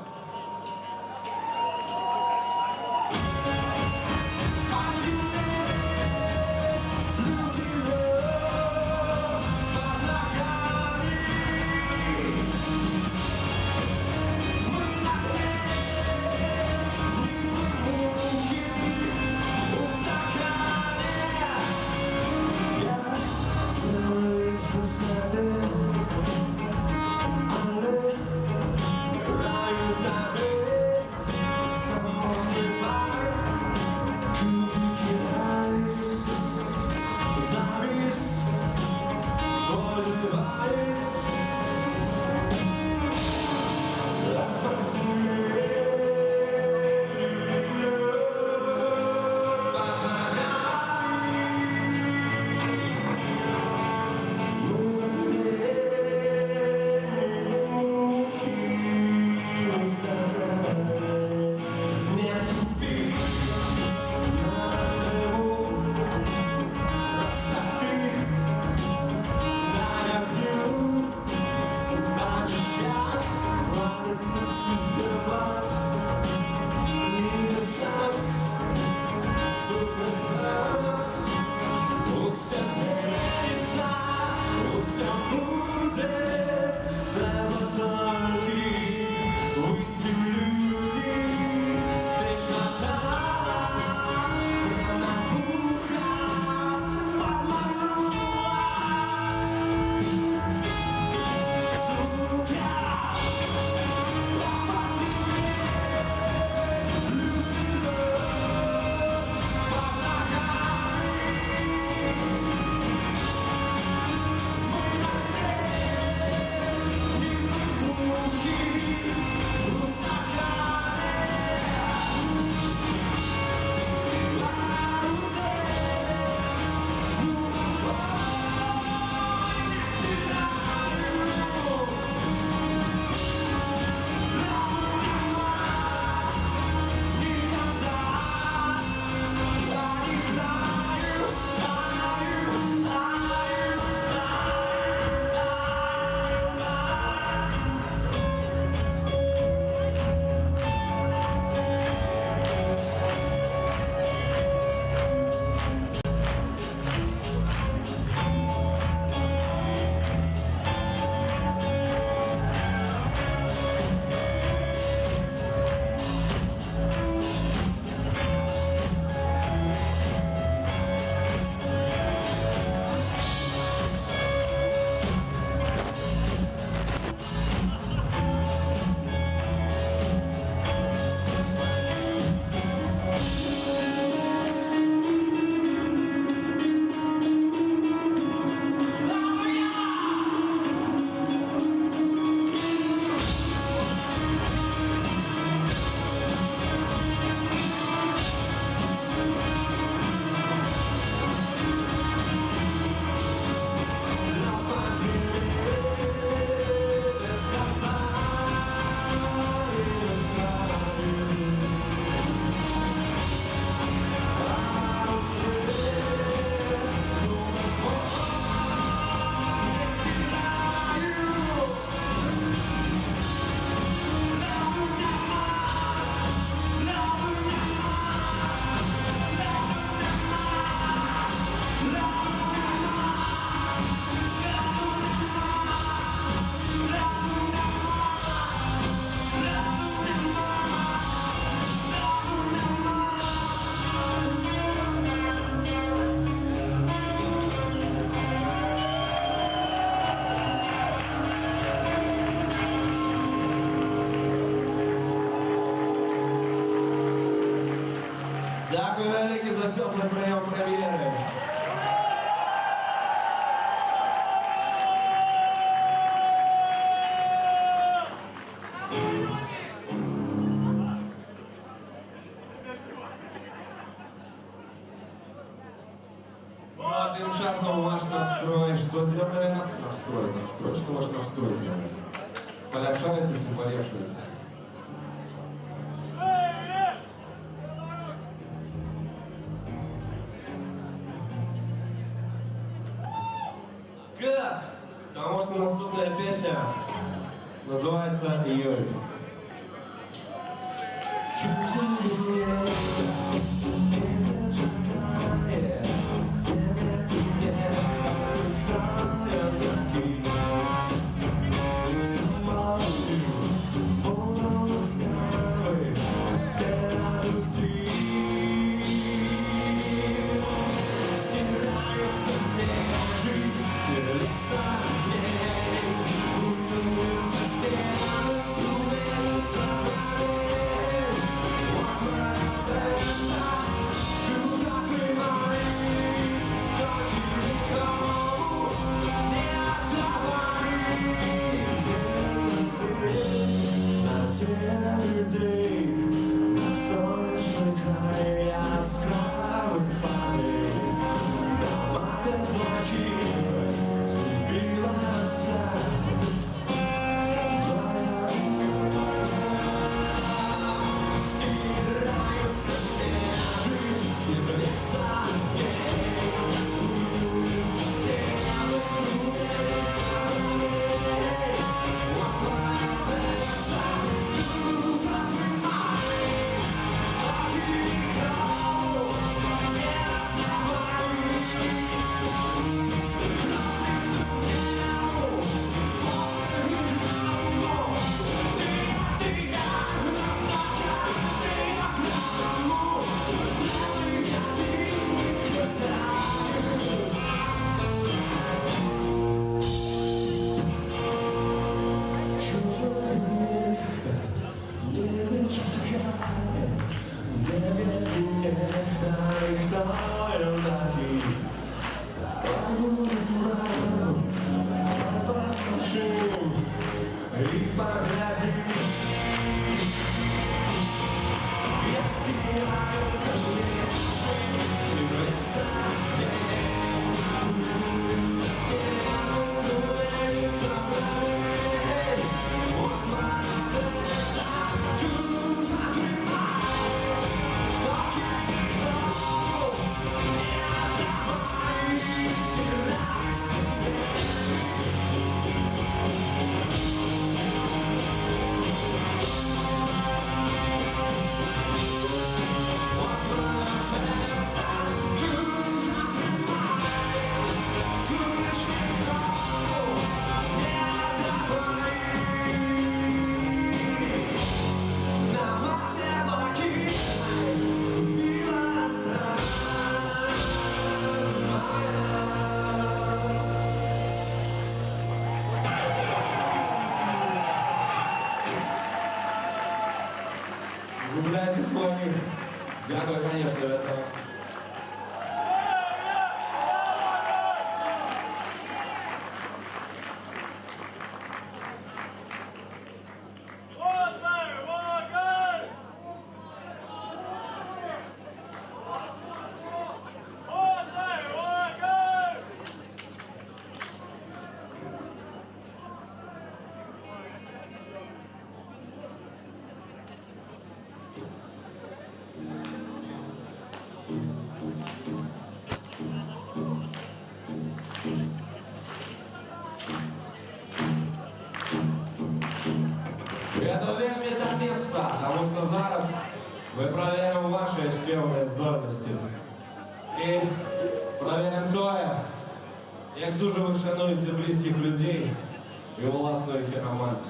Дякую велике за теплий прийом прем'єри. Ну а тем часом ваш настрой, что делает? Настрой, что ваш настрой делает? Полевшается, полевшается. Как? Потому что наступная песня называется «Июль». Губляйте своих. Дякую, конечно, это... Это вельми так месца, тому що зараз ми перевіримо ваші співні здольності. І перевіримо те, як дуже ви шануєте близьких людей і власну їх романтику.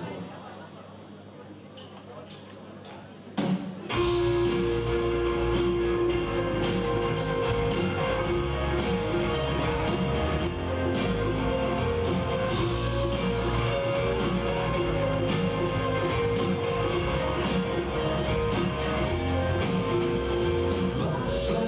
Ваша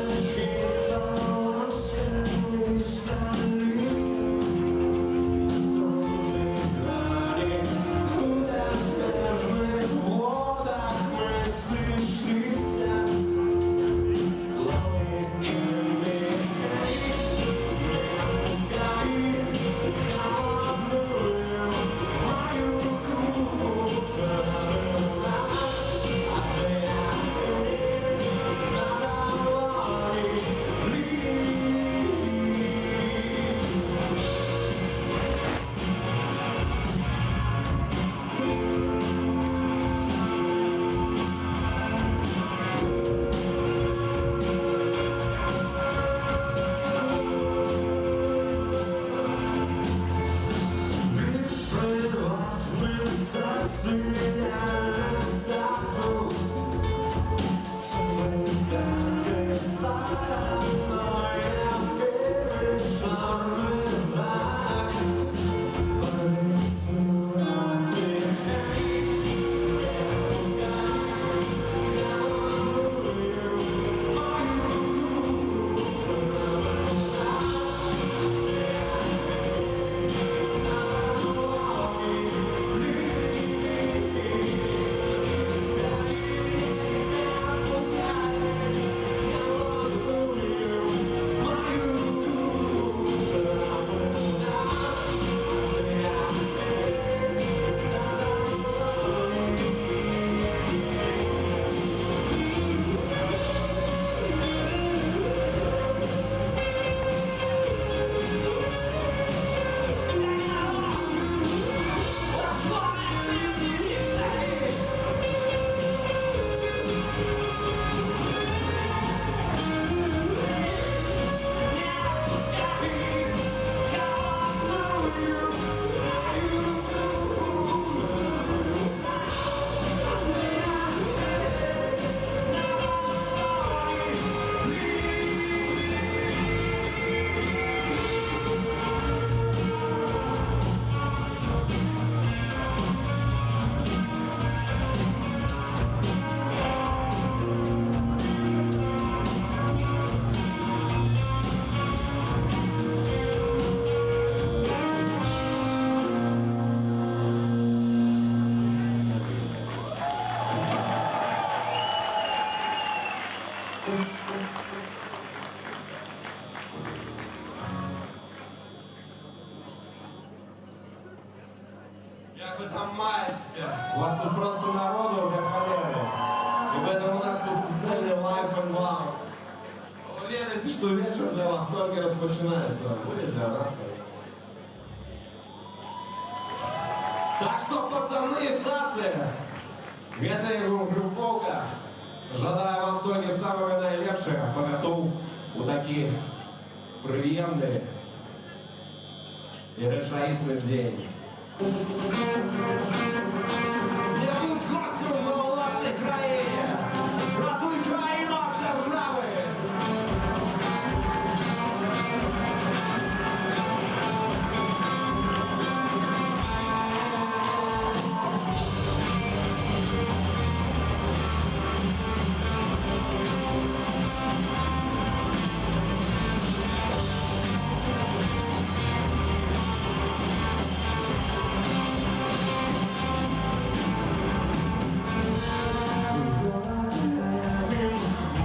Як ви там маєтеся? У вас тут просто народу для холеры. И поэтому у нас тут социальный life and love. Вы верите, что вечер для вас только распочинается. Будет для нас, конечно. Так что, пацаны, цацы, гэта его групповка. Жадаю вам только самого наилепшего, поготов у таких приемных и речаистных день. Не будь гостем во власной краине, ратуй краину от державы.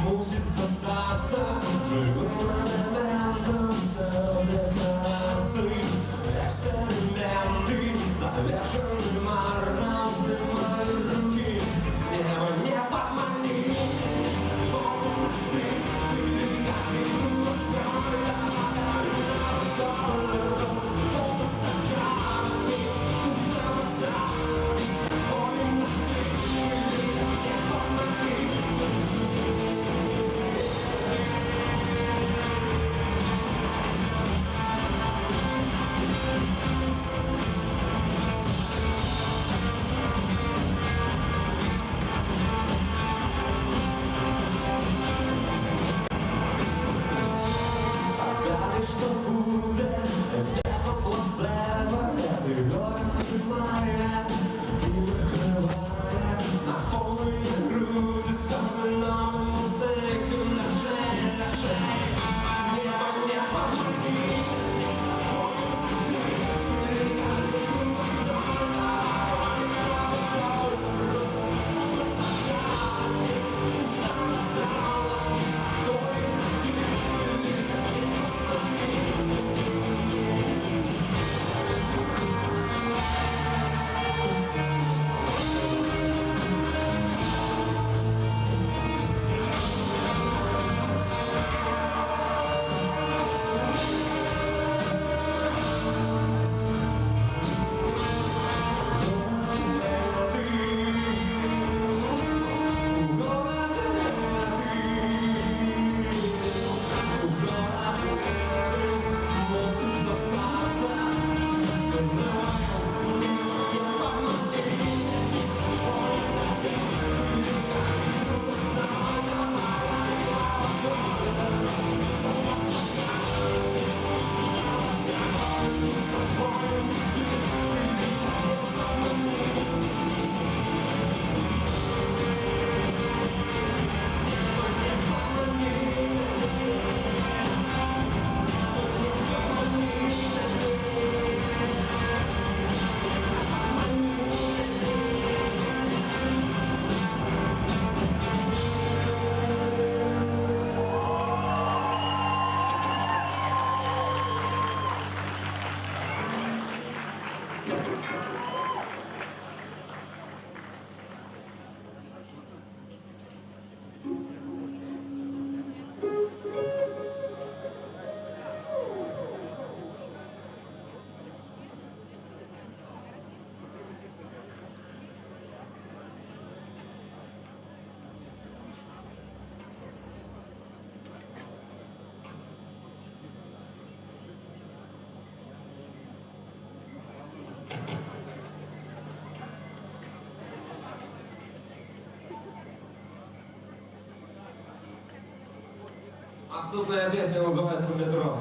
Мусит застаться живым элементом селекации. Эксперименты завершены марно, снимай руки. Небо не помани, с тобой ты как игру. По стаканам, пусто глаза, и с тобой ты не помани. Дали, что будет, это плацебо, это город прямая, ты накрывая на полные груди с каждым новым успехом на шее, на шее. Небо не помоги, с тобой ты Наступная песня называется «Метро».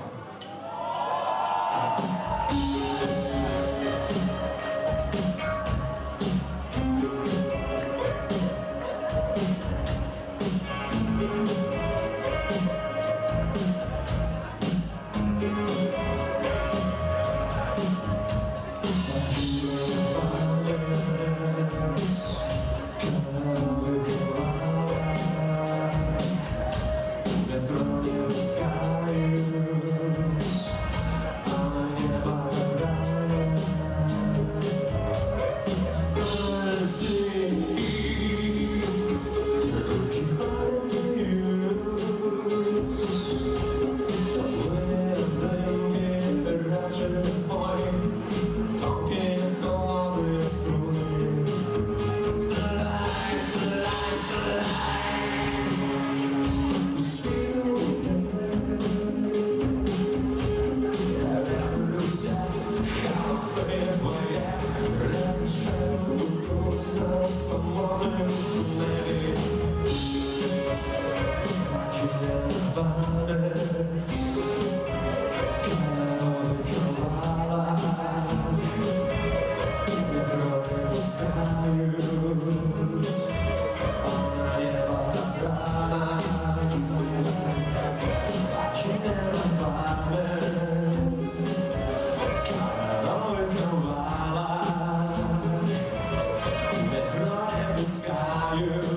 память. Выкрывала, метро не пускают, она не вода. Читала память, выкрывала, метро не пускают.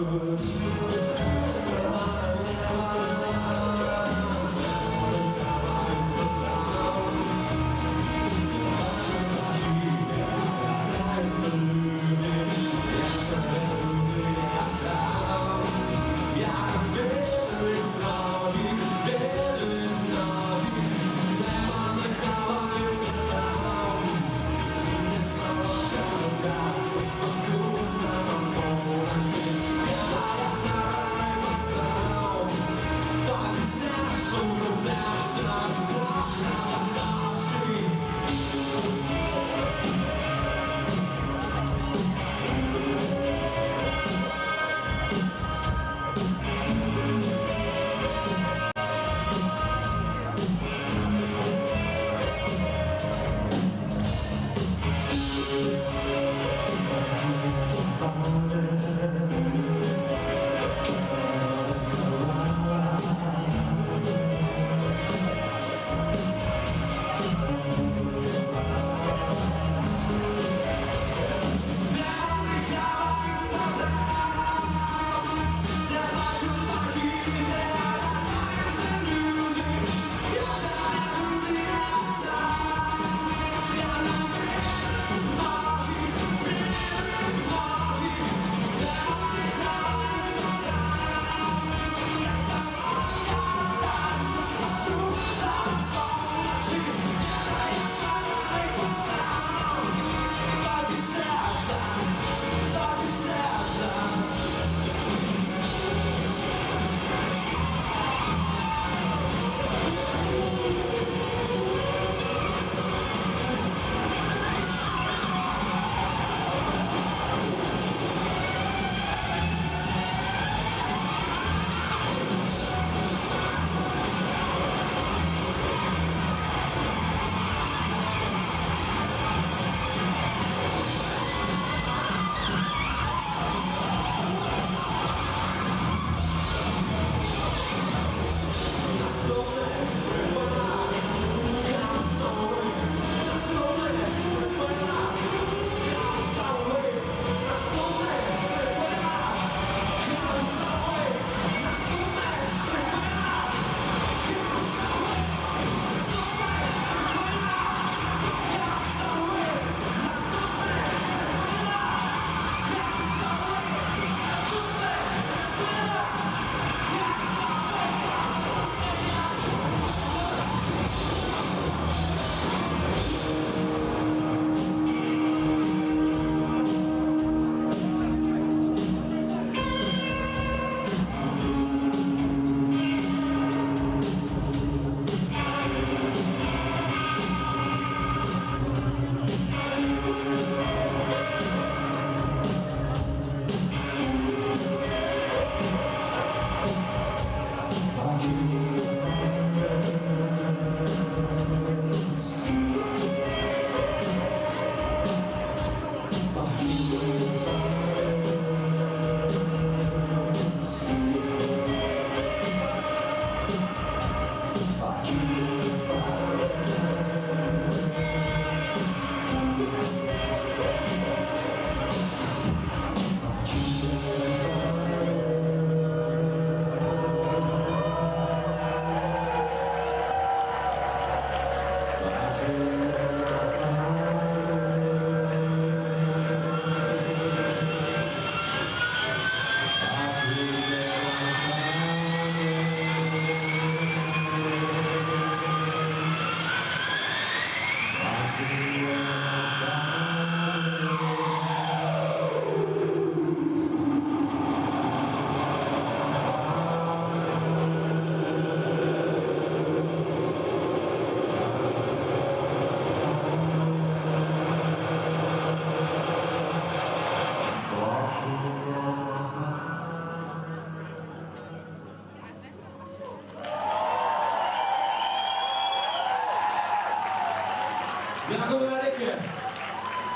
Дякую велике.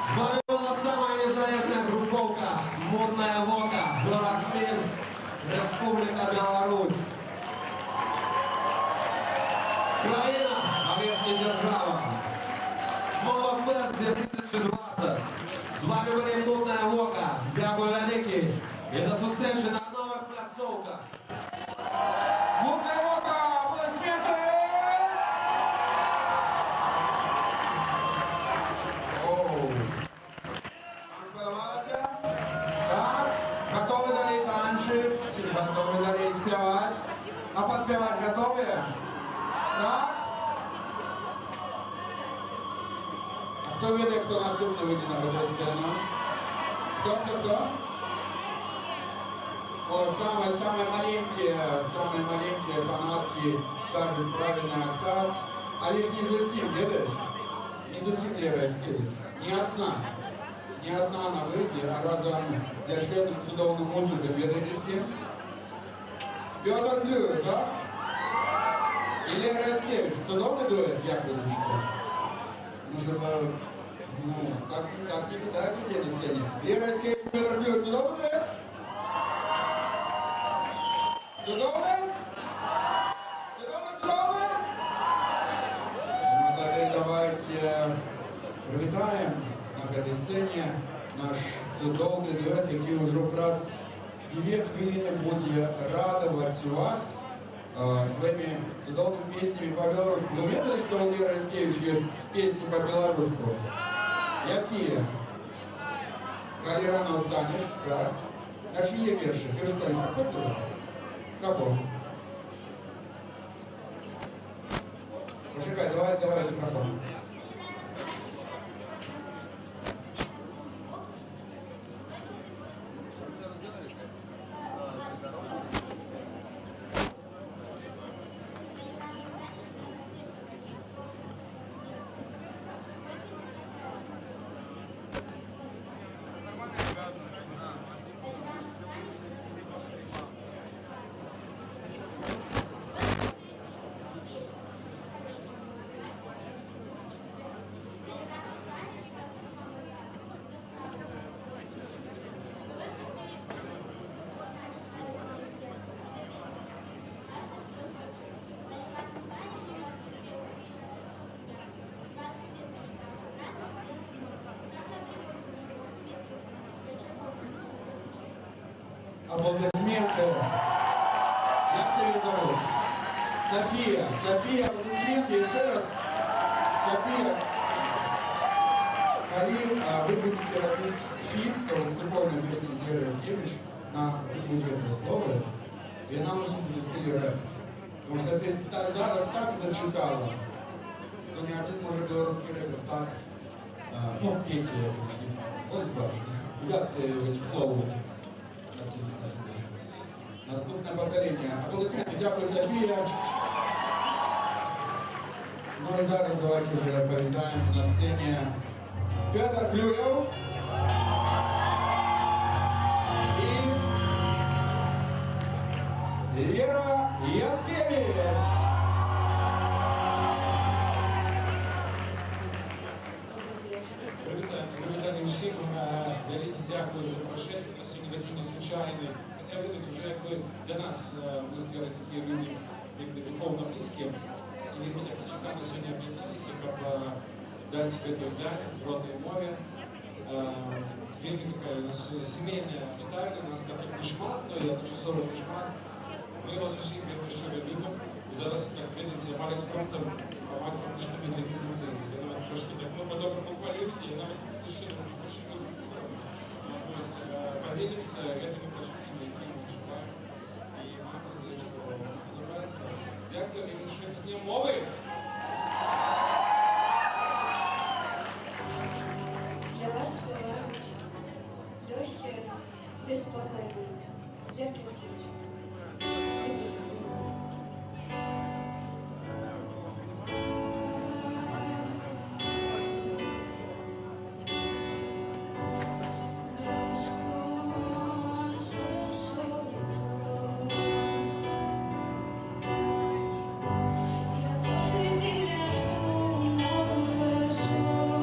З вами була сама незалежна груповка «Модная Вока», город Минск, Республика Беларусь. Країна, але ж не держава. Мова Фест 2020. З вами були «Модная Вока». Дякую велике. І до зустрічі на нових пляцовках. Модная Вока, аплодисменты! Сподобалося? Так? Готові далі танчити? Готові далі співати? А підпівати готові? Так? А хто веде, хто наступний вийде на эту сцену? Хто? О, самые маленькие фанатки кажуть правильный отказ. А лишь не зовсім, видиш? Не зовсім Лера Яскевич. Ні одна на вийде, а разом з ще одним чудовним музиком. Ведете з ким? Петр Клюєв, так? І Лера Яскевич. Чудовний дует, як ви думаєте? Ну що це, так нигде на сцені. Лера Яскевич, Петр Клюєв, чудовний дует? Чудовный? Чудовный? Ну тогда давайте привітаємо на этой сцене наш чудовний дует, який уже якраз 2 хвилини буде радувати вас своими чудовными песнями по-белорусски. Вы видели, что у Леры Яскевич есть песни по-белорусски? Какие? Коли рано встанешь, так? На чьи верши? Ты в школе проходила? Кого? Почекай, давай микрофон. Аплодисменты. Как тебя зовут? София, аплодисменты. Еще раз. София. Коли вы будете робить фит, то супольную песню с Лерой Яскевич на бюджетные слова, и нам нужно будет в стиле рэп. Потому что ты зараз так зачитала, что ни один может белорусский рэпер так, ну, Петя, я, конечно, он спрашивает, як ти весь флоу? Наступне покоління. Аплодисменти. Дякую, Софія. Ну і зараз давайте вже привітаємо на сцені Петр Клюєв і Лера Яскевич. Привітання всім. Велике дякую за запрошення. У нас сьогодні такий незвичайний. Хотя видать, уже якби для нас, мы с Лерой такие люди, якби духовно близкие. И мы так нечеканно сегодня объединялись, как дать эту дань родной мове. Вельми такая у нас сімейна обставина, у нас такий кошмар, но я тимчасовий кошмар. Ми вас усіх якось щиро любимо. І зараз, так видите, Марек Спромтом, Марк фактично без репетиції. Я навіть трошки так, ну, по-доброму хвалився, я навіть щиро поделимся этими почуттями, які ми відчуваємо. І маю надію, що вам сподобається. Дякую і віншуємо з Днем мови! Для вас співають легке, ти спокійний. Лерка Яскевич. І Петя Клюєв. Thank you.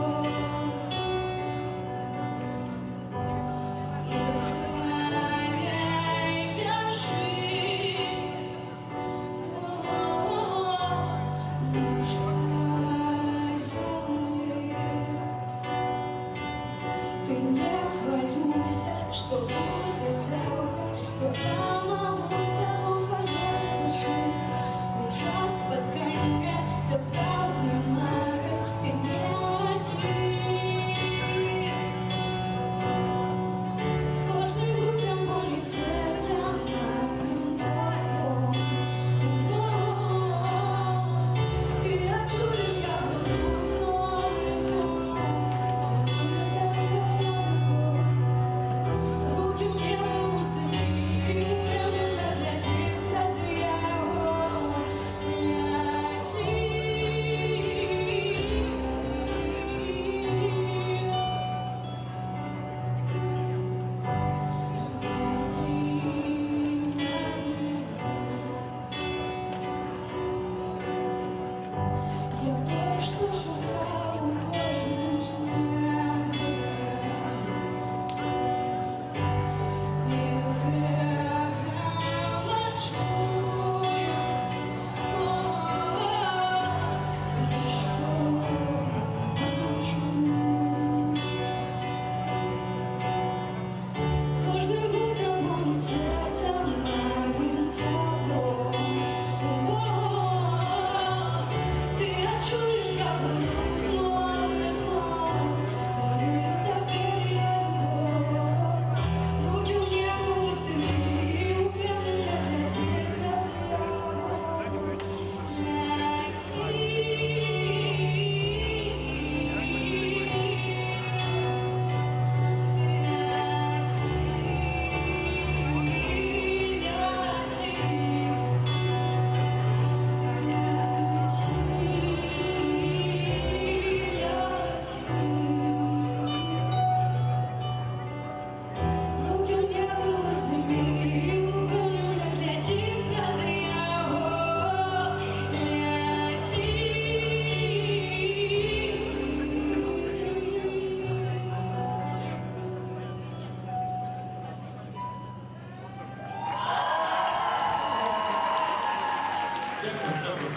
Дякую.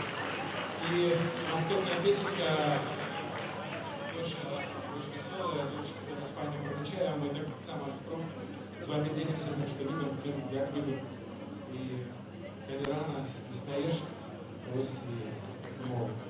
І наступна пісенька дуже веселая, дочка за Испанию прокачаем. Мы так само с вами делимся тем, что любим, тем, як любим. И коли рано устаешь, ось и молодцы.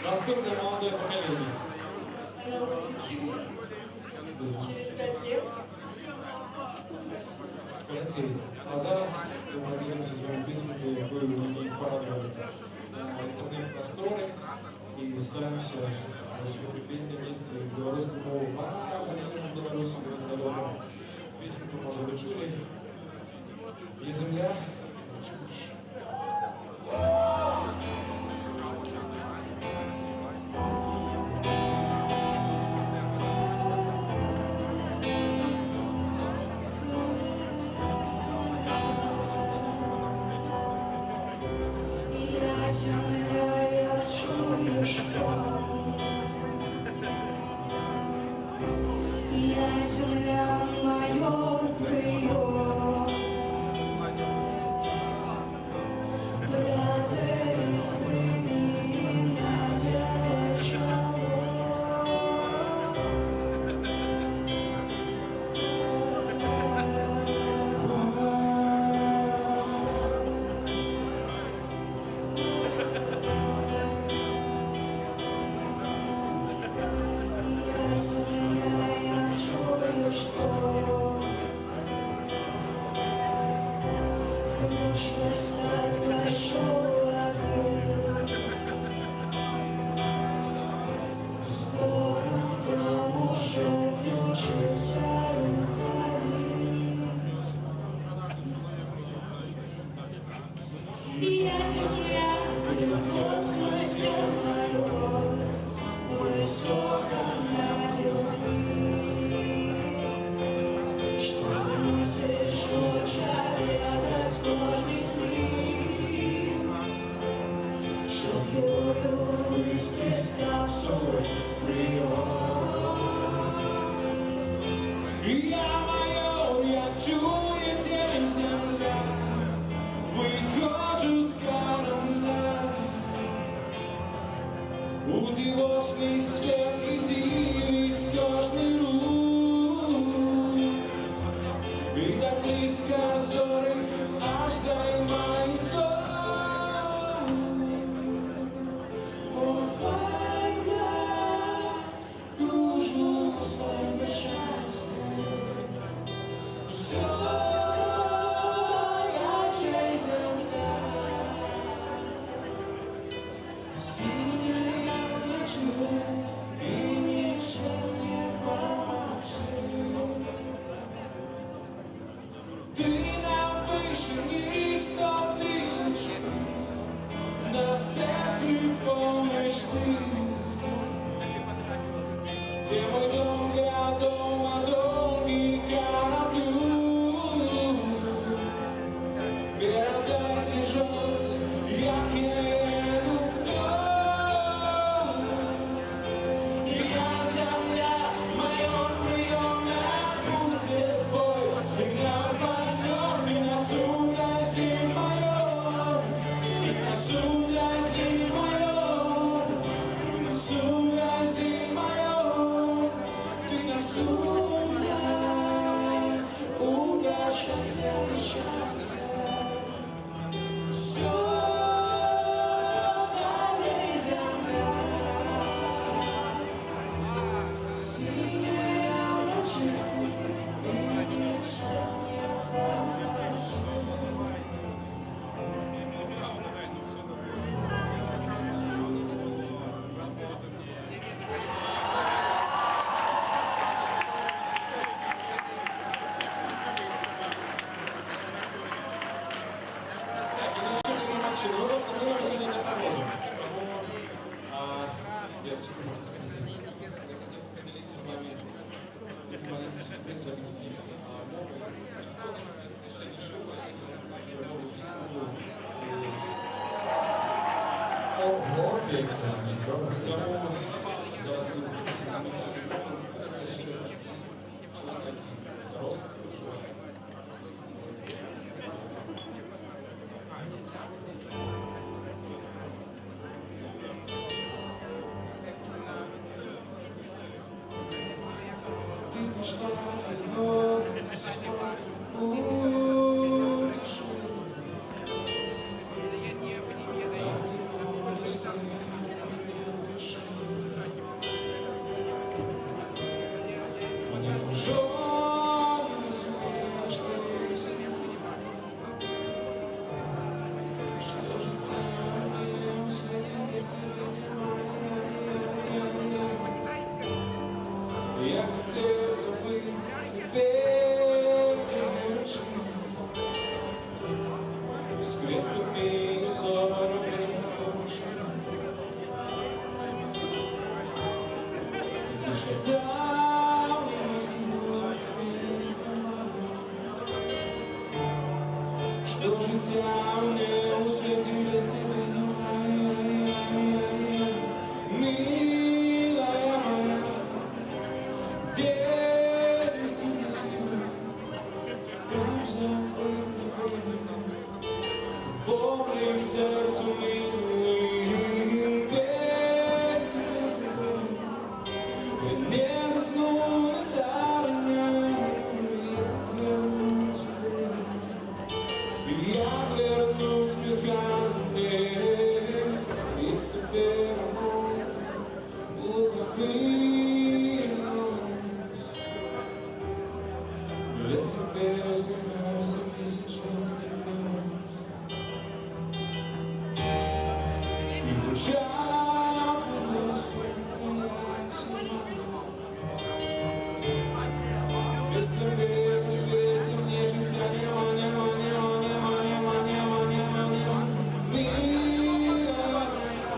Наступное молодое поколение. Она утечила через 5 лет. Полетели. А зараз мы поделимся с вами песенкой, якую мені порадовали на інтернет-просторах. І стараємося ось в этой песне нести белорусскую мову по залежному Беларусі, далекому. Песенку, може, ви чули. Є земля, чуєш. Я земля, майор прием. Я земля, ты в космосе майор, высоко над людьми. Что ты носишь, лучше драть кожный снег. Сейчас герою вывести из капсулы прием. Я майор, як чує тень земля, выходжу з корабля. У дивосний свет і дивить кожний рух. И так близко зори, аж займает дом. По войне кружу своим прощаться. Все ярче земля, синяя ночью, и ничем не помолчи. Ты на вышине 100 тысяч, на сердце помнишь ты, где мой дом, городом, а долгий кораблю. Передайте жжется, як я люблю. Я земля, майор приемная, будет сбой, сигнал партнер, ты на связи, майор, ты на связи, майор, ты на связи, майор, ты на связи, угощаться, решаться. Все далее земля, синяя ночь, и ничем не поможет. Но мы вам сегодня не поможем. Девочка, можете присесть. Я хотел поделиться с вами маленьким сюрпризом для людей. Никто не имеет решения шоу, я новую песню. Ого, Виктор, ничего себе. Зараз будет записано на решение человека рост. Ты пришла в твой будешь одиноко достойно меня души. Мне уже не разумеешь ты, что же тянем с этим без тебя не я хотел забыть теперь без мелочей. Сквет купи 40 рублей хороших. Ты шептал мне Москву без дома. Что же тянем с этим без тебя не милая моя. Дерзности не силы, как забыть в облик сердцу милый, без тебя любовь. Я не засну и дарня, я верну тебе, я верну тебе храни, и тебе романку улови. Я тебе усмехаюсь, и сейчас не вернусь. И кричат твой голос, я сама. Без тебя на свете мне житья нема, нема, нема, нема, нема, нема, нема, нема. Милая моя,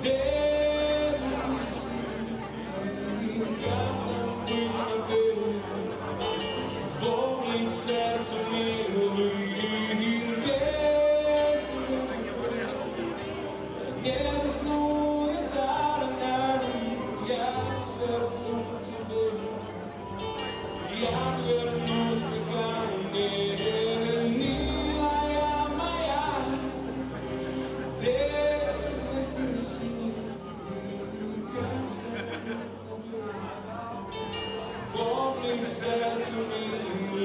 дерзности не силы, как забыть навек. В облик сердца милый, без тебя не засну и даром, я верну тебе, я верну тебе, милая моя, дерзности не силы, как забыть навек. В облик сердца милый.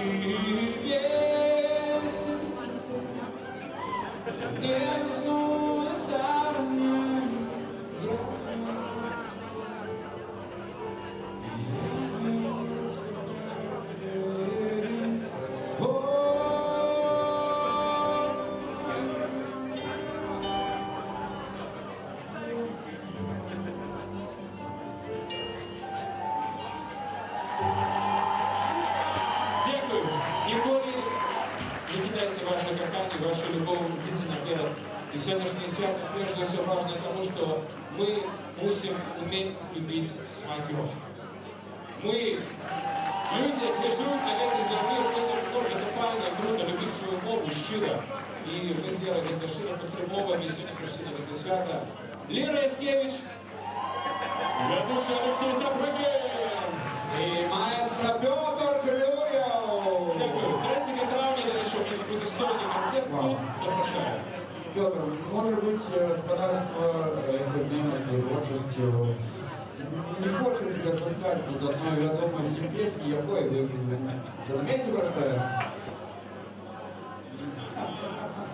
виявляється ваше кохання, ваша любов ідіть наперед. І сьогоднішнє свято, прежде всего, важно тому, що ми мусимо вміти любити своє. Ми, люди, які живуть на этой землі, мусимо, це файно, круто, любити свою мову щиро. І ми з Лерою это щиро підтримовуємо, і сьогодні прийшли на це свято. Лера Яскевич, ведучий Олексій Запрыгин. І маестро Петр Клюєв. Дякую. 3 травня, до речі, у мене буде сольний концерт, тут запрошую. Петр, може бути, господарство, знайомство, творчістю не хоче тебе отпускать без одной відомої всім пісні, якої ви розумієте, про що я?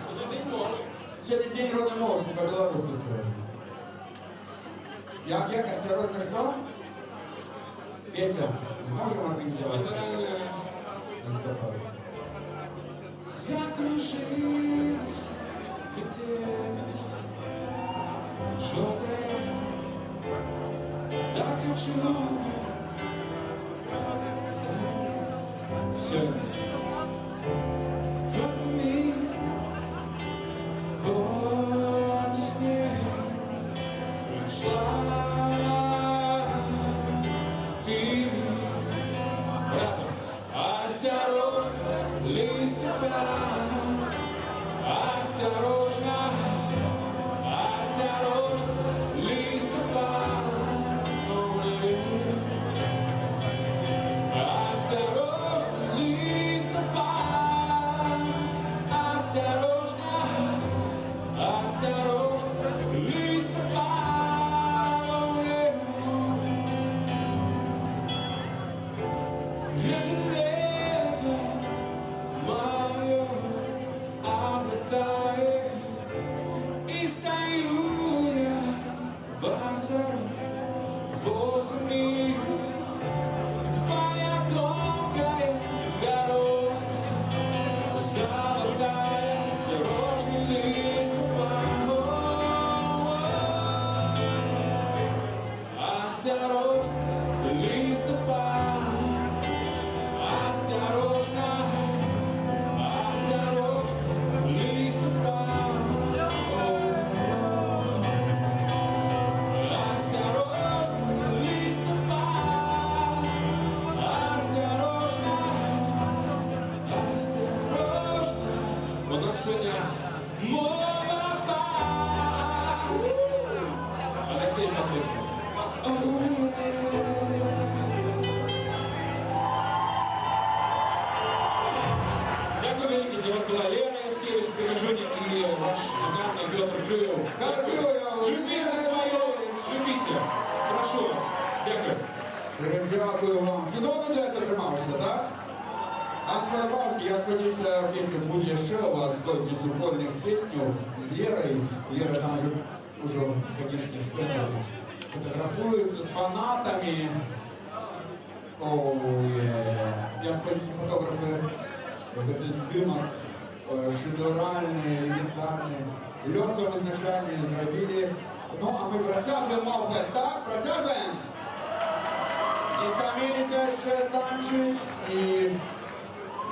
Сьогодні день мови. Сьогодні день родної мови, по-белорусски співаю. Як осторожно, що? Петя, зможемо організувати? Листопад. Закружилась метелица, желтая, так очевидно. Сегодня хоть сними, хоть и снег, пришла ты разом. Осторожно, листопад, осторожно, осторожно, листопад, осторожно, листопад, осторожно, осторожно, листопад. Это лето мое облетает, и стою я босой возле твоя тонкая дорожка, золотая, осторожный листопад. Осторожно, листопад. Осторожно, осторожно, листопад. Осторожно, листопад. Осторожно, осторожно. У нас сегодня мова. Алексей Запрыгин. Дякую велике, для вас была Лера Яскевич, Пригожуня и ваш загадный Петр Клюєв. Любите свое, любите. Прошу вас. Дякую. Щиро дякую вам. Чудово дует отримався, так? А сподобався, я сподіваюся, Петя, буде ще у вас стільки супольних піснів з Лерою. Лера там уже, конечно, что робить? Фотографується з фанатами. Я сподіваюся, фотографи это здымок шедевральные, легендарные, лёсовызначальные зробили. Ну, а мы протягиваем Мовфест, так? Протягиваем? Не стомились ще танчить. И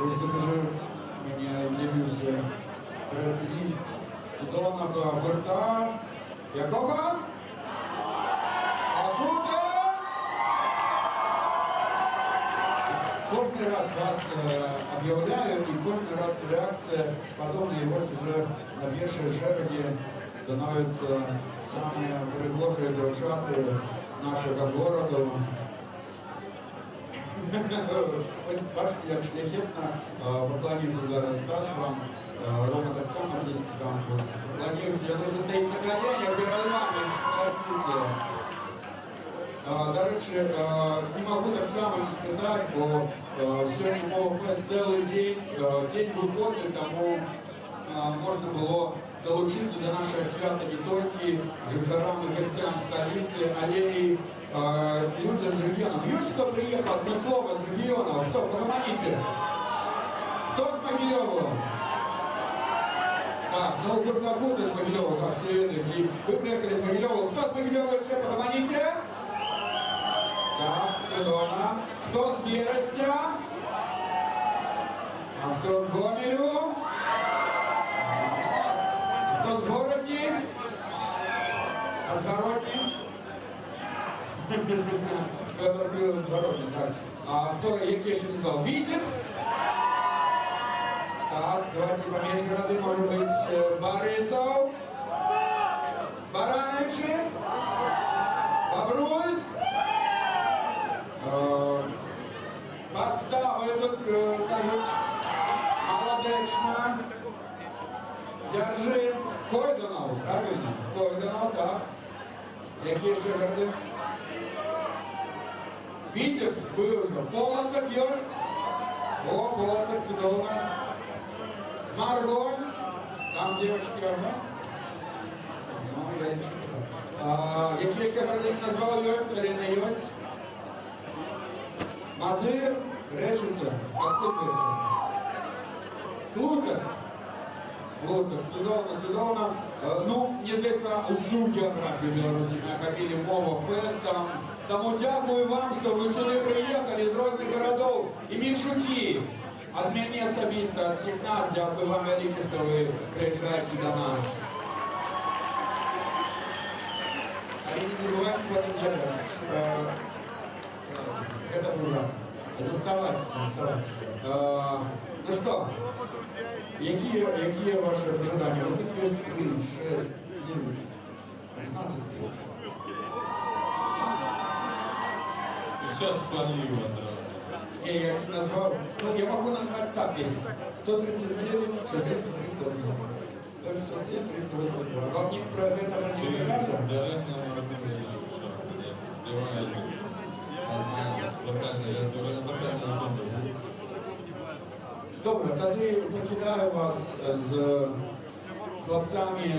ось тут уже у меня з'явився трек-лист Судонного гурта. Якого? Акута! Кожный раз вас объявляю, и каждый раз реакция подобная, и вот уже на первой шереге становятся самые пригожие девчата нашего города. Ось бачите, як шляхетно поклонився зараз Стас вам. Рома так само здесь там поклонився. Я дуже стоїть на коленях перед вами. До речі, не можу так само не спитати, бо сьогодні Мовфест цілий день виходить, тому можна було долучитися до нашого свята не тільки жихарам і гостям столиці, але й людям з регіону. Є хто приїхав, одне слово з регіону? Хто? Погомоните. Хто з Могилєва? Так, ну Гуртакут из Могилева, как все видите. Вы приехали из Могилева. Кто с Могилева еще? Погомоните? Так, Судона. Кто с Берестя? А кто с Гомелю? А Зворотний? Петр Крылов, Зворотний, так. А хто, як я ще назвав? Витебск? Так, давайте поменьше города, может быть, Борисов? Барановичи? Бобруйск? Постави тут, кажуть, молодечно. Дзержинськ, Койдонов, правильно? Койдонов, так. Які ще городи? Витебск был уже. Полоцк есть? О, Полоцк, чудово. Сморгонь. Там девочки, ага. Ну, я не чувствую. Які ще городи назвал есть? Арена есть? Мазыр, Решица. Откуда Решица? Слуцк. Слуцк, чудовно. Ну, мені здається, усю географію Білорусі ми охопили мова фестом. Тому дякую вам, що ви сюди приїхали з різних городів. І Мінчуки, від мене особисто, від всіх нас, дякую вам велике, що ви приїжджаєте до нас. Але не забувайте потім з'їжджати. Это ужасно. Заставайтесь. Ну что? Какие ваши ожидания? Вот тут есть 3, 6, 9, 11 плюс. Сейчас планирую одразу. Не, я не назвал. Ну, я могу назвать так. 139, 431. 157, 382. Вам не про это про не скажет? Даремно робили, що співають. Локально добре. Добре, тоді покидаю вас з хлопцями. Ні,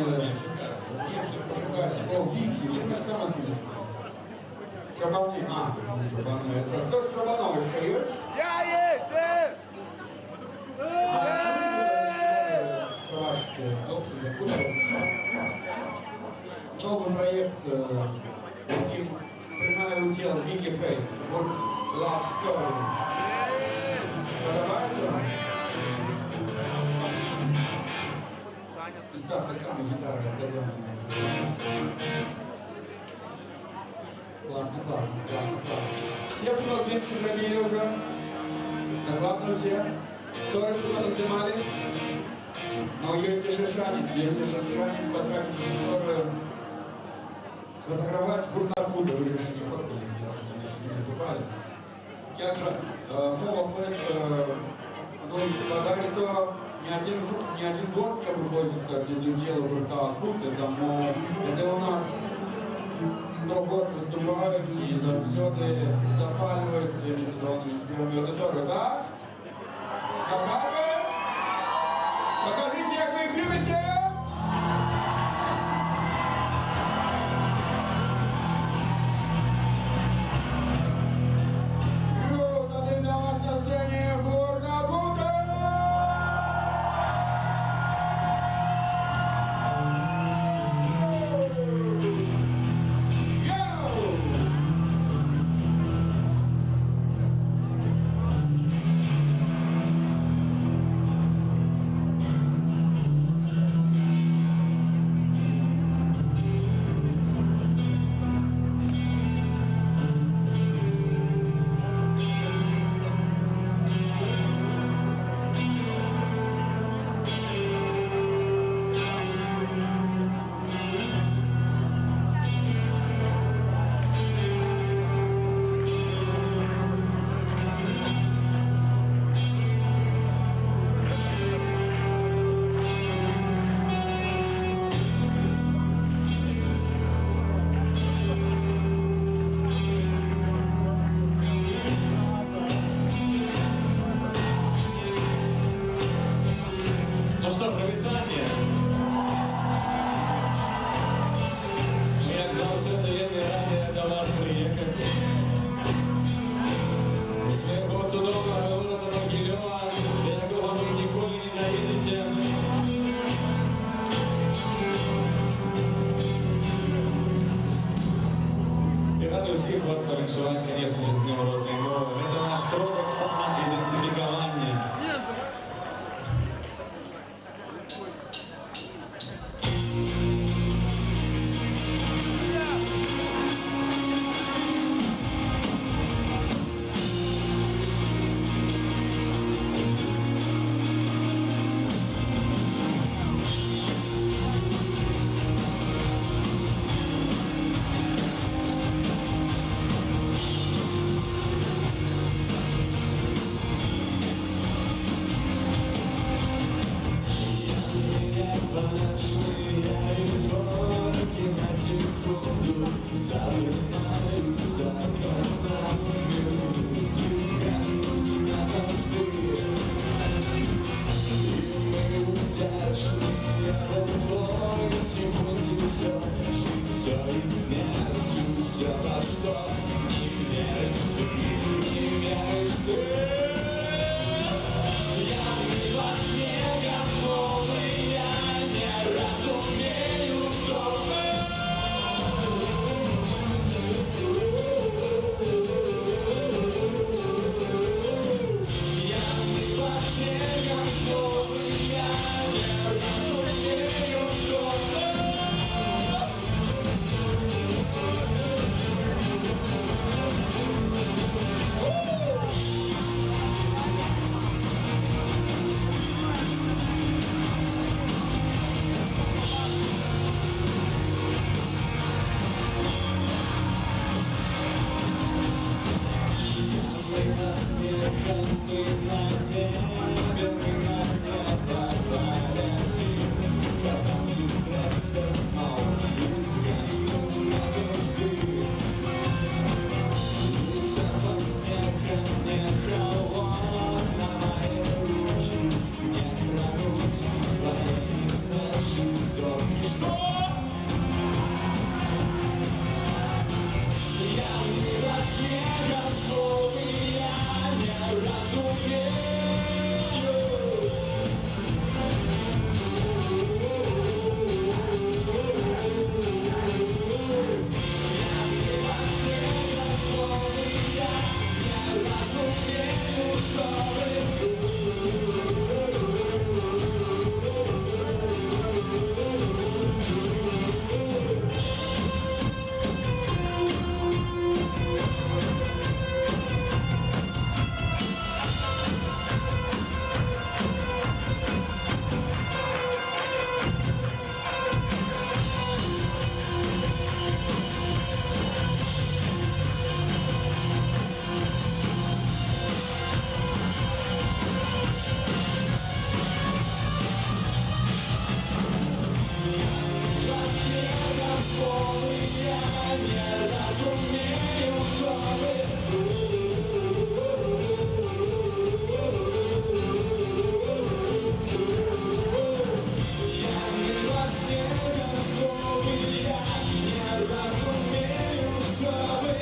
почекайте, Віки, він так само зміг. Шабани, Шабани. Хто ж Шабанов ще є? Я есть! Побачите, хлопці закунули. Новий проєкт, яким приймає уділ Вікі Фейтс, гурт Love Story. Подобається вам? І Стас так само гітара відказав. Класно. Все фотоздимки зробили вже. Накладно все. Сторисы мы снимали. Но есть еще шанс потратить на историю. Сфотографовать Куртакуда, вы же еще не фоткали, еще не выступали. Як же мова фест, ну, подай, что ни один год не обходится без удела Куртакуда, тому это у нас 100 год выступают и завсёды запаливают своими чудовными спевами аудиторию, так? Запаливают? Покажите, как вы их любите! все, життя і смертю, все во что не веришь ты, не веришь ты. Я во сне готовый, я не разумею, кто вы. Я во сне готовый, я не разумею, кто вы. Мы над снегом, мы на небе, мы на небо полетим. Как там зустріться знов і згаснуть назавжди. Літо снегом не холодно, мои руки не крадут твои наши зорки. Что? Я не во сне готовый, я не разумею. Я не во сне готовый, я не разумею, что вы. Во сне готовый, я не разумею, кто вы. Я не во сне готовый, я не разумею, что вы.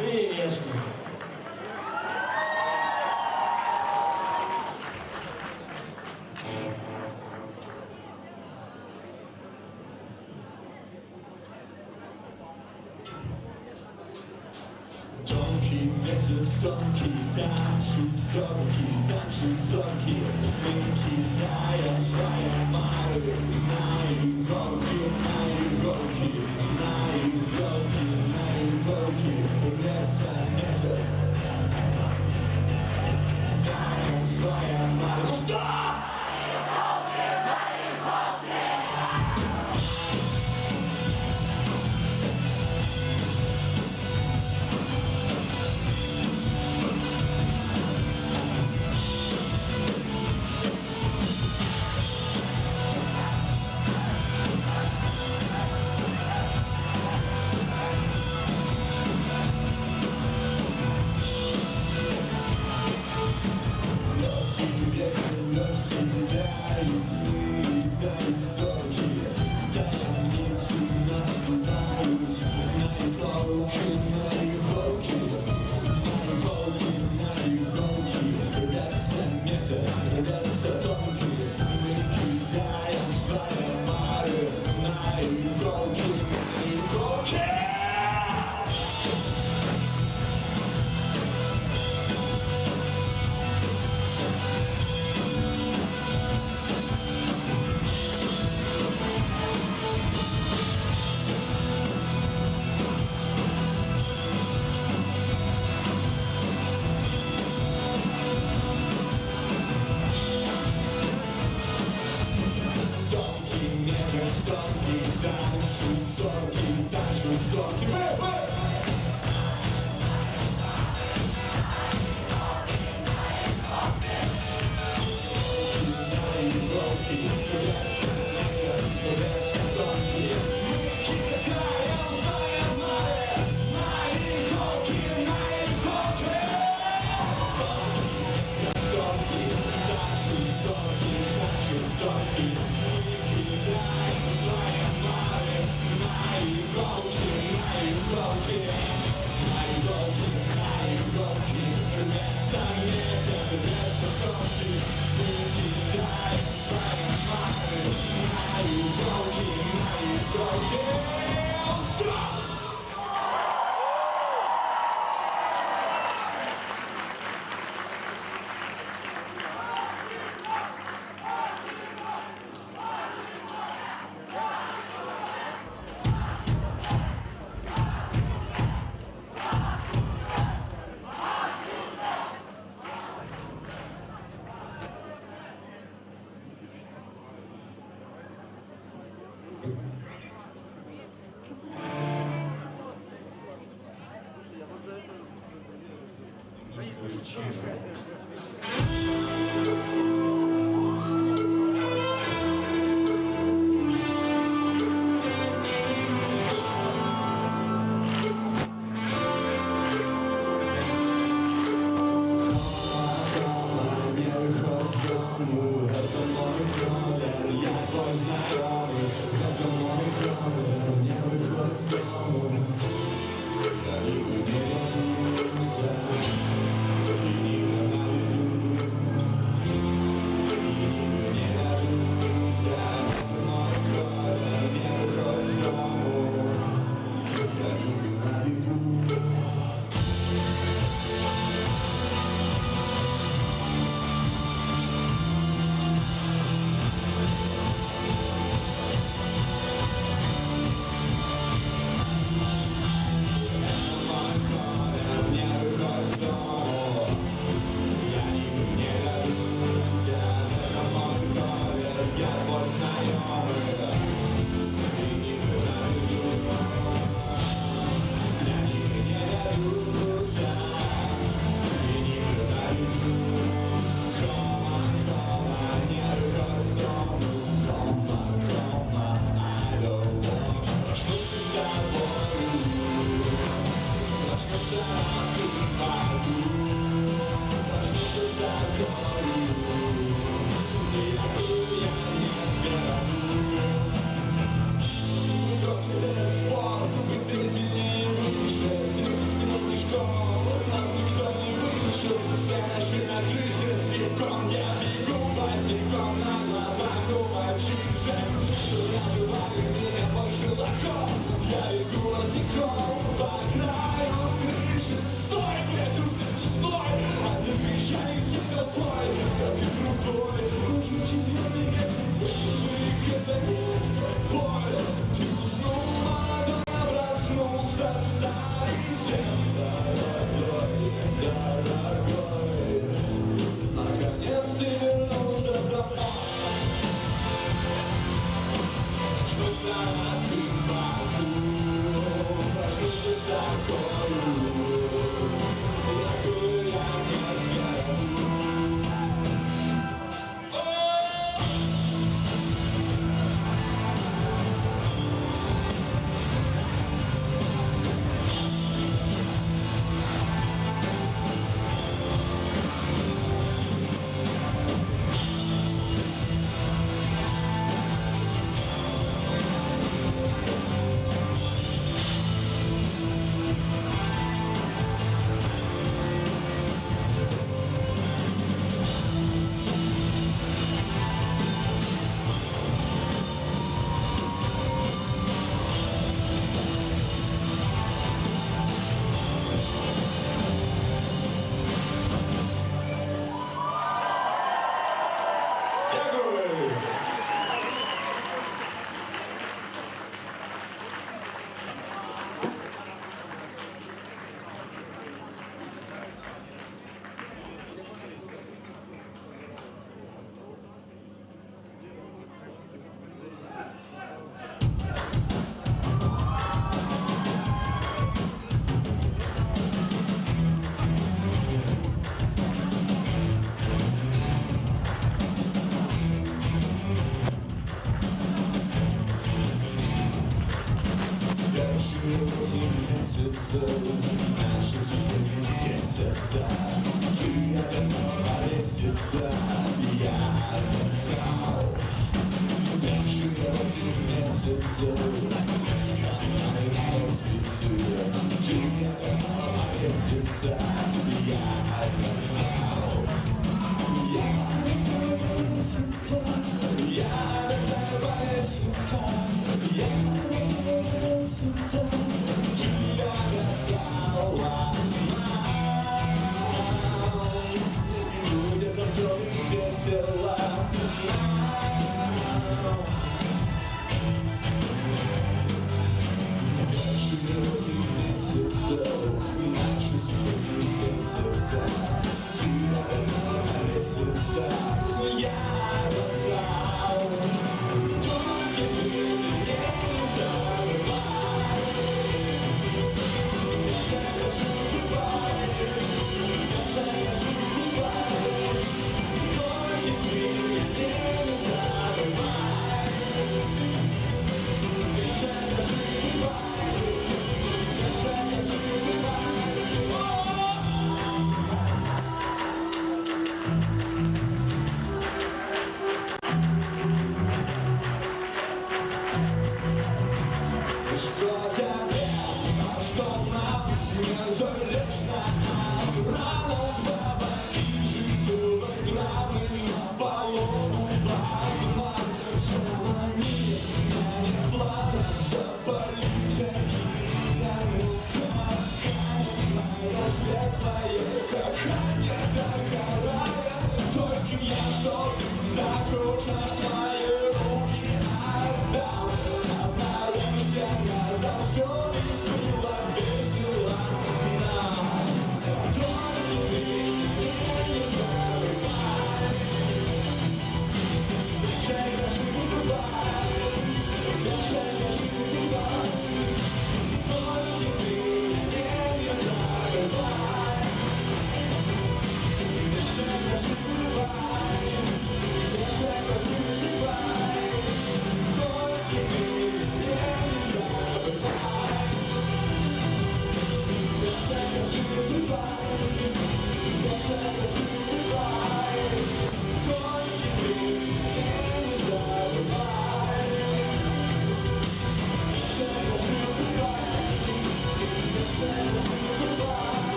Конечно. Тонкий месяц, тонкий, танчут зорки, мы кидаем свои мары на иголки, на иголки, на иголки, на иголки, леса месяц. Даем свои мары. Ну что? Легкий ветер, легкий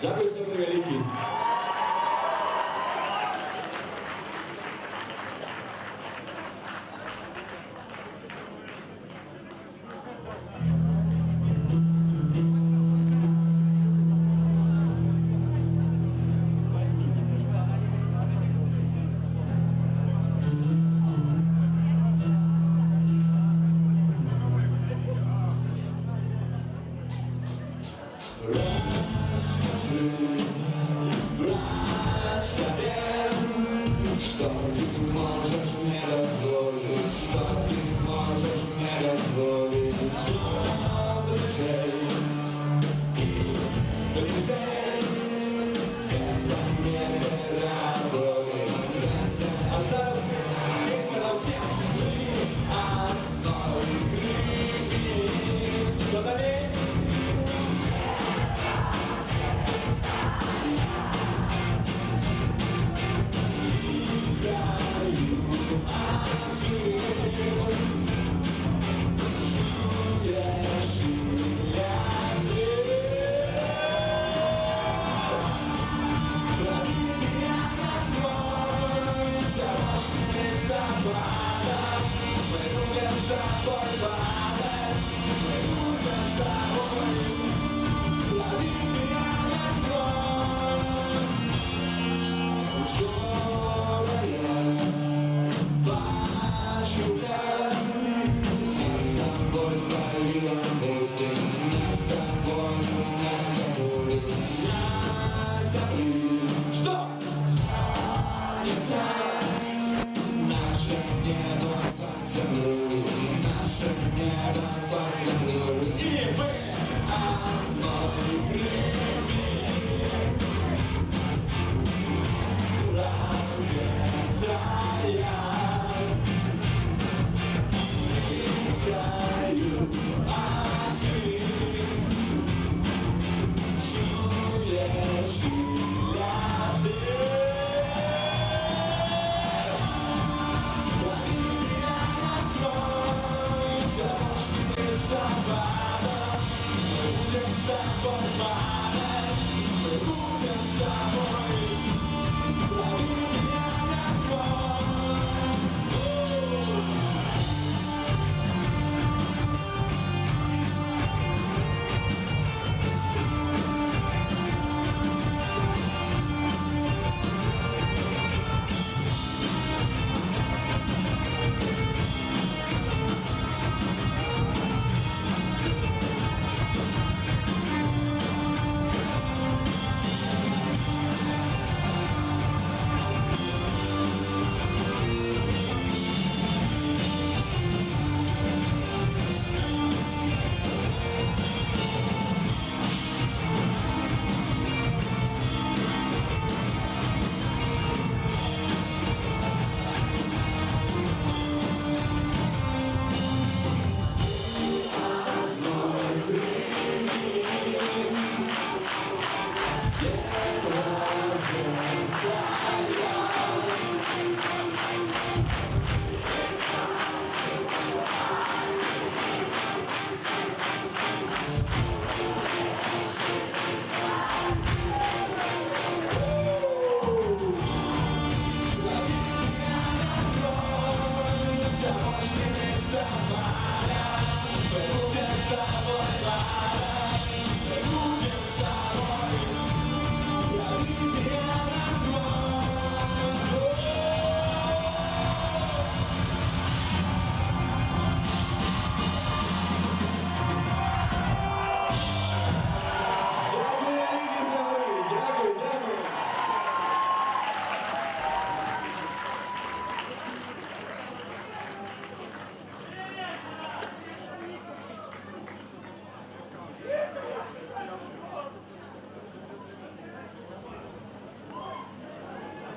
Дякую, що ви великі. Yeah. Правила 8. Нас с тобой, нас с тобой. Я забыл. Что? Не так. Наше небо под землей. Наше небо под землей. И мы одной крови.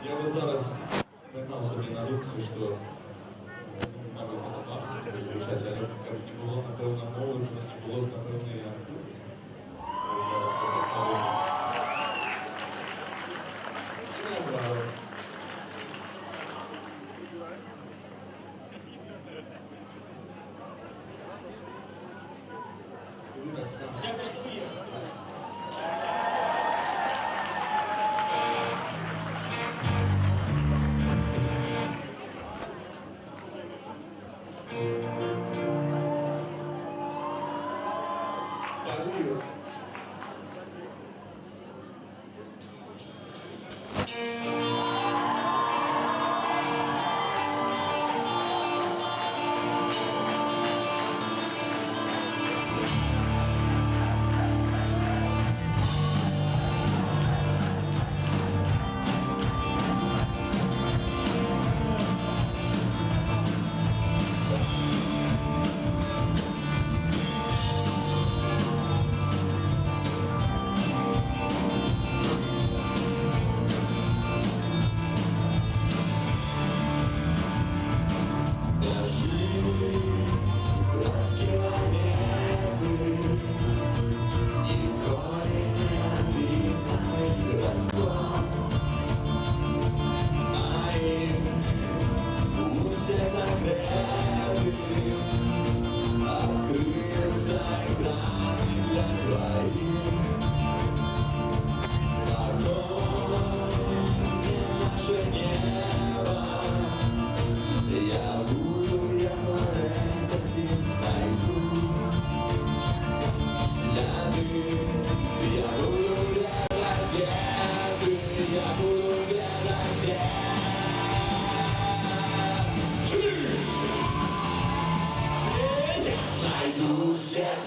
Я би зараз поймав собі на думці, що, мабуть, це пафосно звучать, але як не було, напевно, мови, то не було, напевно, і аркути. Зараз я так мову. Не брав. Ви так само. Дякую, що ви є. Спалил.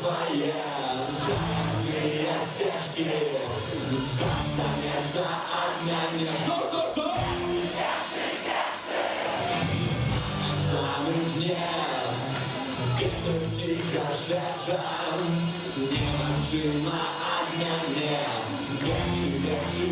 твоя, тайные стежки застанется от меня. Что? Самый дне, где-то тихо шепчем, невыносимо от меня. Вверши,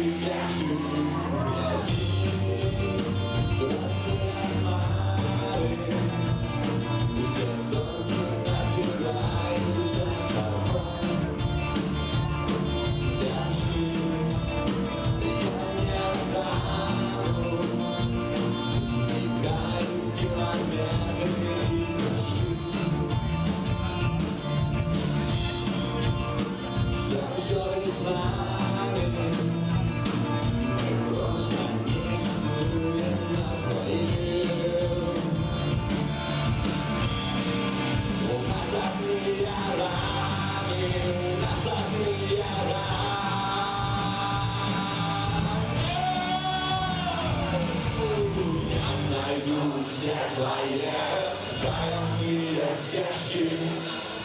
тайные стежки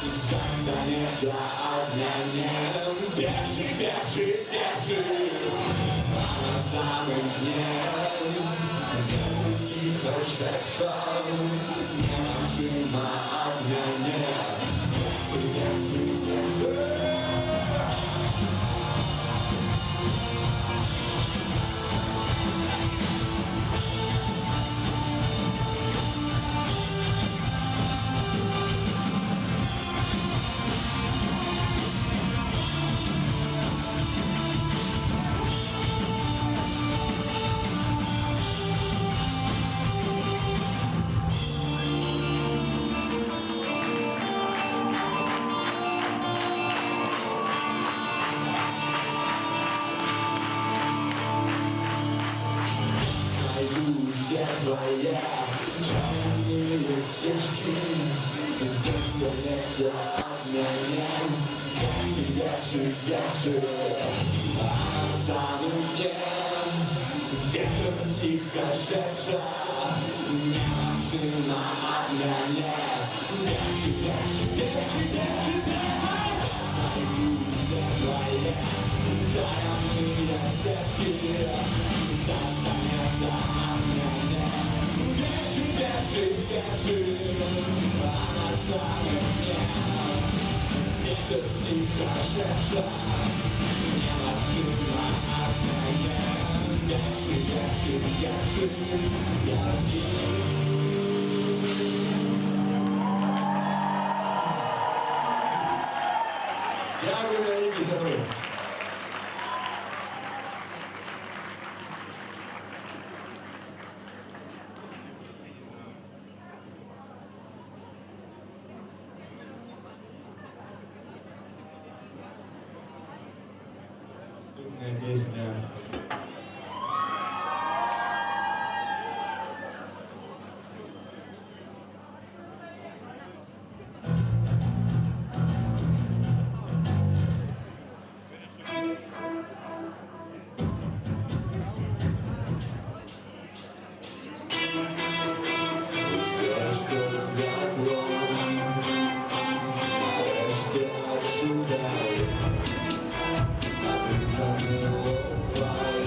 застанется от меня. Бежи, а на самом дне где-то тихо шепчем, невыносимо от меня. Бежи. Твоя тайные стежки застанется от меня. Ярче, а на самом деле где-то тихо шепча, невыносимо от меня. Ярче, твоя тайные стежки застанется от меня. Бежи, а на самом деле ветер тихо шепчет, невыносимо от меня. Бежи. Дякую, великі зяви. Наступная песня. Нарешті ошукай, обречений файл.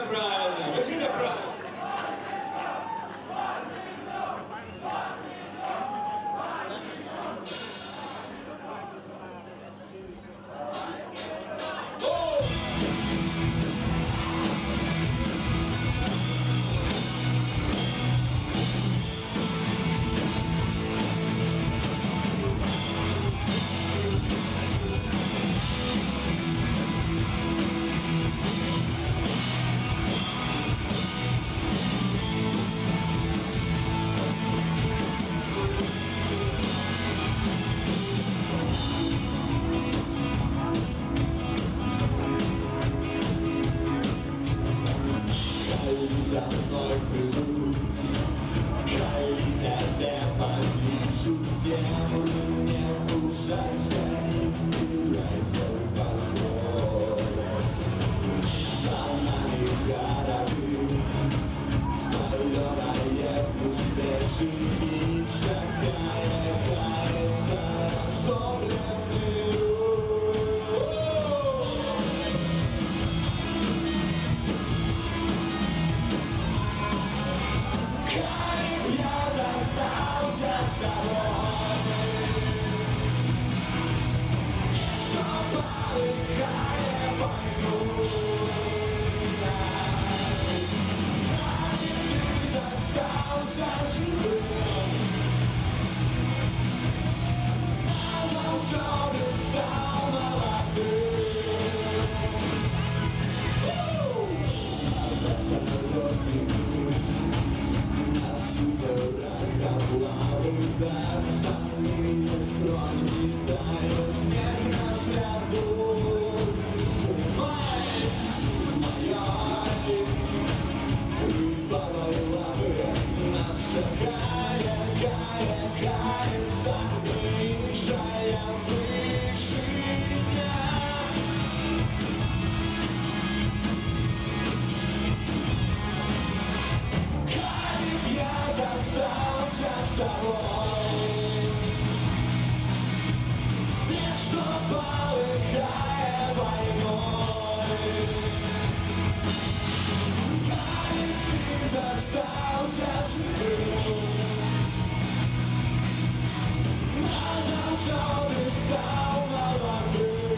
правильно, вот это правильно. За мной придут, хотя темпа пишут стену, не пужайся, не спирайся в поход. За нами корабли, спаленные пустыши, шагая, каясь, растопленный я застался с тобой, что полыхая войну. Ты застался живым, назвался, ты стал молодым. Да, самые скромные тайны, смех на сляду. Моя крылья лапы нас шагая, кается, выезжая выше меня. Как я застался с тобой, свет, что полыхая войной. Как ты застался живым, назвался, ты стал молодым.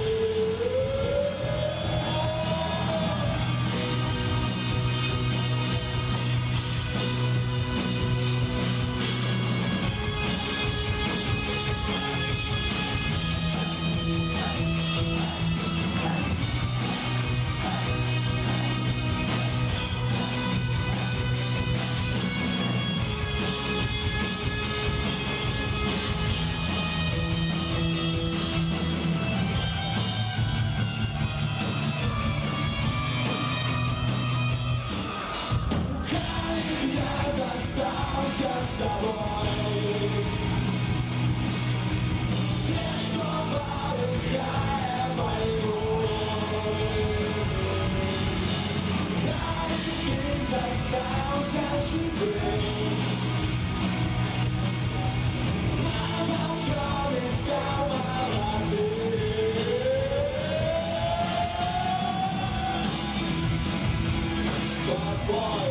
Я застался с тобой, свет, что полыхая войну. Как ты застался живым, назвался, ты стал молодым. С тобой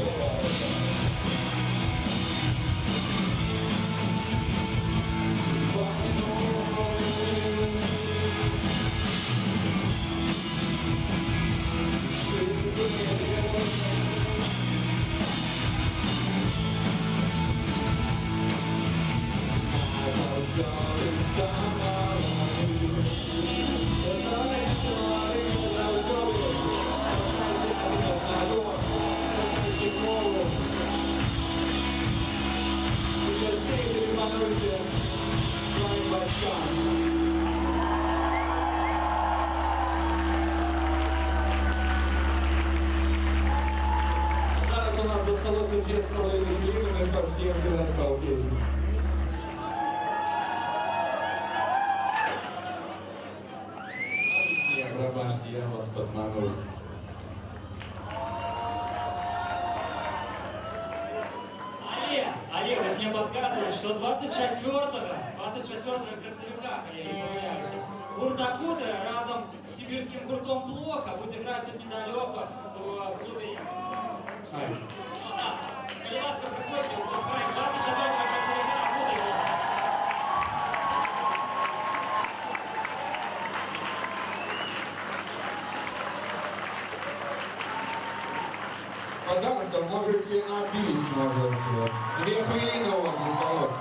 Зараз у нас засталося 2,5 хвилини, ми поспіємо сыграть пару песен. Кажуть мне, пробачьте, я вас подманул. Але, вы мне подсказываете, что 24-го красавика, коли я не помиляюся, гуртакуты разом с сибирским гуртом плохо, будут играть тут недалеко в клубе Коли ласка, приходите, вот край 24-го красовика, работайте. Пожалуйста, можете на бис, можете. 2 хвилины у вас остается.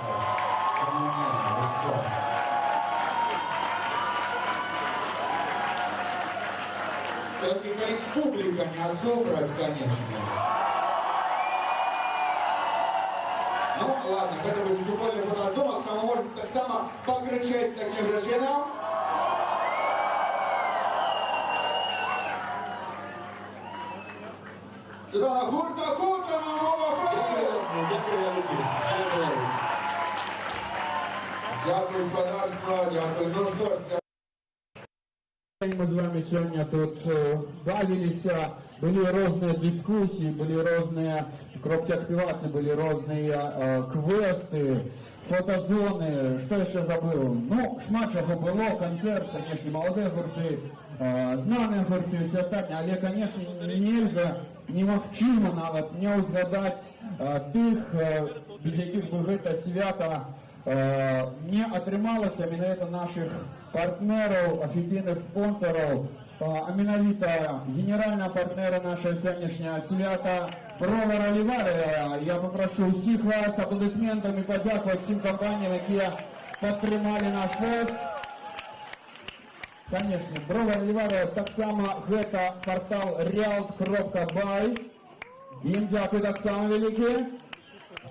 Только говорит, публика не осукрат, конечно. Ну, ладно, это будет супольный фотоздумок, там можно так само покричать с таким же чином. Сюда на гурта кута на мова фест! Дякую, господарство, дякую. Ну что ж, мы с вами сегодня тут бавились, были разные дискуссии, были разные кропки активации, были разные квесты, фотозоны, что еще забыл? Ну, шмат чого було, концерт, конечно, молодые гурты, знаные гурты, все остальные, але, конечно, нельзя, немагчыма нават не узгадать тых, без якіх бы гэта свята не атрымалася менавіта наших партнераў, афіцыйных спонсораў, а менавіта генерального партнера нашего сегодняшнего свята Бровар Оливари. Я попрошу всех вас аплодисментами подякувати всем компаниям, которые подтримали наш фест. Конечно, Бровар Оливари так само это портал Realt.by. Им дякую так само велике.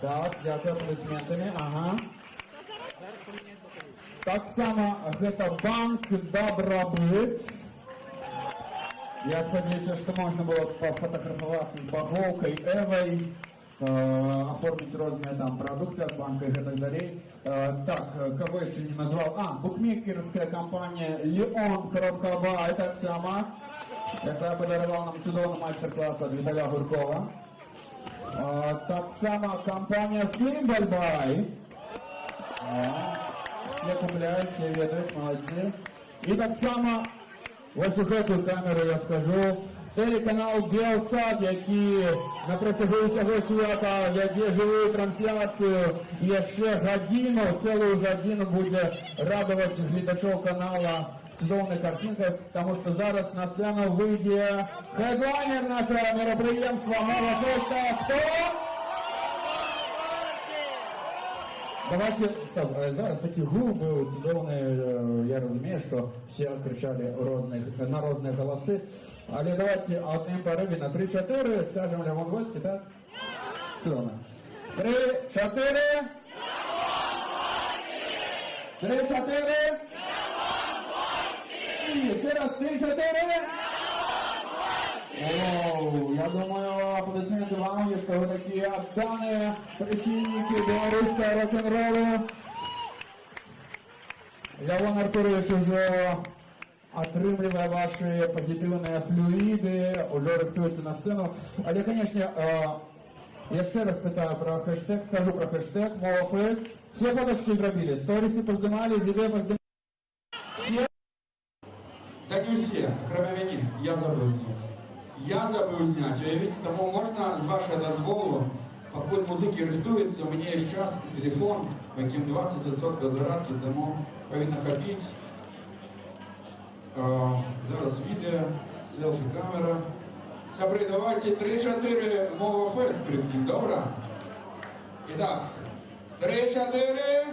Так, дякую аплодисментами. Ага. Так само это банк Добробыт. Я сподіваюся, что можно было пофотографироваться с Баговкой, Эвой, оформить разные там продукты от банка и так далее. Так, кого еще не назвал? Букмекерская компания Leon.by, так само. Это подаровал нам чудовный мастер-класс от Виталия Гуркова. Так само компания Slimble.by. Все купляют, все ведают, молодцы. И так само, ось у эту камеру я скажу, телеканал Белсад, який на протягу цього свята веде живу трансляцію і ще годину, цілу годину буде радувати глядачів канала чудовною картинкою, тому що зараз на сцену вийде хедлайнер нашого мероприємства Мова Феста. Хто? Давайте, стоп, зараз такі гул був чудовний, я розумію, що всі кричали на різні голоси, але давайте одним пориві на 3-4 скажемо Левон Вольський, так? Чудовно. 3-4. 3-4. І ще раз 3-4. Оу, я думаю, аплодисменты вам, что вы такие отданные прихильники белорусского рок-н-ролла. Левон Артурович уже отрымливая ваши позитивные флюиды, уже рыхтуется на сцену. Але, конечно, я еще раз питаю про хэштег, скажу про хэштег МоваФест. Все фоточки зробили, сторисы поздымали, видео поздымали. Да не все, кроме меня, я забыл снять. Я забыл снять. Уявите, тому можна з вашого дозволу, поки музики рихтується, у мене є час і телефон, в яким 20% зарядки, тому повинна хапити. Зараз відео, селфі-камера. Сябри, давайте 3-4 Мова Фест крикнем, добре? Итак, 3-4.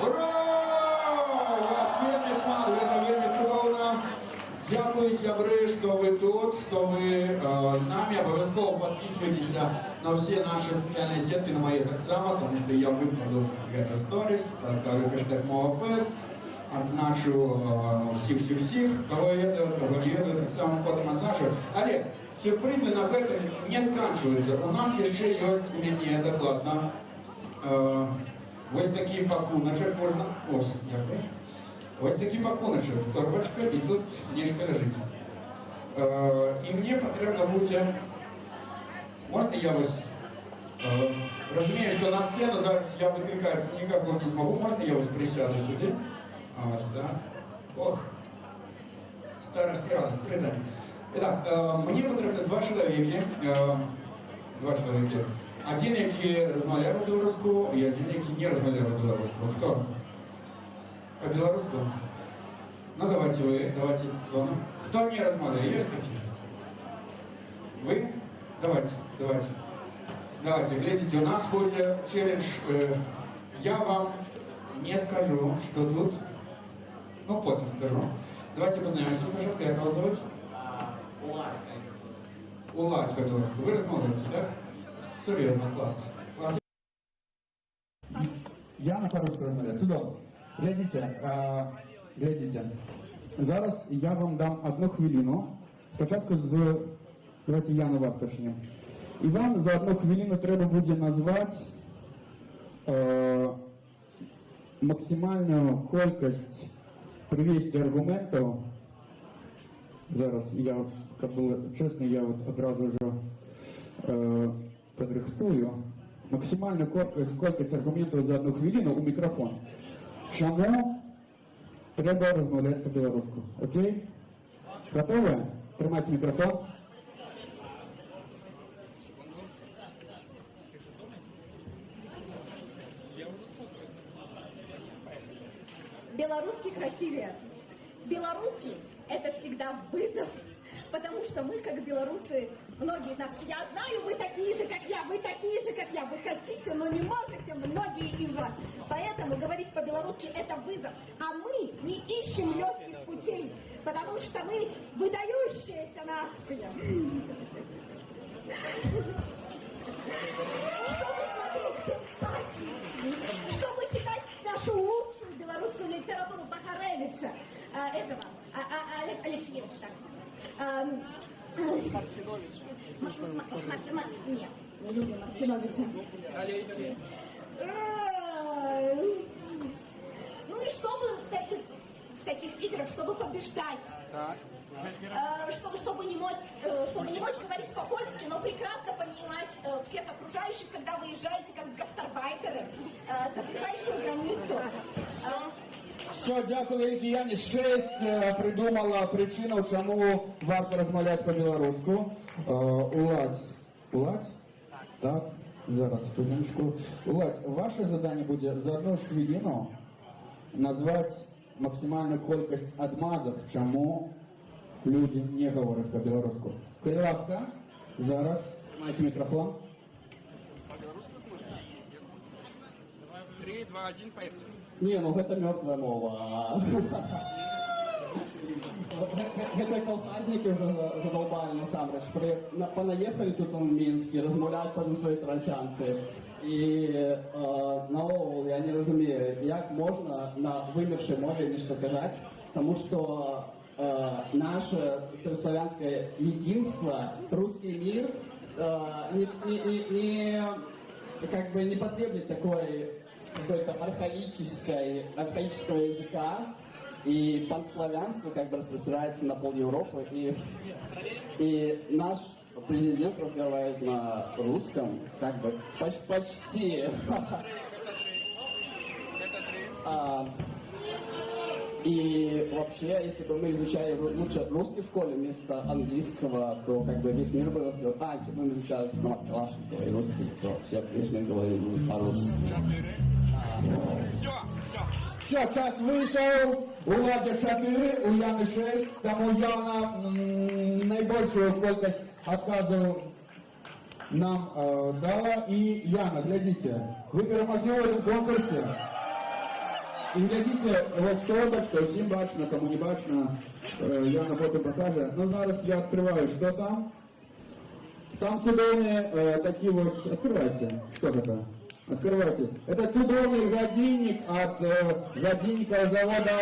Ура! Вас вельми шмат, гэта вельми чудовно. Дякую, сябры, что вы тут, что вы с нами. Обовязково подписывайтесь на все наши социальные сетки, на мои так само, потому что я выкладу это сторис, поставлю хэштег MovaFest, отзначу всех, кого еду, кого не еду, так само потом отзначу. Але сюрпризы на этом не сканчиваются. У нас еще есть у меня докладно. Ось такий пакуночок можна. Ось, дякую. Ось такий пакуночок, торбочка, і тут книжка лежить. І мені потрібно буде, можна я ось, розумію, що на сцену зараз я викликатися ніяк не змогу, можна я ось присяду сюди? Ось так. Ох, старость радость, придать. Итак, мені потрібно два чоловіки. Один, який розмовляє по-білоруську, і один, який не розмовляє по-білоруську. Хто? По-білоруську? Ну, давайте вы, давайте Дона. Кто не размовляет? Есть такие? Вы? Давайте, глядите, у нас будет челлендж. Я вам не скажу, что тут. Ну, потом скажу. Давайте познакомимся спочатку. Как вас зовут? Уладь по-белорусски. Вы размовляете, так? Серьезно, класс. Я на по-русски розмовляю. Чудово. Глядите. Зараз я вам дам 1 хвилину. Спочатку давайте я на вас почнем. І вам за 1 хвилину треба буде назвати максимальну кількість привести аргументів. Зараз я, як було чесно, я одразу вже підрихтую. Максимальну кількість аргументів за 1 хвилину у мікрофон. Чому треба розмовляти по-білоруську? Окей? Готові? Тримайте мікрофон. Белорусский красивее. Белорусский – это всегда вызов, потому что мы, как белорусы, многие из нас, я знаю, вы такие же, как я, вы такие же, как я, вы хотите, но не можете, многие из вас. Поэтому говорить по-белорусски – это вызов. А мы не ищем легких путей, потому что мы выдающаяся нация. Чтобы читать нашу лучшую белорусскую литературу Бахаревича, Алексеевича, так. Нет, не люблю Мартиновича. Ну и чтобы в таких играх, чтобы побеждать. Чтобы не мочь говорить по-польски, но прекрасно понимать всех окружающих, когда выезжаете как гастарбайтеры за ближайшую границу. Все, дякую велике, Яні. 6 придумала причину, чому варто розмовляти по-білоруську. Уладь? Так, зараз, хвилиночку. Уладь, ваше завдання буде за 1 хвилину назвати максимальну кількість відмазок, чому люди не говорять по-білоруську. Будь ласка, зараз маєте мікрофон. 3, 2, 1, поехали. Не, ну гэта мёртвая мова. Гэта колхазники уже задолбали насамрэч. Понаехали тут в Мінскі, размаўляюць па сваёй трансянцы. І наогул я не разумею, як можна на вымершай мове нешта казаць, тому что наше славянское единство, русский мир не потребует какой-то архаического языка, и панславянство распространяется на пол Европы, и наш президент разговаривает на русском, почти. И вообще, если бы мы изучали лучше русский в школе вместо английского, то весь мир бы разговаривал. Если бы мы изучали Калашникова и русский, то весь мир говорил по-русски. Все, час вийшов, у Ладі 4, у Яни 6, тому Яна найбільшу кількість відказів нам дала. І Яна, глядите, ви перемогли в цьому конкурсі. І глядите, от столбочка, всім бачно, кому не бачно, Яна потім покаже. Ну зараз я відкриваю, що там. Там чудовні такі ось, відкривайте, що це? Открывайте. Это чудовый годинник от годинникового завода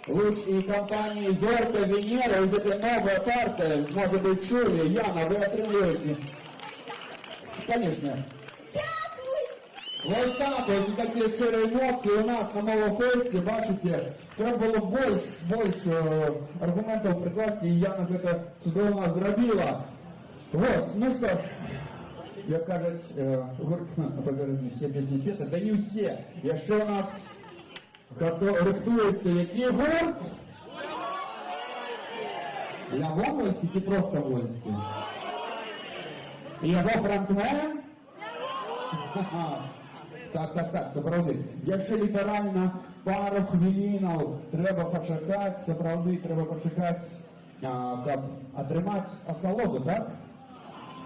луч и компании Зорка Венера. Из этой новой карты, может быть, чули. Яна, вы отримуете. Конечно. Вот так вот, такие щирые эмоции у нас на новом фесте, бачите, треба было больше аргументов прикласти, и Яна это чудово зробила. Вот, ну что ж. Як кажуть, повернуть всі пісні світу, да не всі. Якщо у нас рихтується який гурт, Ляво Вольський чи просто Вольський? Його фронтмен? Так, справді. Якщо літерально пару хвилинів треба почекати, справді треба почекати, щоб отримати осолоду, так?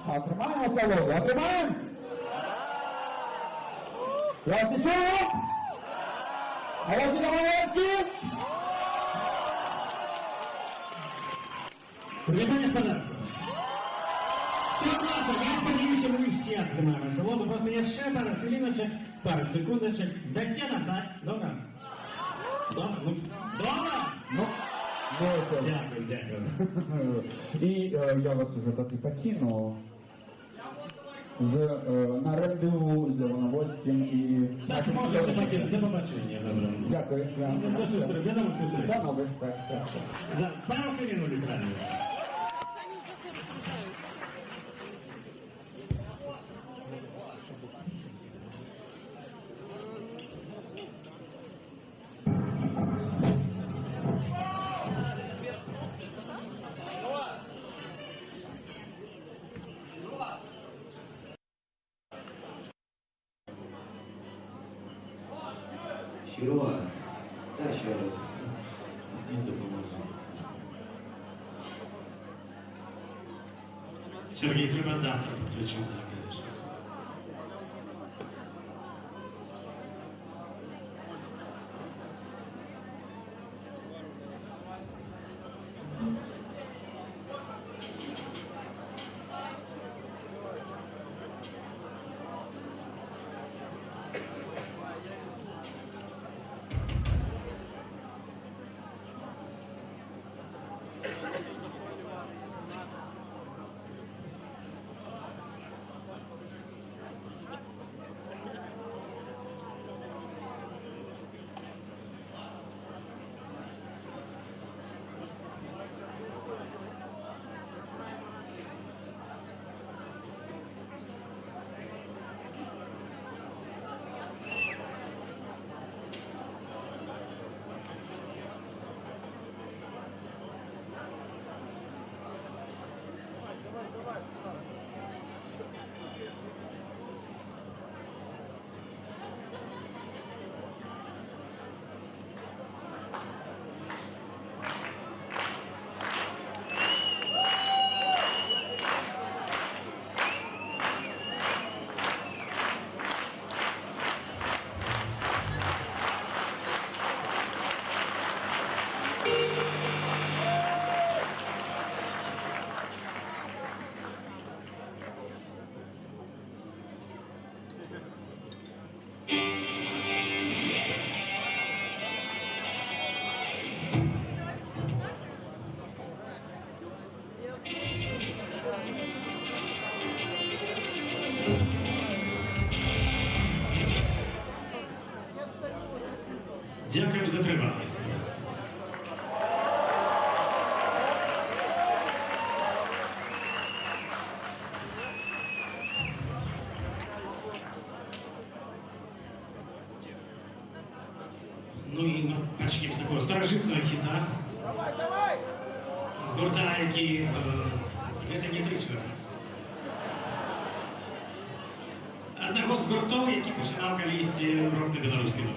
Отримаємо осолоду? Отримаємо? Я вас не чую? А вас не домовляєте? Внимание, пожалуйста. Поднимите, мы все отжимаем солоду, просто я ще пару хвилиночек, пару секундочек. До стенок, так? Добре? Добре? Ну, добре? Ну, дякую. І я вас уже таки покину на рандеву з Івановольським і... Так, можна до побачення, добре. Дякую. До нових зустріч. До нових, так. За пару хвилин літерально. Серега, да, Серега, иди допоможи. Сергій, треба адаптер підключити, так, звісно. Дякую за тривалість. Ну і почнемо з такого старожитного хіта. Гурта, який це не тричі. Одного з гуртов, який починав колись рок на білоруській мові.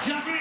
Дякую!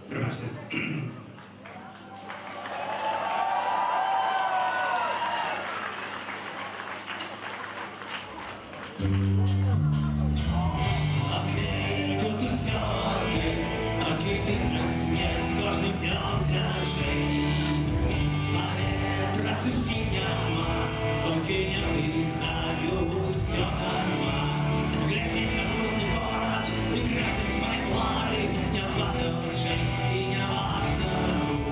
Пробачте. Окей, тут усе окей, окей, дихать мне з кожним днем тяжей. Поветра зусім нема, тільки я дихаю, все норма. Глядеть на бурный город и красить мои планы, не хватает очей и не хватает рук.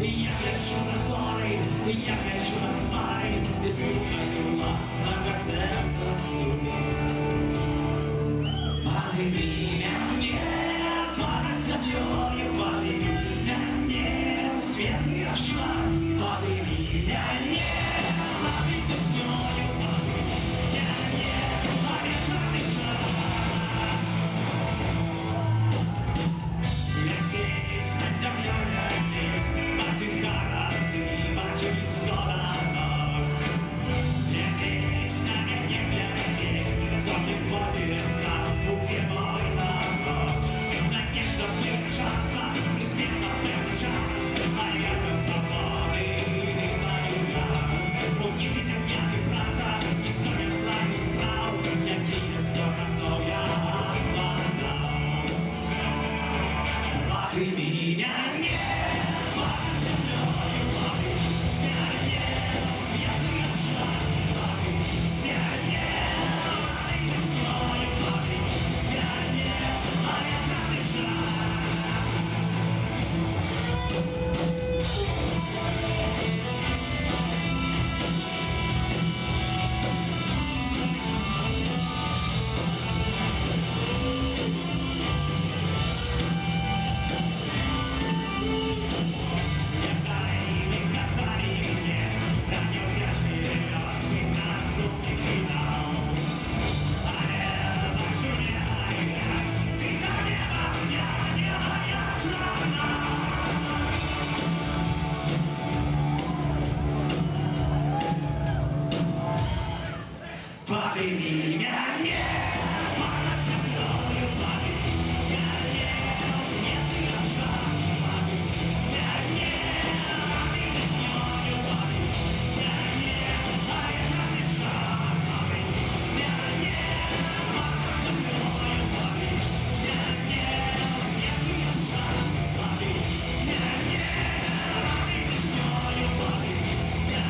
И я гляжу на зоры, и я гляжу на хмары, и слухаю властного сердца стук. Подними меня под землей, подними меня в светлый шар, подними меня ловить песнёю, подними меня поветрный шар. Лететь над землей, лететь от их городы, по чьих сторонах. Лететь на меня, глядеть, сотни подвиг на пути мой народ. Надежда держаться, неизменно приближаться, а я до свободы не даю я. Унизить меня не браться, не стоит план, не справ, какие сто разов я отдам. А ты меня не под землей, лови меня не светлый шар, лови меня не лови весной, лови меня не поветрный шар. Подними меня под землей, лови меня в светлый шар, лови меня лови весной, лови меня поветрный шар, лови меня под землей, лови меня в светлый шар, лови меня лови весной, лови меня.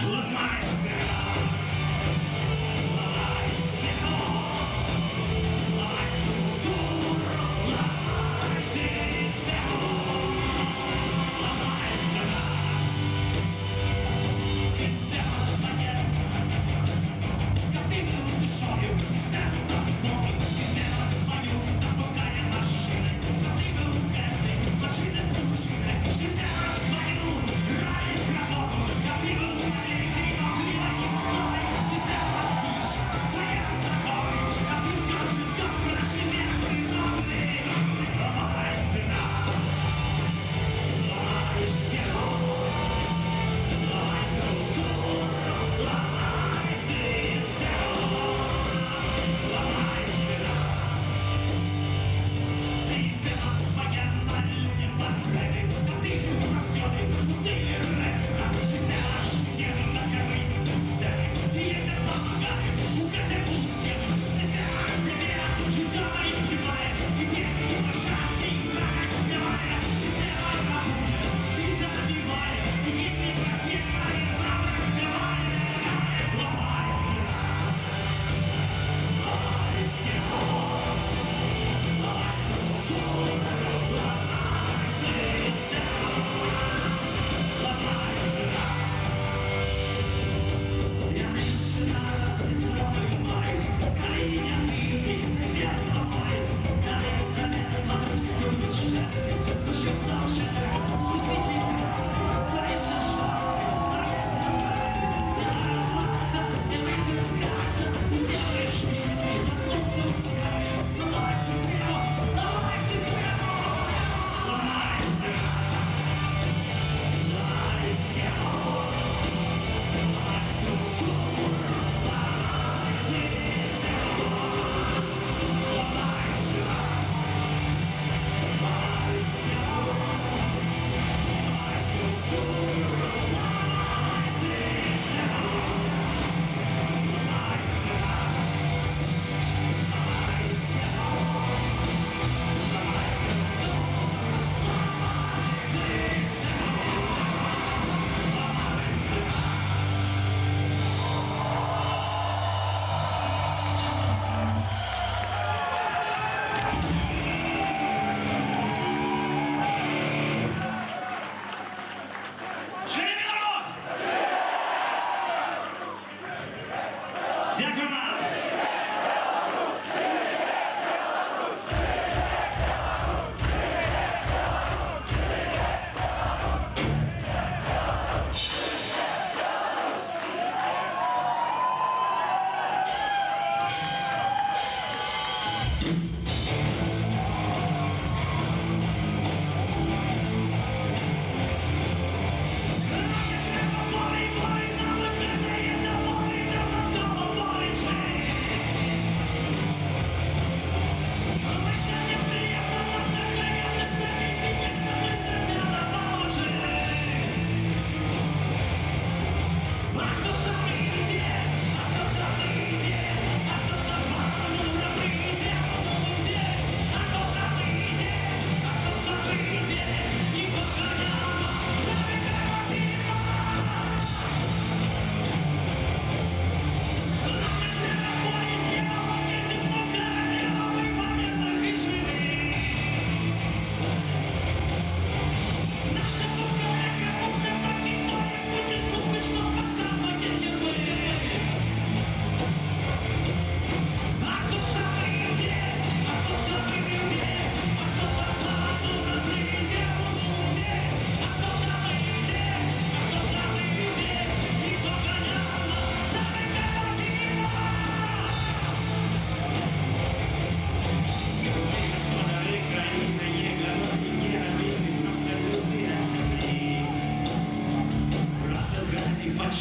Ломай стену, ломай структуру,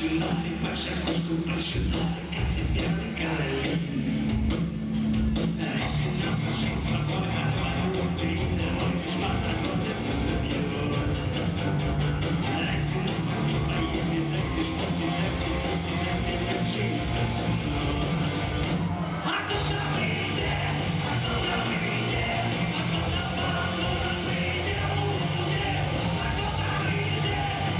начинай, больше кошку начинай, как тебе Каролин. Рисина жить спокойно, твоего сына, лишь постараться стабилировать. Рисина побить поесть, дайте, что дайте, жизнь заснуть. А кто-то выйдет, а кто-то выйдет, а кто-то выйдет, а кто-то выйдет,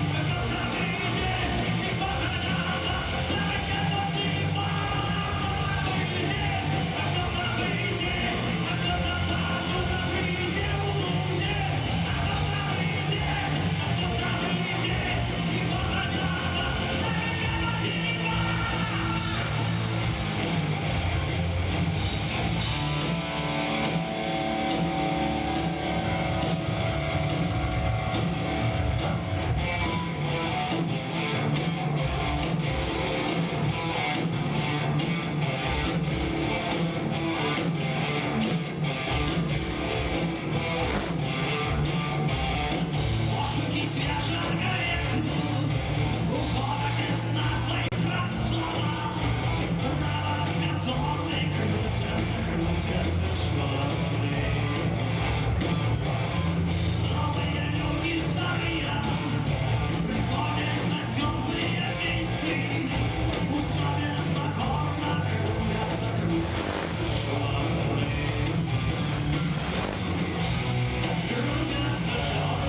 а кто-то выйдет, и погоняла, закатала слива. А кто-то выйдет, а кто-то выйдет, а кто-то выйдет, а кто-то выйдет, и погоняла, закатала слива. Пошуки свяжут карету, уходят из нас своих рабцов. Право безумный крутятся школы. Новые люди старые, приходят на темные вести. Условия знакомо крутятся школы. Крутятся школы.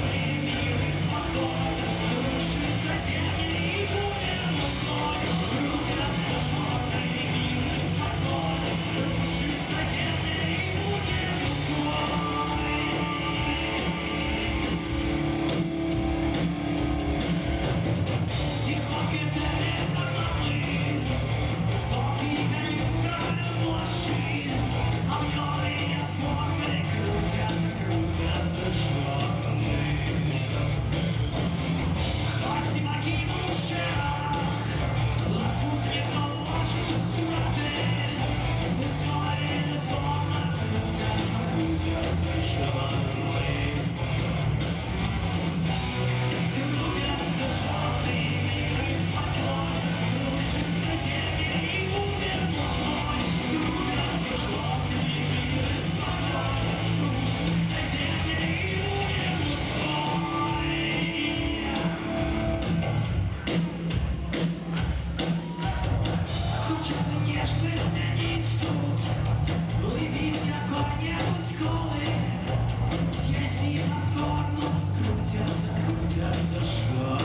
Кружится земля и будет мукой, крутятся школы, мир и спокой, кружится земля и будет мукой. Сиходки телеканалы, высокие дают края плащи, объемные формы крутятся школы. Власти покинул шаг, лазут лицо ваши страты, истории сонно крутятся школы. Крутятся школы, мир и спокой, кружится земля и будет мукой. Крутятся школы, мир и спокой, кружится земля и будет мукой. Хочется нежно изменить тут, улыбить какой-нибудь голый, съесть и попкорну, крутятся школы.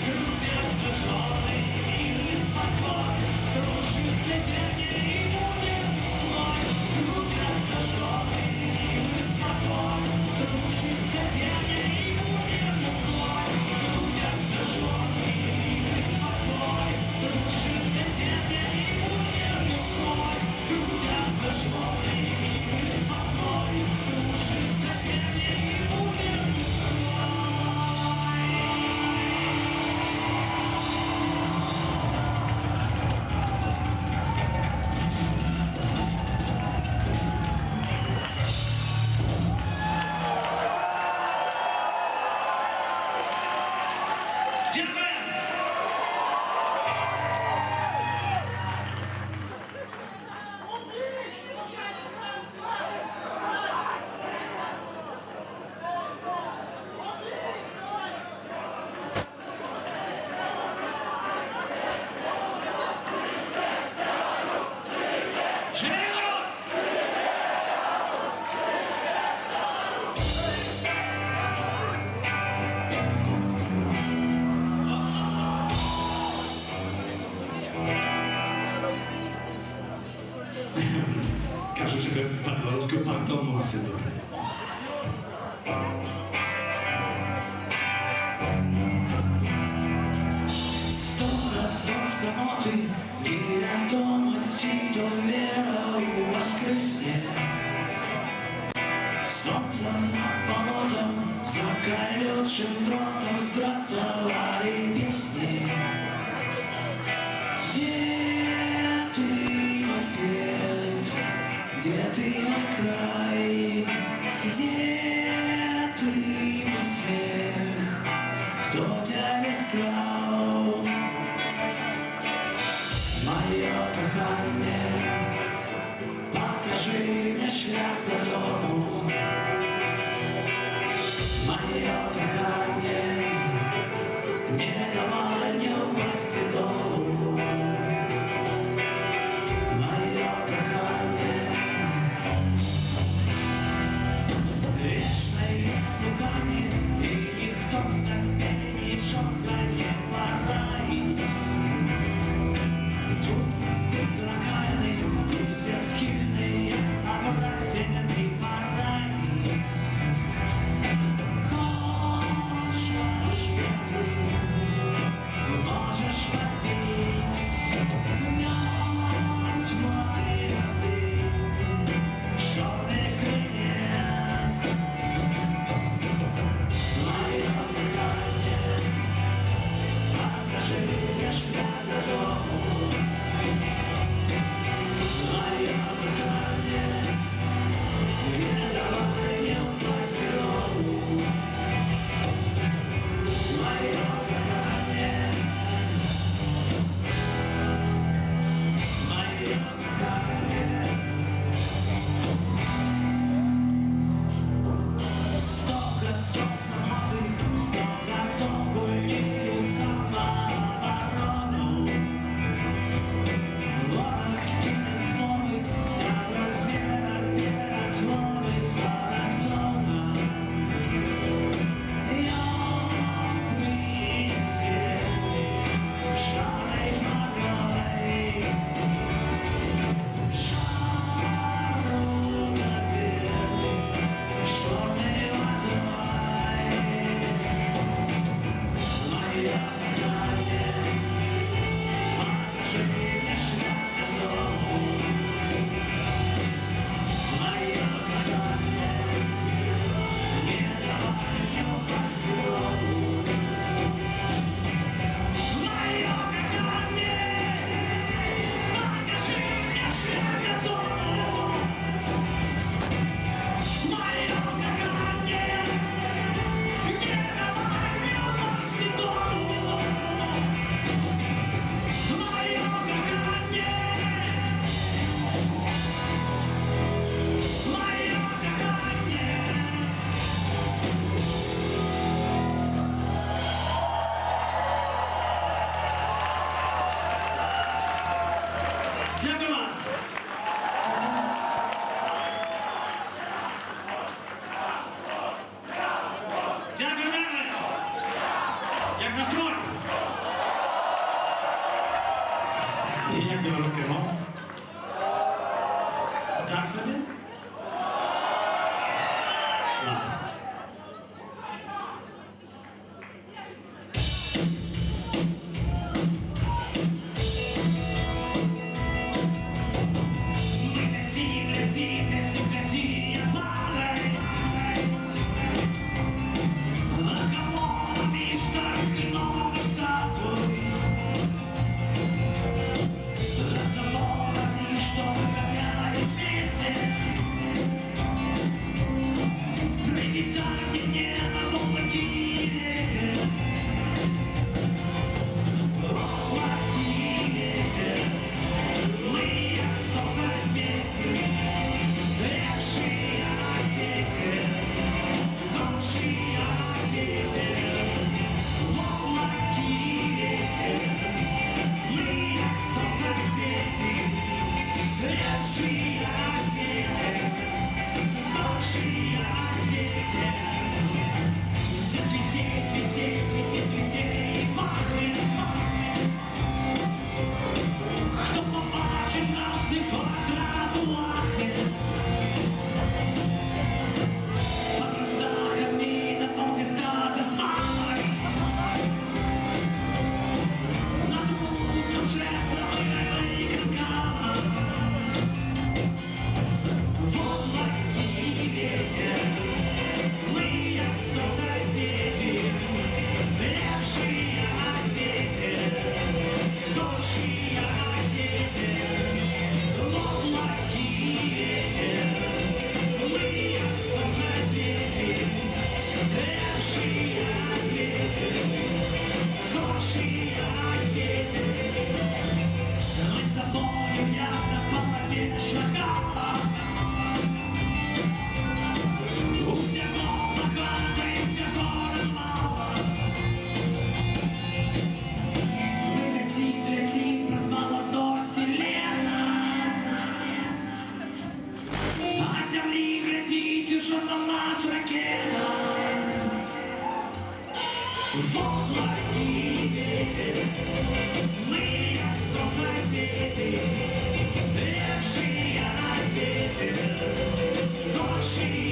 Крутятся школы, мир и спокой, кружится земля и будет мукой. Крутятся школы, мир и спокой, кружится земля и будет мукой. Крутятся школы, мир и спокой, кружится земля и будет мукой. Крутятся школы, мир и спокой, кружится земля и будет мукой. Кажу, że pan Waluszko partą masy dobre. Stoka do samoty i randoma ci dowiera i воскресnie. Солнце над болотом, за колючим дротом сдратовали песни. Где ты, мой свет, где ты, мой край, где ты, мой смех, Так собі? Клас. Лети, я падай. Колоннами старых новых статуй. От заводов ничто выковыряет смерти. Прилетай мне небо в облаке ветер. В облаке ветер. Мы как солнце светим. Лепшие на свете, лучшие на свете, в облаке ветер, мы как солнце светим, лепшие на свете, лучшие на свете, все цветет, цветет, цветет, цветет и пахнет. Кто побачит звезды, кто одразу лахнет. В облаке ветер, мы как солнце светим, лепшие на свете, лучшие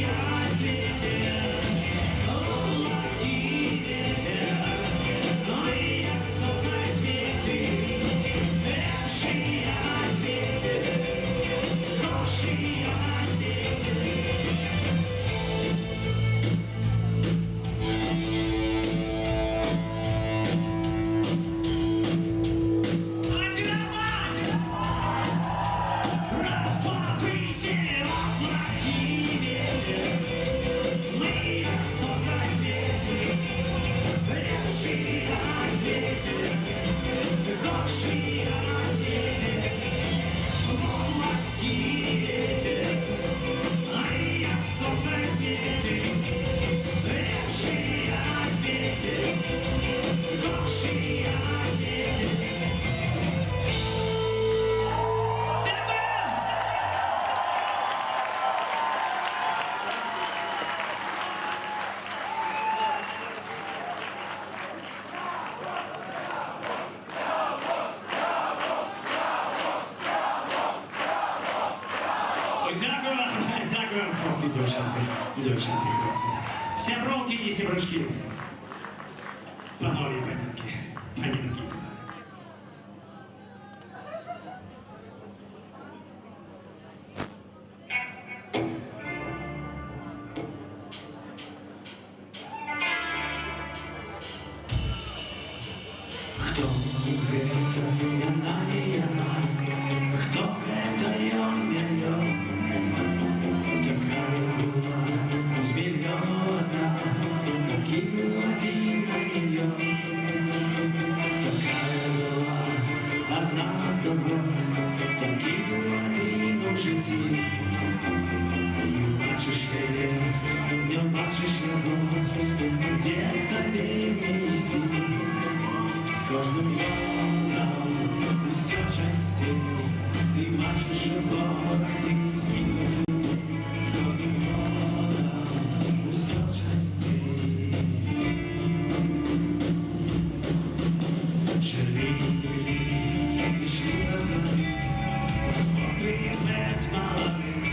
на свете. В облаке ветер, мы как солнце светим, лепшие на свете, лучшие на свете. Дякую, хлопці, дівчинки, хлопці. Сябровки і сяброчки. Панові, панянки, панянки. Хто это яна, не яна? Хто это ён, не ён? Такая была из миллиона, такие был один на миллион. Такая была одна с тобой, такие был один в житті. Не бачиш яе, не бачиш яго, дзе табе не ісці. З кожним годом усё часцей ты бачиш яго, дзе з ним. З кожним годом усё часцей. Черві ішли разгони, острые пять молодых.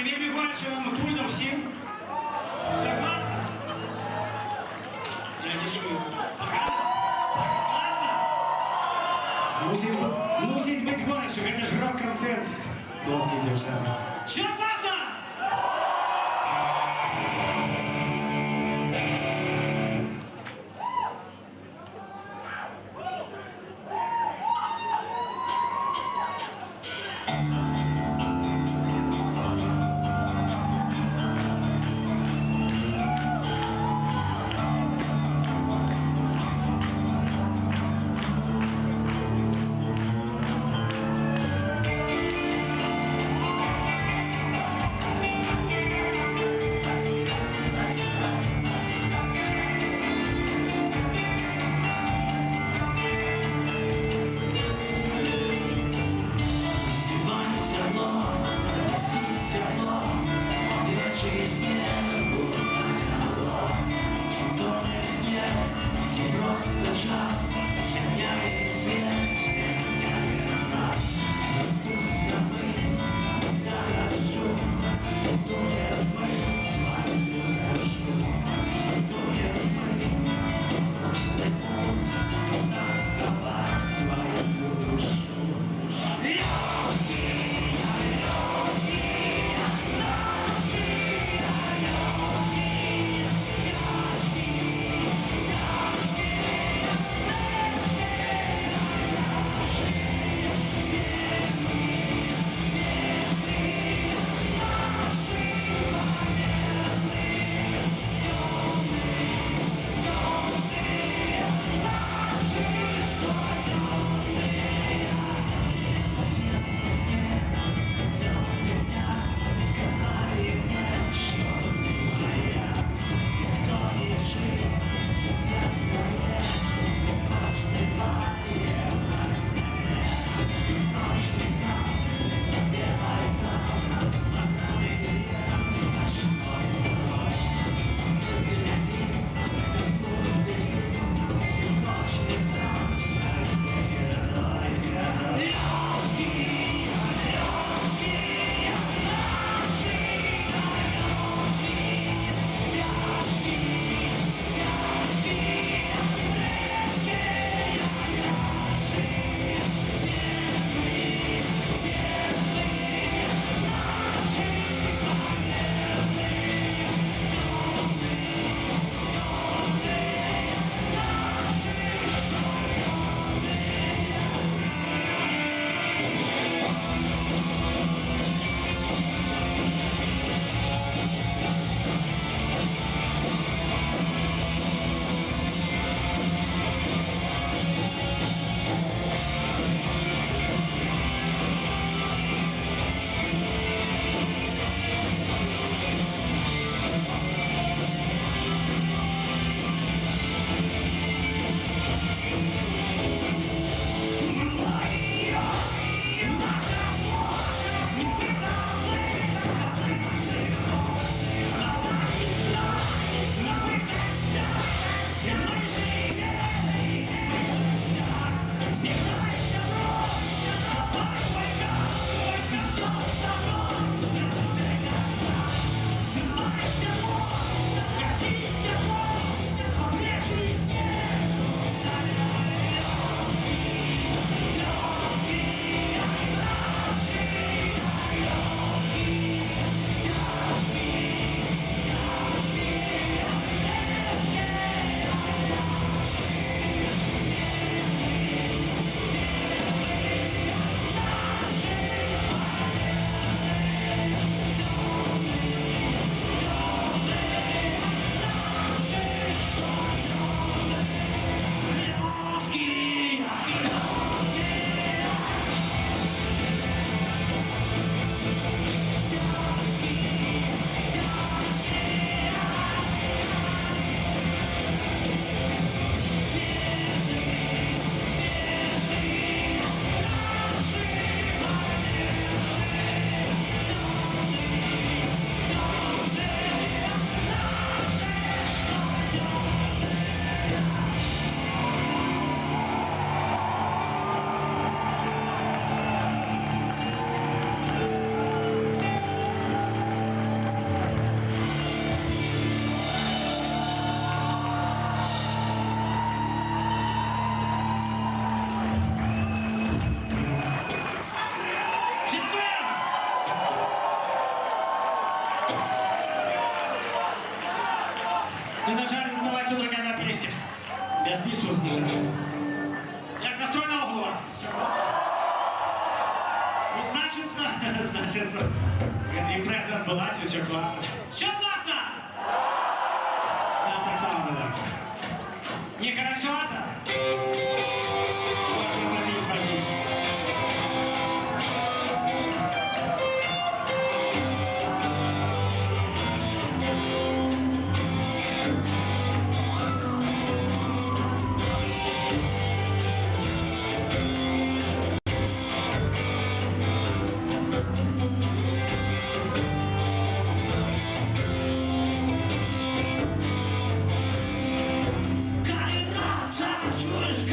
і вельми горяче вам трудно всім. Согласны? Я не шую. Погано? Классно? Мусить бути горяче, это ж рок-концерт. Хлопці, дівчата. Що класно? Значится, эта импреза отбылась, и все классно. Все классно! Нам так само, ребята. Нехорошо-то? Можно попить водички. Чуешь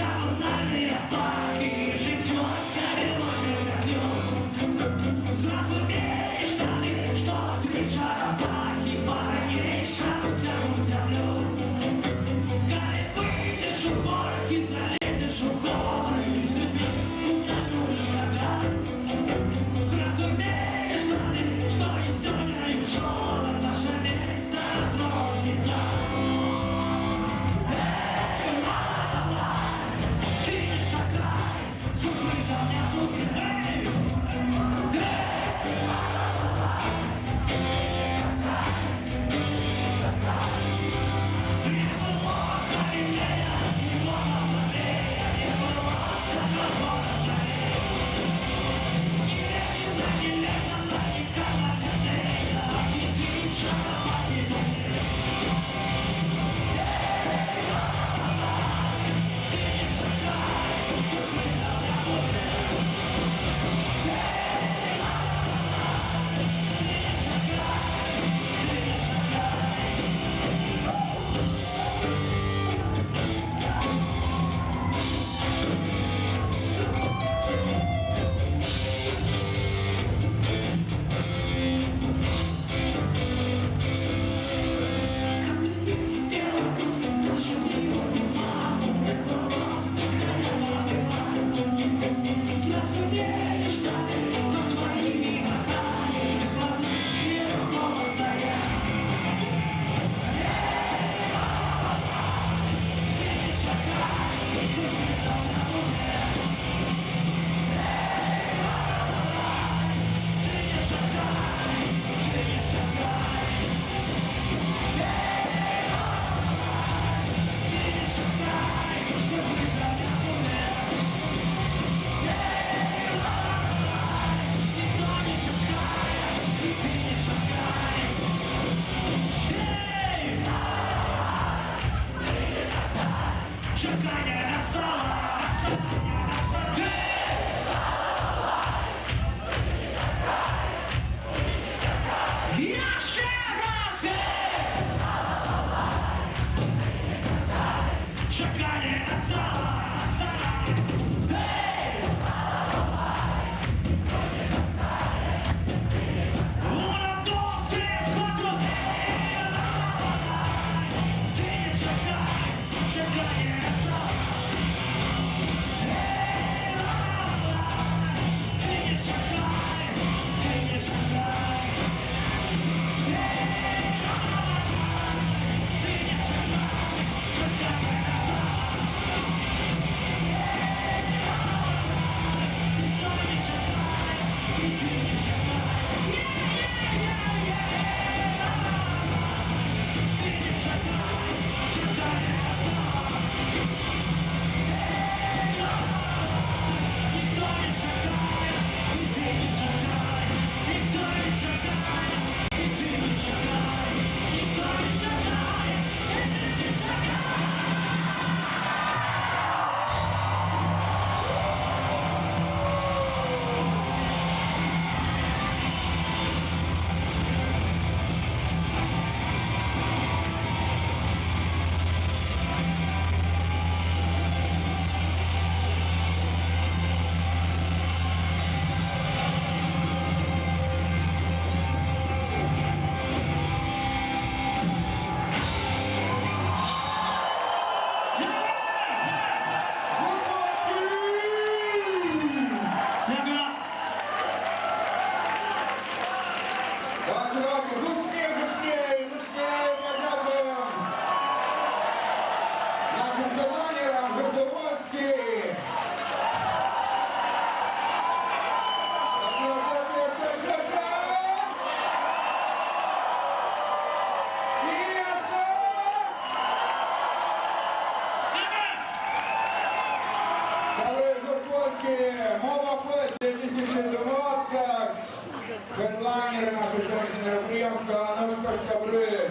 добрый.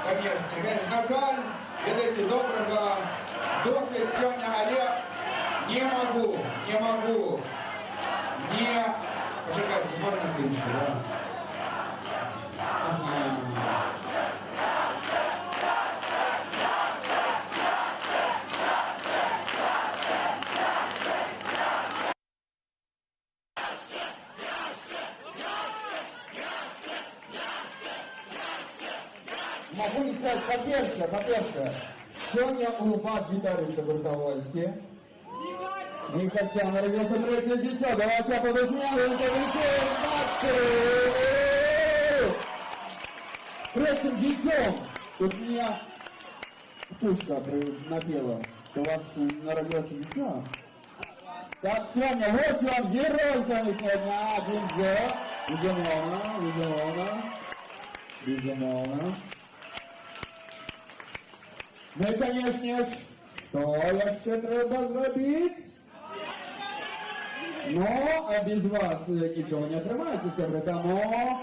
Конечно, на жаль, видите, доброго досить сегодня, але не могу. Почекайте, можно хвилиночку, да? Могу сказать, по-перше, сегодня у вас гитариста в руководстве. И хотя народился третье дитя, давайте аплодисменты третьим детем. Тут меня Пушка напела, что у вас народился дитя. Так, сегодня, вот вам герой сегодня, безумовно. Ну и, конечно, что еще треба зробить? Но а без вас ничего не отримається, добре, тому...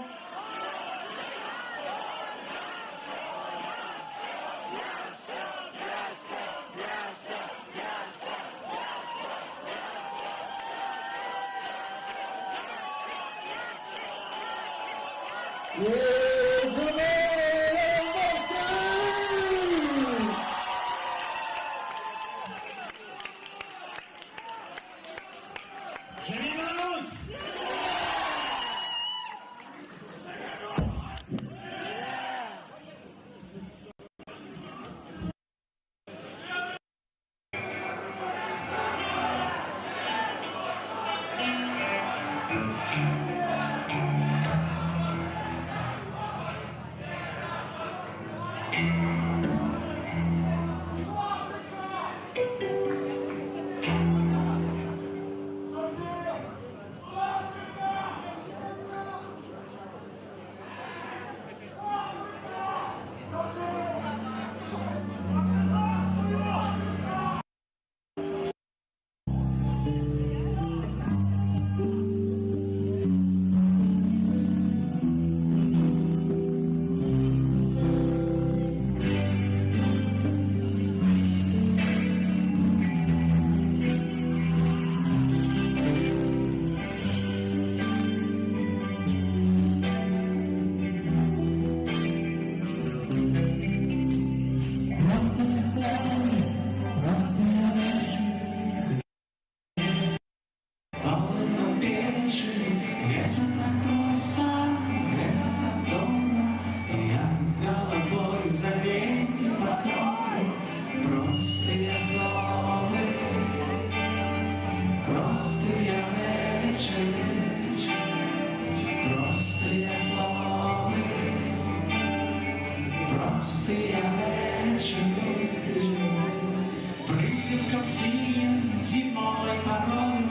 Притінком синім зимовой порой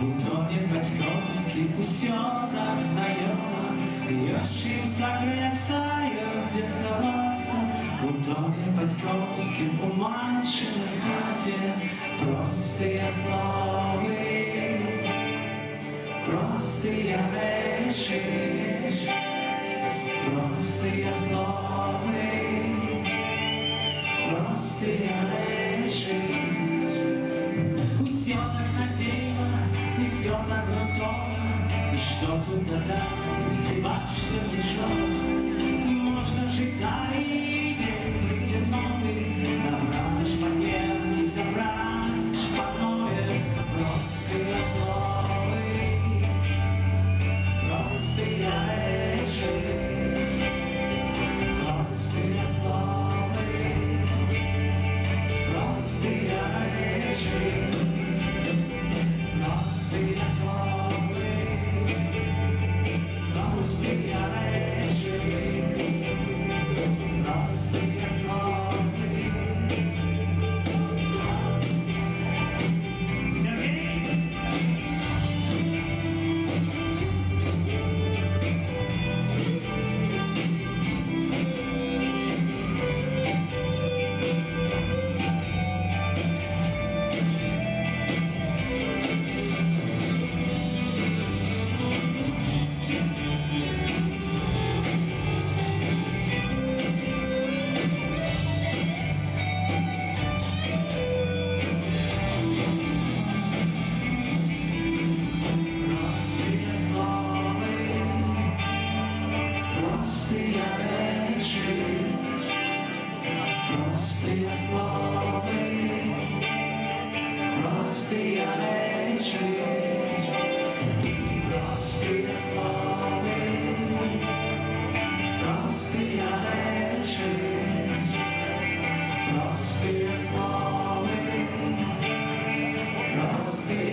утонет Батьковский, все так знайомо. Ешь им согреться, ешь здесь колоться. Утонет Батьковский у маченой хате. Простые словы, простые речи, простые словы, простые речи. Все так надеяно, и все так грунтовно. И что тут додать, хиба что ничего. Можно жить далее, день придет новый. Добра лишь подъем, добра лишь поднове. Простые словы, простые речи, простые словы, простые речи. Простые словы, простые речи, простые словы,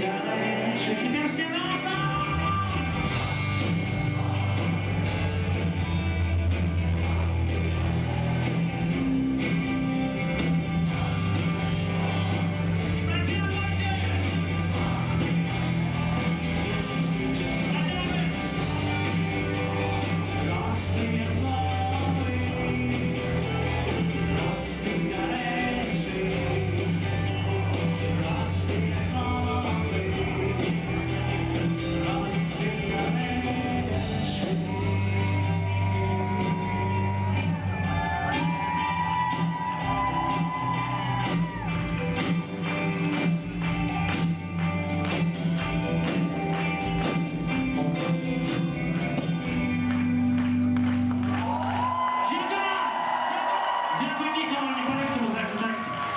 гарячі, тепер всі разом.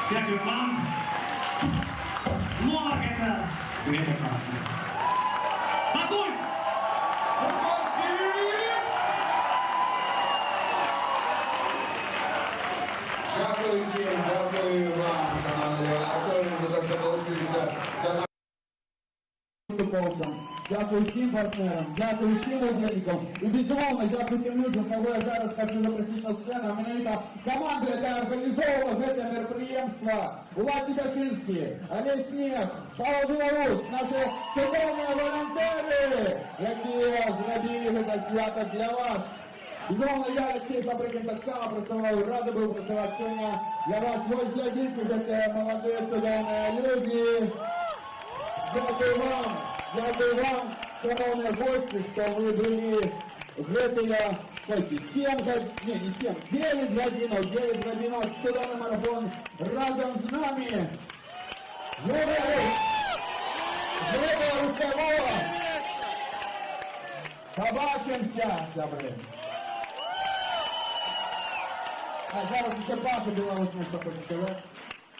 Дякую вам. Мова это классно. Бакуль! Дякую всім, дякую вам, шановні акторі, за те, що долучилися до нас. Дякую всім партнерам, дякую всім учасникам. І безумовно, дякую тим людям, кого я зараз хочу запросити на сцену. А мене це команда, яка організовувала це мероприємство. Влад Тибашинський, Олег Снег, Павло Білорусь, наші чудові волонтери, які зробили це свято для вас. Безумовно, я, Олексій Саприкін, так само працював, радий був працювати сьогодні для вас. Ось глядіть, вже це молоді, чудові люди. Дякую вам, шановні гості, що ви були в этой, сколько, 9 годин, чудовий марафон разом з нами. Живе Рукаво! Побачимося, сябри! А зараз ще Паша Білорусь, що хоче сказати.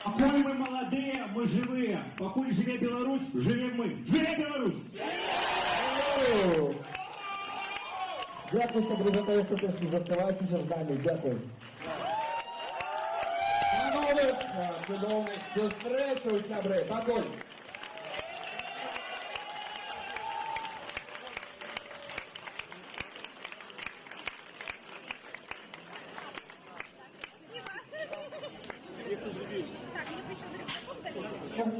Покуль мы молодые, мы живые. Покуль живе Беларусь, живем мы. Живе Беларусь! Дякую, сябри, за те, що прийшли. Заставайтеся з нами. Дякую. До нових чудових зустріч, сябри. Покуль!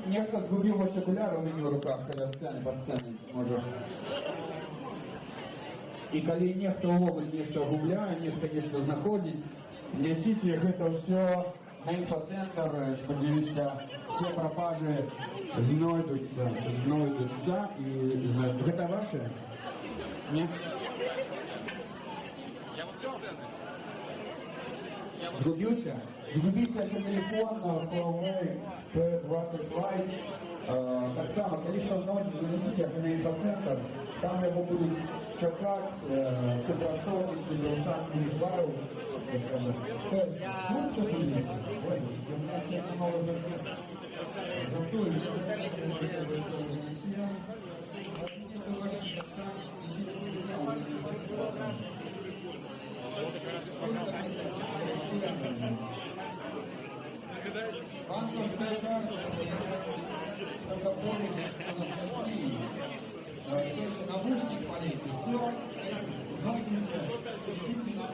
Некто згубив ось окуляри у мене в руках, коли сцени, під сцени, може. І коли нехто увогуле нешта губляє, нехто нешта знаходить, несите гэта все на інфоцентр, сподіваюся, все пропажи знойдуться і знайдуть. Гэта ваше? Нет? Згубився? Згубився ще телефон Huawei P25. Так само, коли хто знойде, занесіть на інфоцентр, там його будуть чекати, супростовувати, супростовувати пару. Ну, що тут є? Ой, у нас є много зато банковская карта, наушник маленький, все, 80,